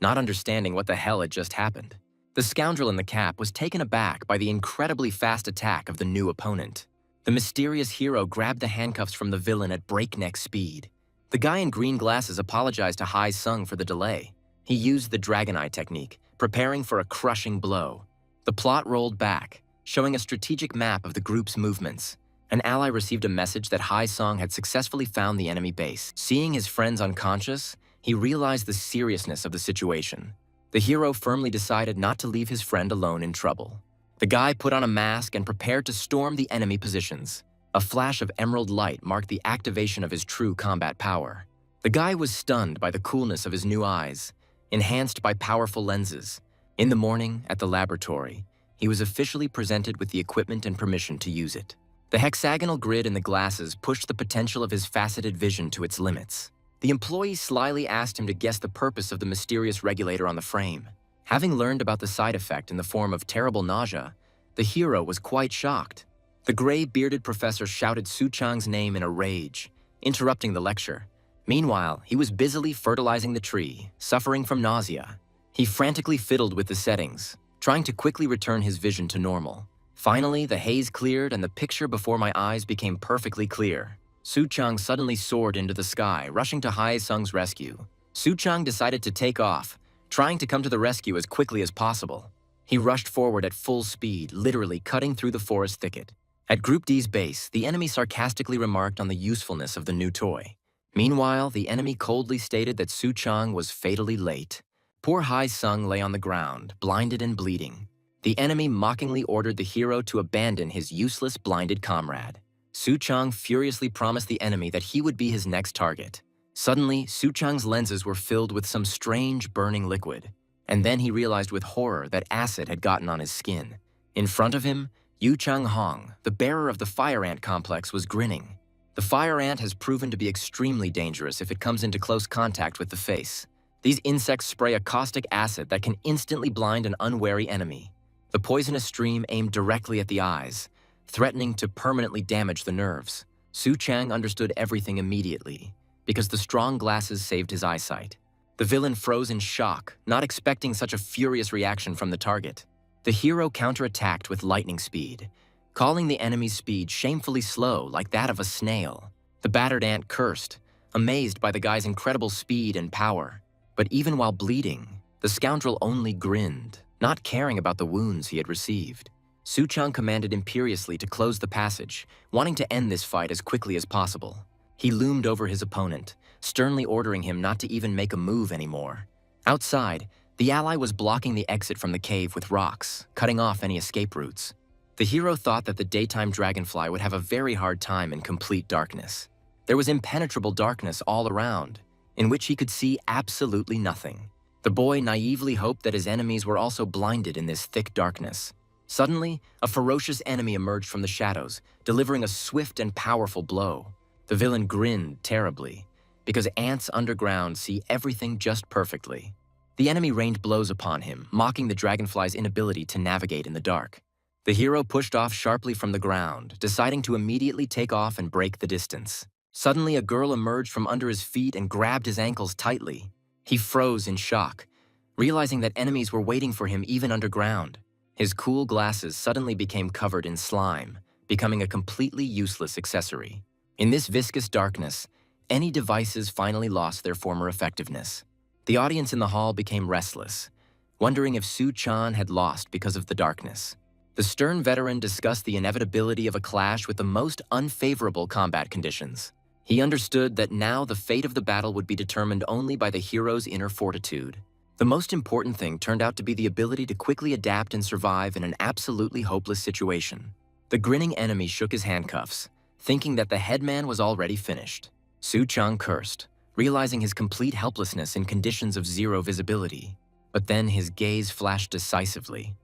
not understanding what the hell had just happened. The scoundrel in the cap was taken aback by the incredibly fast attack of the new opponent. The mysterious hero grabbed the handcuffs from the villain at breakneck speed. The guy in green glasses apologized to Hye-sung for the delay. He used the dragon eye technique, preparing for a crushing blow. The plot rolled back, showing a strategic map of the group's movements. An ally received a message that Hye-sung had successfully found the enemy base. Seeing his friends unconscious, he realized the seriousness of the situation. The hero firmly decided not to leave his friend alone in trouble. The guy put on a mask and prepared to storm the enemy positions. A flash of emerald light marked the activation of his true combat power. The guy was stunned by the coolness of his new eyes, enhanced by powerful lenses. In the morning, at the laboratory, he was officially presented with the equipment and permission to use it. The hexagonal grid in the glasses pushed the potential of his faceted vision to its limits. The employee slyly asked him to guess the purpose of the mysterious regulator on the frame. Having learned about the side effect in the form of terrible nausea, the hero was quite shocked. The gray-bearded professor shouted Su-chang's name in a rage, interrupting the lecture. Meanwhile, he was busily fertilizing the tree, suffering from nausea. He frantically fiddled with the settings, trying to quickly return his vision to normal. Finally, the haze cleared and the picture before my eyes became perfectly clear. Su-chang suddenly soared into the sky, rushing to Hye-sung's rescue. Su-chang decided to take off, trying to come to the rescue as quickly as possible. He rushed forward at full speed, literally cutting through the forest thicket. At Group D's base, the enemy sarcastically remarked on the usefulness of the new toy. Meanwhile, the enemy coldly stated that Su-chang was fatally late. Poor Hye-sung lay on the ground, blinded and bleeding. The enemy mockingly ordered the hero to abandon his useless blinded comrade. Su-chang furiously promised the enemy that he would be his next target. Suddenly, Su-chang's lenses were filled with some strange burning liquid, and then he realized with horror that acid had gotten on his skin. In front of him, Yu Chang-hong, the bearer of the fire ant complex, was grinning. The fire ant has proven to be extremely dangerous if it comes into close contact with the face. These insects spray a caustic acid that can instantly blind an unwary enemy. The poisonous stream aimed directly at the eyes, threatening to permanently damage the nerves. Su-chang understood everything immediately, because the strong glasses saved his eyesight. The villain froze in shock, not expecting such a furious reaction from the target. The hero counterattacked with lightning speed, calling the enemy's speed shamefully slow like that of a snail. The battered ant cursed, amazed by the guy's incredible speed and power. But even while bleeding, the scoundrel only grinned, not caring about the wounds he had received. Su-chang commanded imperiously to close the passage, wanting to end this fight as quickly as possible. He loomed over his opponent, sternly ordering him not to even make a move anymore. Outside, the ally was blocking the exit from the cave with rocks, cutting off any escape routes. The hero thought that the daytime dragonfly would have a very hard time in complete darkness. There was impenetrable darkness all around, in which he could see absolutely nothing. The boy naively hoped that his enemies were also blinded in this thick darkness. Suddenly, a ferocious enemy emerged from the shadows, delivering a swift and powerful blow. The villain grinned terribly, because ants underground see everything just perfectly. The enemy rained blows upon him, mocking the dragonfly's inability to navigate in the dark. The hero pushed off sharply from the ground, deciding to immediately take off and break the distance. Suddenly, a girl emerged from under his feet and grabbed his ankles tightly. He froze in shock, realizing that enemies were waiting for him even underground. His cool glasses suddenly became covered in slime, becoming a completely useless accessory. In this viscous darkness, any devices finally lost their former effectiveness. The audience in the hall became restless, wondering if Su-chan had lost because of the darkness. The stern veteran discussed the inevitability of a clash with the most unfavorable combat conditions. He understood that now the fate of the battle would be determined only by the hero's inner fortitude. The most important thing turned out to be the ability to quickly adapt and survive in an absolutely hopeless situation. The grinning enemy shook his handcuffs, thinking that the headman was already finished. Su-chan cursed, realizing his complete helplessness in conditions of zero visibility. But then his gaze flashed decisively.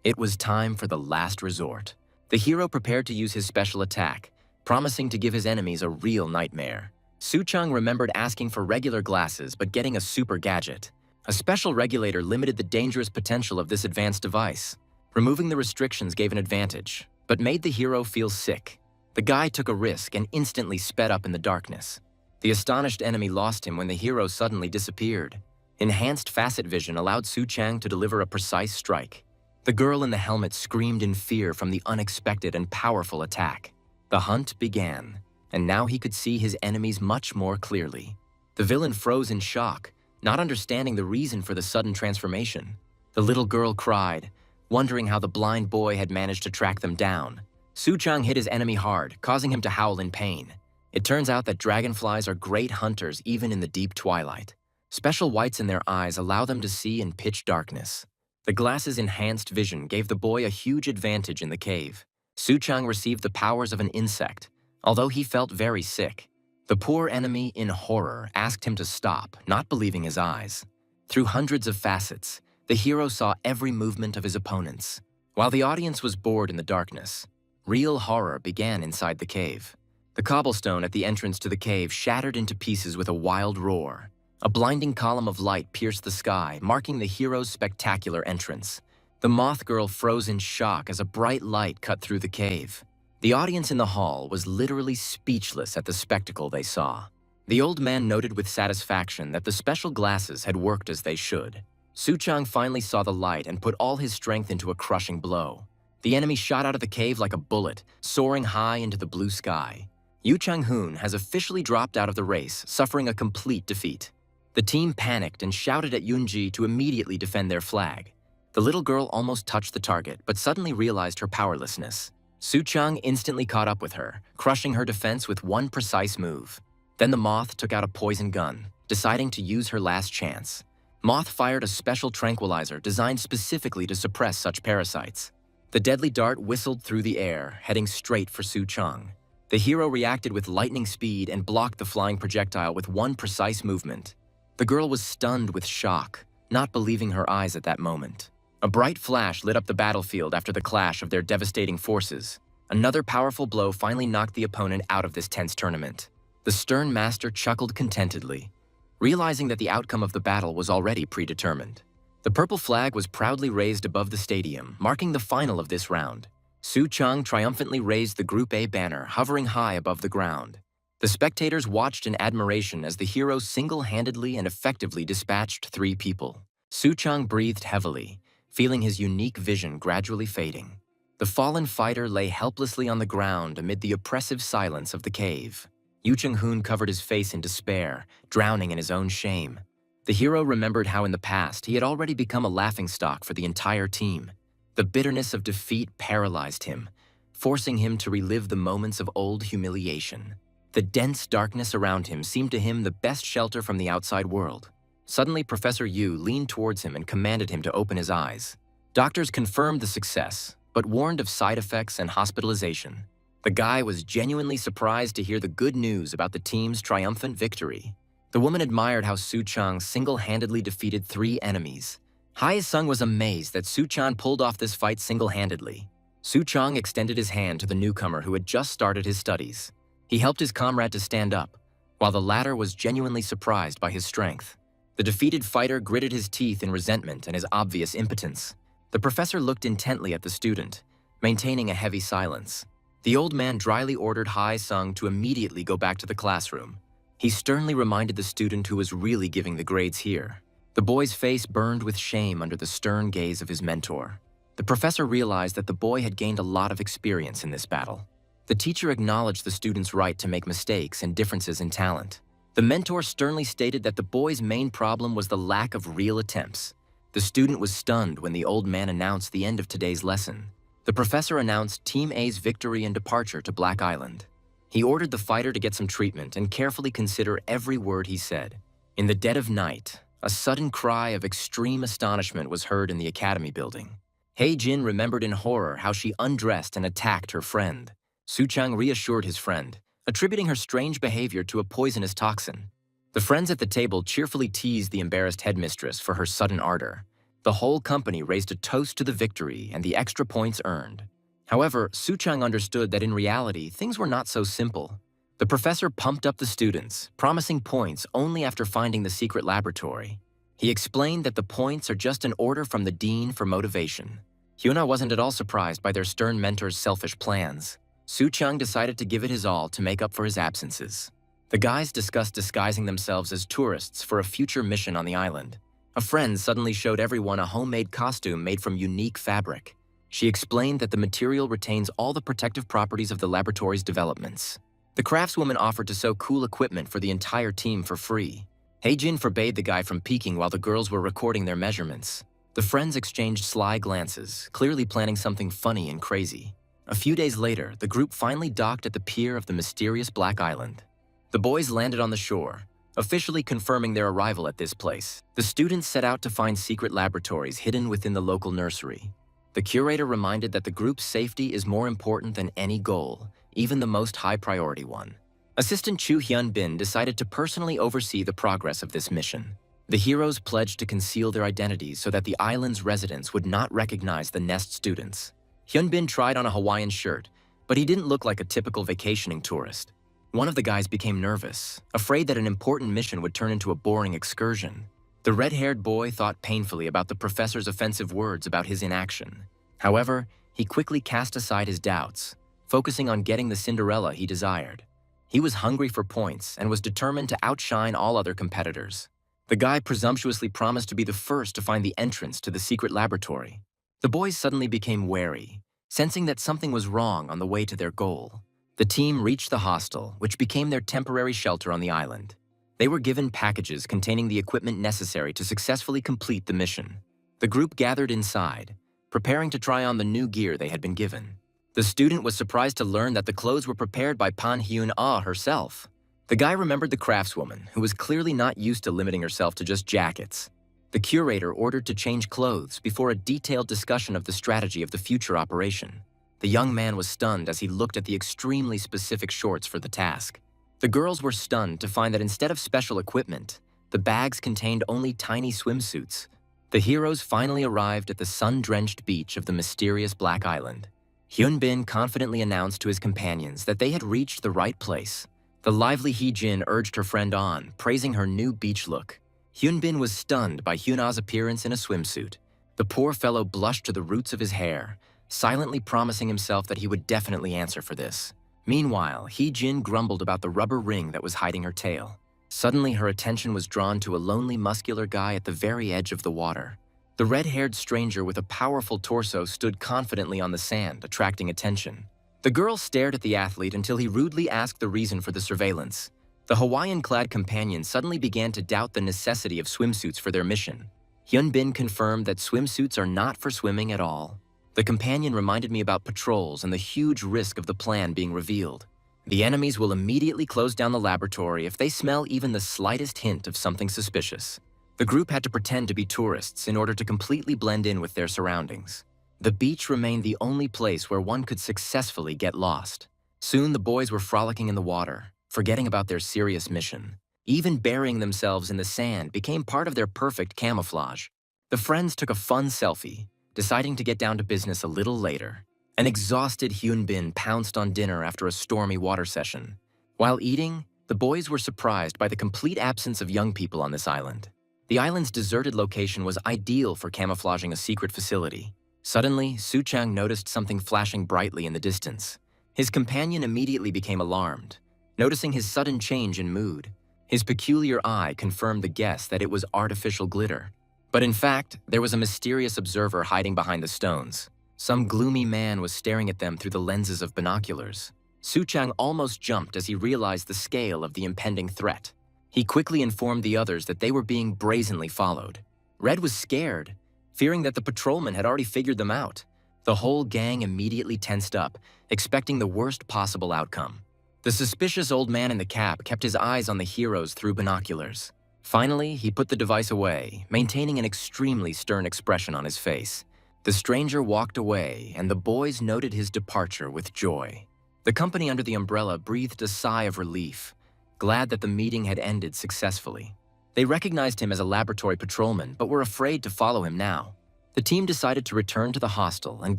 It was time for the last resort. The hero prepared to use his special attack, promising to give his enemies a real nightmare. Su-chan remembered asking for regular glasses but getting a super gadget. A special regulator limited the dangerous potential of this advanced device. Removing the restrictions gave an advantage, but made the hero feel sick. The guy took a risk and instantly sped up in the darkness. The astonished enemy lost him when the hero suddenly disappeared. Enhanced facet vision allowed Su-chan to deliver a precise strike. The girl in the helmet screamed in fear from the unexpected and powerful attack. The hunt began, and now he could see his enemies much more clearly. The villain froze in shock, not understanding the reason for the sudden transformation. The little girl cried, wondering how the blind boy had managed to track them down. Su-chan hit his enemy hard, causing him to howl in pain. It turns out that dragonflies are great hunters even in the deep twilight. Special whites in their eyes allow them to see in pitch darkness. The glasses' enhanced vision gave the boy a huge advantage in the cave. Su-chan received the powers of an insect, although he felt very sick. The poor enemy, in horror, asked him to stop, not believing his eyes. Through hundreds of facets, the hero saw every movement of his opponents. While the audience was bored in the darkness, real horror began inside the cave. The cobblestone at the entrance to the cave shattered into pieces with a wild roar. A blinding column of light pierced the sky, marking the hero's spectacular entrance. The moth girl froze in shock as a bright light cut through the cave. The audience in the hall was literally speechless at the spectacle they saw. The old man noted with satisfaction that the special glasses had worked as they should. Su-chan finally saw the light and put all his strength into a crushing blow. The enemy shot out of the cave like a bullet, soaring high into the blue sky. Yu Chang-hoon has officially dropped out of the race, suffering a complete defeat. The team panicked and shouted at Yoonji to immediately defend their flag. The little girl almost touched the target, but suddenly realized her powerlessness. Su-chan instantly caught up with her, crushing her defense with one precise move. Then the moth took out a poison gun, deciding to use her last chance. Moth fired a special tranquilizer designed specifically to suppress such parasites. The deadly dart whistled through the air, heading straight for Su-chan. The hero reacted with lightning speed and blocked the flying projectile with one precise movement. The girl was stunned with shock, not believing her eyes at that moment. A bright flash lit up the battlefield after the clash of their devastating forces. Another powerful blow finally knocked the opponent out of this tense tournament. The stern master chuckled contentedly, realizing that the outcome of the battle was already predetermined. The purple flag was proudly raised above the stadium, marking the final of this round. Su-chan triumphantly raised the Group A banner, hovering high above the ground. The spectators watched in admiration as the hero single-handedly and effectively dispatched 3 people. Su-chan breathed heavily, feeling his unique vision gradually fading. The fallen fighter lay helplessly on the ground amid the oppressive silence of the cave. Yu Chang-hoon covered his face in despair, drowning in his own shame. The hero remembered how in the past he had already become a laughingstock for the entire team. The bitterness of defeat paralyzed him, forcing him to relive the moments of old humiliation. The dense darkness around him seemed to him the best shelter from the outside world. Suddenly, Professor Yu leaned towards him and commanded him to open his eyes. Doctors confirmed the success, but warned of side effects and hospitalization. The guy was genuinely surprised to hear the good news about the team's triumphant victory. The woman admired how Su-chang single-handedly defeated 3 enemies. Hae-sung was amazed that Su-chan pulled off this fight single-handedly. Su-chang extended his hand to the newcomer who had just started his studies. He helped his comrade to stand up, while the latter was genuinely surprised by his strength. The defeated fighter gritted his teeth in resentment and his obvious impotence. The professor looked intently at the student, maintaining a heavy silence. The old man dryly ordered Hae-sung to immediately go back to the classroom. He sternly reminded the student who was really giving the grades here. The boy's face burned with shame under the stern gaze of his mentor. The professor realized that the boy had gained a lot of experience in this battle. The teacher acknowledged the student's right to make mistakes and differences in talent. The mentor sternly stated that the boy's main problem was the lack of real attempts. The student was stunned when the old man announced the end of today's lesson. The professor announced Team A's victory and departure to Black Island. He ordered the fighter to get some treatment and carefully consider every word he said. In the dead of night, a sudden cry of extreme astonishment was heard in the academy building. Hei-jin remembered in horror how she undressed and attacked her friend. Su-chang reassured his friend, attributing her strange behavior to a poisonous toxin. The friends at the table cheerfully teased the embarrassed headmistress for her sudden ardor. The whole company raised a toast to the victory and the extra points earned. However, Su-chang understood that in reality, things were not so simple. The professor pumped up the students, promising points only after finding the secret laboratory. He explained that the points are just an order from the dean for motivation. Hyuna wasn't at all surprised by their stern mentor's selfish plans. Su-chang decided to give it his all to make up for his absences. The guys discussed disguising themselves as tourists for a future mission on the island. A friend suddenly showed everyone a homemade costume made from unique fabric. She explained that the material retains all the protective properties of the laboratory's developments. The craftswoman offered to sew cool equipment for the entire team for free. Hei-jin forbade the guy from peeking while the girls were recording their measurements. The friends exchanged sly glances, clearly planning something funny and crazy. A few days later, the group finally docked at the pier of the mysterious Black Island. The boys landed on the shore, officially confirming their arrival at this place. The students set out to find secret laboratories hidden within the local nursery. The curator reminded that the group's safety is more important than any goal, even the most high-priority one. Assistant Chu Hyun-bin decided to personally oversee the progress of this mission. The heroes pledged to conceal their identities so that the island's residents would not recognize the nest students. Hyun-bin tried on a Hawaiian shirt, but he didn't look like a typical vacationing tourist. One of the guys became nervous, afraid that an important mission would turn into a boring excursion. The red-haired boy thought painfully about the professor's offensive words about his inaction. However, he quickly cast aside his doubts, focusing on getting the Cinderella he desired. He was hungry for points and was determined to outshine all other competitors. The guy presumptuously promised to be the first to find the entrance to the secret laboratory. The boys suddenly became wary, sensing that something was wrong on the way to their goal. The team reached the hostel, which became their temporary shelter on the island. They were given packages containing the equipment necessary to successfully complete the mission. The group gathered inside, preparing to try on the new gear they had been given. The student was surprised to learn that the clothes were prepared by Pan Hyun-ah herself. The guy remembered the craftswoman, who was clearly not used to limiting herself to just jackets. The curator ordered to change clothes before a detailed discussion of the strategy of the future operation. The young man was stunned as he looked at the extremely specific shorts for the task. The girls were stunned to find that instead of special equipment, the bags contained only tiny swimsuits. The heroes finally arrived at the sun-drenched beach of the mysterious Black Island. Hyun-bin confidently announced to his companions that they had reached the right place. The lively Hee-jin urged her friend on, praising her new beach look. Hyun-bin was stunned by Hyuna's appearance in a swimsuit. The poor fellow blushed to the roots of his hair, silently promising himself that he would definitely answer for this. Meanwhile, Hee-jin grumbled about the rubber ring that was hiding her tail. Suddenly, her attention was drawn to a lonely, muscular guy at the very edge of the water. The red-haired stranger with a powerful torso stood confidently on the sand, attracting attention. The girl stared at the athlete until he rudely asked the reason for the surveillance. The Hawaiian-clad companion suddenly began to doubt the necessity of swimsuits for their mission. Hyun-bin confirmed that swimsuits are not for swimming at all. The companion reminded me about patrols and the huge risk of the plan being revealed. The enemies will immediately close down the laboratory if they smell even the slightest hint of something suspicious. The group had to pretend to be tourists in order to completely blend in with their surroundings. The beach remained the only place where one could successfully get lost. Soon the boys were frolicking in the water, forgetting about their serious mission. Even burying themselves in the sand became part of their perfect camouflage. The friends took a fun selfie, deciding to get down to business a little later. An exhausted Hyunbin pounced on dinner after a stormy water session. While eating, the boys were surprised by the complete absence of young people on this island. The island's deserted location was ideal for camouflaging a secret facility. Suddenly, Soo-chang noticed something flashing brightly in the distance. His companion immediately became alarmed, noticing his sudden change in mood. His peculiar eye confirmed the guess that it was artificial glitter. But in fact, there was a mysterious observer hiding behind the stones. Some gloomy man was staring at them through the lenses of binoculars. Soo-chang almost jumped as he realized the scale of the impending threat. He quickly informed the others that they were being brazenly followed. Red was scared, fearing that the patrolman had already figured them out. The whole gang immediately tensed up, expecting the worst possible outcome. The suspicious old man in the cap kept his eyes on the heroes through binoculars. Finally, he put the device away, maintaining an extremely stern expression on his face. The stranger walked away, and the boys noted his departure with joy. The company under the umbrella breathed a sigh of relief, glad that the meeting had ended successfully. They recognized him as a laboratory patrolman, but were afraid to follow him now. The team decided to return to the hostel and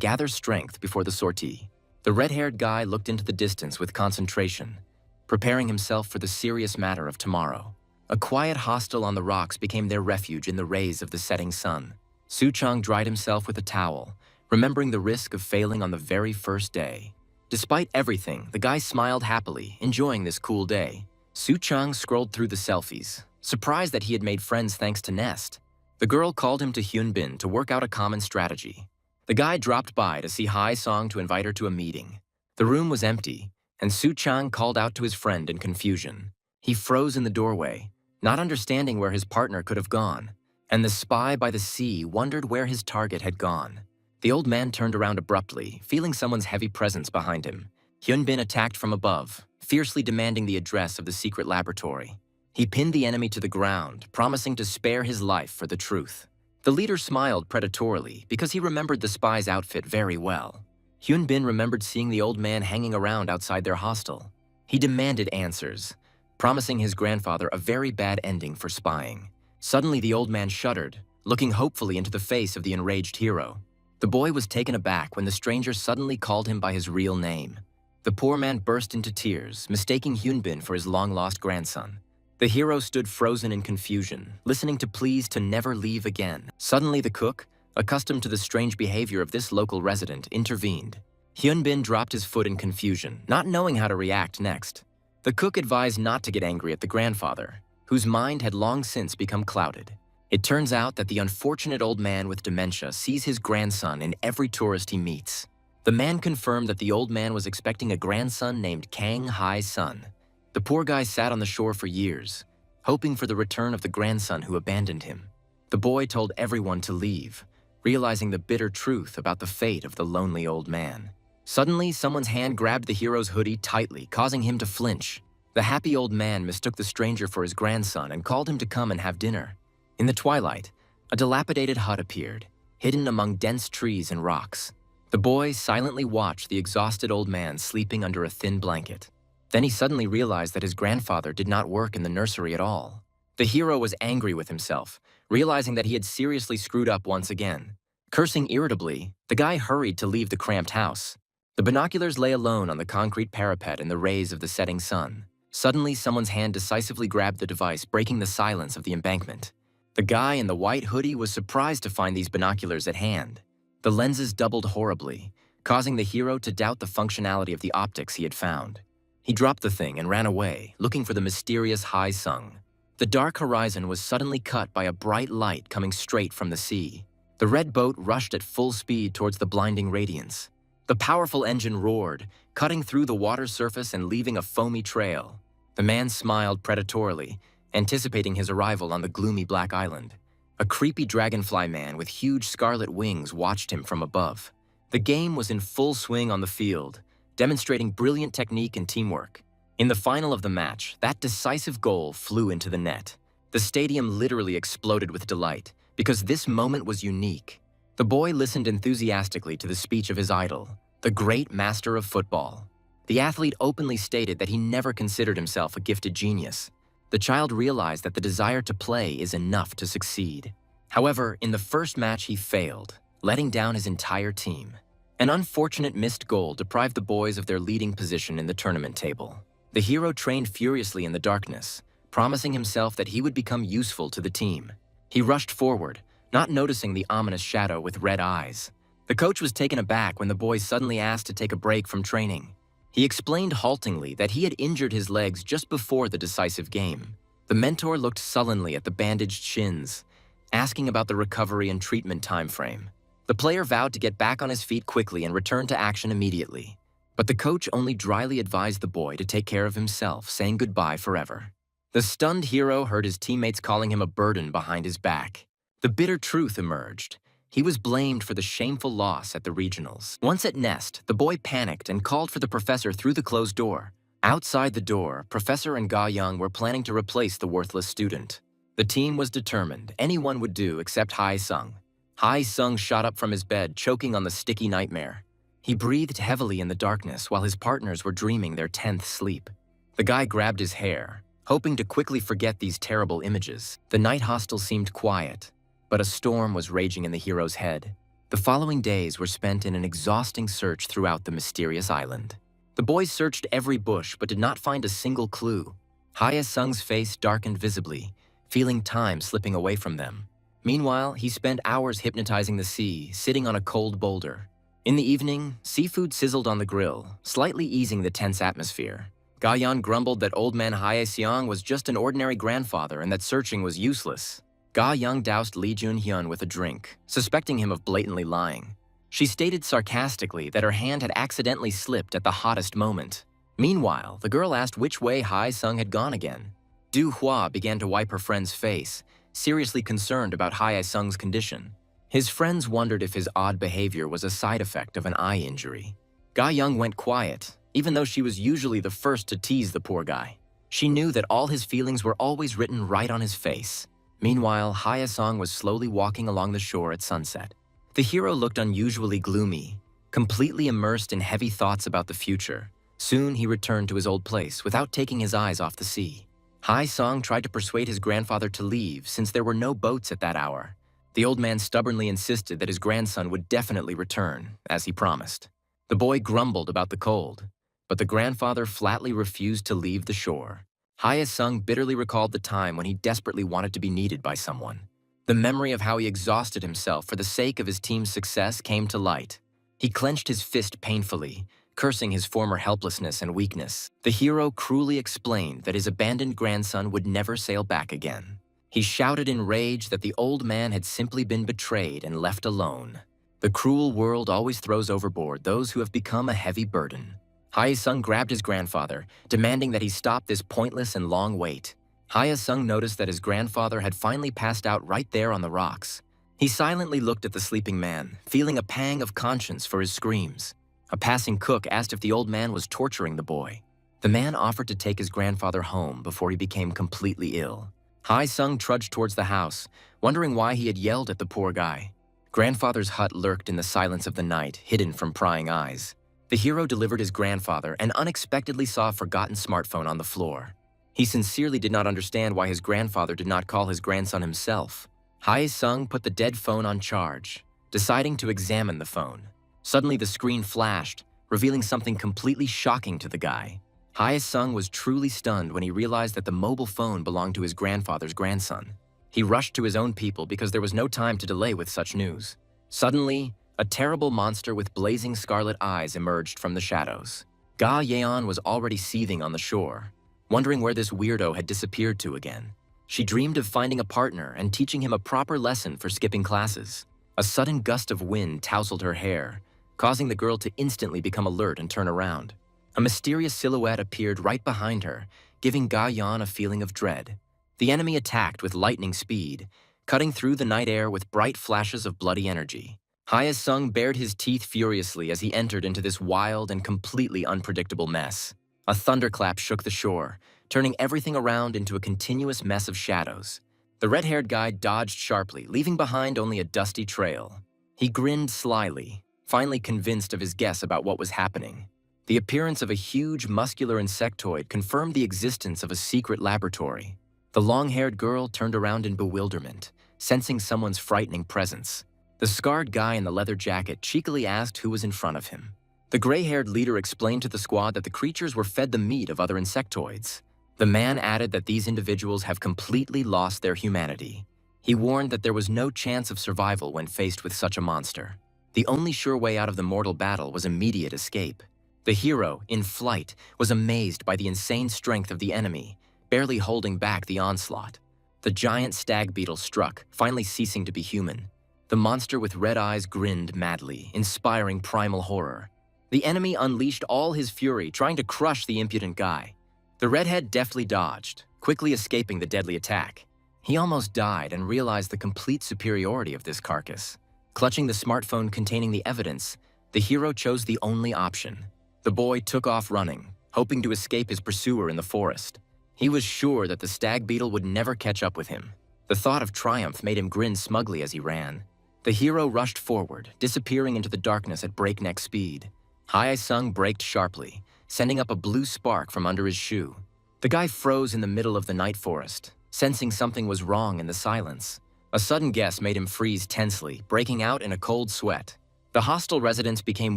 gather strength before the sortie. The red-haired guy looked into the distance with concentration, preparing himself for the serious matter of tomorrow. A quiet hostel on the rocks became their refuge in the rays of the setting sun. Soo-chang dried himself with a towel, remembering the risk of failing on the very first day. Despite everything, the guy smiled happily, enjoying this cool day. Soo-chang scrolled through the selfies, surprised that he had made friends thanks to Nest. The girl called him to Hyunbin to work out a common strategy. The guy dropped by to see Hae-song to invite her to a meeting. The room was empty, and Soo-chang called out to his friend in confusion. He froze in the doorway, not understanding where his partner could have gone, and the spy by the sea wondered where his target had gone. The old man turned around abruptly, feeling someone's heavy presence behind him. Hyunbin attacked from above, fiercely demanding the address of the secret laboratory. He pinned the enemy to the ground, promising to spare his life for the truth. The leader smiled predatorily because he remembered the spy's outfit very well. Hyunbin remembered seeing the old man hanging around outside their hostel. He demanded answers, promising his grandfather a very bad ending for spying. Suddenly, the old man shuddered, looking hopefully into the face of the enraged hero. The boy was taken aback when the stranger suddenly called him by his real name. The poor man burst into tears, mistaking Hyunbin for his long-lost grandson. The hero stood frozen in confusion, listening to pleas to never leave again. Suddenly, the cook, accustomed to the strange behavior of this local resident, intervened. Hyunbin dropped his foot in confusion, not knowing how to react next. The cook advised not to get angry at the grandfather, whose mind had long since become clouded. It turns out that the unfortunate old man with dementia sees his grandson in every tourist he meets. The man confirmed that the old man was expecting a grandson named Kang Hae-sun. The poor guy sat on the shore for years, hoping for the return of the grandson who abandoned him. The boy told everyone to leave, realizing the bitter truth about the fate of the lonely old man. Suddenly, someone's hand grabbed the hero's hoodie tightly, causing him to flinch. The happy old man mistook the stranger for his grandson and called him to come and have dinner. In the twilight, a dilapidated hut appeared, hidden among dense trees and rocks. The boy silently watched the exhausted old man sleeping under a thin blanket. Then he suddenly realized that his grandfather did not work in the nursery at all. The hero was angry with himself, realizing that he had seriously screwed up once again. Cursing irritably, the guy hurried to leave the cramped house. The binoculars lay alone on the concrete parapet in the rays of the setting sun. Suddenly, someone's hand decisively grabbed the device, breaking the silence of the embankment. The guy in the white hoodie was surprised to find these binoculars at hand. The lenses doubled horribly, causing the hero to doubt the functionality of the optics he had found. He dropped the thing and ran away, looking for the mysterious Hae-sung. The dark horizon was suddenly cut by a bright light coming straight from the sea. The red boat rushed at full speed towards the blinding radiance. The powerful engine roared, cutting through the water surface and leaving a foamy trail. The man smiled predatorily, anticipating his arrival on the gloomy black island. A creepy dragonfly man with huge scarlet wings watched him from above. The game was in full swing on the field, demonstrating brilliant technique and teamwork. In the final of the match, that decisive goal flew into the net. The stadium literally exploded with delight, because this moment was unique. The boy listened enthusiastically to the speech of his idol, the great master of football. The athlete openly stated that he never considered himself a gifted genius. The child realized that the desire to play is enough to succeed. However, in the first match he failed, letting down his entire team. An unfortunate missed goal deprived the boys of their leading position in the tournament table. The hero trained furiously in the darkness, promising himself that he would become useful to the team. He rushed forward, not noticing the ominous shadow with red eyes. The coach was taken aback when the boy suddenly asked to take a break from training. He explained haltingly that he had injured his legs just before the decisive game. The mentor looked sullenly at the bandaged shins, asking about the recovery and treatment time frame. The player vowed to get back on his feet quickly and return to action immediately. But the coach only dryly advised the boy to take care of himself, saying goodbye forever. The stunned hero heard his teammates calling him a burden behind his back. The bitter truth emerged. He was blamed for the shameful loss at the regionals. Once at Nest, the boy panicked and called for the professor through the closed door. Outside the door, Professor and Ga Young were planning to replace the worthless student. The team was determined. Anyone would do except Hai Sung. Hai Sung shot up from his bed, choking on the sticky nightmare. He breathed heavily in the darkness while his partners were dreaming their 10th sleep. The guy grabbed his hair, hoping to quickly forget these terrible images. The night hostel seemed quiet, but a storm was raging in the hero's head. The following days were spent in an exhausting search throughout the mysterious island. The boys searched every bush but did not find a single clue. Haya Sung's face darkened visibly, feeling time slipping away from them. Meanwhile, he spent hours hypnotizing the sea, sitting on a cold boulder. In the evening, seafood sizzled on the grill, slightly easing the tense atmosphere. Ga-yeon grumbled that old man Hae Seong was just an ordinary grandfather and that searching was useless. Ga-young doused Lee Jun-hyun with a drink, suspecting him of blatantly lying. She stated sarcastically that her hand had accidentally slipped at the hottest moment. Meanwhile, the girl asked which way Hae Sung had gone again. Du Hua began to wipe her friend's face, seriously concerned about Hae Sung's condition. His friends wondered if his odd behavior was a side effect of an eye injury. Ga-young went quiet, even though she was usually the first to tease the poor guy. She knew that all his feelings were always written right on his face. Meanwhile, Hae Sung was slowly walking along the shore at sunset. The hero looked unusually gloomy, completely immersed in heavy thoughts about the future. Soon he returned to his old place without taking his eyes off the sea. Hae Sung tried to persuade his grandfather to leave since there were no boats at that hour. The old man stubbornly insisted that his grandson would definitely return, as he promised. The boy grumbled about the cold, but the grandfather flatly refused to leave the shore. Hae Sung bitterly recalled the time when he desperately wanted to be needed by someone. The memory of how he exhausted himself for the sake of his team's success came to light. He clenched his fist painfully, cursing his former helplessness and weakness. The hero cruelly explained that his abandoned grandson would never sail back again. He shouted in rage that the old man had simply been betrayed and left alone. The cruel world always throws overboard those who have become a heavy burden. Hae Sung grabbed his grandfather, demanding that he stop this pointless and long wait. Hae Sung noticed that his grandfather had finally passed out right there on the rocks. He silently looked at the sleeping man, feeling a pang of conscience for his screams. A passing cook asked if the old man was torturing the boy. The man offered to take his grandfather home before he became completely ill. Hae Sung trudged towards the house, wondering why he had yelled at the poor guy. Grandfather's hut lurked in the silence of the night, hidden from prying eyes. The hero delivered his grandfather and unexpectedly saw a forgotten smartphone on the floor. He sincerely did not understand why his grandfather did not call his grandson himself. Hae Sung put the dead phone on charge, deciding to examine the phone. Suddenly the screen flashed, revealing something completely shocking to the guy. Hae Sung was truly stunned when he realized that the mobile phone belonged to his grandfather's grandson. He rushed to his own people because there was no time to delay with such news. Suddenly, a terrible monster with blazing scarlet eyes emerged from the shadows. Ga Yeon was already seething on the shore, wondering where this weirdo had disappeared to again. She dreamed of finding a partner and teaching him a proper lesson for skipping classes. A sudden gust of wind tousled her hair, causing the girl to instantly become alert and turn around. A mysterious silhouette appeared right behind her, giving Ga Yeon a feeling of dread. The enemy attacked with lightning speed, cutting through the night air with bright flashes of bloody energy. Hae Sung bared his teeth furiously as he entered into this wild and completely unpredictable mess. A thunderclap shook the shore, turning everything around into a continuous mess of shadows. The red-haired guy dodged sharply, leaving behind only a dusty trail. He grinned slyly, finally convinced of his guess about what was happening. The appearance of a huge, muscular insectoid confirmed the existence of a secret laboratory. The long-haired girl turned around in bewilderment, sensing someone's frightening presence. The scarred guy in the leather jacket cheekily asked who was in front of him. The gray-haired leader explained to the squad that the creatures were fed the meat of other insectoids. The man added that these individuals have completely lost their humanity. He warned that there was no chance of survival when faced with such a monster. The only sure way out of the mortal battle was immediate escape. The hero, in flight, was amazed by the insane strength of the enemy, barely holding back the onslaught. The giant stag beetle struck, finally ceasing to be human. The monster with red eyes grinned madly, inspiring primal horror. The enemy unleashed all his fury, trying to crush the impudent guy. The redhead deftly dodged, quickly escaping the deadly attack. He almost died and realized the complete superiority of this carcass. Clutching the smartphone containing the evidence, the hero chose the only option. The boy took off running, hoping to escape his pursuer in the forest. He was sure that the stag beetle would never catch up with him. The thought of triumph made him grin smugly as he ran. The hero rushed forward, disappearing into the darkness at breakneck speed. Hae-sung braked sharply, sending up a blue spark from under his shoe. The guy froze in the middle of the night forest, sensing something was wrong in the silence. A sudden guess made him freeze tensely, breaking out in a cold sweat. The hostel residents became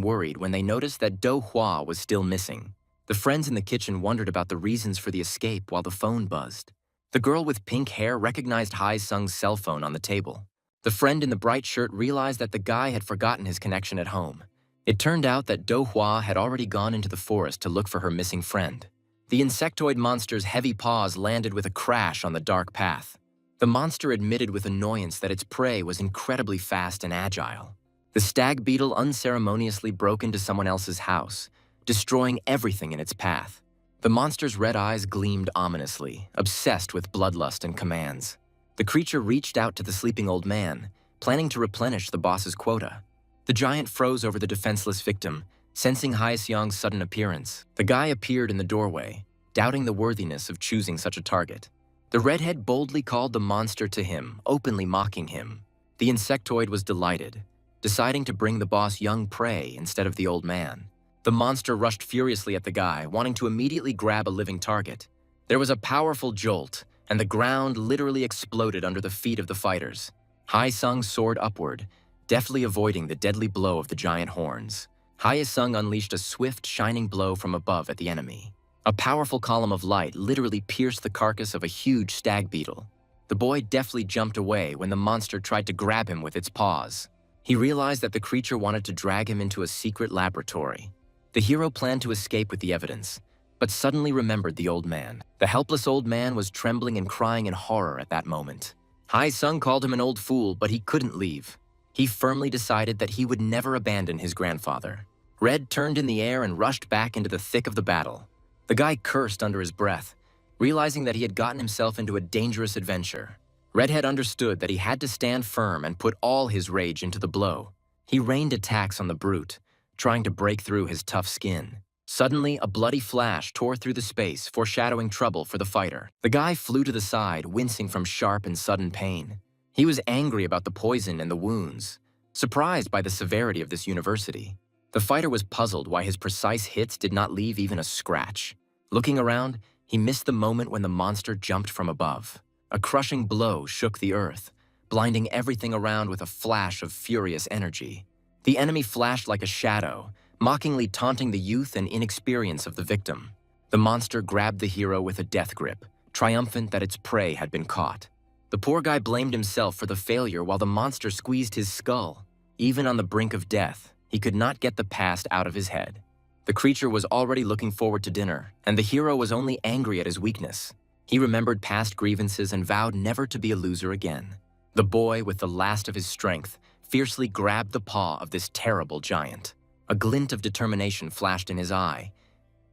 worried when they noticed that Do-hwa was still missing. The friends in the kitchen wondered about the reasons for the escape while the phone buzzed. The girl with pink hair recognized Hae-sung's cell phone on the table. The friend in the bright shirt realized that the guy had forgotten his connection at home. It turned out that Do-hwa had already gone into the forest to look for her missing friend. The insectoid monster's heavy paws landed with a crash on the dark path. The monster admitted with annoyance that its prey was incredibly fast and agile. The stag beetle unceremoniously broke into someone else's house, destroying everything in its path. The monster's red eyes gleamed ominously, obsessed with bloodlust and commands. The creature reached out to the sleeping old man, planning to replenish the boss's quota. The giant froze over the defenseless victim, sensing Hae-sung's sudden appearance. The guy appeared in the doorway, doubting the worthiness of choosing such a target. The redhead boldly called the monster to him, openly mocking him. The insectoid was delighted, deciding to bring the boss young prey instead of the old man. The monster rushed furiously at the guy, wanting to immediately grab a living target. There was a powerful jolt, and the ground literally exploded under the feet of the fighters. Hae-sung soared upward, deftly avoiding the deadly blow of the giant horns. Hae-sung unleashed a swift, shining blow from above at the enemy. A powerful column of light literally pierced the carcass of a huge stag beetle. The boy deftly jumped away when the monster tried to grab him with its paws. He realized that the creature wanted to drag him into a secret laboratory. The hero planned to escape with the evidence, but suddenly remembered the old man. The helpless old man was trembling and crying in horror at that moment. Hae-sung called him an old fool, but he couldn't leave. He firmly decided that he would never abandon his grandfather. Red turned in the air and rushed back into the thick of the battle. The guy cursed under his breath, realizing that he had gotten himself into a dangerous adventure. Redhead understood that he had to stand firm and put all his rage into the blow. He rained attacks on the brute, trying to break through his tough skin. Suddenly, a bloody flash tore through the space, foreshadowing trouble for the fighter. The guy flew to the side, wincing from sharp and sudden pain. He was angry about the poison and the wounds, surprised by the severity of this university. The fighter was puzzled why his precise hits did not leave even a scratch. Looking around, he missed the moment when the monster jumped from above. A crushing blow shook the earth, blinding everything around with a flash of furious energy. The enemy flashed like a shadow, mockingly taunting the youth and inexperience of the victim. The monster grabbed the hero with a death grip, triumphant that its prey had been caught. The poor guy blamed himself for the failure while the monster squeezed his skull. Even on the brink of death, he could not get the past out of his head. The creature was already looking forward to dinner, and the hero was only angry at his weakness. He remembered past grievances and vowed never to be a loser again. The boy, with the last of his strength, fiercely grabbed the paw of this terrible giant. A glint of determination flashed in his eye.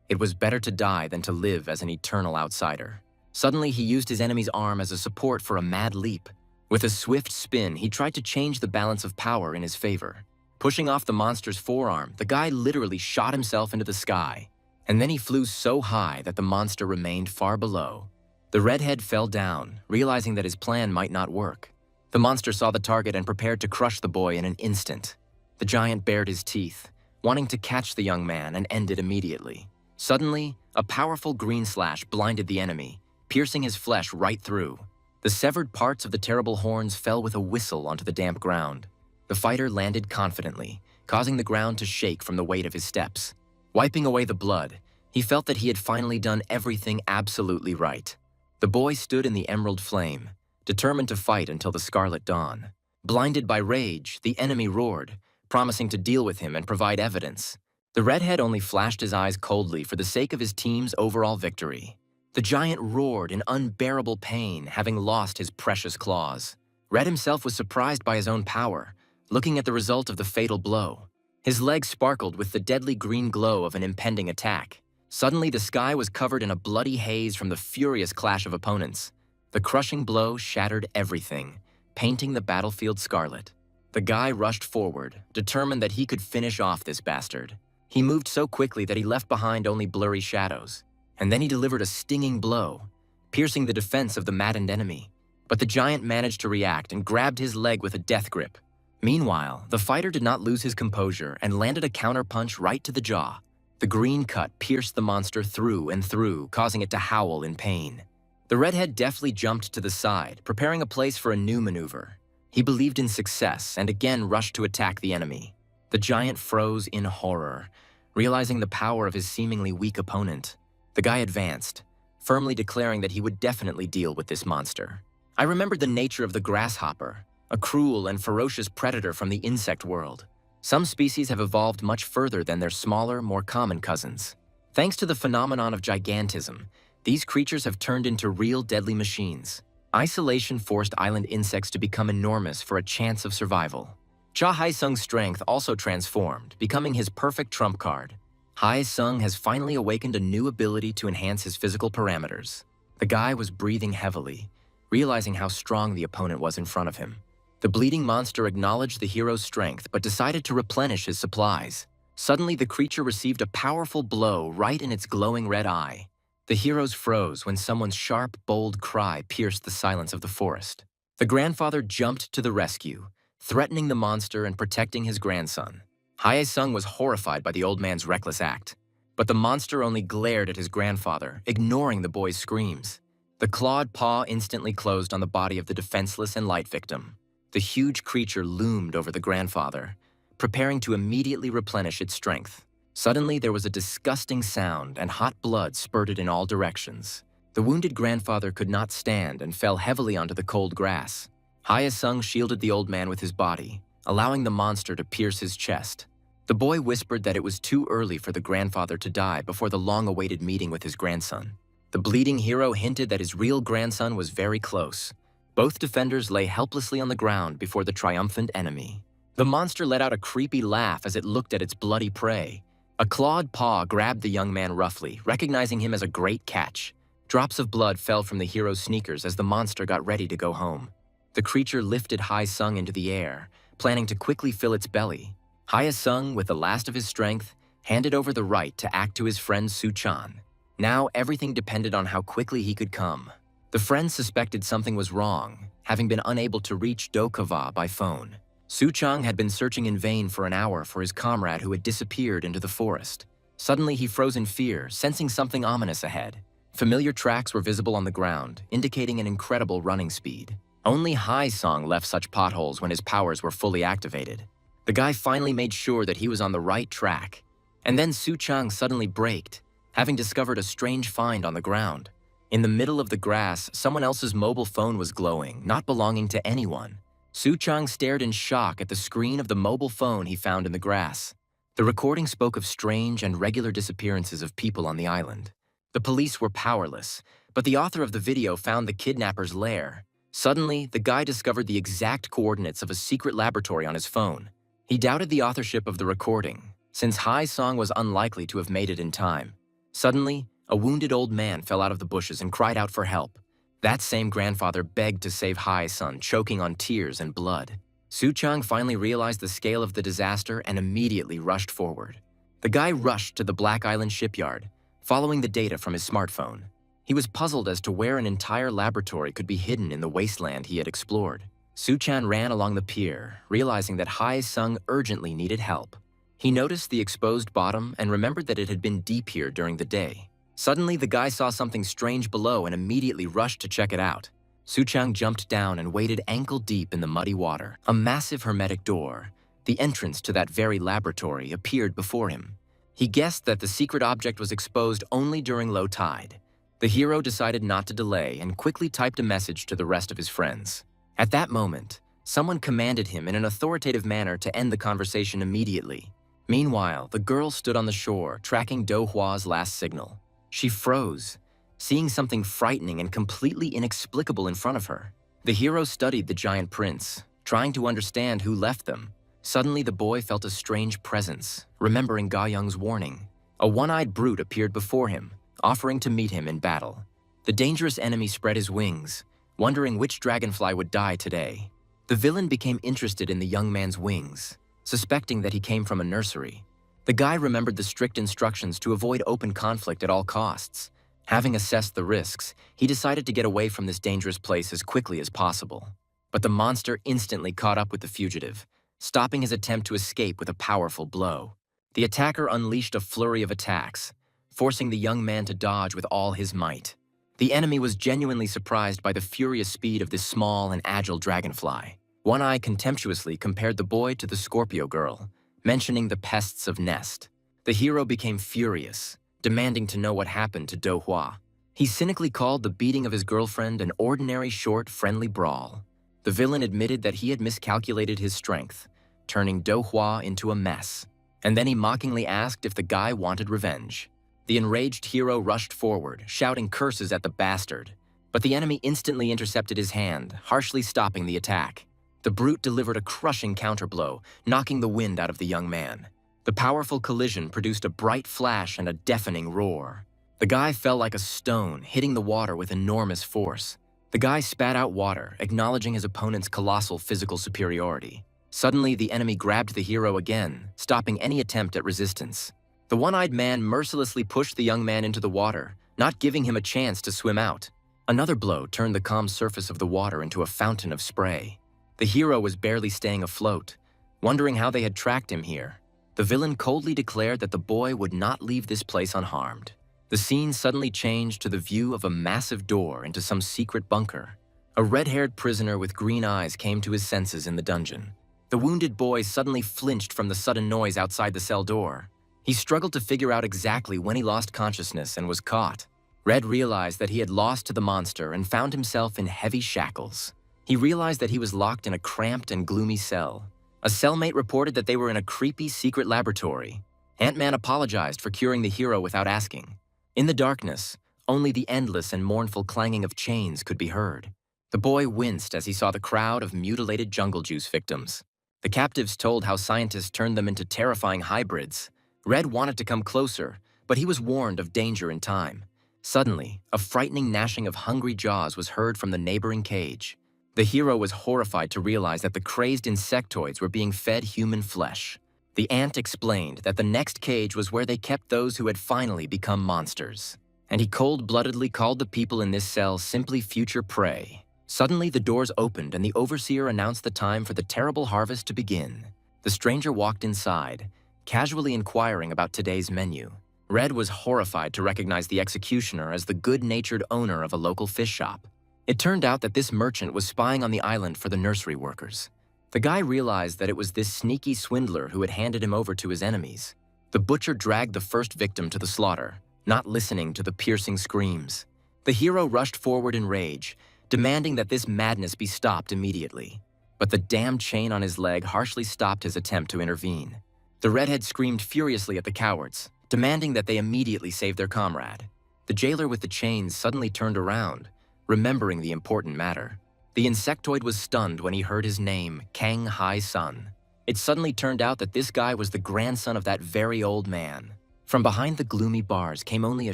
It was better to die than to live as an eternal outsider. Suddenly, he used his enemy's arm as a support for a mad leap. With a swift spin, he tried to change the balance of power in his favor. Pushing off the monster's forearm, the guy literally shot himself into the sky. and then he flew so high that the monster remained far below. The redhead fell down, realizing that his plan might not work. The monster saw the target and prepared to crush the boy in an instant. The giant bared his teeth, wanting to catch the young man and end it immediately. Suddenly, a powerful green slash blinded the enemy, piercing his flesh right through. The severed parts of the terrible horns fell with a whistle onto the damp ground. The fighter landed confidently, causing the ground to shake from the weight of his steps. Wiping away the blood, he felt that he had finally done everything absolutely right. The boy stood in the emerald flame, determined to fight until the scarlet dawn. Blinded by rage, the enemy roared, promising to deal with him and provide evidence. The redhead only flashed his eyes coldly for the sake of his team's overall victory. The giant roared in unbearable pain, having lost his precious claws. Red himself was surprised by his own power, looking at the result of the fatal blow. His legs sparkled with the deadly green glow of an impending attack. Suddenly, the sky was covered in a bloody haze from the furious clash of opponents. The crushing blow shattered everything, painting the battlefield scarlet. The guy rushed forward, determined that he could finish off this bastard. He moved so quickly that he left behind only blurry shadows. And then he delivered a stinging blow, piercing the defense of the maddened enemy. But the giant managed to react and grabbed his leg with a death grip. Meanwhile, the fighter did not lose his composure and landed a counterpunch right to the jaw. The green cut pierced the monster through and through, causing it to howl in pain. The redhead deftly jumped to the side, preparing a place for a new maneuver. He believed in success and again rushed to attack the enemy. The giant froze in horror, realizing the power of his seemingly weak opponent. The guy advanced, firmly declaring that he would definitely deal with this monster. I remembered the nature of the grasshopper, a cruel and ferocious predator from the insect world. Some species have evolved much further than their smaller, more common cousins. Thanks to the phenomenon of gigantism, these creatures have turned into real deadly machines. Isolation forced island insects to become enormous for a chance of survival. Cha Hai-sung's strength also transformed, becoming his perfect trump card. Hai-sung has finally awakened a new ability to enhance his physical parameters. The guy was breathing heavily, realizing how strong the opponent was in front of him. The bleeding monster acknowledged the hero's strength but decided to replenish his supplies. Suddenly, the creature received a powerful blow right in its glowing red eye. The heroes froze when someone's sharp, bold cry pierced the silence of the forest. The grandfather jumped to the rescue, threatening the monster and protecting his grandson. Hae-sung was horrified by the old man's reckless act, but the monster only glared at his grandfather, ignoring the boy's screams. The clawed paw instantly closed on the body of the defenseless and light victim. The huge creature loomed over the grandfather, preparing to immediately replenish its strength. Suddenly, there was a disgusting sound and hot blood spurted in all directions. The wounded grandfather could not stand and fell heavily onto the cold grass. Hae-sung shielded the old man with his body, allowing the monster to pierce his chest. The boy whispered that it was too early for the grandfather to die before the long-awaited meeting with his grandson. The bleeding hero hinted that his real grandson was very close. Both defenders lay helplessly on the ground before the triumphant enemy. The monster let out a creepy laugh as it looked at its bloody prey. A clawed paw grabbed the young man roughly, recognizing him as a great catch. Drops of blood fell from the hero's sneakers as the monster got ready to go home. The creature lifted Hae-sung into the air, planning to quickly fill its belly. Hae-sung, with the last of his strength, handed over the right to act to his friend Su-chan. Now everything depended on how quickly he could come. The friend suspected something was wrong, having been unable to reach Do-Kava by phone. Su-chan had been searching in vain for an hour for his comrade who had disappeared into the forest. Suddenly he froze in fear, sensing something ominous ahead. Familiar tracks were visible on the ground, indicating an incredible running speed. Only Hae-sung left such potholes when his powers were fully activated. The guy finally made sure that he was on the right track. And then Su-chan suddenly braked, having discovered a strange find on the ground. In the middle of the grass, someone else's mobile phone was glowing, not belonging to anyone. Su-chan stared in shock at the screen of the mobile phone he found in the grass. The recording spoke of strange and regular disappearances of people on the island. The police were powerless, but the author of the video found the kidnapper's lair. Suddenly, the guy discovered the exact coordinates of a secret laboratory on his phone. He doubted the authorship of the recording, since Hae-sung was unlikely to have made it in time. Suddenly, a wounded old man fell out of the bushes and cried out for help. That same grandfather begged to save Hae-sung, choking on tears and blood. Su-chan finally realized the scale of the disaster and immediately rushed forward. The guy rushed to the Black Island shipyard, following the data from his smartphone. He was puzzled as to where an entire laboratory could be hidden in the wasteland he had explored. Su-chan ran along the pier, realizing that Hae-sung urgently needed help. He noticed the exposed bottom and remembered that it had been deep here during the day. Suddenly, the guy saw something strange below and immediately rushed to check it out. Su-chan jumped down and waded ankle-deep in the muddy water. A massive hermetic door, the entrance to that very laboratory, appeared before him. He guessed that the secret object was exposed only during low tide. The hero decided not to delay and quickly typed a message to the rest of his friends. At that moment, someone commanded him in an authoritative manner to end the conversation immediately. Meanwhile, the girl stood on the shore, tracking Dohua's last signal. She froze, seeing something frightening and completely inexplicable in front of her. The hero studied the giant prints, trying to understand who left them. Suddenly, the boy felt a strange presence, remembering Ga-young's warning. A one-eyed brute appeared before him, offering to meet him in battle. The dangerous enemy spread his wings, wondering which dragonfly would die today. The villain became interested in the young man's wings, suspecting that he came from a nursery. The guy remembered the strict instructions to avoid open conflict at all costs. Having assessed the risks, he decided to get away from this dangerous place as quickly as possible. But the monster instantly caught up with the fugitive, stopping his attempt to escape with a powerful blow. The attacker unleashed a flurry of attacks, forcing the young man to dodge with all his might. The enemy was genuinely surprised by the furious speed of this small and agile dragonfly. One Eye contemptuously compared the boy to the Scorpio girl, mentioning the pests of Nest. The hero became furious, demanding to know what happened to Dohua. He cynically called the beating of his girlfriend an ordinary short, friendly brawl. The villain admitted that he had miscalculated his strength, turning Dohua into a mess. And then he mockingly asked if the guy wanted revenge. The enraged hero rushed forward, shouting curses at the bastard. But the enemy instantly intercepted his hand, harshly stopping the attack. The brute delivered a crushing counterblow, knocking the wind out of the young man. The powerful collision produced a bright flash and a deafening roar. The guy fell like a stone, hitting the water with enormous force. The guy spat out water, acknowledging his opponent's colossal physical superiority. Suddenly, the enemy grabbed the hero again, stopping any attempt at resistance. The one-eyed man mercilessly pushed the young man into the water, not giving him a chance to swim out. Another blow turned the calm surface of the water into a fountain of spray. The hero was barely staying afloat, wondering how they had tracked him here. The villain coldly declared that the boy would not leave this place unharmed. The scene suddenly changed to the view of a massive door into some secret bunker. A red-haired prisoner with green eyes came to his senses in the dungeon. The wounded boy suddenly flinched from the sudden noise outside the cell door. He struggled to figure out exactly when he lost consciousness and was caught. Red realized that he had lost to the monster and found himself in heavy shackles. He realized that he was locked in a cramped and gloomy cell. A cellmate reported that they were in a creepy secret laboratory. Ant-Man apologized for curing the hero without asking. In the darkness, only the endless and mournful clanging of chains could be heard. The boy winced as he saw the crowd of mutilated jungle juice victims. The captives told how scientists turned them into terrifying hybrids. Red wanted to come closer, but he was warned of danger in time. Suddenly, a frightening gnashing of hungry jaws was heard from the neighboring cage. The hero was horrified to realize that the crazed insectoids were being fed human flesh. The ant explained that the next cage was where they kept those who had finally become monsters. And he cold-bloodedly called the people in this cell simply future prey. Suddenly, the doors opened and the overseer announced the time for the terrible harvest to begin. The stranger walked inside, casually inquiring about today's menu. Red was horrified to recognize the executioner as the good-natured owner of a local fish shop. It turned out that this merchant was spying on the island for the nursery workers. The guy realized that it was this sneaky swindler who had handed him over to his enemies. The butcher dragged the first victim to the slaughter, not listening to the piercing screams. The hero rushed forward in rage, demanding that this madness be stopped immediately. But the damned chain on his leg harshly stopped his attempt to intervene. The redhead screamed furiously at the cowards, demanding that they immediately save their comrade. The jailer with the chains suddenly turned around, remembering the important matter. The insectoid was stunned when he heard his name, Kang Hai-sun. It suddenly turned out that this guy was the grandson of that very old man. From behind the gloomy bars came only a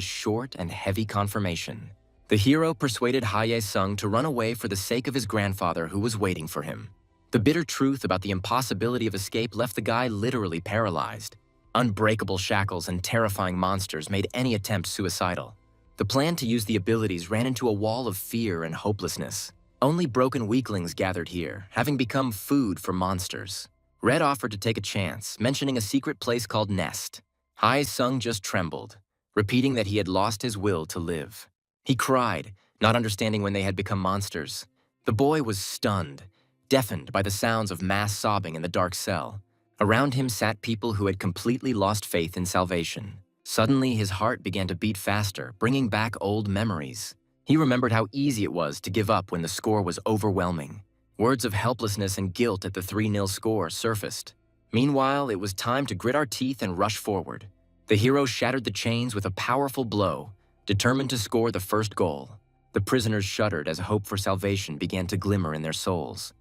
short and heavy confirmation. The hero persuaded Hae-sung to run away for the sake of his grandfather who was waiting for him. The bitter truth about the impossibility of escape left the guy literally paralyzed. Unbreakable shackles and terrifying monsters made any attempt suicidal. The plan to use the abilities ran into a wall of fear and hopelessness. Only broken weaklings gathered here, having become food for monsters. Red offered to take a chance, mentioning a secret place called Nest. Sung just trembled, repeating that he had lost his will to live. He cried, not understanding when they had become monsters. The boy was stunned, deafened by the sounds of mass sobbing in the dark cell. Around him sat people who had completely lost faith in salvation. Suddenly, his heart began to beat faster, bringing back old memories. He remembered how easy it was to give up when the score was overwhelming. Words of helplessness and guilt at the 3-0 score surfaced. Meanwhile, it was time to grit our teeth and rush forward. The hero shattered the chains with a powerful blow, determined to score the first goal. The prisoners shuddered as hope for salvation began to glimmer in their souls.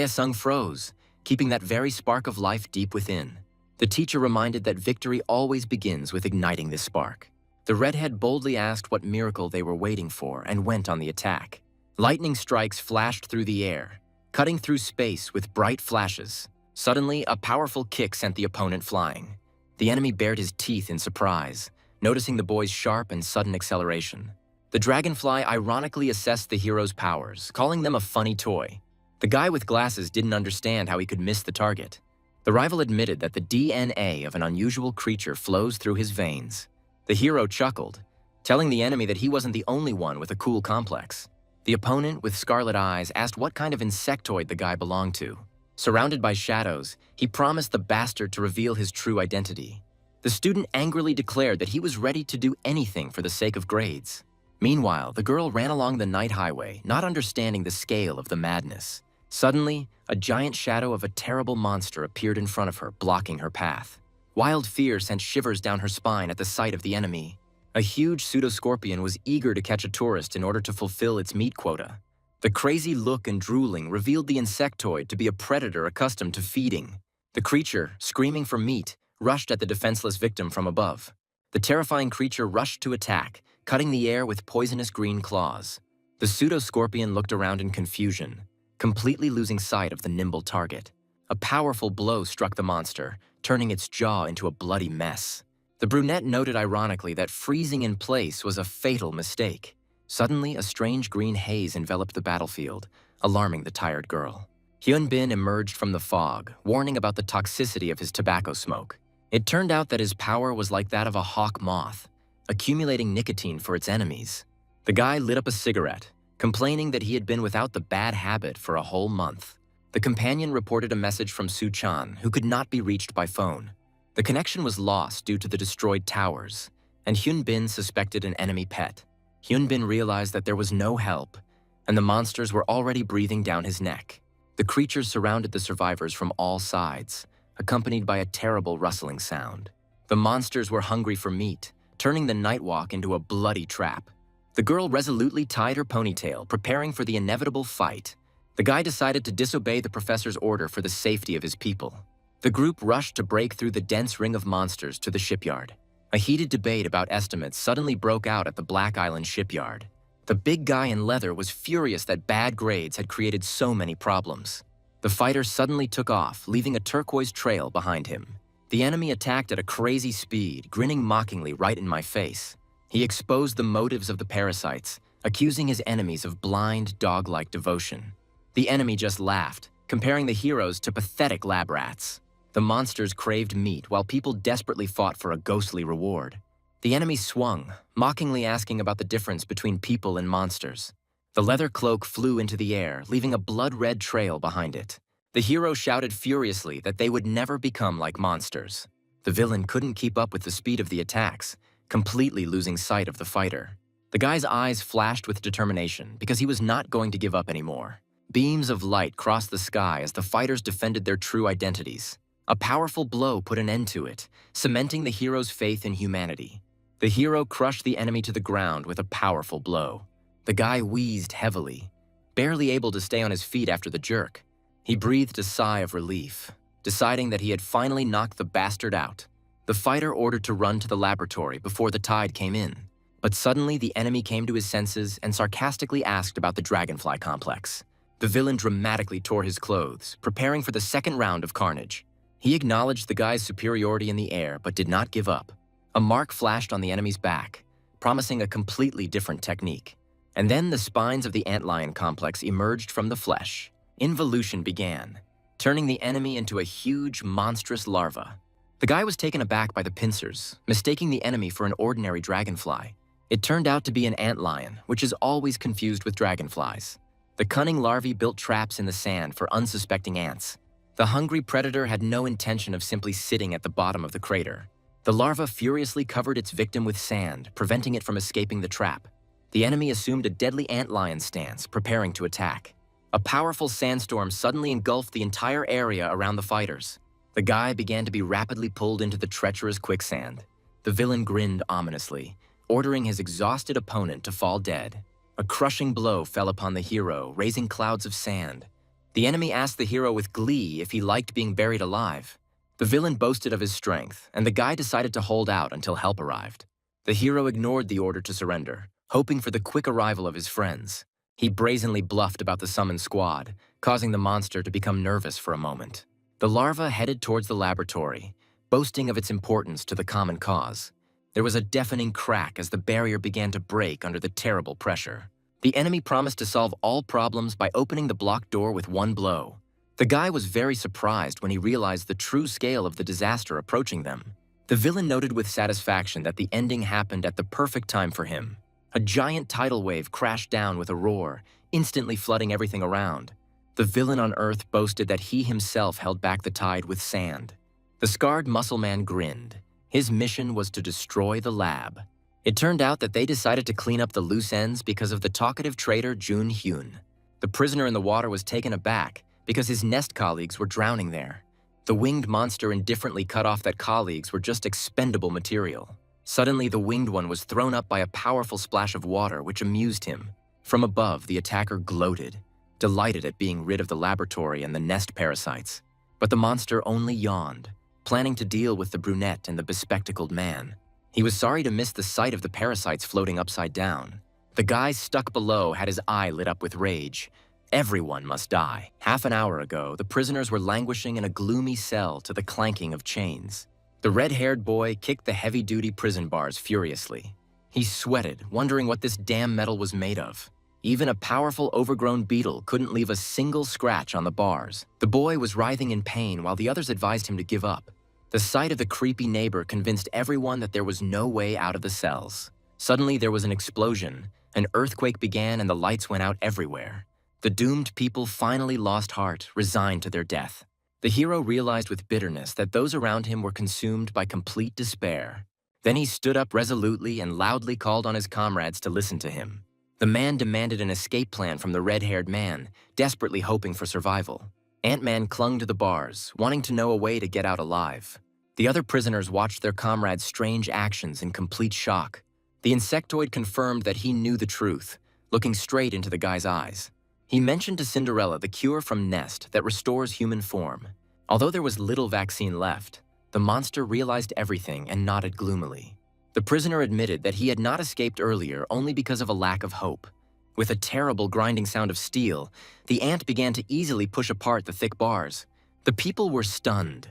Sung froze, keeping that very spark of life deep within. The teacher reminded that victory always begins with igniting this spark. The redhead boldly asked what miracle they were waiting for and went on the attack. Lightning strikes flashed through the air, cutting through space with bright flashes. Suddenly, a powerful kick sent the opponent flying. The enemy bared his teeth in surprise, noticing the boy's sharp and sudden acceleration. The dragonfly ironically assessed the hero's powers, calling them a funny toy. The guy with glasses didn't understand how he could miss the target. The rival admitted that the DNA of an unusual creature flows through his veins. The hero chuckled, telling the enemy that he wasn't the only one with a cool complex. The opponent, with scarlet eyes, asked what kind of insectoid the guy belonged to. Surrounded by shadows, he promised the bastard to reveal his true identity. The student angrily declared that he was ready to do anything for the sake of grades. Meanwhile, the girl ran along the night highway, not understanding the scale of the madness. Suddenly, a giant shadow of a terrible monster appeared in front of her, blocking her path. Wild fear sent shivers down her spine at the sight of the enemy. A huge pseudoscorpion was eager to catch a tourist in order to fulfill its meat quota. The crazy look and drooling revealed the insectoid to be a predator accustomed to feeding. The creature, screaming for meat, rushed at the defenseless victim from above. The terrifying creature rushed to attack, cutting the air with poisonous green claws. The pseudoscorpion looked around in confusion, completely losing sight of the nimble target. A powerful blow struck the monster, turning its jaw into a bloody mess. The brunette noted ironically that freezing in place was a fatal mistake. Suddenly, a strange green haze enveloped the battlefield, alarming the tired girl. Hyun-bin emerged from the fog, warning about the toxicity of his tobacco smoke. It turned out that his power was like that of a hawk moth, accumulating nicotine for its enemies. The guy lit up a cigarette, complaining that he had been without the bad habit for a whole month. The companion reported a message from Su-chan, who could not be reached by phone. The connection was lost due to the destroyed towers, and Hyun-bin suspected an enemy pet. Hyun-bin realized that there was no help, and the monsters were already breathing down his neck. The creatures surrounded the survivors from all sides, accompanied by a terrible rustling sound. The monsters were hungry for meat, turning the night walk into a bloody trap. The girl resolutely tied her ponytail, preparing for the inevitable fight. The guy decided to disobey the professor's order for the safety of his people. The group rushed to break through the dense ring of monsters to the shipyard. A heated debate about estimates suddenly broke out at the Black Island shipyard. The big guy in leather was furious that bad grades had created so many problems. The fighter suddenly took off, leaving a turquoise trail behind him. The enemy attacked at a crazy speed, grinning mockingly right in my face. He exposed the motives of the parasites, accusing his enemies of blind, dog-like devotion. The enemy just laughed, comparing the heroes to pathetic lab rats. The monsters craved meat while people desperately fought for a ghostly reward. The enemy swung, mockingly asking about the difference between people and monsters. The leather cloak flew into the air, leaving a blood-red trail behind it. The hero shouted furiously that they would never become like monsters. The villain couldn't keep up with the speed of the attacks, completely losing sight of the fighter. The guy's eyes flashed with determination because he was not going to give up anymore. Beams of light crossed the sky as the fighters defended their true identities. A powerful blow put an end to it, cementing the hero's faith in humanity. The hero crushed the enemy to the ground with a powerful blow. The guy wheezed heavily, barely able to stay on his feet after the jerk. He breathed a sigh of relief, deciding that he had finally knocked the bastard out. The fighter ordered to run to the laboratory before the tide came in. But suddenly the enemy came to his senses and sarcastically asked about the dragonfly complex. The villain dramatically tore his clothes, preparing for the second round of carnage. He acknowledged the guy's superiority in the air, but did not give up. A mark flashed on the enemy's back, promising a completely different technique. And then the spines of the antlion complex emerged from the flesh. Involution began, turning the enemy into a huge, monstrous larva. The guy was taken aback by the pincers, mistaking the enemy for an ordinary dragonfly. It turned out to be an antlion, which is always confused with dragonflies. The cunning larvae built traps in the sand for unsuspecting ants. The hungry predator had no intention of simply sitting at the bottom of the crater. The larva furiously covered its victim with sand, preventing it from escaping the trap. The enemy assumed a deadly antlion stance, preparing to attack. A powerful sandstorm suddenly engulfed the entire area around the fighters. The guy began to be rapidly pulled into the treacherous quicksand. The villain grinned ominously, ordering his exhausted opponent to fall dead. A crushing blow fell upon the hero, raising clouds of sand. The enemy asked the hero with glee if he liked being buried alive. The villain boasted of his strength, and the guy decided to hold out until help arrived. The hero ignored the order to surrender, hoping for the quick arrival of his friends. He brazenly bluffed about the summoned squad, causing the monster to become nervous for a moment. The larva headed towards the laboratory, boasting of its importance to the common cause. There was a deafening crack as the barrier began to break under the terrible pressure. The enemy promised to solve all problems by opening the blocked door with one blow. The guy was very surprised when he realized the true scale of the disaster approaching them. The villain noted with satisfaction that the ending happened at the perfect time for him. A giant tidal wave crashed down with a roar, instantly flooding everything around. The villain on Earth boasted that he himself held back the tide with sand. The scarred muscle man grinned. His mission was to destroy the lab. It turned out that they decided to clean up the loose ends because of the talkative traitor Jun Hyun. The prisoner in the water was taken aback because his nest colleagues were drowning there. The winged monster indifferently cut off that colleagues were just expendable material. Suddenly, the winged one was thrown up by a powerful splash of water, which amused him. From above, the attacker gloated, delighted at being rid of the laboratory and the nest parasites. But the monster only yawned, planning to deal with the brunette and the bespectacled man. He was sorry to miss the sight of the parasites floating upside down. The guy stuck below had his eye lit up with rage. Everyone must die. Half an hour ago, the prisoners were languishing in a gloomy cell to the clanking of chains. The red-haired boy kicked the heavy-duty prison bars furiously. He sweated, wondering what this damn metal was made of. Even a powerful, overgrown beetle couldn't leave a single scratch on the bars. The boy was writhing in pain while the others advised him to give up. The sight of the creepy neighbor convinced everyone that there was no way out of the cells. Suddenly, there was an explosion. An earthquake began and the lights went out everywhere. The doomed people finally lost heart, resigned to their death. The hero realized with bitterness that those around him were consumed by complete despair. Then he stood up resolutely and loudly called on his comrades to listen to him. The man demanded an escape plan from the red-haired man, desperately hoping for survival. Ant-Man clung to the bars, wanting to know a way to get out alive. The other prisoners watched their comrade's strange actions in complete shock. The insectoid confirmed that he knew the truth, looking straight into the guy's eyes. He mentioned to Cinderella the cure from Nest that restores human form. Although there was little vaccine left, the monster realized everything and nodded gloomily. The prisoner admitted that he had not escaped earlier only because of a lack of hope. With a terrible grinding sound of steel, the ant began to easily push apart the thick bars. The people were stunned,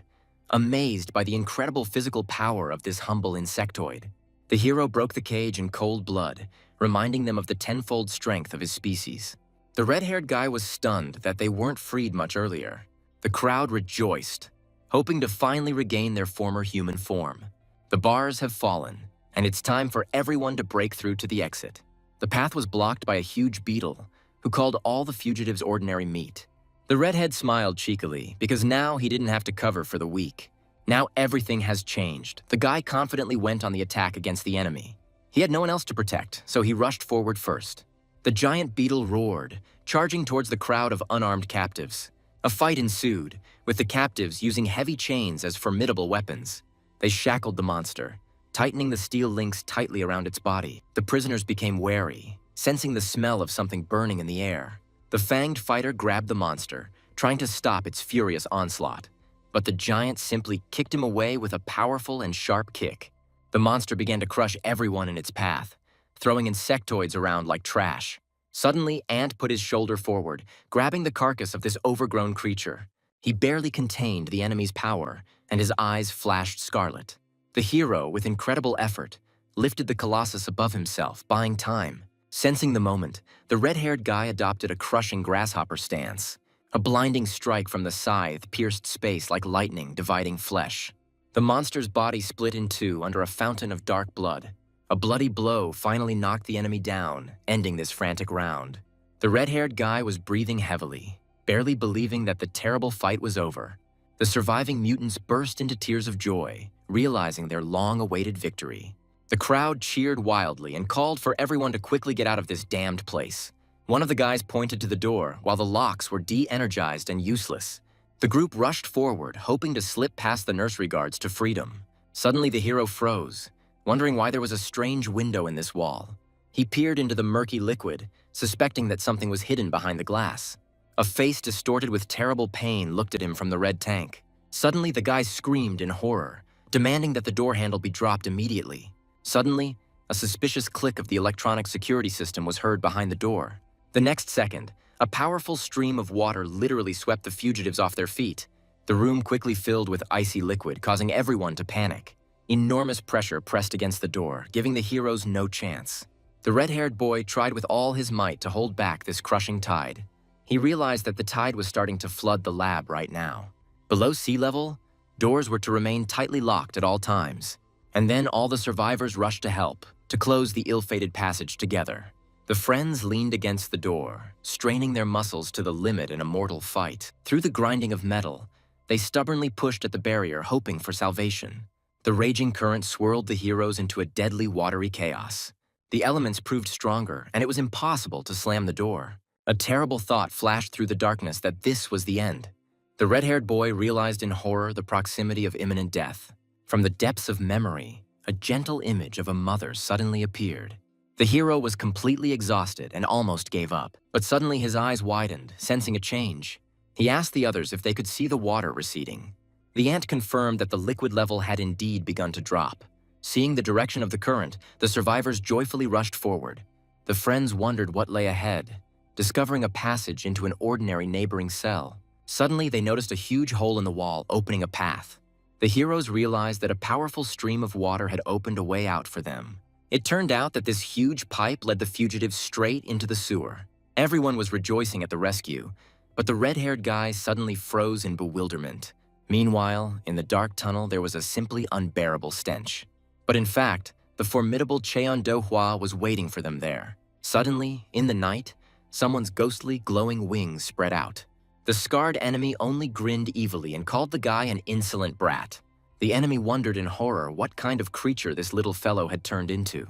amazed by the incredible physical power of this humble insectoid. The hero broke the cage in cold blood, reminding them of the tenfold strength of his species. The red-haired guy was stunned that they weren't freed much earlier. The crowd rejoiced, hoping to finally regain their former human form. The bars have fallen, and it's time for everyone to break through to the exit. The path was blocked by a huge beetle, who called all the fugitives ordinary meat. The redhead smiled cheekily, because now he didn't have to cover for the weak. Now everything has changed. The guy confidently went on the attack against the enemy. He had no one else to protect, so he rushed forward first. The giant beetle roared, charging towards the crowd of unarmed captives. A fight ensued, with the captives using heavy chains as formidable weapons. They shackled the monster, tightening the steel links tightly around its body. The prisoners became wary, sensing the smell of something burning in the air. The fanged fighter grabbed the monster, trying to stop its furious onslaught. But the giant simply kicked him away with a powerful and sharp kick. The monster began to crush everyone in its path, throwing insectoids around like trash. Suddenly, Ant put his shoulder forward, grabbing the carcass of this overgrown creature. He barely contained the enemy's power, and his eyes flashed scarlet. The hero, with incredible effort, lifted the colossus above himself, buying time. Sensing the moment, the red-haired guy adopted a crushing grasshopper stance. A blinding strike from the scythe pierced space like lightning, dividing flesh. The monster's body split in two under a fountain of dark blood. A bloody blow finally knocked the enemy down, ending this frantic round. The red-haired guy was breathing heavily, barely believing that the terrible fight was over. The surviving mutants burst into tears of joy, realizing their long-awaited victory. The crowd cheered wildly and called for everyone to quickly get out of this damned place. One of the guys pointed to the door, while the locks were de-energized and useless. The group rushed forward, hoping to slip past the nursery guards to freedom. Suddenly the hero froze, wondering why there was a strange window in this wall. He peered into the murky liquid, suspecting that something was hidden behind the glass. A face distorted with terrible pain looked at him from the red tank. Suddenly the guy screamed in horror, demanding that the door handle be dropped immediately. Suddenly, a suspicious click of the electronic security system was heard behind the door. The next second, a powerful stream of water literally swept the fugitives off their feet. The room quickly filled with icy liquid, causing everyone to panic. Enormous pressure pressed against the door, giving the heroes no chance. The red-haired boy tried with all his might to hold back this crushing tide. He realized that the tide was starting to flood the lab right now. Below sea level, doors were to remain tightly locked at all times. And then all the survivors rushed to help, to close the ill-fated passage together. The friends leaned against the door, straining their muscles to the limit in a mortal fight. Through the grinding of metal, they stubbornly pushed at the barrier, hoping for salvation. The raging current swirled the heroes into a deadly watery chaos. The elements proved stronger, and it was impossible to slam the door. A terrible thought flashed through the darkness that this was the end. The red-haired boy realized in horror the proximity of imminent death. From the depths of memory, a gentle image of a mother suddenly appeared. The hero was completely exhausted and almost gave up, but suddenly his eyes widened, sensing a change. He asked the others if they could see the water receding. The ant confirmed that the liquid level had indeed begun to drop. Seeing the direction of the current, the survivors joyfully rushed forward. The friends wondered what lay ahead, discovering a passage into an ordinary neighboring cell. Suddenly, they noticed a huge hole in the wall, opening a path. The heroes realized that a powerful stream of water had opened a way out for them. It turned out that this huge pipe led the fugitives straight into the sewer. Everyone was rejoicing at the rescue, but the red-haired guy suddenly froze in bewilderment. Meanwhile, in the dark tunnel, there was a simply unbearable stench. But in fact, the formidable dongua was waiting for them there. Suddenly, in the night, someone's ghostly, glowing wings spread out. The scarred enemy only grinned evilly and called the guy an insolent brat. The enemy wondered in horror what kind of creature this little fellow had turned into.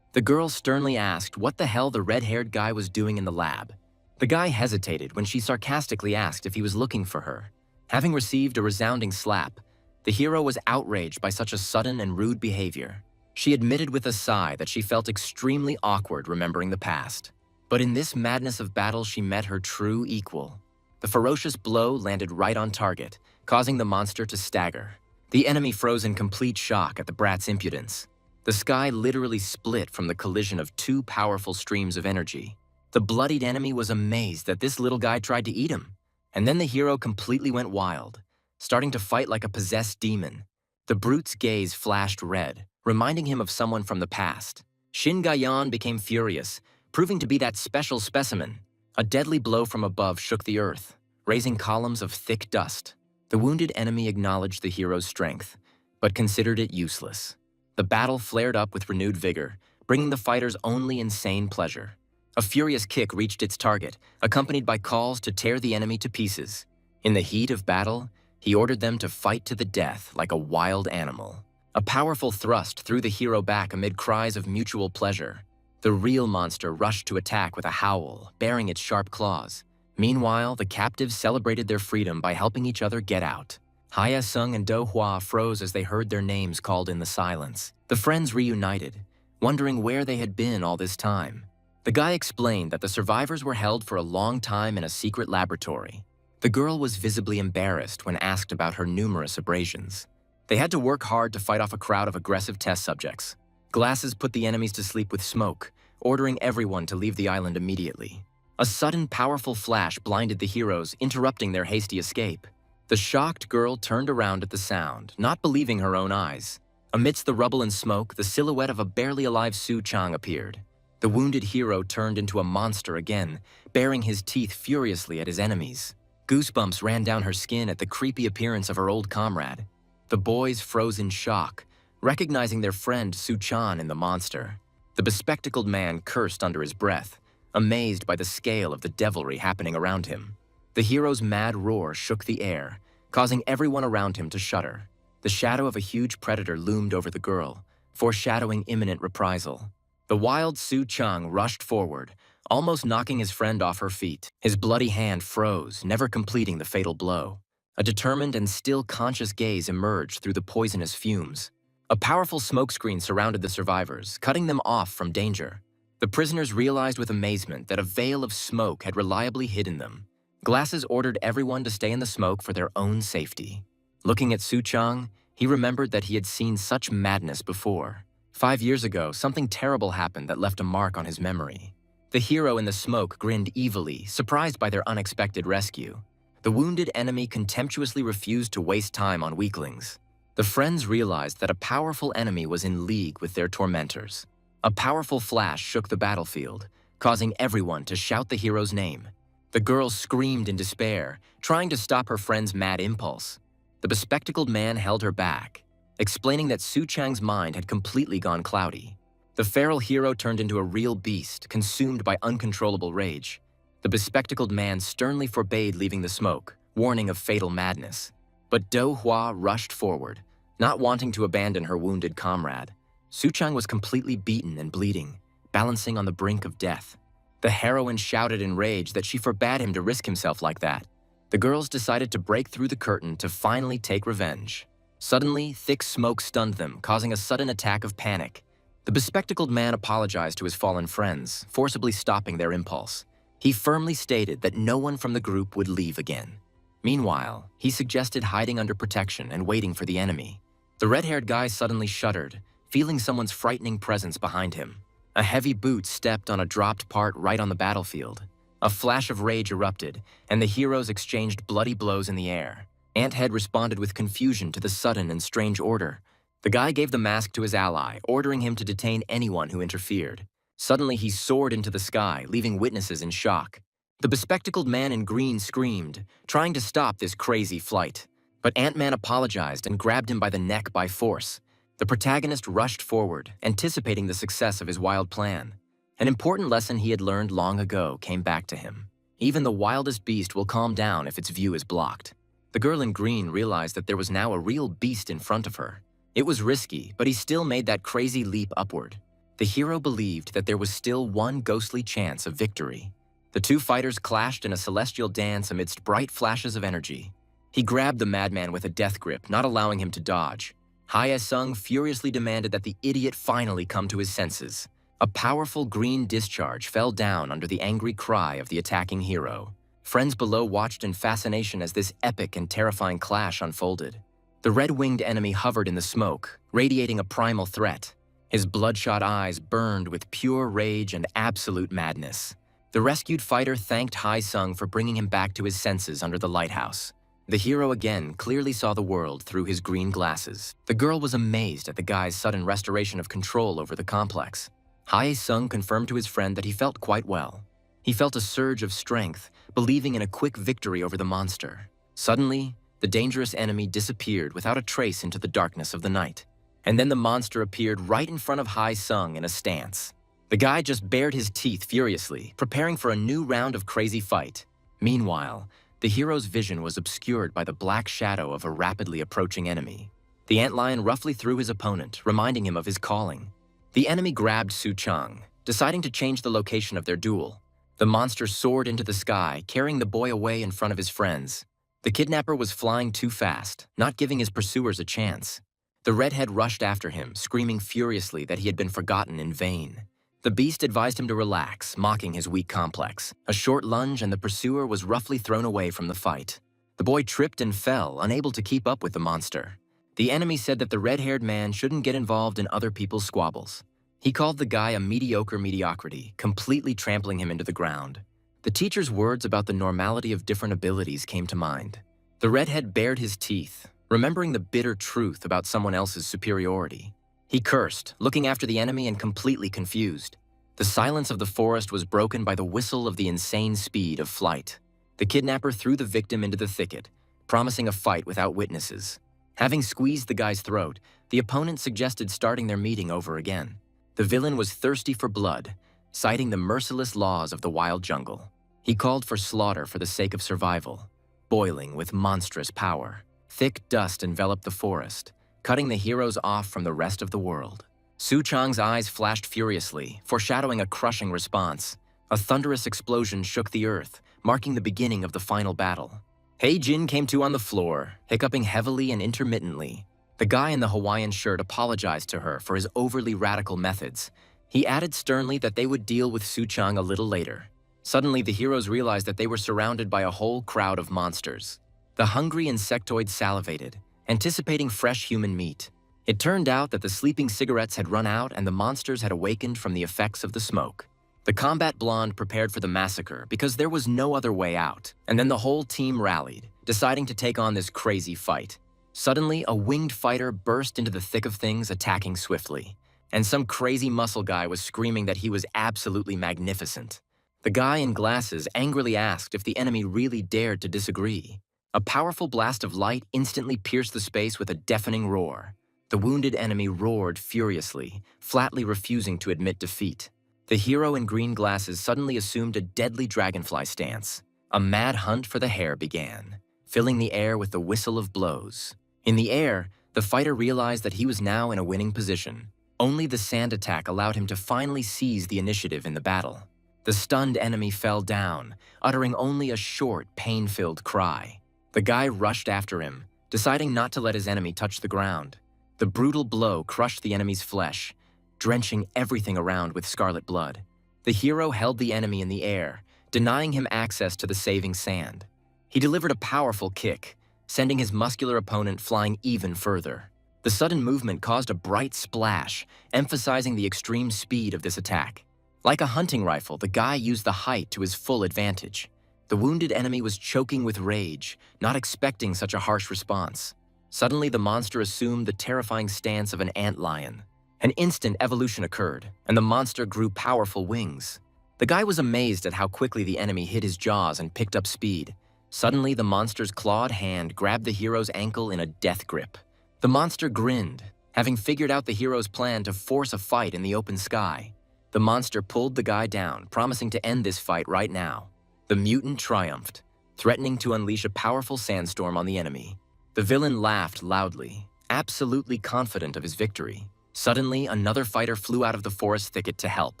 The girl sternly asked what the hell the red-haired guy was doing in the lab. The guy hesitated when she sarcastically asked if he was looking for her. Having received a resounding slap, the hero was outraged by such a sudden and rude behavior. She admitted with a sigh that she felt extremely awkward remembering the past. But in this madness of battle, she met her true equal. The ferocious blow landed right on target, causing the monster to stagger. The enemy froze in complete shock at the brat's impudence. The sky literally split from the collision of two powerful streams of energy. The bloodied enemy was amazed that this little guy tried to eat him. And then the hero completely went wild, starting to fight like a possessed demon. The brute's gaze flashed red, reminding him of someone from the past. Shin Gayan became furious, proving to be that special specimen. A deadly blow from above shook the earth, raising columns of thick dust. The wounded enemy acknowledged the hero's strength, but considered it useless. The battle flared up with renewed vigor, bringing the fighters only insane pleasure. A furious kick reached its target, accompanied by calls to tear the enemy to pieces. In the heat of battle, he ordered them to fight to the death like a wild animal. A powerful thrust threw the hero back amid cries of mutual pleasure. The real monster rushed to attack with a howl, baring its sharp claws. Meanwhile, the captives celebrated their freedom by helping each other get out. Haya Sung and Do Hua froze as they heard their names called in the silence. The friends reunited, wondering where they had been all this time. The guy explained that the survivors were held for a long time in a secret laboratory. The girl was visibly embarrassed when asked about her numerous abrasions. They had to work hard to fight off a crowd of aggressive test subjects. Glasses put the enemies to sleep with smoke, ordering everyone to leave the island immediately. A sudden, powerful flash blinded the heroes, interrupting their hasty escape. The shocked girl turned around at the sound, not believing her own eyes. Amidst the rubble and smoke, the silhouette of a barely alive Su Chang appeared. The wounded hero turned into a monster again, baring his teeth furiously at his enemies. Goosebumps ran down her skin at the creepy appearance of her old comrade. The boys froze in shock, recognizing their friend Su Chan in the monster. The bespectacled man cursed under his breath, amazed by the scale of the devilry happening around him. The hero's mad roar shook the air, causing everyone around him to shudder. The shadow of a huge predator loomed over the girl, foreshadowing imminent reprisal. The wild Su Chang rushed forward, almost knocking his friend off her feet. His bloody hand froze, never completing the fatal blow. A determined and still conscious gaze emerged through the poisonous fumes. A powerful smokescreen surrounded the survivors, cutting them off from danger. The prisoners realized with amazement that a veil of smoke had reliably hidden them. Glasses ordered everyone to stay in the smoke for their own safety. Looking at Su Chang, he remembered that he had seen such madness before. 5 years ago, something terrible happened that left a mark on his memory. The hero in the smoke grinned evilly, surprised by their unexpected rescue. The wounded enemy contemptuously refused to waste time on weaklings. The friends realized that a powerful enemy was in league with their tormentors. A powerful flash shook the battlefield, causing everyone to shout the hero's name. The girl screamed in despair, trying to stop her friend's mad impulse. The bespectacled man held her back, explaining that Su Chang's mind had completely gone cloudy. The feral hero turned into a real beast, consumed by uncontrollable rage. The bespectacled man sternly forbade leaving the smoke, warning of fatal madness. But Do Hua rushed forward, not wanting to abandon her wounded comrade. Su Chang was completely beaten and bleeding, balancing on the brink of death. The heroine shouted in rage that she forbade him to risk himself like that. The girls decided to break through the curtain to finally take revenge. Suddenly, thick smoke stunned them, causing a sudden attack of panic. The bespectacled man apologized to his fallen friends, forcibly stopping their impulse. He firmly stated that no one from the group would leave again. Meanwhile, he suggested hiding under protection and waiting for the enemy. The red-haired guy suddenly shuddered, feeling someone's frightening presence behind him. A heavy boot stepped on a dropped part right on the battlefield. A flash of rage erupted, and the heroes exchanged bloody blows in the air. Anthead responded with confusion to the sudden and strange order. The guy gave the mask to his ally, ordering him to detain anyone who interfered. Suddenly, he soared into the sky, leaving witnesses in shock. The bespectacled man in green screamed, trying to stop this crazy flight. But Ant-Man apologized and grabbed him by the neck by force. The protagonist rushed forward, anticipating the success of his wild plan. An important lesson he had learned long ago came back to him. Even the wildest beast will calm down if its view is blocked. The girl in green realized that there was now a real beast in front of her. It was risky, but he still made that crazy leap upward. The hero believed that there was still one ghostly chance of victory. The two fighters clashed in a celestial dance amidst bright flashes of energy. He grabbed the madman with a death grip, not allowing him to dodge. Hae-sung furiously demanded that the idiot finally come to his senses. A powerful green discharge fell down under the angry cry of the attacking hero. Friends below watched in fascination as this epic and terrifying clash unfolded. The red-winged enemy hovered in the smoke, radiating a primal threat. His bloodshot eyes burned with pure rage and absolute madness. The rescued fighter thanked Hae-sung for bringing him back to his senses under the lighthouse. The hero again clearly saw the world through his green glasses. The girl was amazed at the guy's sudden restoration of control over the complex. Hae-sung confirmed to his friend that he felt quite well. He felt a surge of strength, believing in a quick victory over the monster. Suddenly, the dangerous enemy disappeared without a trace into the darkness of the night. And then the monster appeared right in front of Hae-sung in a stance. The guy just bared his teeth furiously, preparing for a new round of crazy fight. Meanwhile, the hero's vision was obscured by the black shadow of a rapidly approaching enemy. The antlion roughly threw his opponent, reminding him of his calling. The enemy grabbed Su Chang, deciding to change the location of their duel. The monster soared into the sky, carrying the boy away in front of his friends. The kidnapper was flying too fast, not giving his pursuers a chance. The redhead rushed after him, screaming furiously that he had been forgotten in vain. The beast advised him to relax, mocking his weak complex. A short lunge and the pursuer was roughly thrown away from the fight. The boy tripped and fell, unable to keep up with the monster. The enemy said that the red-haired man shouldn't get involved in other people's squabbles. He called the guy a mediocre mediocrity, completely trampling him into the ground. The teacher's words about the normality of different abilities came to mind. The redhead bared his teeth, remembering the bitter truth about someone else's superiority. He cursed, looking after the enemy and completely confused. The silence of the forest was broken by the whistle of the insane speed of flight. The kidnapper threw the victim into the thicket, promising a fight without witnesses. Having squeezed the guy's throat, the opponent suggested starting their meeting over again. The villain was thirsty for blood, citing the merciless laws of the wild jungle. He called for slaughter for the sake of survival, boiling with monstrous power. Thick dust enveloped the forest, cutting the heroes off from the rest of the world. Su Chang's eyes flashed furiously, foreshadowing a crushing response. A thunderous explosion shook the earth, marking the beginning of the final battle. Hei Jin came to on the floor, hiccuping heavily and intermittently. The guy in the Hawaiian shirt apologized to her for his overly radical methods. He added sternly that they would deal with Su Chang a little later. Suddenly, the heroes realized that they were surrounded by a whole crowd of monsters. The hungry insectoids salivated, anticipating fresh human meat. It turned out that the sleeping cigarettes had run out and the monsters had awakened from the effects of the smoke. The combat blonde prepared for the massacre because there was no other way out, and then the whole team rallied, deciding to take on this crazy fight. Suddenly, a winged fighter burst into the thick of things, attacking swiftly, and some crazy muscle guy was screaming that he was absolutely magnificent. The guy in glasses angrily asked if the enemy really dared to disagree. A powerful blast of light instantly pierced the space with a deafening roar. The wounded enemy roared furiously, flatly refusing to admit defeat. The hero in green glasses suddenly assumed a deadly dragonfly stance. A mad hunt for the hare began, filling the air with the whistle of blows. In the air, the fighter realized that he was now in a winning position. Only the sand attack allowed him to finally seize the initiative in the battle. The stunned enemy fell down, uttering only a short, pain-filled cry. The guy rushed after him, deciding not to let his enemy touch the ground. The brutal blow crushed the enemy's flesh, drenching everything around with scarlet blood. The hero held the enemy in the air, denying him access to the saving sand. He delivered a powerful kick, sending his muscular opponent flying even further. The sudden movement caused a bright splash, emphasizing the extreme speed of this attack. Like a hunting rifle, the guy used the height to his full advantage. The wounded enemy was choking with rage, not expecting such a harsh response. Suddenly, the monster assumed the terrifying stance of an antlion. An instant evolution occurred, and the monster grew powerful wings. The guy was amazed at how quickly the enemy hit his jaws and picked up speed. Suddenly, the monster's clawed hand grabbed the hero's ankle in a death grip. The monster grinned, having figured out the hero's plan to force a fight in the open sky. The monster pulled the guy down, promising to end this fight right now. The mutant triumphed, threatening to unleash a powerful sandstorm on the enemy. The villain laughed loudly, absolutely confident of his victory. Suddenly, another fighter flew out of the forest thicket to help.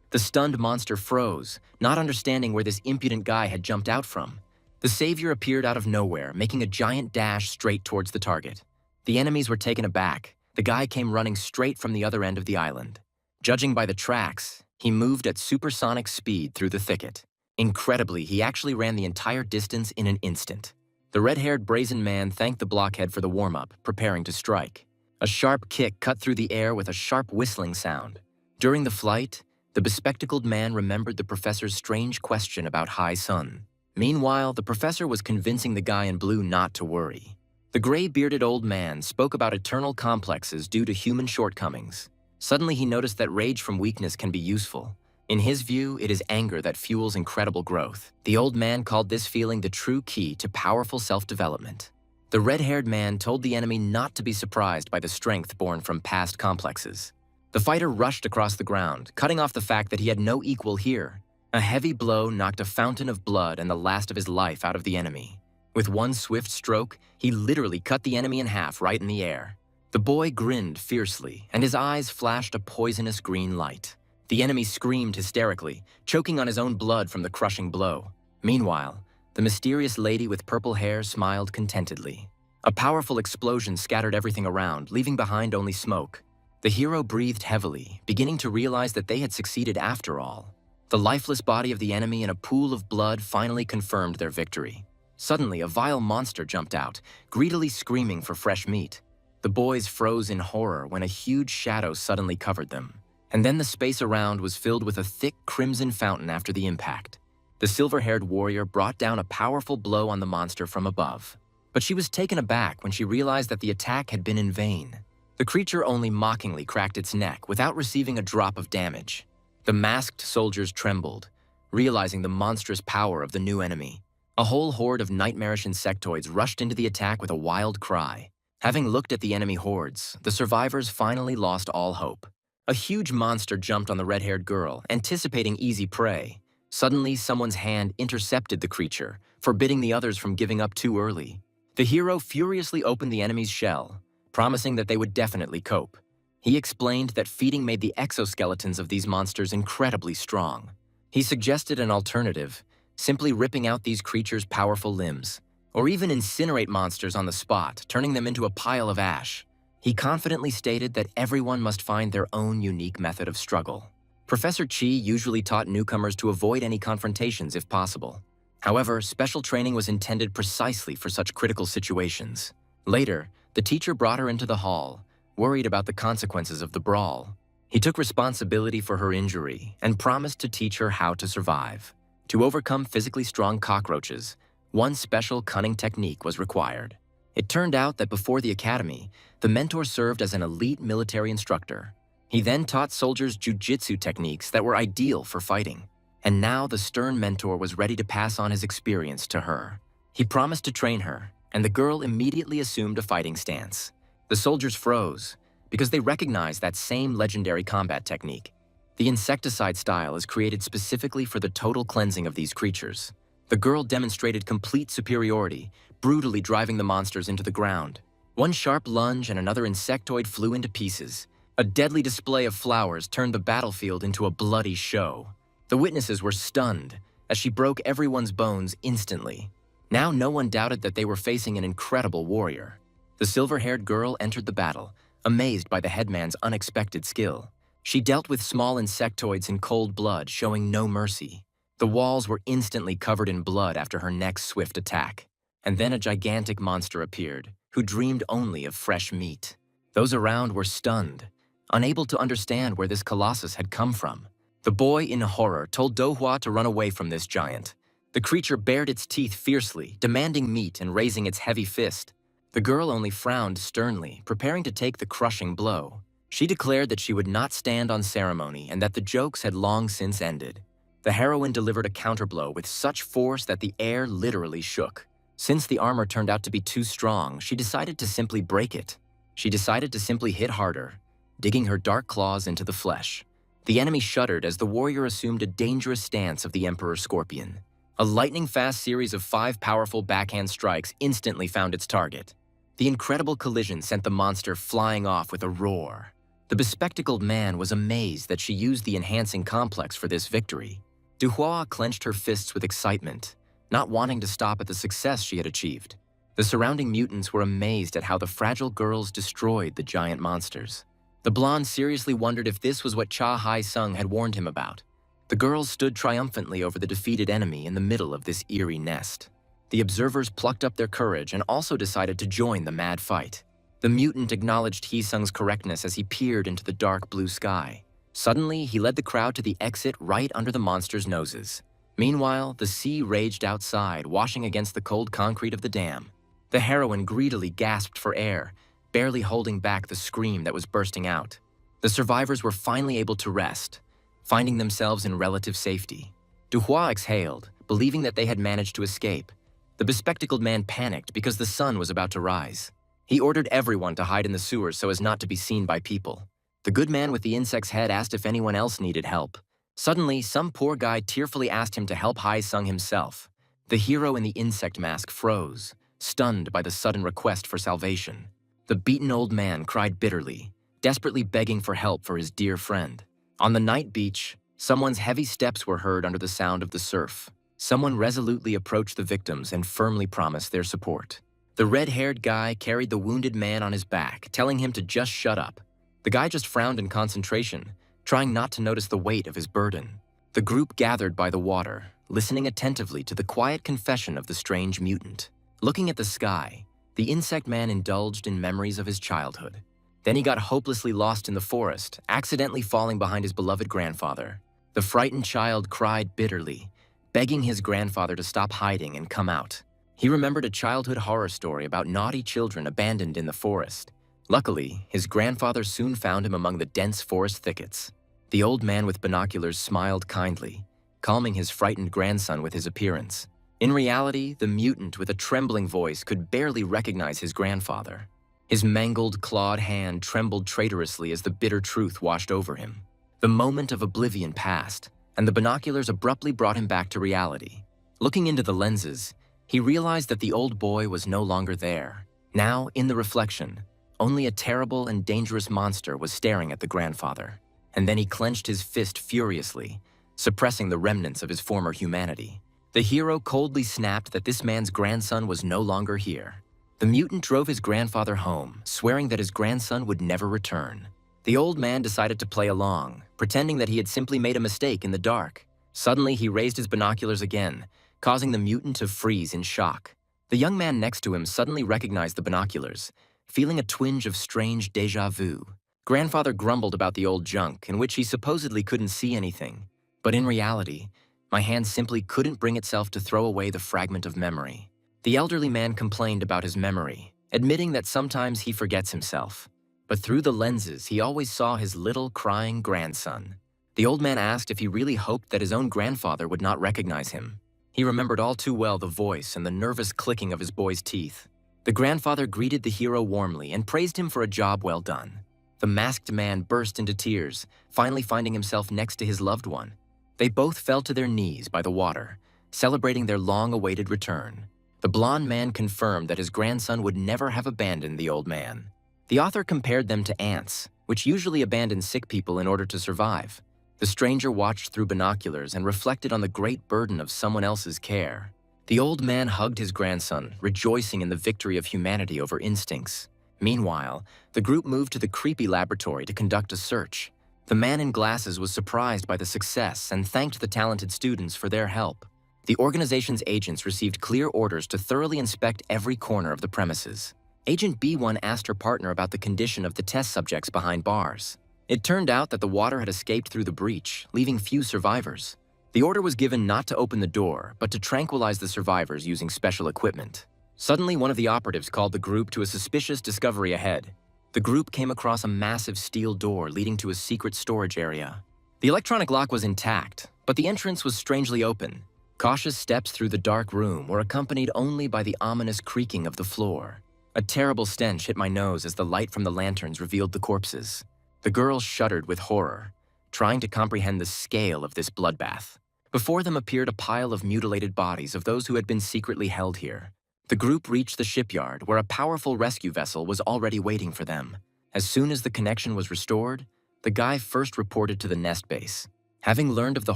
The stunned monster froze, not understanding where this impudent guy had jumped out from. The savior appeared out of nowhere, making a giant dash straight towards the target. The enemies were taken aback. The guy came running straight from the other end of the island. Judging by the tracks, he moved at supersonic speed through the thicket. Incredibly, he actually ran the entire distance in an instant. The red-haired brazen man thanked the blockhead for the warm-up, preparing to strike. A sharp kick cut through the air with a sharp whistling sound. During the flight, the bespectacled man remembered the professor's strange question about high sun. Meanwhile, the professor was convincing the guy in blue not to worry. The gray-bearded old man spoke about eternal complexes due to human shortcomings. Suddenly, he noticed that rage from weakness can be useful. In his view, it is anger that fuels incredible growth. The old man called this feeling the true key to powerful self-development. The red-haired man told the enemy not to be surprised by the strength born from past complexes. The fighter rushed across the ground, cutting off the fact that he had no equal here. A heavy blow knocked a fountain of blood and the last of his life out of the enemy. With one swift stroke, he literally cut the enemy in half right in the air. The boy grinned fiercely, and his eyes flashed a poisonous green light. The enemy screamed hysterically, choking on his own blood from the crushing blow. Meanwhile, the mysterious lady with purple hair smiled contentedly. A powerful explosion scattered everything around, leaving behind only smoke. The hero breathed heavily, beginning to realize that they had succeeded after all. The lifeless body of the enemy in a pool of blood finally confirmed their victory. Suddenly, a vile monster jumped out, greedily screaming for fresh meat. The boys froze in horror when a huge shadow suddenly covered them. And then the space around was filled with a thick crimson fountain after the impact. The silver-haired warrior brought down a powerful blow on the monster from above. But she was taken aback when she realized that the attack had been in vain. The creature only mockingly cracked its neck without receiving a drop of damage. The masked soldiers trembled, realizing the monstrous power of the new enemy. A whole horde of nightmarish insectoids rushed into the attack with a wild cry. Having looked at the enemy hordes, the survivors finally lost all hope. A huge monster jumped on the red-haired girl, anticipating easy prey. Suddenly, someone's hand intercepted the creature, forbidding the others from giving up too early. The hero furiously opened the enemy's shell, promising that they would definitely cope. He explained that feeding made the exoskeletons of these monsters incredibly strong. He suggested an alternative, simply ripping out these creatures' powerful limbs, or even incinerate monsters on the spot, turning them into a pile of ash. He confidently stated that everyone must find their own unique method of struggle. Professor Chi usually taught newcomers to avoid any confrontations if possible. However, special training was intended precisely for such critical situations. Later, the teacher brought her into the hall, worried about the consequences of the brawl. He took responsibility for her injury and promised to teach her how to survive. To overcome physically strong cockroaches, one special cunning technique was required. It turned out that before the academy, the mentor served as an elite military instructor. He then taught soldiers jujitsu techniques that were ideal for fighting. And now the stern mentor was ready to pass on his experience to her. He promised to train her, and the girl immediately assumed a fighting stance. The soldiers froze, because they recognized that same legendary combat technique. The insecticide style is created specifically for the total cleansing of these creatures. The girl demonstrated complete superiority, brutally driving the monsters into the ground. One sharp lunge and another insectoid flew into pieces. A deadly display of flowers turned the battlefield into a bloody show. The witnesses were stunned, as she broke everyone's bones instantly. Now no one doubted that they were facing an incredible warrior. The silver-haired girl entered the battle, amazed by the headman's unexpected skill. She dealt with small insectoids in cold blood, showing no mercy. The walls were instantly covered in blood after her next swift attack. And then a gigantic monster appeared, who dreamed only of fresh meat. Those around were stunned, unable to understand where this colossus had come from. The boy, in horror, told Dohua to run away from this giant. The creature bared its teeth fiercely, demanding meat and raising its heavy fist. The girl only frowned sternly, preparing to take the crushing blow. She declared that she would not stand on ceremony and that the jokes had long since ended. The heroine delivered a counterblow with such force that the air literally shook. Since the armor turned out to be too strong, she decided to simply break it. She decided to simply hit harder, digging her dark claws into the flesh. The enemy shuddered as the warrior assumed a dangerous stance of the Emperor Scorpion. A lightning-fast series of 5 powerful backhand strikes instantly found its target. The incredible collision sent the monster flying off with a roar. The bespectacled man was amazed that she used the enhancing complex for this victory. Duhua clenched her fists with excitement, not wanting to stop at the success she had achieved. The surrounding mutants were amazed at how the fragile girls destroyed the giant monsters. The blonde seriously wondered if this was what Cha Hai-sung had warned him about. The girls stood triumphantly over the defeated enemy in the middle of this eerie nest. The observers plucked up their courage and also decided to join the mad fight. The mutant acknowledged Hee-sung's correctness as he peered into the dark blue sky. Suddenly, he led the crowd to the exit right under the monsters' noses. Meanwhile, the sea raged outside, washing against the cold concrete of the dam. The heroine greedily gasped for air, barely holding back the scream that was bursting out. The survivors were finally able to rest, finding themselves in relative safety. Duhua exhaled, believing that they had managed to escape. The bespectacled man panicked because the sun was about to rise. He ordered everyone to hide in the sewers so as not to be seen by people. The good man with the insect's head asked if anyone else needed help. Suddenly, some poor guy tearfully asked him to help Hai-sung himself. The hero in the insect mask froze, stunned by the sudden request for salvation. The beaten old man cried bitterly, desperately begging for help for his dear friend. On the night beach, someone's heavy steps were heard under the sound of the surf. Someone resolutely approached the victims and firmly promised their support. The red-haired guy carried the wounded man on his back, telling him to just shut up. The guy just frowned in concentration, trying not to notice the weight of his burden. The group gathered by the water, listening attentively to the quiet confession of the strange mutant. Looking at the sky, the insect man indulged in memories of his childhood. Then he got hopelessly lost in the forest, accidentally falling behind his beloved grandfather. The frightened child cried bitterly, begging his grandfather to stop hiding and come out. He remembered a childhood horror story about naughty children abandoned in the forest. Luckily, his grandfather soon found him among the dense forest thickets. The old man with binoculars smiled kindly, calming his frightened grandson with his appearance. In reality, the mutant with a trembling voice could barely recognize his grandfather. His mangled, clawed hand trembled traitorously as the bitter truth washed over him. The moment of oblivion passed, and the binoculars abruptly brought him back to reality. Looking into the lenses, he realized that the old boy was no longer there. Now, in the reflection, only a terrible and dangerous monster was staring at the grandfather. And then he clenched his fist furiously, suppressing the remnants of his former humanity. The hero coldly snapped that this man's grandson was no longer here. The mutant drove his grandfather home, swearing that his grandson would never return. The old man decided to play along, pretending that he had simply made a mistake in the dark. Suddenly, he raised his binoculars again, causing the mutant to freeze in shock. The young man next to him suddenly recognized the binoculars, feeling a twinge of strange déjà vu. Grandfather grumbled about the old junk, in which he supposedly couldn't see anything. But in reality, my hand simply couldn't bring itself to throw away the fragment of memory. The elderly man complained about his memory, admitting that sometimes he forgets himself. But through the lenses, he always saw his little, crying grandson. The old man asked if he really hoped that his own grandfather would not recognize him. He remembered all too well the voice and the nervous clicking of his boy's teeth. The grandfather greeted the hero warmly and praised him for a job well done. The masked man burst into tears, finally finding himself next to his loved one. They both fell to their knees by the water, celebrating their long-awaited return. The blonde man confirmed that his grandson would never have abandoned the old man. The author compared them to ants, which usually abandon sick people in order to survive. The stranger watched through binoculars and reflected on the great burden of someone else's care. The old man hugged his grandson, rejoicing in the victory of humanity over instincts. Meanwhile, the group moved to the creepy laboratory to conduct a search. The man in glasses was surprised by the success and thanked the talented students for their help. The organization's agents received clear orders to thoroughly inspect every corner of the premises. Agent B1 asked her partner about the condition of the test subjects behind bars. It turned out that the water had escaped through the breach, leaving few survivors. The order was given not to open the door, but to tranquilize the survivors using special equipment. Suddenly, one of the operatives called the group to a suspicious discovery ahead. The group came across a massive steel door leading to a secret storage area. The electronic lock was intact, but the entrance was strangely open. Cautious steps through the dark room were accompanied only by the ominous creaking of the floor. A terrible stench hit my nose as the light from the lanterns revealed the corpses. The girls shuddered with horror, trying to comprehend the scale of this bloodbath. Before them appeared a pile of mutilated bodies of those who had been secretly held here. The group reached the shipyard, where a powerful rescue vessel was already waiting for them. As soon as the connection was restored, the guy first reported to the nest base. Having learned of the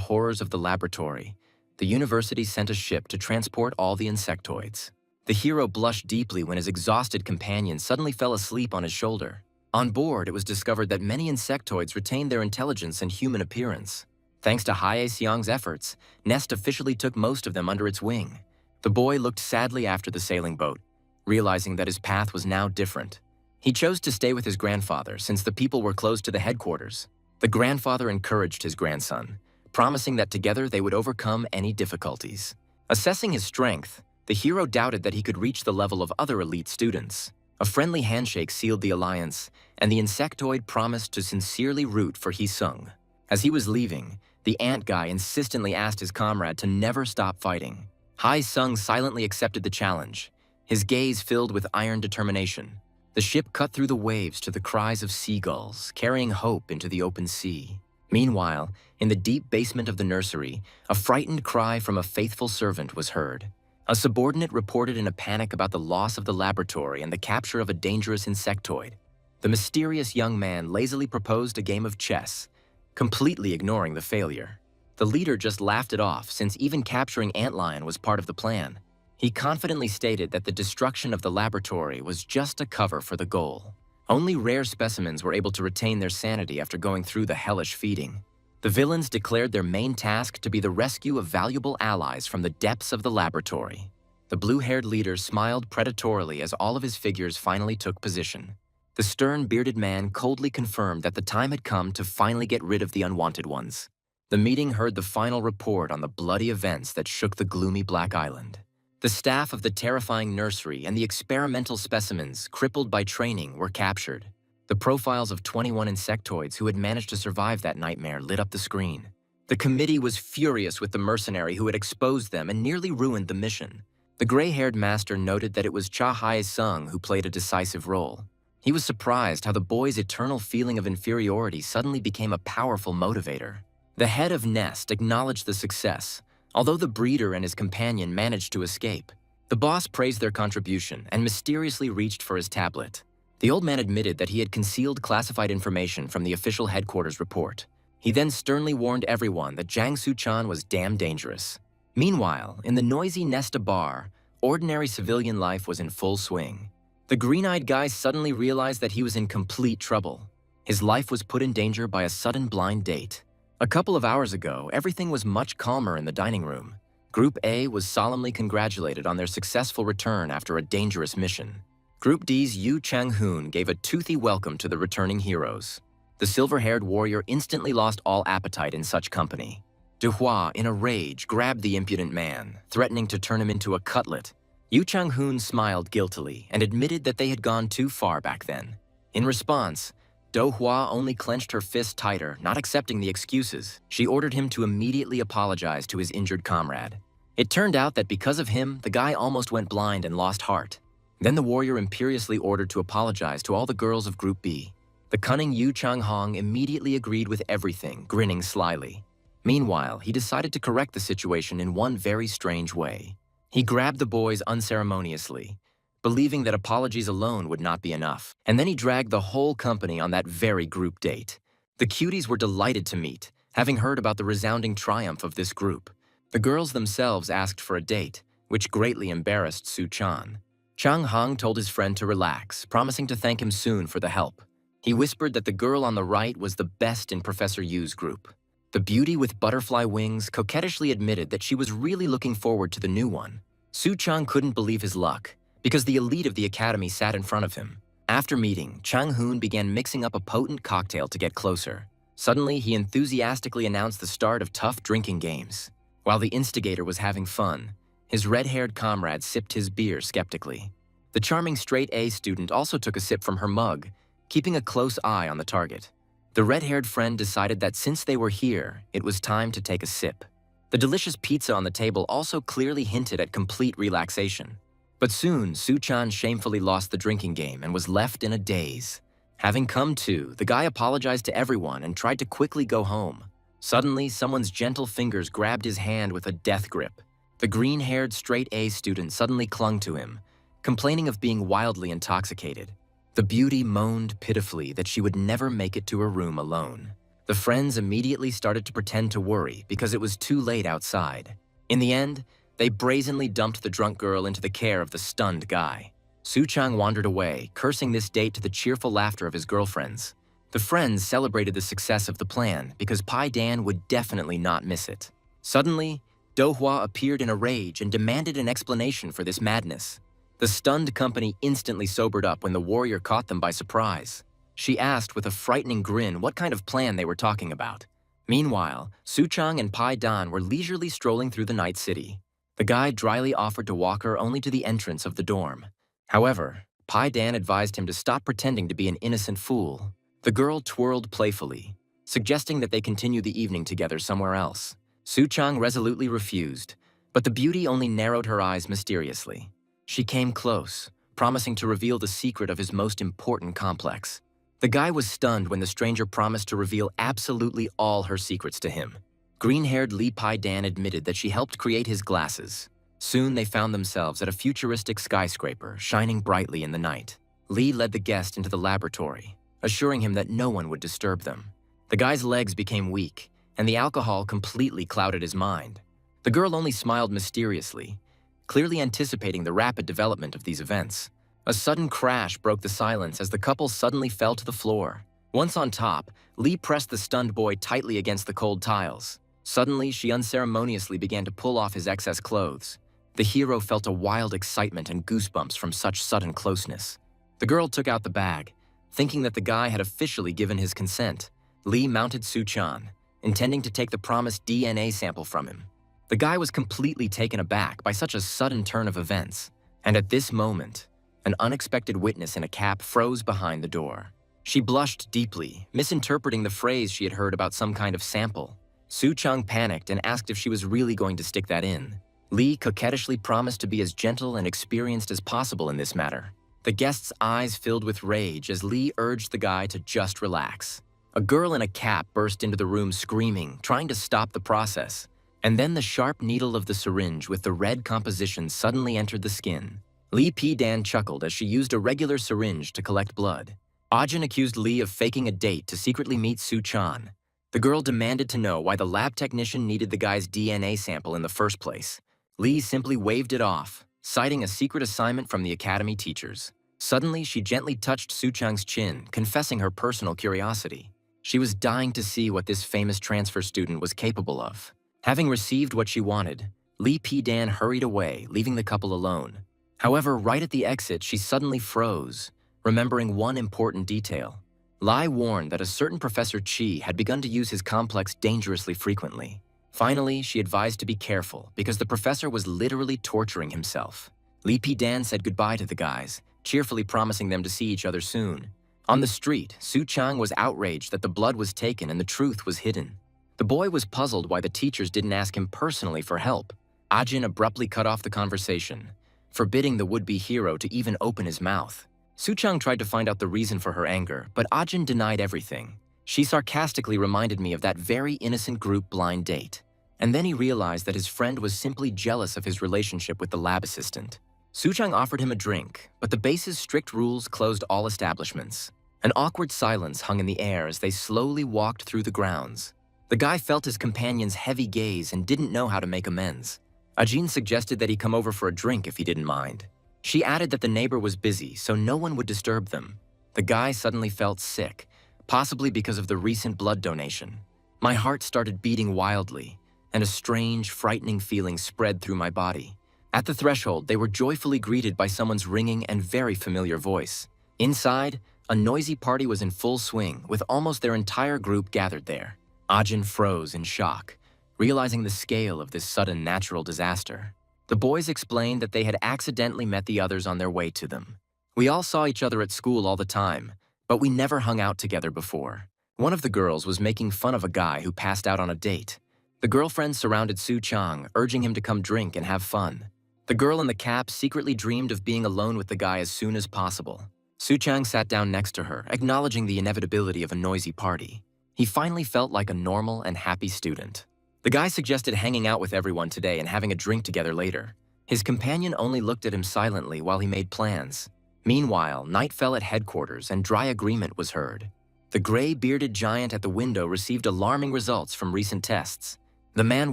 horrors of the laboratory, the university sent a ship to transport all the insectoids. The hero blushed deeply when his exhausted companion suddenly fell asleep on his shoulder. On board, it was discovered that many insectoids retained their intelligence and human appearance. Thanks to Hae Seong's efforts, Nest officially took most of them under its wing. The boy looked sadly after the sailing boat, realizing that his path was now different. He chose to stay with his grandfather since the people were close to the headquarters. The grandfather encouraged his grandson, promising that together they would overcome any difficulties. Assessing his strength, the hero doubted that he could reach the level of other elite students. A friendly handshake sealed the alliance, and the insectoid promised to sincerely root for Hee-sung. As he was leaving, the ant guy insistently asked his comrade to never stop fighting. Hae-sung silently accepted the challenge, his gaze filled with iron determination. The ship cut through the waves to the cries of seagulls, carrying hope into the open sea. Meanwhile, in the deep basement of the nursery, a frightened cry from a faithful servant was heard. A subordinate reported in a panic about the loss of the laboratory and the capture of a dangerous insectoid. The mysterious young man lazily proposed a game of chess, completely ignoring the failure. The leader just laughed it off, since even capturing Antlion was part of the plan. He confidently stated that the destruction of the laboratory was just a cover for the goal. Only rare specimens were able to retain their sanity after going through the hellish feeding. The villains declared their main task to be the rescue of valuable allies from the depths of the laboratory. The blue-haired leader smiled predatorily as all of his figures finally took position. The stern, bearded man coldly confirmed that the time had come to finally get rid of the unwanted ones. The meeting heard the final report on the bloody events that shook the gloomy Black Island. The staff of the terrifying nursery and the experimental specimens, crippled by training, were captured. The profiles of 21 insectoids who had managed to survive that nightmare lit up the screen. The committee was furious with the mercenary who had exposed them and nearly ruined the mission. The gray-haired master noted that it was Cha Hae-sung who played a decisive role. He was surprised how the boy's eternal feeling of inferiority suddenly became a powerful motivator. The head of Nest acknowledged the success, although the breeder and his companion managed to escape. The boss praised their contribution and mysteriously reached for his tablet. The old man admitted that he had concealed classified information from the official headquarters report. He then sternly warned everyone that Jang Soo-chan was damn dangerous. Meanwhile, in the noisy Nesta bar, ordinary civilian life was in full swing. The green-eyed guy suddenly realized that he was in complete trouble. His life was put in danger by a sudden blind date. A couple of hours ago, everything was much calmer in the dining room. Group A was solemnly congratulated on their successful return after a dangerous mission. Group D's Yu Chang-hoon gave a toothy welcome to the returning heroes. The silver-haired warrior instantly lost all appetite in such company. De Hua, in a rage, grabbed the impudent man, threatening to turn him into a cutlet. Yu Chang-hoon smiled guiltily and admitted that they had gone too far back then. In response, Do Hua only clenched her fist tighter, not accepting the excuses. She ordered him to immediately apologize to his injured comrade. It turned out that because of him, the guy almost went blind and lost heart. Then the warrior imperiously ordered to apologize to all the girls of Group B. The cunning Yu Chang-hong immediately agreed with everything, grinning slyly. Meanwhile, he decided to correct the situation in one very strange way. He grabbed the boys unceremoniously, believing that apologies alone would not be enough, and then he dragged the whole company on that very group date. The cuties were delighted to meet, having heard about the resounding triumph of this group. The girls themselves asked for a date, which greatly embarrassed Su-chan. Chang Hong told his friend to relax, promising to thank him soon for the help. He whispered that the girl on the right was the best in Professor Yu's group. The beauty with butterfly wings coquettishly admitted that she was really looking forward to the new one. Su-chan couldn't believe his luck, because the elite of the academy sat in front of him. After meeting, Chang-hoon began mixing up a potent cocktail to get closer. Suddenly, he enthusiastically announced the start of tough drinking games. While the instigator was having fun, his red-haired comrade sipped his beer skeptically. The charming straight-A student also took a sip from her mug, keeping a close eye on the target. The red-haired friend decided that since they were here, it was time to take a sip. The delicious pizza on the table also clearly hinted at complete relaxation. But soon, Su-chan shamefully lost the drinking game and was left in a daze. Having come to, the guy apologized to everyone and tried to quickly go home. Suddenly, someone's gentle fingers grabbed his hand with a death grip. The green-haired straight-A student suddenly clung to him, complaining of being wildly intoxicated. The beauty moaned pitifully that she would never make it to her room alone. The friends immediately started to pretend to worry because it was too late outside. In the end, they brazenly dumped the drunk girl into the care of the stunned guy. Su-chan wandered away, cursing this date to the cheerful laughter of his girlfriends. The friends celebrated the success of the plan because Pai Dan would definitely not miss it. Suddenly, Do Hua appeared in a rage and demanded an explanation for this madness. The stunned company instantly sobered up when the warrior caught them by surprise. She asked with a frightening grin what kind of plan they were talking about. Meanwhile, Su-chang and Pai Dan were leisurely strolling through the night city. The guy dryly offered to walk her only to the entrance of the dorm. However, Pai Dan advised him to stop pretending to be an innocent fool. The girl twirled playfully, suggesting that they continue the evening together somewhere else. Su-chang resolutely refused, but the beauty only narrowed her eyes mysteriously. She came close, promising to reveal the secret of his most important complex. The guy was stunned when the stranger promised to reveal absolutely all her secrets to him. Green-haired Lee Pai Dan admitted that she helped create his glasses. Soon they found themselves at a futuristic skyscraper, shining brightly in the night. Lee led the guest into the laboratory, assuring him that no one would disturb them. The guy's legs became weak, and the alcohol completely clouded his mind. The girl only smiled mysteriously, clearly anticipating the rapid development of these events. A sudden crash broke the silence as the couple suddenly fell to the floor. Once on top, Lee pressed the stunned boy tightly against the cold tiles. Suddenly, she unceremoniously began to pull off his excess clothes. The hero felt a wild excitement and goosebumps from such sudden closeness. The girl took out the bag, thinking that the guy had officially given his consent. Lee mounted Su-chan, intending to take the promised DNA sample from him. The guy was completely taken aback by such a sudden turn of events, and at this moment, an unexpected witness in a cap froze behind the door. She blushed deeply, misinterpreting the phrase she had heard about some kind of sample. Su Chang panicked and asked if she was really going to stick that in. Lee coquettishly promised to be as gentle and experienced as possible in this matter. The guest's eyes filled with rage as Lee urged the guy to just relax. A girl in a cap burst into the room screaming, trying to stop the process. And then the sharp needle of the syringe with the red composition suddenly entered the skin. Lee P-Dan chuckled as she used a regular syringe to collect blood. Ajin accused Lee of faking a date to secretly meet Su Chan. The girl demanded to know why the lab technician needed the guy's DNA sample in the first place. Lee simply waved it off, citing a secret assignment from the academy teachers. Suddenly, she gently touched Su Chang's chin, confessing her personal curiosity. She was dying to see what this famous transfer student was capable of. Having received what she wanted, Lee P-Dan hurried away, leaving the couple alone. However, right at the exit, she suddenly froze, remembering one important detail. Lai warned that a certain Professor Chi had begun to use his complex dangerously frequently. Finally, she advised to be careful because the professor was literally torturing himself. Lee P-Dan said goodbye to the guys, cheerfully promising them to see each other soon. On the street, Su Chang was outraged that the blood was taken and the truth was hidden. The boy was puzzled why the teachers didn't ask him personally for help. Ajin abruptly cut off the conversation, forbidding the would-be hero to even open his mouth. Su Chang tried to find out the reason for her anger, but Ajin denied everything. She sarcastically reminded me of that very innocent group blind date. And then he realized that his friend was simply jealous of his relationship with the lab assistant. Su Chang offered him a drink, but the base's strict rules closed all establishments. An awkward silence hung in the air as they slowly walked through the grounds. The guy felt his companion's heavy gaze and didn't know how to make amends. Ajin suggested that he come over for a drink if he didn't mind. She added that the neighbor was busy, so no one would disturb them. The guy suddenly felt sick, possibly because of the recent blood donation. My heart started beating wildly, and a strange, frightening feeling spread through my body. At the threshold, they were joyfully greeted by someone's ringing and very familiar voice. Inside, a noisy party was in full swing, with almost their entire group gathered there. Ajin froze in shock, realizing the scale of this sudden natural disaster. The boys explained that they had accidentally met the others on their way to them. We all saw each other at school all the time, but we never hung out together before. One of the girls was making fun of a guy who passed out on a date. The girlfriend surrounded Su Chang, urging him to come drink and have fun. The girl in the cap secretly dreamed of being alone with the guy as soon as possible. Su Chang sat down next to her, acknowledging the inevitability of a noisy party. He finally felt like a normal and happy student. The guy suggested hanging out with everyone today and having a drink together later. His companion only looked at him silently while he made plans. Meanwhile, night fell at headquarters and dry agreement was heard. The gray-bearded giant at the window received alarming results from recent tests. The man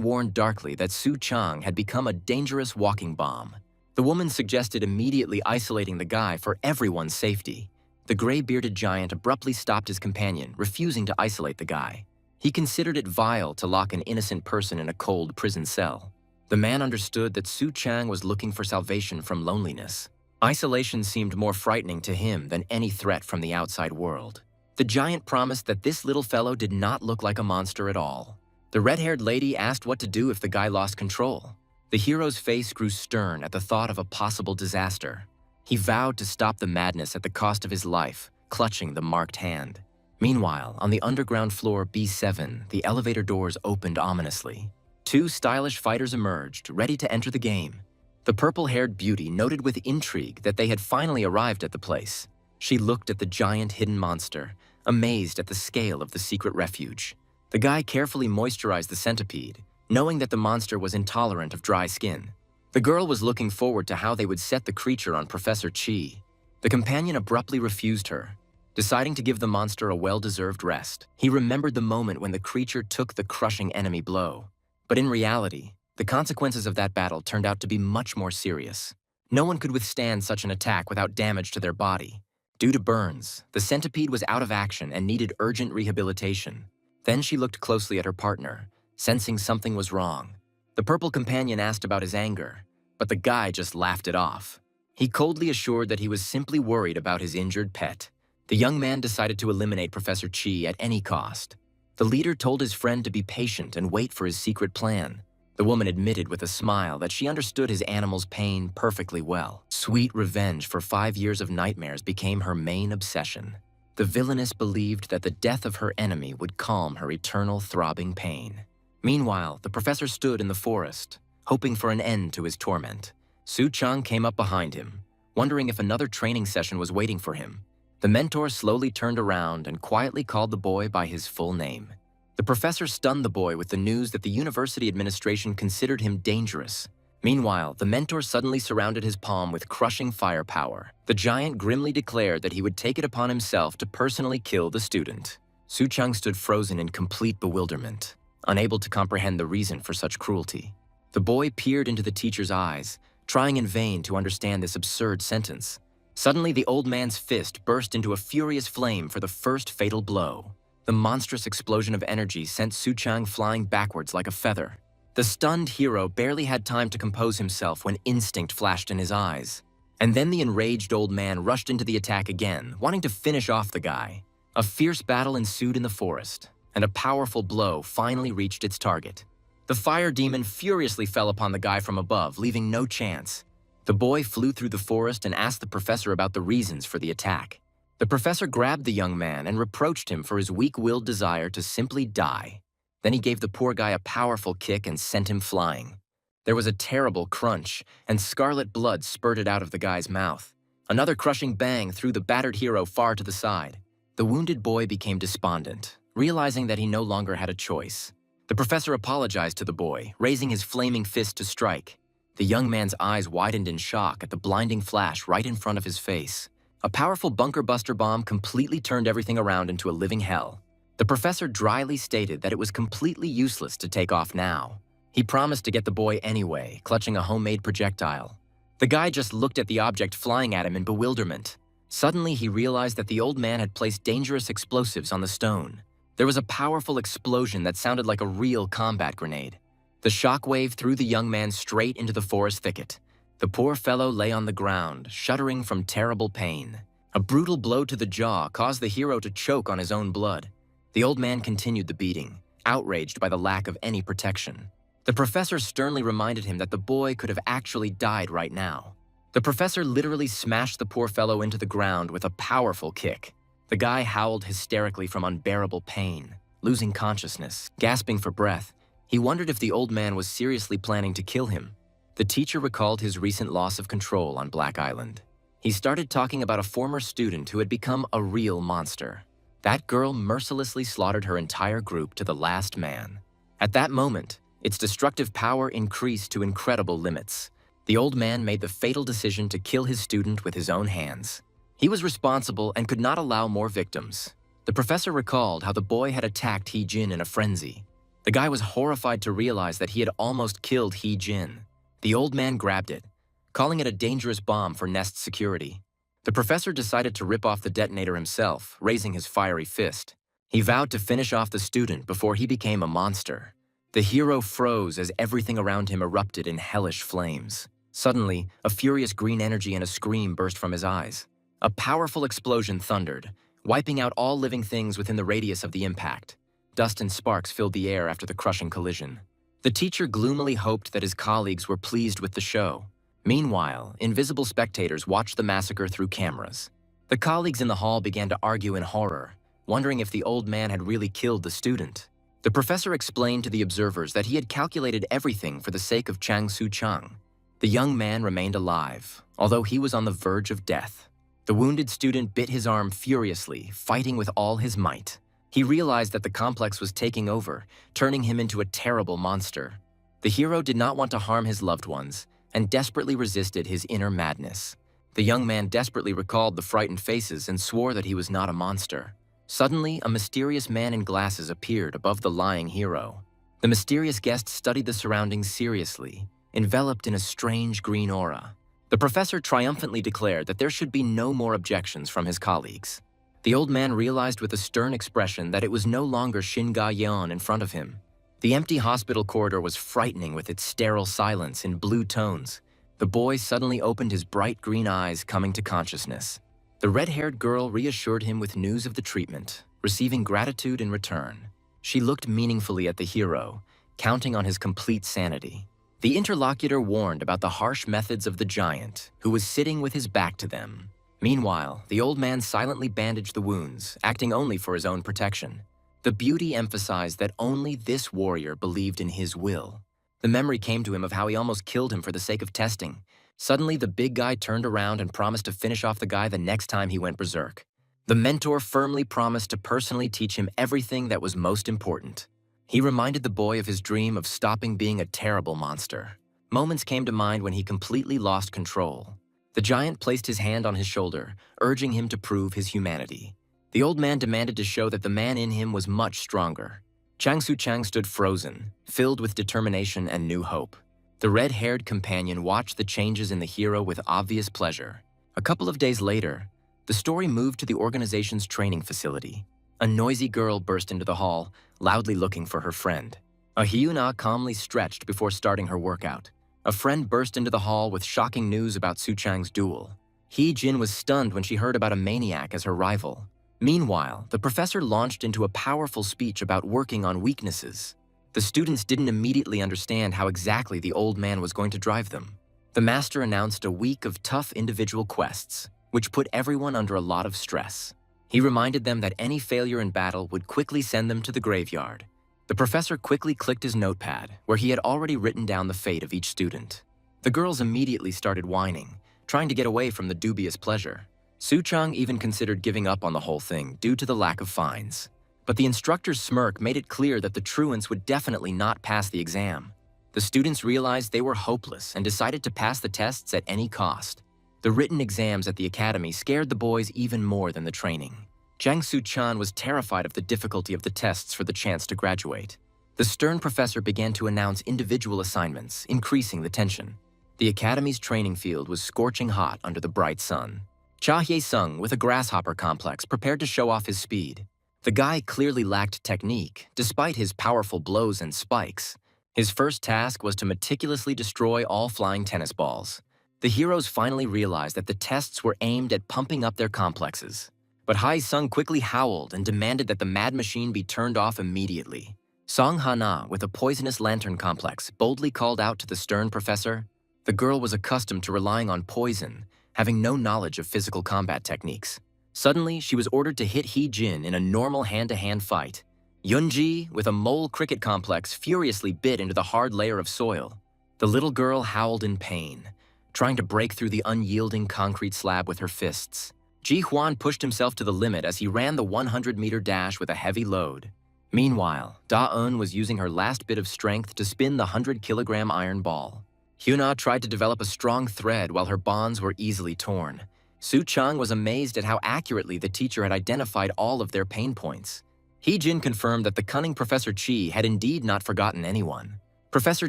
warned darkly that Su Chang had become a dangerous walking bomb. The woman suggested immediately isolating the guy for everyone's safety. The gray-bearded giant abruptly stopped his companion, refusing to isolate the guy. He considered it vile to lock an innocent person in a cold prison cell. The man understood that Su Chang was looking for salvation from loneliness. Isolation seemed more frightening to him than any threat from the outside world. The giant promised that this little fellow did not look like a monster at all. The red-haired lady asked what to do if the guy lost control. The hero's face grew stern at the thought of a possible disaster. He vowed to stop the madness at the cost of his life, clutching the marked hand. Meanwhile, on the underground floor B7, the elevator doors opened ominously. Two stylish fighters emerged, ready to enter the game. The purple-haired beauty noted with intrigue that they had finally arrived at the place. She looked at the giant hidden monster, amazed at the scale of the secret refuge. The guy carefully moisturized the centipede, knowing that the monster was intolerant of dry skin. The girl was looking forward to how they would set the creature on Professor Chi. The companion abruptly refused her, deciding to give the monster a well-deserved rest. He remembered the moment when the creature took the crushing enemy blow. But in reality, the consequences of that battle turned out to be much more serious. No one could withstand such an attack without damage to their body. Due to burns, the centipede was out of action and needed urgent rehabilitation. Then she looked closely at her partner, sensing something was wrong. The purple companion asked about his anger, but the guy just laughed it off. He coldly assured that he was simply worried about his injured pet. The young man decided to eliminate Professor Chi at any cost. The leader told his friend to be patient and wait for his secret plan. The woman admitted with a smile that she understood his animal's pain perfectly well. Sweet revenge for 5 years of nightmares became her main obsession. The villainess believed that the death of her enemy would calm her eternal throbbing pain. Meanwhile, the professor stood in the forest, hoping for an end to his torment. Su-chang came up behind him, wondering if another training session was waiting for him. The mentor slowly turned around and quietly called the boy by his full name. The professor stunned the boy with the news that the university administration considered him dangerous. Meanwhile, the mentor suddenly surrounded his palm with crushing firepower. The giant grimly declared that he would take it upon himself to personally kill the student. Su-chang stood frozen in complete bewilderment, unable to comprehend the reason for such cruelty. The boy peered into the teacher's eyes, trying in vain to understand this absurd sentence. Suddenly, the old man's fist burst into a furious flame for the first fatal blow. The monstrous explosion of energy sent Su-chang flying backwards like a feather. The stunned hero barely had time to compose himself when instinct flashed in his eyes. And then the enraged old man rushed into the attack again, wanting to finish off the guy. A fierce battle ensued in the forest, and a powerful blow finally reached its target. The fire demon furiously fell upon the guy from above, leaving no chance. The boy flew through the forest and asked the professor about the reasons for the attack. The professor grabbed the young man and reproached him for his weak-willed desire to simply die. Then he gave the poor guy a powerful kick and sent him flying. There was a terrible crunch, and scarlet blood spurted out of the guy's mouth. Another crushing bang threw the battered hero far to the side. The wounded boy became despondent, realizing that he no longer had a choice. The professor apologized to the boy, raising his flaming fist to strike. The young man's eyes widened in shock at the blinding flash right in front of his face. A powerful bunker buster bomb completely turned everything around into a living hell. The professor dryly stated that it was completely useless to take off now. He promised to get the boy anyway, clutching a homemade projectile. The guy just looked at the object flying at him in bewilderment. Suddenly, he realized that the old man had placed dangerous explosives on the stone. There was a powerful explosion that sounded like a real combat grenade. The shockwave threw the young man straight into the forest thicket. The poor fellow lay on the ground, shuddering from terrible pain. A brutal blow to the jaw caused the hero to choke on his own blood. The old man continued the beating, outraged by the lack of any protection. The professor sternly reminded him that the boy could have actually died right now. The professor literally smashed the poor fellow into the ground with a powerful kick. The guy howled hysterically from unbearable pain, losing consciousness, gasping for breath. He wondered if the old man was seriously planning to kill him. The teacher recalled his recent loss of control on Black Island. He started talking about a former student who had become a real monster. That girl mercilessly slaughtered her entire group to the last man. At that moment, its destructive power increased to incredible limits. The old man made the fatal decision to kill his student with his own hands. He was responsible and could not allow more victims. The professor recalled how the boy had attacked He-jin in a frenzy. The guy was horrified to realize that he had almost killed He-jin. The old man grabbed it, calling it a dangerous bomb for Nest security. The professor decided to rip off the detonator himself, raising his fiery fist. He vowed to finish off the student before he became a monster. The hero froze as everything around him erupted in hellish flames. Suddenly, a furious green energy and a scream burst from his eyes. A powerful explosion thundered, wiping out all living things within the radius of the impact. Dust and sparks filled the air after the crushing collision. The teacher gloomily hoped that his colleagues were pleased with the show. Meanwhile, invisible spectators watched the massacre through cameras. The colleagues in the hall began to argue in horror, wondering if the old man had really killed the student. The professor explained to the observers that he had calculated everything for the sake of Chang Su-chang. The young man remained alive, although he was on the verge of death. The wounded student bit his arm furiously, fighting with all his might. He realized that the complex was taking over, turning him into a terrible monster. The hero did not want to harm his loved ones, and desperately resisted his inner madness. The young man desperately recalled the frightened faces and swore that he was not a monster. Suddenly, a mysterious man in glasses appeared above the lying hero. The mysterious guest studied the surroundings seriously, enveloped in a strange green aura. The professor triumphantly declared that there should be no more objections from his colleagues. The old man realized with a stern expression that it was no longer Shin Ga-yeon in front of him. The empty hospital corridor was frightening with its sterile silence in blue tones. The boy suddenly opened his bright green eyes, coming to consciousness. The red-haired girl reassured him with news of the treatment, receiving gratitude in return. She looked meaningfully at the hero, counting on his complete sanity. The interlocutor warned about the harsh methods of the giant, who was sitting with his back to them. Meanwhile, the old man silently bandaged the wounds, acting only for his own protection. The beauty emphasized that only this warrior believed in his will. The memory came to him of how he almost killed him for the sake of testing. Suddenly, the big guy turned around and promised to finish off the guy the next time he went berserk. The mentor firmly promised to personally teach him everything that was most important. He reminded the boy of his dream of stopping being a terrible monster. Moments came to mind when he completely lost control. The giant placed his hand on his shoulder, urging him to prove his humanity. The old man demanded to show that the man in him was much stronger. Chang Su-chang stood frozen, filled with determination and new hope. The red-haired companion watched the changes in the hero with obvious pleasure. A couple of days later, the story moved to the organization's training facility. A noisy girl burst into the hall, loudly looking for her friend. A Hyuna calmly stretched before starting her workout. A friend burst into the hall with shocking news about Su-chang's duel. Hee-jin was stunned when she heard about a maniac as her rival. Meanwhile, the professor launched into a powerful speech about working on weaknesses. The students didn't immediately understand how exactly the old man was going to drive them. The master announced a week of tough individual quests, which put everyone under a lot of stress. He reminded them that any failure in battle would quickly send them to the graveyard. The professor quickly clicked his notepad, where he had already written down the fate of each student. The girls immediately started whining, trying to get away from the dubious pleasure. Su-chang even considered giving up on the whole thing due to the lack of fines. But the instructor's smirk made it clear that the truants would definitely not pass the exam. The students realized they were hopeless and decided to pass the tests at any cost. The written exams at the academy scared the boys even more than the training. Jang Su-chan was terrified of the difficulty of the tests for the chance to graduate. The stern professor began to announce individual assignments, increasing the tension. The academy's training field was scorching hot under the bright sun. Cha Hye-sung, with a grasshopper complex, prepared to show off his speed. The guy clearly lacked technique, despite his powerful blows and spikes. His first task was to meticulously destroy all flying tennis balls. The heroes finally realized that the tests were aimed at pumping up their complexes. But Hae-sung quickly howled and demanded that the mad machine be turned off immediately. Song Ha-na, with a poisonous lantern complex, boldly called out to the stern professor. The girl was accustomed to relying on poison, having no knowledge of physical combat techniques. Suddenly, she was ordered to hit Hee-jin in a normal hand-to-hand fight. Yunji, with a mole cricket complex, furiously bit into the hard layer of soil. The little girl howled in pain, trying to break through the unyielding concrete slab with her fists. Ji-hwan pushed himself to the limit as he ran the 100-meter dash with a heavy load. Meanwhile, Da-eun was using her last bit of strength to spin the 100-kilogram iron ball. Hyuna tried to develop a strong thread while her bonds were easily torn. Su-chang was amazed at how accurately the teacher had identified all of their pain points. Hee-jin confirmed that the cunning Professor Chi had indeed not forgotten anyone. Professor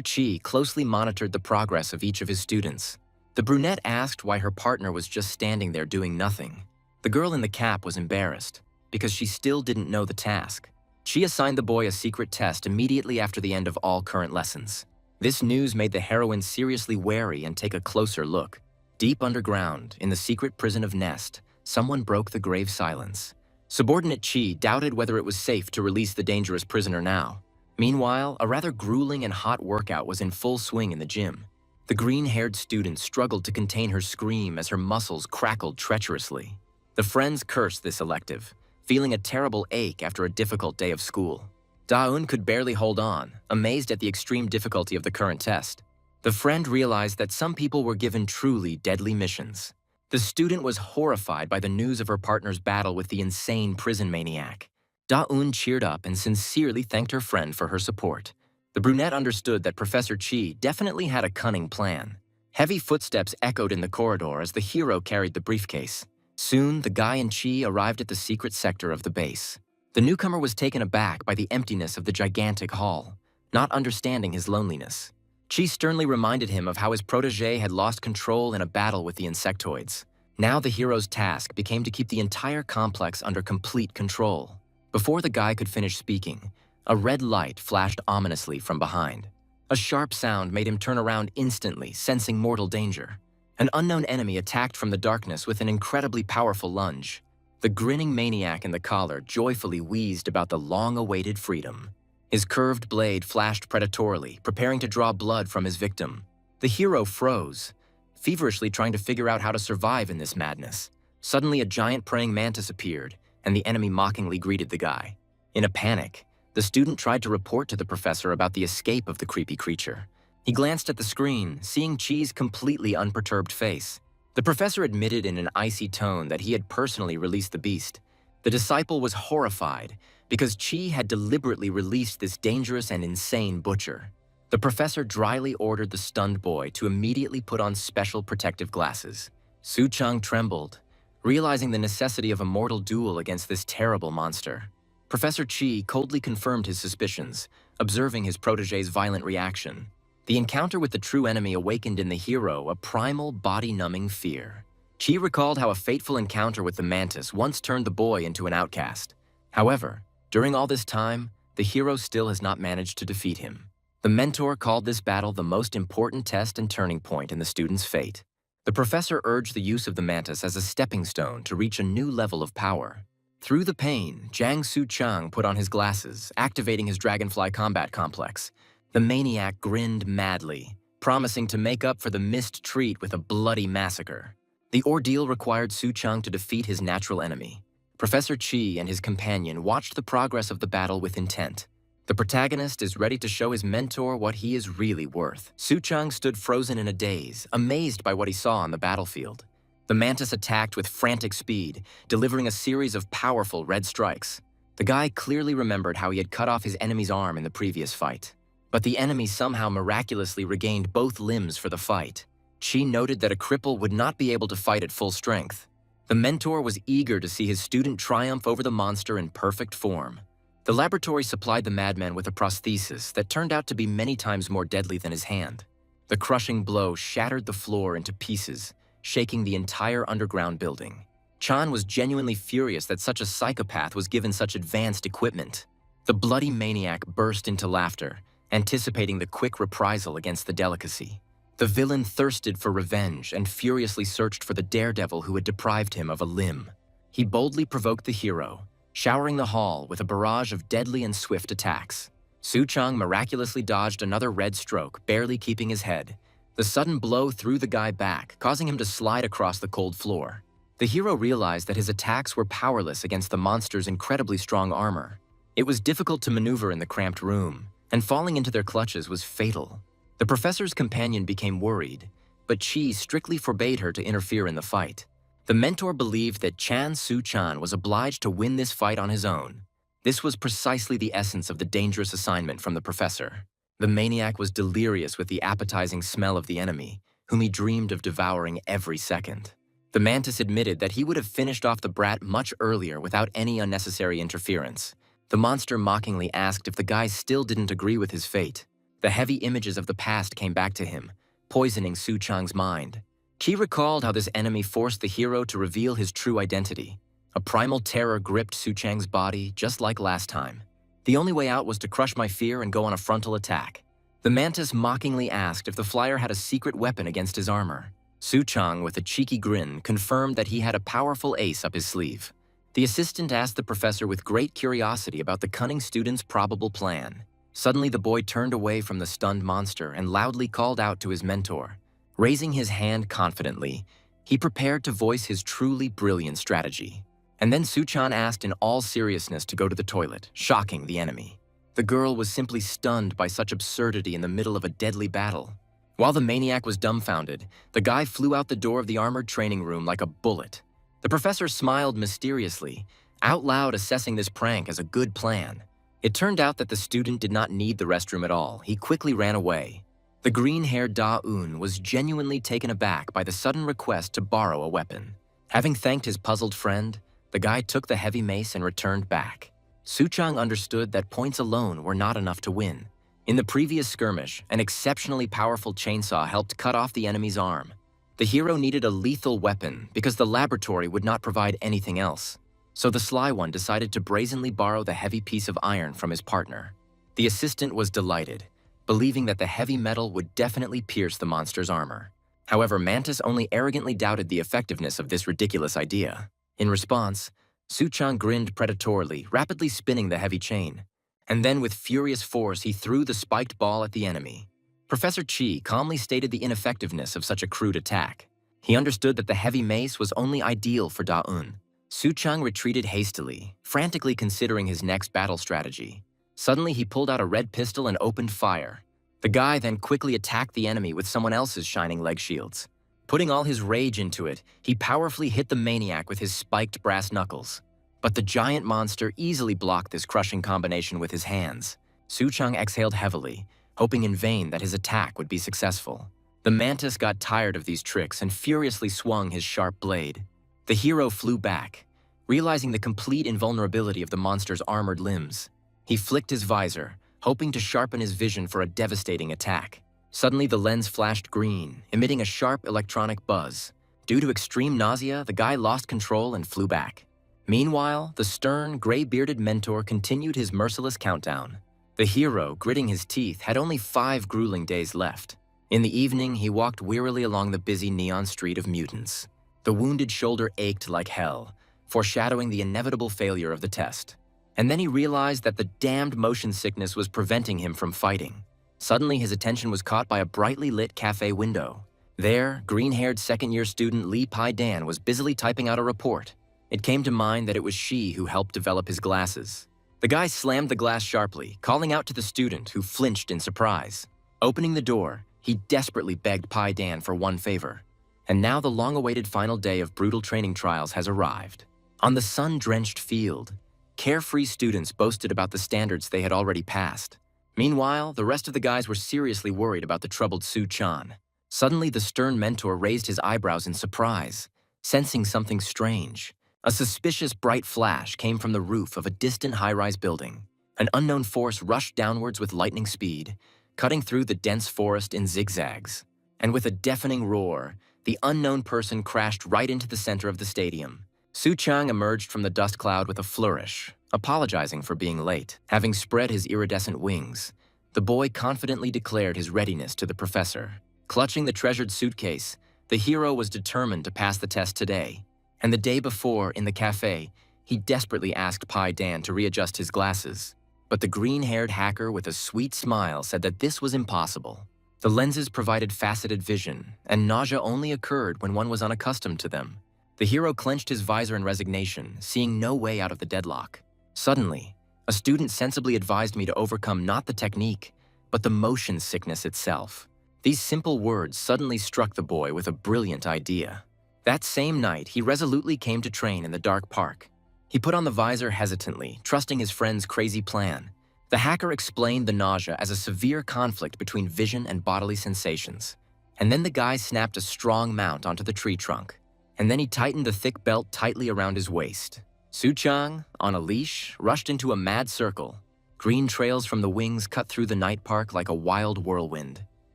Chi closely monitored the progress of each of his students. The brunette asked why her partner was just standing there doing nothing. The girl in the cap was embarrassed, because she still didn't know the task. She assigned the boy a secret test immediately after the end of all current lessons. This news made the heroine seriously wary and take a closer look. Deep underground, in the secret prison of Nest, someone broke the grave silence. Subordinate Chi doubted whether it was safe to release the dangerous prisoner now. Meanwhile, a rather grueling and hot workout was in full swing in the gym. The green-haired student struggled to contain her scream as her muscles crackled treacherously. The friends cursed this elective, feeling a terrible ache after a difficult day of school. Da-eun could barely hold on, amazed at the extreme difficulty of the current test. The friend realized that some people were given truly deadly missions. The student was horrified by the news of her partner's battle with the insane prison maniac. Da-eun cheered up and sincerely thanked her friend for her support. The brunette understood that Professor Chi definitely had a cunning plan. Heavy footsteps echoed in the corridor as the hero carried the briefcase. Soon, the guy and Chi arrived at the secret sector of the base. The newcomer was taken aback by the emptiness of the gigantic hall, not understanding his loneliness. Chi sternly reminded him of how his protégé had lost control in a battle with the insectoids. Now the hero's task became to keep the entire complex under complete control. Before the guy could finish speaking, a red light flashed ominously from behind. A sharp sound made him turn around instantly, sensing mortal danger. An unknown enemy attacked from the darkness with an incredibly powerful lunge. The grinning maniac in the collar joyfully wheezed about the long-awaited freedom. His curved blade flashed predatorily, preparing to draw blood from his victim. The hero froze, feverishly trying to figure out how to survive in this madness. Suddenly, a giant praying mantis appeared, and the enemy mockingly greeted the guy. In a panic, the student tried to report to the professor about the escape of the creepy creature. He glanced at the screen, seeing Chi's completely unperturbed face. The professor admitted in an icy tone that he had personally released the beast. The disciple was horrified because Chi had deliberately released this dangerous and insane butcher. The professor dryly ordered the stunned boy to immediately put on special protective glasses. Su Chang trembled, realizing the necessity of a mortal duel against this terrible monster. Professor Chi coldly confirmed his suspicions, observing his protege's violent reaction. The encounter with the true enemy awakened in the hero a primal, body-numbing fear. Chi recalled how a fateful encounter with the mantis once turned the boy into an outcast. However, during all this time, the hero still has not managed to defeat him. The mentor called this battle the most important test and turning point in the student's fate. The professor urged the use of the mantis as a stepping stone to reach a new level of power. Through the pain, Jiang Su Chang put on his glasses, activating his dragonfly combat complex. The maniac grinned madly, promising to make up for the missed treat with a bloody massacre. The ordeal required Su Chang to defeat his natural enemy. Professor Chi and his companion watched the progress of the battle with intent. The protagonist is ready to show his mentor what he is really worth. Su Chang stood frozen in a daze, amazed by what he saw on the battlefield. The mantis attacked with frantic speed, delivering a series of powerful red strikes. The guy clearly remembered how he had cut off his enemy's arm in the previous fight. But the enemy somehow miraculously regained both limbs for the fight. Chi noted that a cripple would not be able to fight at full strength. The mentor was eager to see his student triumph over the monster in perfect form. The laboratory supplied the madman with a prosthesis that turned out to be many times more deadly than his hand. The crushing blow shattered the floor into pieces, shaking the entire underground building. Chan was genuinely furious that such a psychopath was given such advanced equipment. The bloody maniac burst into laughter, anticipating the quick reprisal against the delicacy. The villain thirsted for revenge and furiously searched for the daredevil who had deprived him of a limb. He boldly provoked the hero, showering the hall with a barrage of deadly and swift attacks. Su Chang miraculously dodged another red stroke, barely keeping his head. The sudden blow threw the guy back, causing him to slide across the cold floor. The hero realized that his attacks were powerless against the monster's incredibly strong armor. It was difficult to maneuver in the cramped room, and falling into their clutches was fatal. The professor's companion became worried, but Chi strictly forbade her to interfere in the fight. The mentor believed that Chan Su Chan was obliged to win this fight on his own. This was precisely the essence of the dangerous assignment from the professor. The maniac was delirious with the appetizing smell of the enemy, whom he dreamed of devouring every second. The mantis admitted that he would have finished off the brat much earlier without any unnecessary interference. The monster mockingly asked if the guy still didn't agree with his fate. The heavy images of the past came back to him, poisoning Su Chang's mind. Qi recalled how this enemy forced the hero to reveal his true identity. A primal terror gripped Su Chang's body, just like last time. The only way out was to crush my fear and go on a frontal attack. The mantis mockingly asked if the flyer had a secret weapon against his armor. Su Chang, with a cheeky grin, confirmed that he had a powerful ace up his sleeve. The assistant asked the professor with great curiosity about the cunning student's probable plan. Suddenly, the boy turned away from the stunned monster and loudly called out to his mentor. Raising his hand confidently, he prepared to voice his truly brilliant strategy. And then Su Chan asked in all seriousness to go to the toilet, shocking the enemy. The girl was simply stunned by such absurdity in the middle of a deadly battle. While the maniac was dumbfounded, the guy flew out the door of the armored training room like a bullet. The professor smiled mysteriously, out loud assessing this prank as a good plan. It turned out that the student did not need the restroom at all. He quickly ran away. The green-haired Da-un was genuinely taken aback by the sudden request to borrow a weapon. Having thanked his puzzled friend, the guy took the heavy mace and returned back. Su Chang understood that points alone were not enough to win. In the previous skirmish, an exceptionally powerful chainsaw helped cut off the enemy's arm. The hero needed a lethal weapon because the laboratory would not provide anything else. So the sly one decided to brazenly borrow the heavy piece of iron from his partner. The assistant was delighted, believing that the heavy metal would definitely pierce the monster's armor. However, Mantis only arrogantly doubted the effectiveness of this ridiculous idea. In response, Su Chang grinned predatorily, rapidly spinning the heavy chain. And then with furious force, he threw the spiked ball at the enemy. Professor Chi calmly stated the ineffectiveness of such a crude attack. He understood that the heavy mace was only ideal for Da-un. Su-chang retreated hastily, frantically considering his next battle strategy. Suddenly, he pulled out a red pistol and opened fire. The guy then quickly attacked the enemy with someone else's shining leg shields. Putting all his rage into it, he powerfully hit the maniac with his spiked brass knuckles. But the giant monster easily blocked this crushing combination with his hands. Su-chang exhaled heavily, hoping in vain that his attack would be successful. The mantis got tired of these tricks and furiously swung his sharp blade. The hero flew back, realizing the complete invulnerability of the monster's armored limbs. He flicked his visor, hoping to sharpen his vision for a devastating attack. Suddenly, the lens flashed green, emitting a sharp electronic buzz. Due to extreme nausea, the guy lost control and flew back. Meanwhile, the stern, gray-bearded mentor continued his merciless countdown. The hero, gritting his teeth, had only 5 grueling days left. In the evening, he walked wearily along the busy neon street of mutants. The wounded shoulder ached like hell, foreshadowing the inevitable failure of the test. And then he realized that the damned motion sickness was preventing him from fighting. Suddenly, his attention was caught by a brightly lit cafe window. There, green-haired second-year student Lee Pai-dan was busily typing out a report. It came to mind that it was she who helped develop his glasses. The guy slammed the glass sharply, calling out to the student, who flinched in surprise. Opening the door, he desperately begged Pai-dan for one favor. And now the long-awaited final day of brutal training trials has arrived. On the sun-drenched field, carefree students boasted about the standards they had already passed. Meanwhile, the rest of the guys were seriously worried about the troubled Su-chan. Suddenly, the stern mentor raised his eyebrows in surprise, sensing something strange. A suspicious bright flash came from the roof of a distant high-rise building. An unknown force rushed downwards with lightning speed, cutting through the dense forest in zigzags. And with a deafening roar, the unknown person crashed right into the center of the stadium. Su-chang emerged from the dust cloud with a flourish, apologizing for being late. Having spread his iridescent wings, the boy confidently declared his readiness to the professor. Clutching the treasured suitcase, the hero was determined to pass the test today. And the day before, in the cafe, he desperately asked Pai-dan to readjust his glasses. But the green-haired hacker with a sweet smile said that this was impossible. The lenses provided faceted vision, and nausea only occurred when one was unaccustomed to them. The hero clenched his visor in resignation, seeing no way out of the deadlock. Suddenly, a student sensibly advised me to overcome not the technique, but the motion sickness itself. These simple words suddenly struck the boy with a brilliant idea. That same night, he resolutely came to train in the dark park. He put on the visor hesitantly, trusting his friend's crazy plan. The hacker explained the nausea as a severe conflict between vision and bodily sensations. And then the guy snapped a strong mount onto the tree trunk. And then he tightened the thick belt tightly around his waist. Su-chang, on a leash, rushed into a mad circle. Green trails from the wings cut through the night park like a wild whirlwind.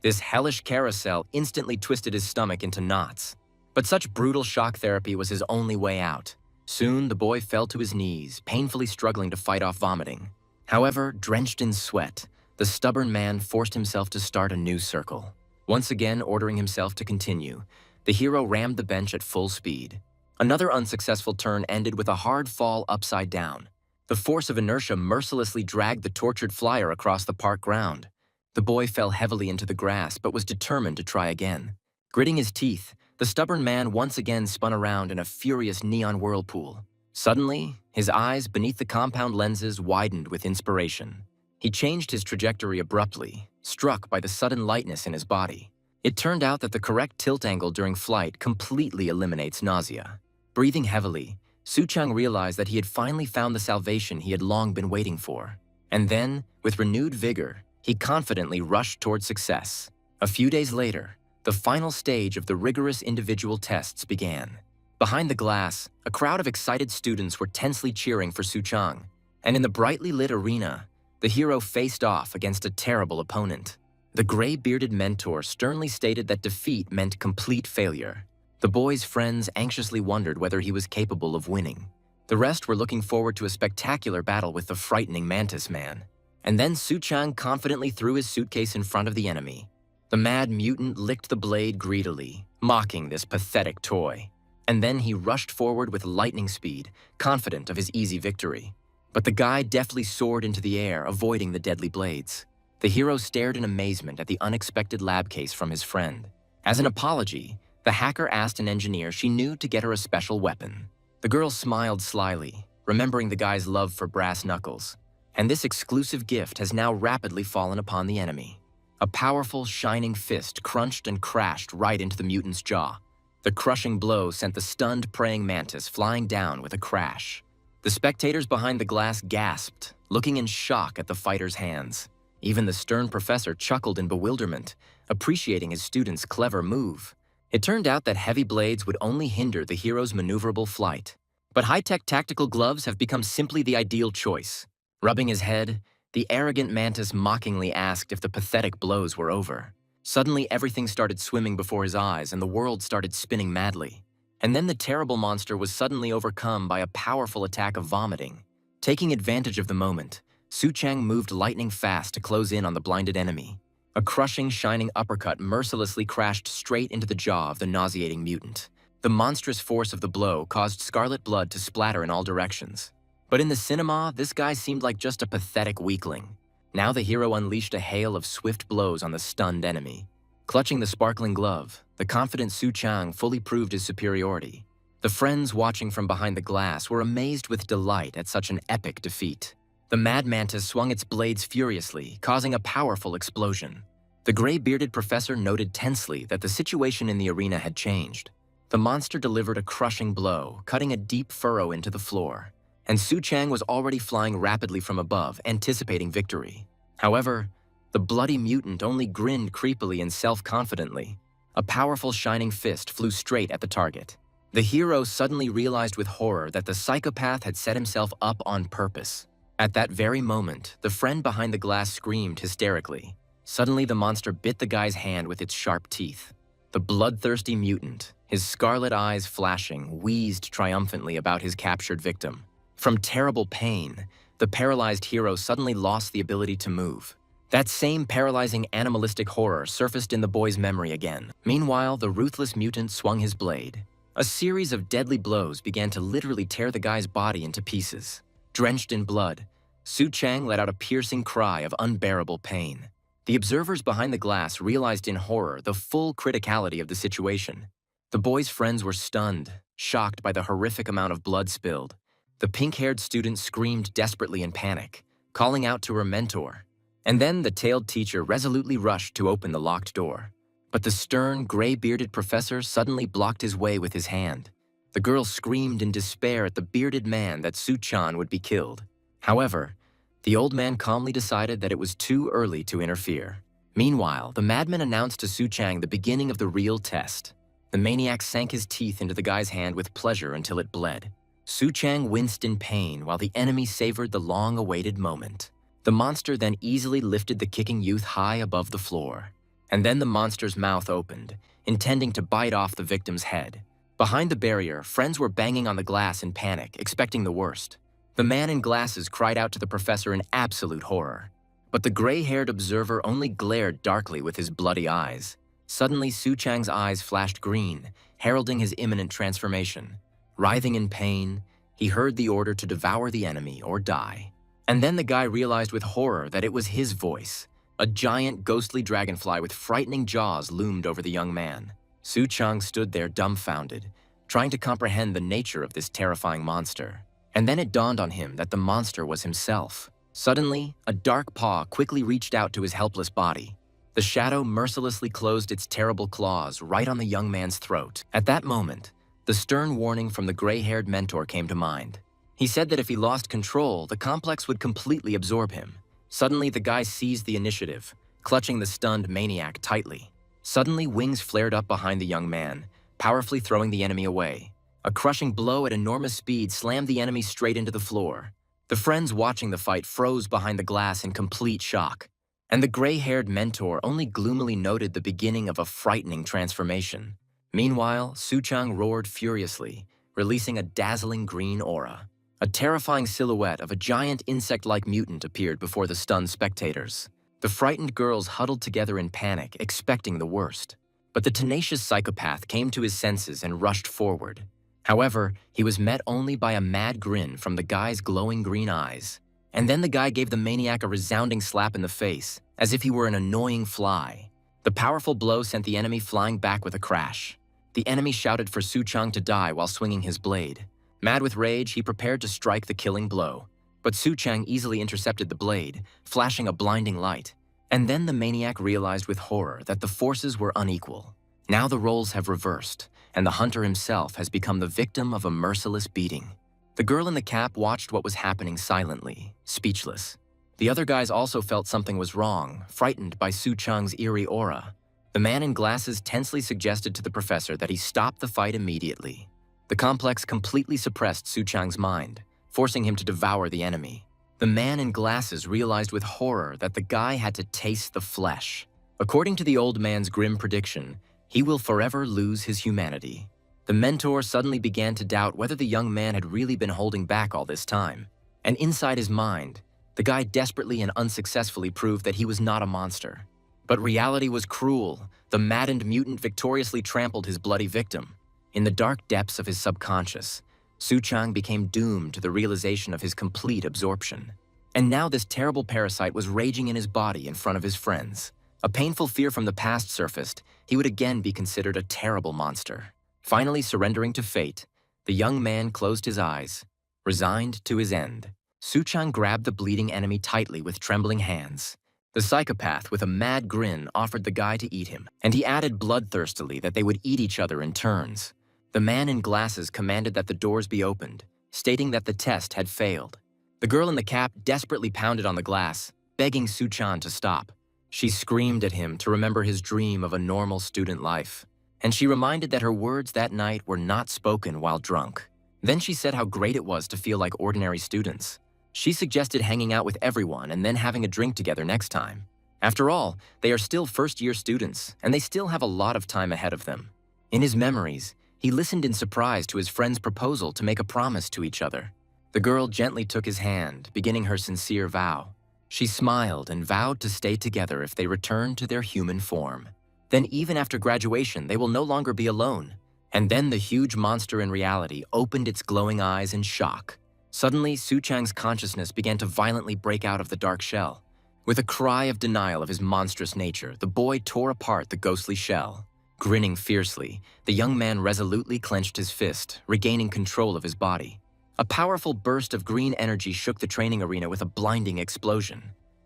This hellish carousel instantly twisted his stomach into knots. But such brutal shock therapy was his only way out. Soon, the boy fell to his knees, painfully struggling to fight off vomiting. However, drenched in sweat, the stubborn man forced himself to start a new circle. Once again ordering himself to continue, the hero rammed the bench at full speed. Another unsuccessful turn ended with a hard fall upside down. The force of inertia mercilessly dragged the tortured flyer across the park ground. The boy fell heavily into the grass, but was determined to try again. Gritting his teeth, the stubborn man once again spun around in a furious neon whirlpool. Suddenly, his eyes beneath the compound lenses widened with inspiration. He changed his trajectory abruptly, struck by the sudden lightness in his body. It turned out that the correct tilt angle during flight completely eliminates nausea. Breathing heavily, Su-chang realized that he had finally found the salvation he had long been waiting for. And then, with renewed vigor, he confidently rushed toward success. A few days later, the final stage of the rigorous individual tests began. Behind the glass, a crowd of excited students were tensely cheering for Su-chang. And in the brightly lit arena, the hero faced off against a terrible opponent. The gray-bearded mentor sternly stated that defeat meant complete failure. The boy's friends anxiously wondered whether he was capable of winning. The rest were looking forward to a spectacular battle with the frightening Mantis Man. And then Su-chang confidently threw his suitcase in front of the enemy. The mad mutant licked the blade greedily, mocking this pathetic toy. And then he rushed forward with lightning speed, confident of his easy victory. But the guy deftly soared into the air, avoiding the deadly blades. The hero stared in amazement at the unexpected lab case from his friend. As an apology, the hacker asked an engineer she knew to get her a special weapon. The girl smiled slyly, remembering the guy's love for brass knuckles. And this exclusive gift has now rapidly fallen upon the enemy. A powerful, shining fist crunched and crashed right into the mutant's jaw. The crushing blow sent the stunned praying mantis flying down with a crash. The spectators behind the glass gasped, looking in shock at the fighter's hands. Even the stern professor chuckled in bewilderment, appreciating his student's clever move. It turned out that heavy blades would only hinder the hero's maneuverable flight. But high-tech tactical gloves have become simply the ideal choice. Rubbing his head, the arrogant mantis mockingly asked if the pathetic blows were over. Suddenly, everything started swimming before his eyes and the world started spinning madly. And then the terrible monster was suddenly overcome by a powerful attack of vomiting. Taking advantage of the moment, Su Chang moved lightning fast to close in on the blinded enemy. A crushing, shining uppercut mercilessly crashed straight into the jaw of the nauseating mutant. The monstrous force of the blow caused scarlet blood to splatter in all directions. But in the cinema, this guy seemed like just a pathetic weakling. Now the hero unleashed a hail of swift blows on the stunned enemy. Clutching the sparkling glove, the confident Su Chang fully proved his superiority. The friends watching from behind the glass were amazed with delight at such an epic defeat. The mad mantis swung its blades furiously, causing a powerful explosion. The gray-bearded professor noted tensely that the situation in the arena had changed. The monster delivered a crushing blow, cutting a deep furrow into the floor. And Su Chang was already flying rapidly from above, anticipating victory. However, the bloody mutant only grinned creepily and self-confidently. A powerful shining fist flew straight at the target. The hero suddenly realized with horror that the psychopath had set himself up on purpose. At that very moment, the friend behind the glass screamed hysterically. Suddenly, the monster bit the guy's hand with its sharp teeth. The bloodthirsty mutant, his scarlet eyes flashing, wheezed triumphantly about his captured victim. From terrible pain, the paralyzed hero suddenly lost the ability to move. That same paralyzing animalistic horror surfaced in the boy's memory again. Meanwhile, the ruthless mutant swung his blade. A series of deadly blows began to literally tear the guy's body into pieces. Drenched in blood, Su Chang let out a piercing cry of unbearable pain. The observers behind the glass realized in horror the full criticality of the situation. The boy's friends were stunned, shocked by the horrific amount of blood spilled. The pink-haired student screamed desperately in panic, calling out to her mentor. And then the tailed teacher resolutely rushed to open the locked door. But the stern, gray-bearded professor suddenly blocked his way with his hand. The girl screamed in despair at the bearded man that Su Chan would be killed. However, the old man calmly decided that it was too early to interfere. Meanwhile, the madman announced to Su Chang the beginning of the real test. The maniac sank his teeth into the guy's hand with pleasure until it bled. Su Chang winced in pain while the enemy savored the long-awaited moment. The monster then easily lifted the kicking youth high above the floor. And then the monster's mouth opened, intending to bite off the victim's head. Behind the barrier, friends were banging on the glass in panic, expecting the worst. The man in glasses cried out to the professor in absolute horror. But the gray-haired observer only glared darkly with his bloody eyes. Suddenly, Su Chang's eyes flashed green, heralding his imminent transformation. Writhing in pain, he heard the order to devour the enemy or die. And then the guy realized with horror that it was his voice. A giant ghostly dragonfly with frightening jaws loomed over the young man. Su Chang stood there dumbfounded, trying to comprehend the nature of this terrifying monster. And then it dawned on him that the monster was himself. Suddenly, a dark paw quickly reached out to his helpless body. The shadow mercilessly closed its terrible claws right on the young man's throat. At that moment, the stern warning from the gray-haired mentor came to mind. He said that if he lost control, the complex would completely absorb him. Suddenly, the guy seized the initiative, clutching the stunned maniac tightly. Suddenly, wings flared up behind the young man, powerfully throwing the enemy away. A crushing blow at enormous speed slammed the enemy straight into the floor. The friends watching the fight froze behind the glass in complete shock. And the gray-haired mentor only gloomily noted the beginning of a frightening transformation. Meanwhile, Su Chang roared furiously, releasing a dazzling green aura. A terrifying silhouette of a giant insect-like mutant appeared before the stunned spectators. The frightened girls huddled together in panic, expecting the worst. But the tenacious psychopath came to his senses and rushed forward. However, he was met only by a mad grin from the guy's glowing green eyes. And then the guy gave the maniac a resounding slap in the face, as if he were an annoying fly. The powerful blow sent the enemy flying back with a crash. The enemy shouted for Su Chang to die while swinging his blade. Mad with rage, he prepared to strike the killing blow. But Su Chang easily intercepted the blade, flashing a blinding light. And then the maniac realized with horror that the forces were unequal. Now the roles have reversed, and the hunter himself has become the victim of a merciless beating. The girl in the cap watched what was happening silently, speechless. The other guys also felt something was wrong, frightened by Su Chang's eerie aura. The man in glasses tensely suggested to the professor that he stop the fight immediately. The complex completely suppressed Su Chang's mind, forcing him to devour the enemy. The man in glasses realized with horror that the guy had to taste the flesh. According to the old man's grim prediction, he will forever lose his humanity. The mentor suddenly began to doubt whether the young man had really been holding back all this time. And inside his mind, the guy desperately and unsuccessfully proved that he was not a monster. But reality was cruel. The maddened mutant victoriously trampled his bloody victim. In the dark depths of his subconscious, Su Chang became doomed to the realization of his complete absorption. And now this terrible parasite was raging in his body in front of his friends. A painful fear from the past surfaced. He would again be considered a terrible monster. Finally surrendering to fate, the young man closed his eyes, resigned to his end. Su Chang grabbed the bleeding enemy tightly with trembling hands. The psychopath, with a mad grin, offered the guy to eat him, and he added bloodthirstily that they would eat each other in turns. The man in glasses commanded that the doors be opened, stating that the test had failed. The girl in the cap desperately pounded on the glass, begging Su Chang to stop. She screamed at him to remember his dream of a normal student life, and she reminded that her words that night were not spoken while drunk. Then she said how great it was to feel like ordinary students. She suggested hanging out with everyone and then having a drink together next time. After all, they are still first-year students, and they still have a lot of time ahead of them. In his memories, he listened in surprise to his friend's proposal to make a promise to each other. The girl gently took his hand, beginning her sincere vow. She smiled and vowed to stay together if they returned to their human form. Then even after graduation, they will no longer be alone. And then the huge monster in reality opened its glowing eyes in shock. Suddenly, Su Chang's consciousness began to violently break out of the dark shell. With a cry of denial of his monstrous nature, the boy tore apart the ghostly shell. Grinning fiercely, the young man resolutely clenched his fist, regaining control of his body. A powerful burst of green energy shook the training arena with a blinding explosion.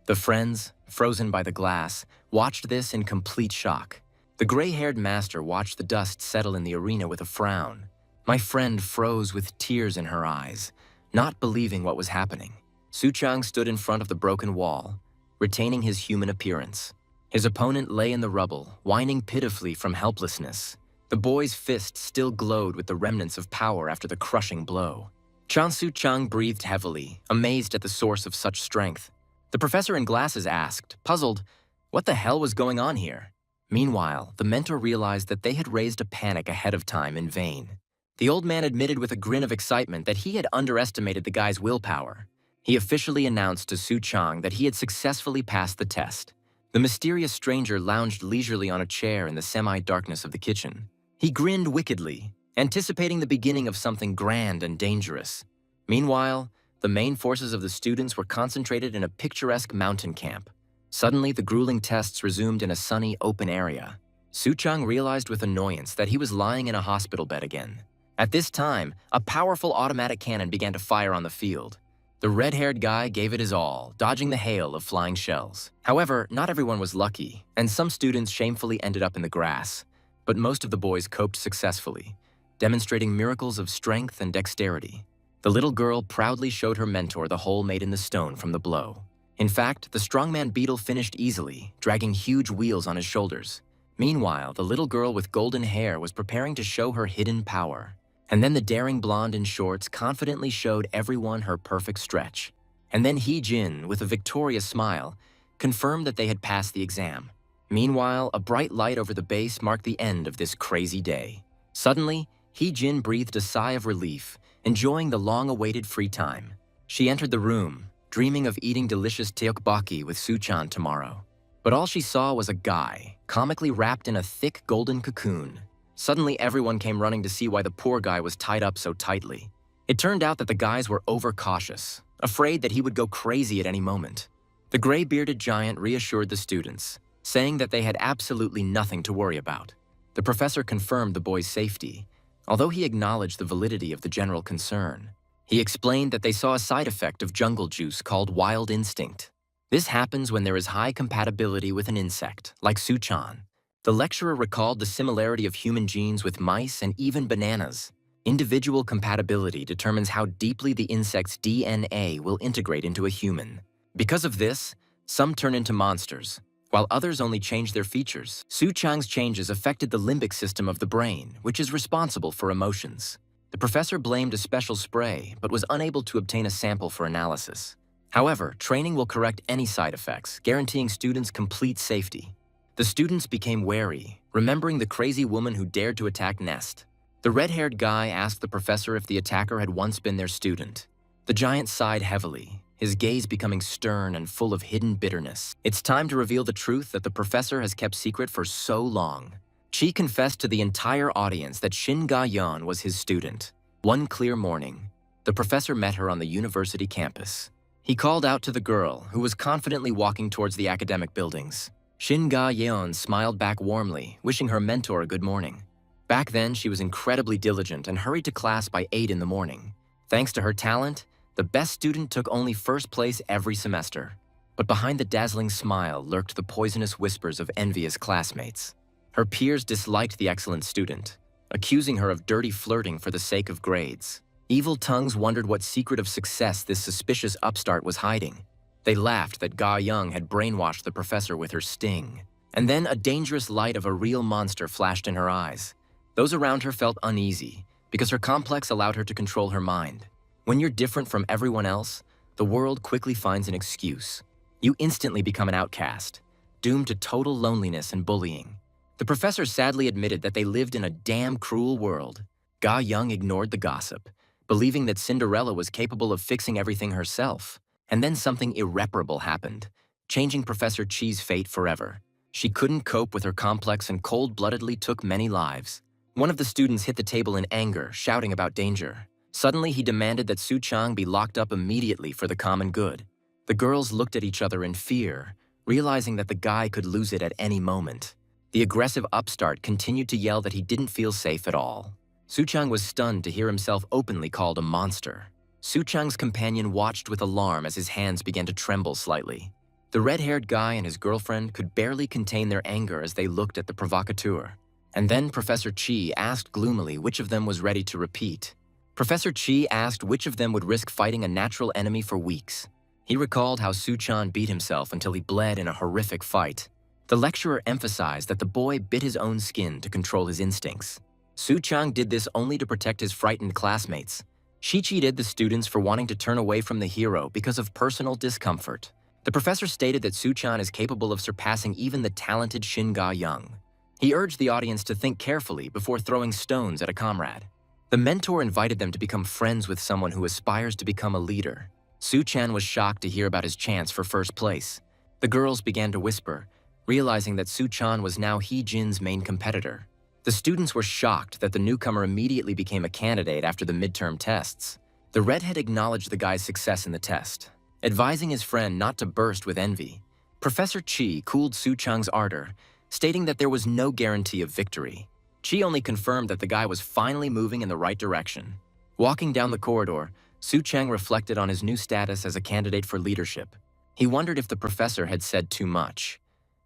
The friends, frozen by the glass, watched this in complete shock. The gray-haired master watched the dust settle in the arena with a frown. My friend froze with tears in her eyes, not believing what was happening. Su Chang stood in front of the broken wall, retaining his human appearance. His opponent lay in the rubble, whining pitifully from helplessness. The boy's fist still glowed with the remnants of power after the crushing blow. Su Chang breathed heavily, amazed at the source of such strength. The professor in glasses asked, puzzled, what the hell was going on here? Meanwhile, the mentor realized that they had raised a panic ahead of time in vain. The old man admitted with a grin of excitement that he had underestimated the guy's willpower. He officially announced to Su Chang that he had successfully passed the test. The mysterious stranger lounged leisurely on a chair in the semi-darkness of the kitchen. He grinned wickedly, anticipating the beginning of something grand and dangerous. Meanwhile, the main forces of the students were concentrated in a picturesque mountain camp. Suddenly, the grueling tests resumed in a sunny, open area. Su Chang realized with annoyance that he was lying in a hospital bed again. At this time, a powerful automatic cannon began to fire on the field. The red-haired guy gave it his all, dodging the hail of flying shells. However, not everyone was lucky, and some students shamefully ended up in the grass. But most of the boys coped successfully, demonstrating miracles of strength and dexterity. The little girl proudly showed her mentor the hole made in the stone from the blow. In fact, the strongman beetle finished easily, dragging huge wheels on his shoulders. Meanwhile, the little girl with golden hair was preparing to show her hidden power. And then the daring blonde in shorts confidently showed everyone her perfect stretch. And then Hee-jin, with a victorious smile, confirmed that they had passed the exam. Meanwhile, a bright light over the base marked the end of this crazy day. Suddenly, Hee-jin breathed a sigh of relief, enjoying the long-awaited free time. She entered the room, dreaming of eating delicious tteokbokki with Su Chang tomorrow. But all she saw was a guy, comically wrapped in a thick golden cocoon. Suddenly, everyone came running to see why the poor guy was tied up so tightly. It turned out that the guys were overcautious, afraid that he would go crazy at any moment. The gray-bearded giant reassured the students, saying that they had absolutely nothing to worry about. The professor confirmed the boys' safety, although he acknowledged the validity of the general concern. He explained that they saw a side effect of jungle juice called wild instinct. This happens when there is high compatibility with an insect, like Suchan. The lecturer recalled the similarity of human genes with mice and even bananas. Individual compatibility determines how deeply the insect's DNA will integrate into a human. Because of this, some turn into monsters, while others only change their features. Suchang's changes affected the limbic system of the brain, which is responsible for emotions. The professor blamed a special spray, but was unable to obtain a sample for analysis. However, training will correct any side effects, guaranteeing students complete safety. The students became wary, remembering the crazy woman who dared to attack Nest. The red-haired guy asked the professor if the attacker had once been their student. The giant sighed heavily, his gaze becoming stern and full of hidden bitterness. It's time to reveal the truth that the professor has kept secret for so long. Chi confessed to the entire audience that Shin Ga-yeon was his student. One clear morning, the professor met her on the university campus. He called out to the girl, who was confidently walking towards the academic buildings. Shin Ga-yeon smiled back warmly, wishing her mentor a good morning. Back then, she was incredibly diligent and hurried to class by 8 in the morning. Thanks to her talent, the best student took only first place every semester. But behind the dazzling smile lurked the poisonous whispers of envious classmates. Her peers disliked the excellent student, accusing her of dirty flirting for the sake of grades. Evil tongues wondered what secret of success this suspicious upstart was hiding. They laughed that Ga-young had brainwashed the professor with her sting. And then a dangerous light of a real monster flashed in her eyes. Those around her felt uneasy, because her complex allowed her to control her mind. When you're different from everyone else, the world quickly finds an excuse. You instantly become an outcast, doomed to total loneliness and bullying. The professor sadly admitted that they lived in a damn cruel world. Ga-young ignored the gossip, believing that Cinderella was capable of fixing everything herself. And then something irreparable happened, changing Professor Chi's fate forever. She couldn't cope with her complex and cold-bloodedly took many lives. One of the students hit the table in anger, shouting about danger. Suddenly, he demanded that Suchang be locked up immediately for the common good. The girls looked at each other in fear, realizing that the guy could lose it at any moment. The aggressive upstart continued to yell that he didn't feel safe at all. Suchang was stunned to hear himself openly called a monster. Suchang's companion watched with alarm as his hands began to tremble slightly. The red-haired guy and his girlfriend could barely contain their anger as they looked at the provocateur. And then Professor Chi asked gloomily which of them was ready to repeat. Professor Chi asked which of them would risk fighting a natural enemy for weeks. He recalled how Suchan beat himself until he bled in a horrific fight. The lecturer emphasized that the boy bit his own skin to control his instincts. Suchang did this only to protect his frightened classmates. She cheated the students for wanting to turn away from the hero because of personal discomfort. The professor stated that Suchan is capable of surpassing even the talented Shin Ga-young. He urged the audience to think carefully before throwing stones at a comrade. The mentor invited them to become friends with someone who aspires to become a leader. Suchan was shocked to hear about his chance for first place. The girls began to whisper, realizing that Suchan was now He-jin's main competitor. The students were shocked that the newcomer immediately became a candidate after the midterm tests. The redhead acknowledged the guy's success in the test, advising his friend not to burst with envy. Professor Chi cooled Suchang's ardor, stating that there was no guarantee of victory. Chi only confirmed that the guy was finally moving in the right direction. Walking down the corridor, Suchang reflected on his new status as a candidate for leadership. He wondered if the professor had said too much,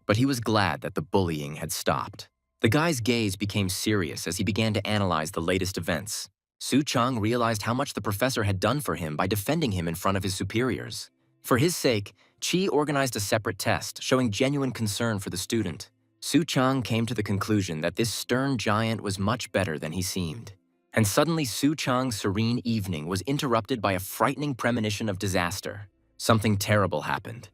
but he was glad that the bullying had stopped. The guy's gaze became serious as he began to analyze the latest events. Suchang realized how much the professor had done for him by defending him in front of his superiors. For his sake, Chi organized a separate test, showing genuine concern for the student. Suchang came to the conclusion that this stern giant was much better than he seemed. And suddenly Suchang's serene evening was interrupted by a frightening premonition of disaster. Something terrible happened.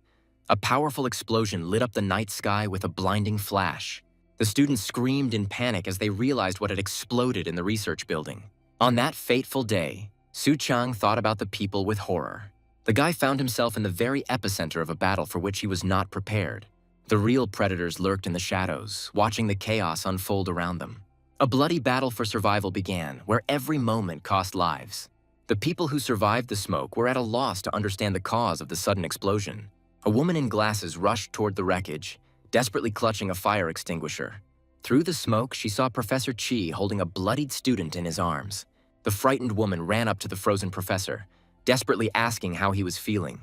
A powerful explosion lit up the night sky with a blinding flash. The students screamed in panic as they realized what had exploded in the research building. On that fateful day, Suchang thought about the people with horror. The guy found himself in the very epicenter of a battle for which he was not prepared. The real predators lurked in the shadows, watching the chaos unfold around them. A bloody battle for survival began, where every moment cost lives. The people who survived the smoke were at a loss to understand the cause of the sudden explosion. A woman in glasses rushed toward the wreckage, desperately clutching a fire extinguisher. Through the smoke, she saw Professor Chi holding a bloodied student in his arms. The frightened woman ran up to the frozen professor, desperately asking how he was feeling.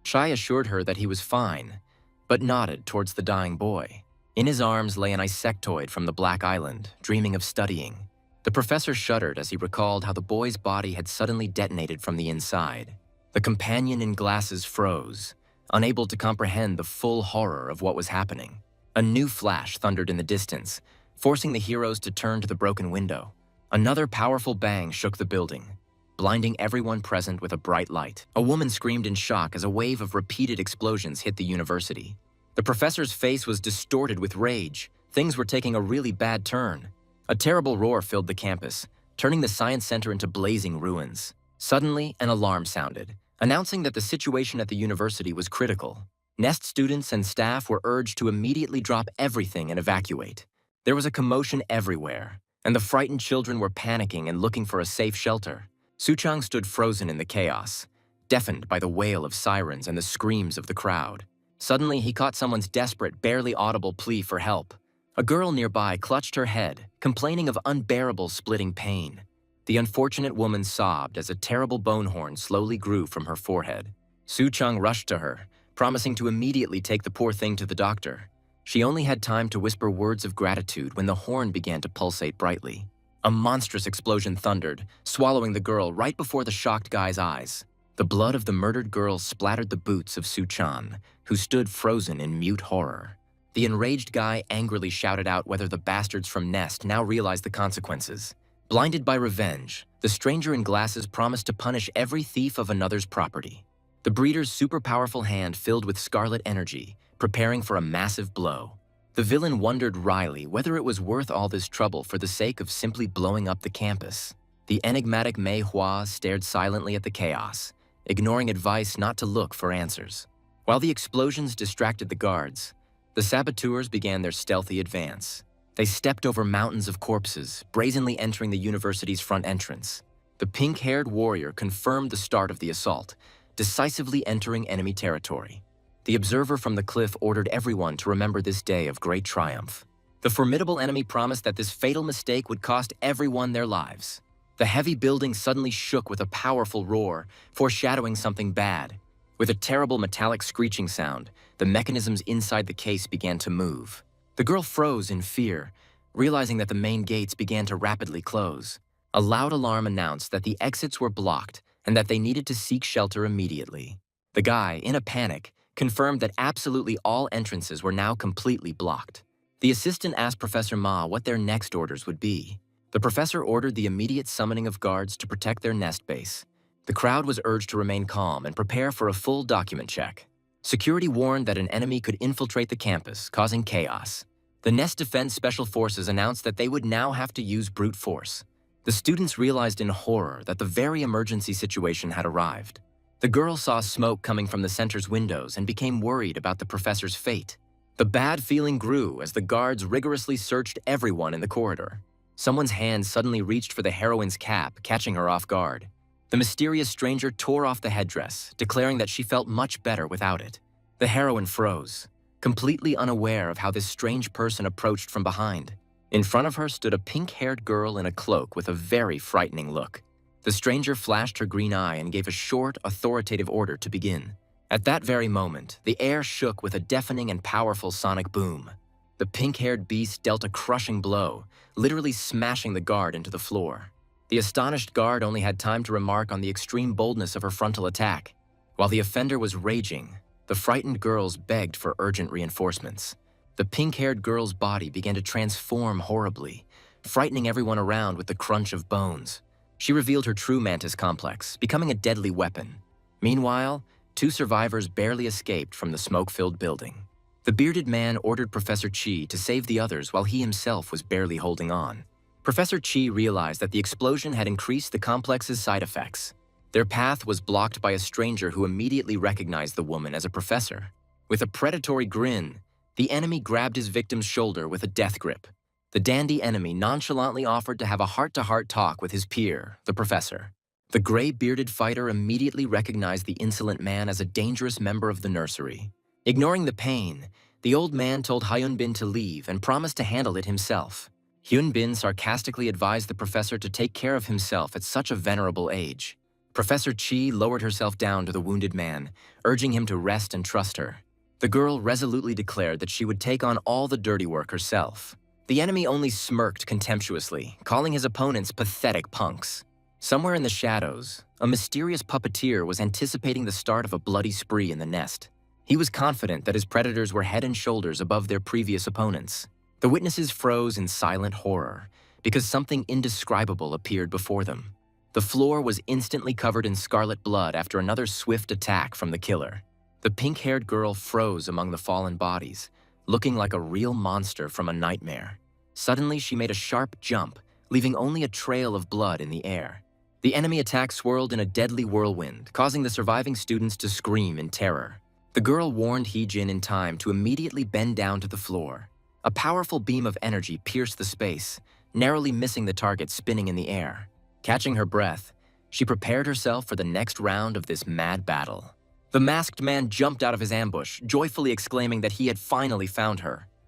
Chi assured her that he was fine, but nodded towards the dying boy. In his arms lay an insectoid from the Black Island, dreaming of studying. The professor shuddered as he recalled how the boy's body had suddenly detonated from the inside. The companion in glasses froze, unable to comprehend the full horror of what was happening. A new flash thundered in the distance, forcing the heroes to turn to the broken window. Another powerful bang shook the building, blinding everyone present with a bright light. A woman screamed in shock as a wave of repeated explosions hit the university. The professor's face was distorted with rage. Things were taking a really bad turn. A terrible roar filled the campus, turning the science center into blazing ruins. Suddenly, an alarm sounded, announcing that the situation at the university was critical. Nest students and staff were urged to immediately drop everything and evacuate. There was a commotion everywhere, and the frightened children were panicking and looking for a safe shelter. Suchang stood frozen in the chaos, deafened by the wail of sirens and the screams of the crowd. Suddenly, he caught someone's desperate, barely audible plea for help. A girl nearby clutched her head, complaining of unbearable splitting pain. The unfortunate woman sobbed as a terrible bone horn slowly grew from her forehead. Suchang rushed to her, promising to immediately take the poor thing to the doctor. She only had time to whisper words of gratitude when the horn began to pulsate brightly. A monstrous explosion thundered, swallowing the girl right before the shocked guy's eyes. The blood of the murdered girl splattered the boots of Suchan, who stood frozen in mute horror. The enraged guy angrily shouted out whether the bastards from Nest now realized the consequences. Blinded by revenge, the stranger in glasses promised to punish every thief of another's property. The breeder's super-powerful hand filled with scarlet energy, preparing for a massive blow. The villain wondered wryly whether it was worth all this trouble for the sake of simply blowing up the campus. The enigmatic Manhwa stared silently at the chaos, ignoring advice not to look for answers. While the explosions distracted the guards, the saboteurs began their stealthy advance. They stepped over mountains of corpses, brazenly entering the university's front entrance. The pink-haired warrior confirmed the start of the assault, decisively entering enemy territory. The observer from the cliff ordered everyone to remember this day of great triumph. The formidable enemy promised that this fatal mistake would cost everyone their lives. The heavy building suddenly shook with a powerful roar, foreshadowing something bad. With a terrible metallic screeching sound, the mechanisms inside the case began to move. The girl froze in fear, realizing that the main gates began to rapidly close. A loud alarm announced that the exits were blocked and that they needed to seek shelter immediately. The guy, in a panic, confirmed that absolutely all entrances were now completely blocked. The assistant asked Professor Ma what their next orders would be. The professor ordered the immediate summoning of guards to protect their nest base. The crowd was urged to remain calm and prepare for a full document check. Security warned that an enemy could infiltrate the campus, causing chaos. The Nest Defense Special Forces announced that they would now have to use brute force. The students realized in horror that the very emergency situation had arrived. The girl saw smoke coming from the center's windows and became worried about the professor's fate. The bad feeling grew as the guards rigorously searched everyone in the corridor. Someone's hand suddenly reached for the heroine's cap, catching her off guard. The mysterious stranger tore off the headdress, declaring that she felt much better without it. The heroine froze, completely unaware of how this strange person approached from behind. In front of her stood a pink-haired girl in a cloak with a very frightening look. The stranger flashed her green eye and gave a short, authoritative order to begin. At that very moment, the air shook with a deafening and powerful sonic boom. The pink-haired beast dealt a crushing blow, literally smashing the guard into the floor. The astonished guard only had time to remark on the extreme boldness of her frontal attack. While the offender was raging, the frightened girls begged for urgent reinforcements. The pink-haired girl's body began to transform horribly, frightening everyone around with the crunch of bones. She revealed her true mantis complex, becoming a deadly weapon. Meanwhile, 2 survivors barely escaped from the smoke-filled building. The bearded man ordered Professor Chi to save the others while he himself was barely holding on. Professor Chi realized that the explosion had increased the complex's side effects. Their path was blocked by a stranger who immediately recognized the woman as a professor. With a predatory grin, the enemy grabbed his victim's shoulder with a death grip. The dandy enemy nonchalantly offered to have a heart-to-heart talk with his peer, the professor. The gray-bearded fighter immediately recognized the insolent man as a dangerous member of the nursery. Ignoring the pain, the old man told Hyun-bin to leave and promised to handle it himself. Hyun-bin sarcastically advised the professor to take care of himself at such a venerable age. Professor Chi lowered herself down to the wounded man, urging him to rest and trust her. The girl resolutely declared that she would take on all the dirty work herself. The enemy only smirked contemptuously, calling his opponents pathetic punks. Somewhere in the shadows, a mysterious puppeteer was anticipating the start of a bloody spree in the nest. He was confident that his predators were head and shoulders above their previous opponents. The witnesses froze in silent horror, because something indescribable appeared before them. The floor was instantly covered in scarlet blood after another swift attack from the killer. The pink-haired girl froze among the fallen bodies, looking like a real monster from a nightmare. Suddenly, she made a sharp jump, leaving only a trail of blood in the air. The enemy attack swirled in a deadly whirlwind, causing the surviving students to scream in terror. The girl warned Hee-jin in time to immediately bend down to the floor. A powerful beam of energy pierced the space, narrowly missing the target spinning in the air. Catching her breath, she prepared herself for the next round of this mad battle. The masked man jumped out of his ambush, joyfully exclaiming that he had finally found her.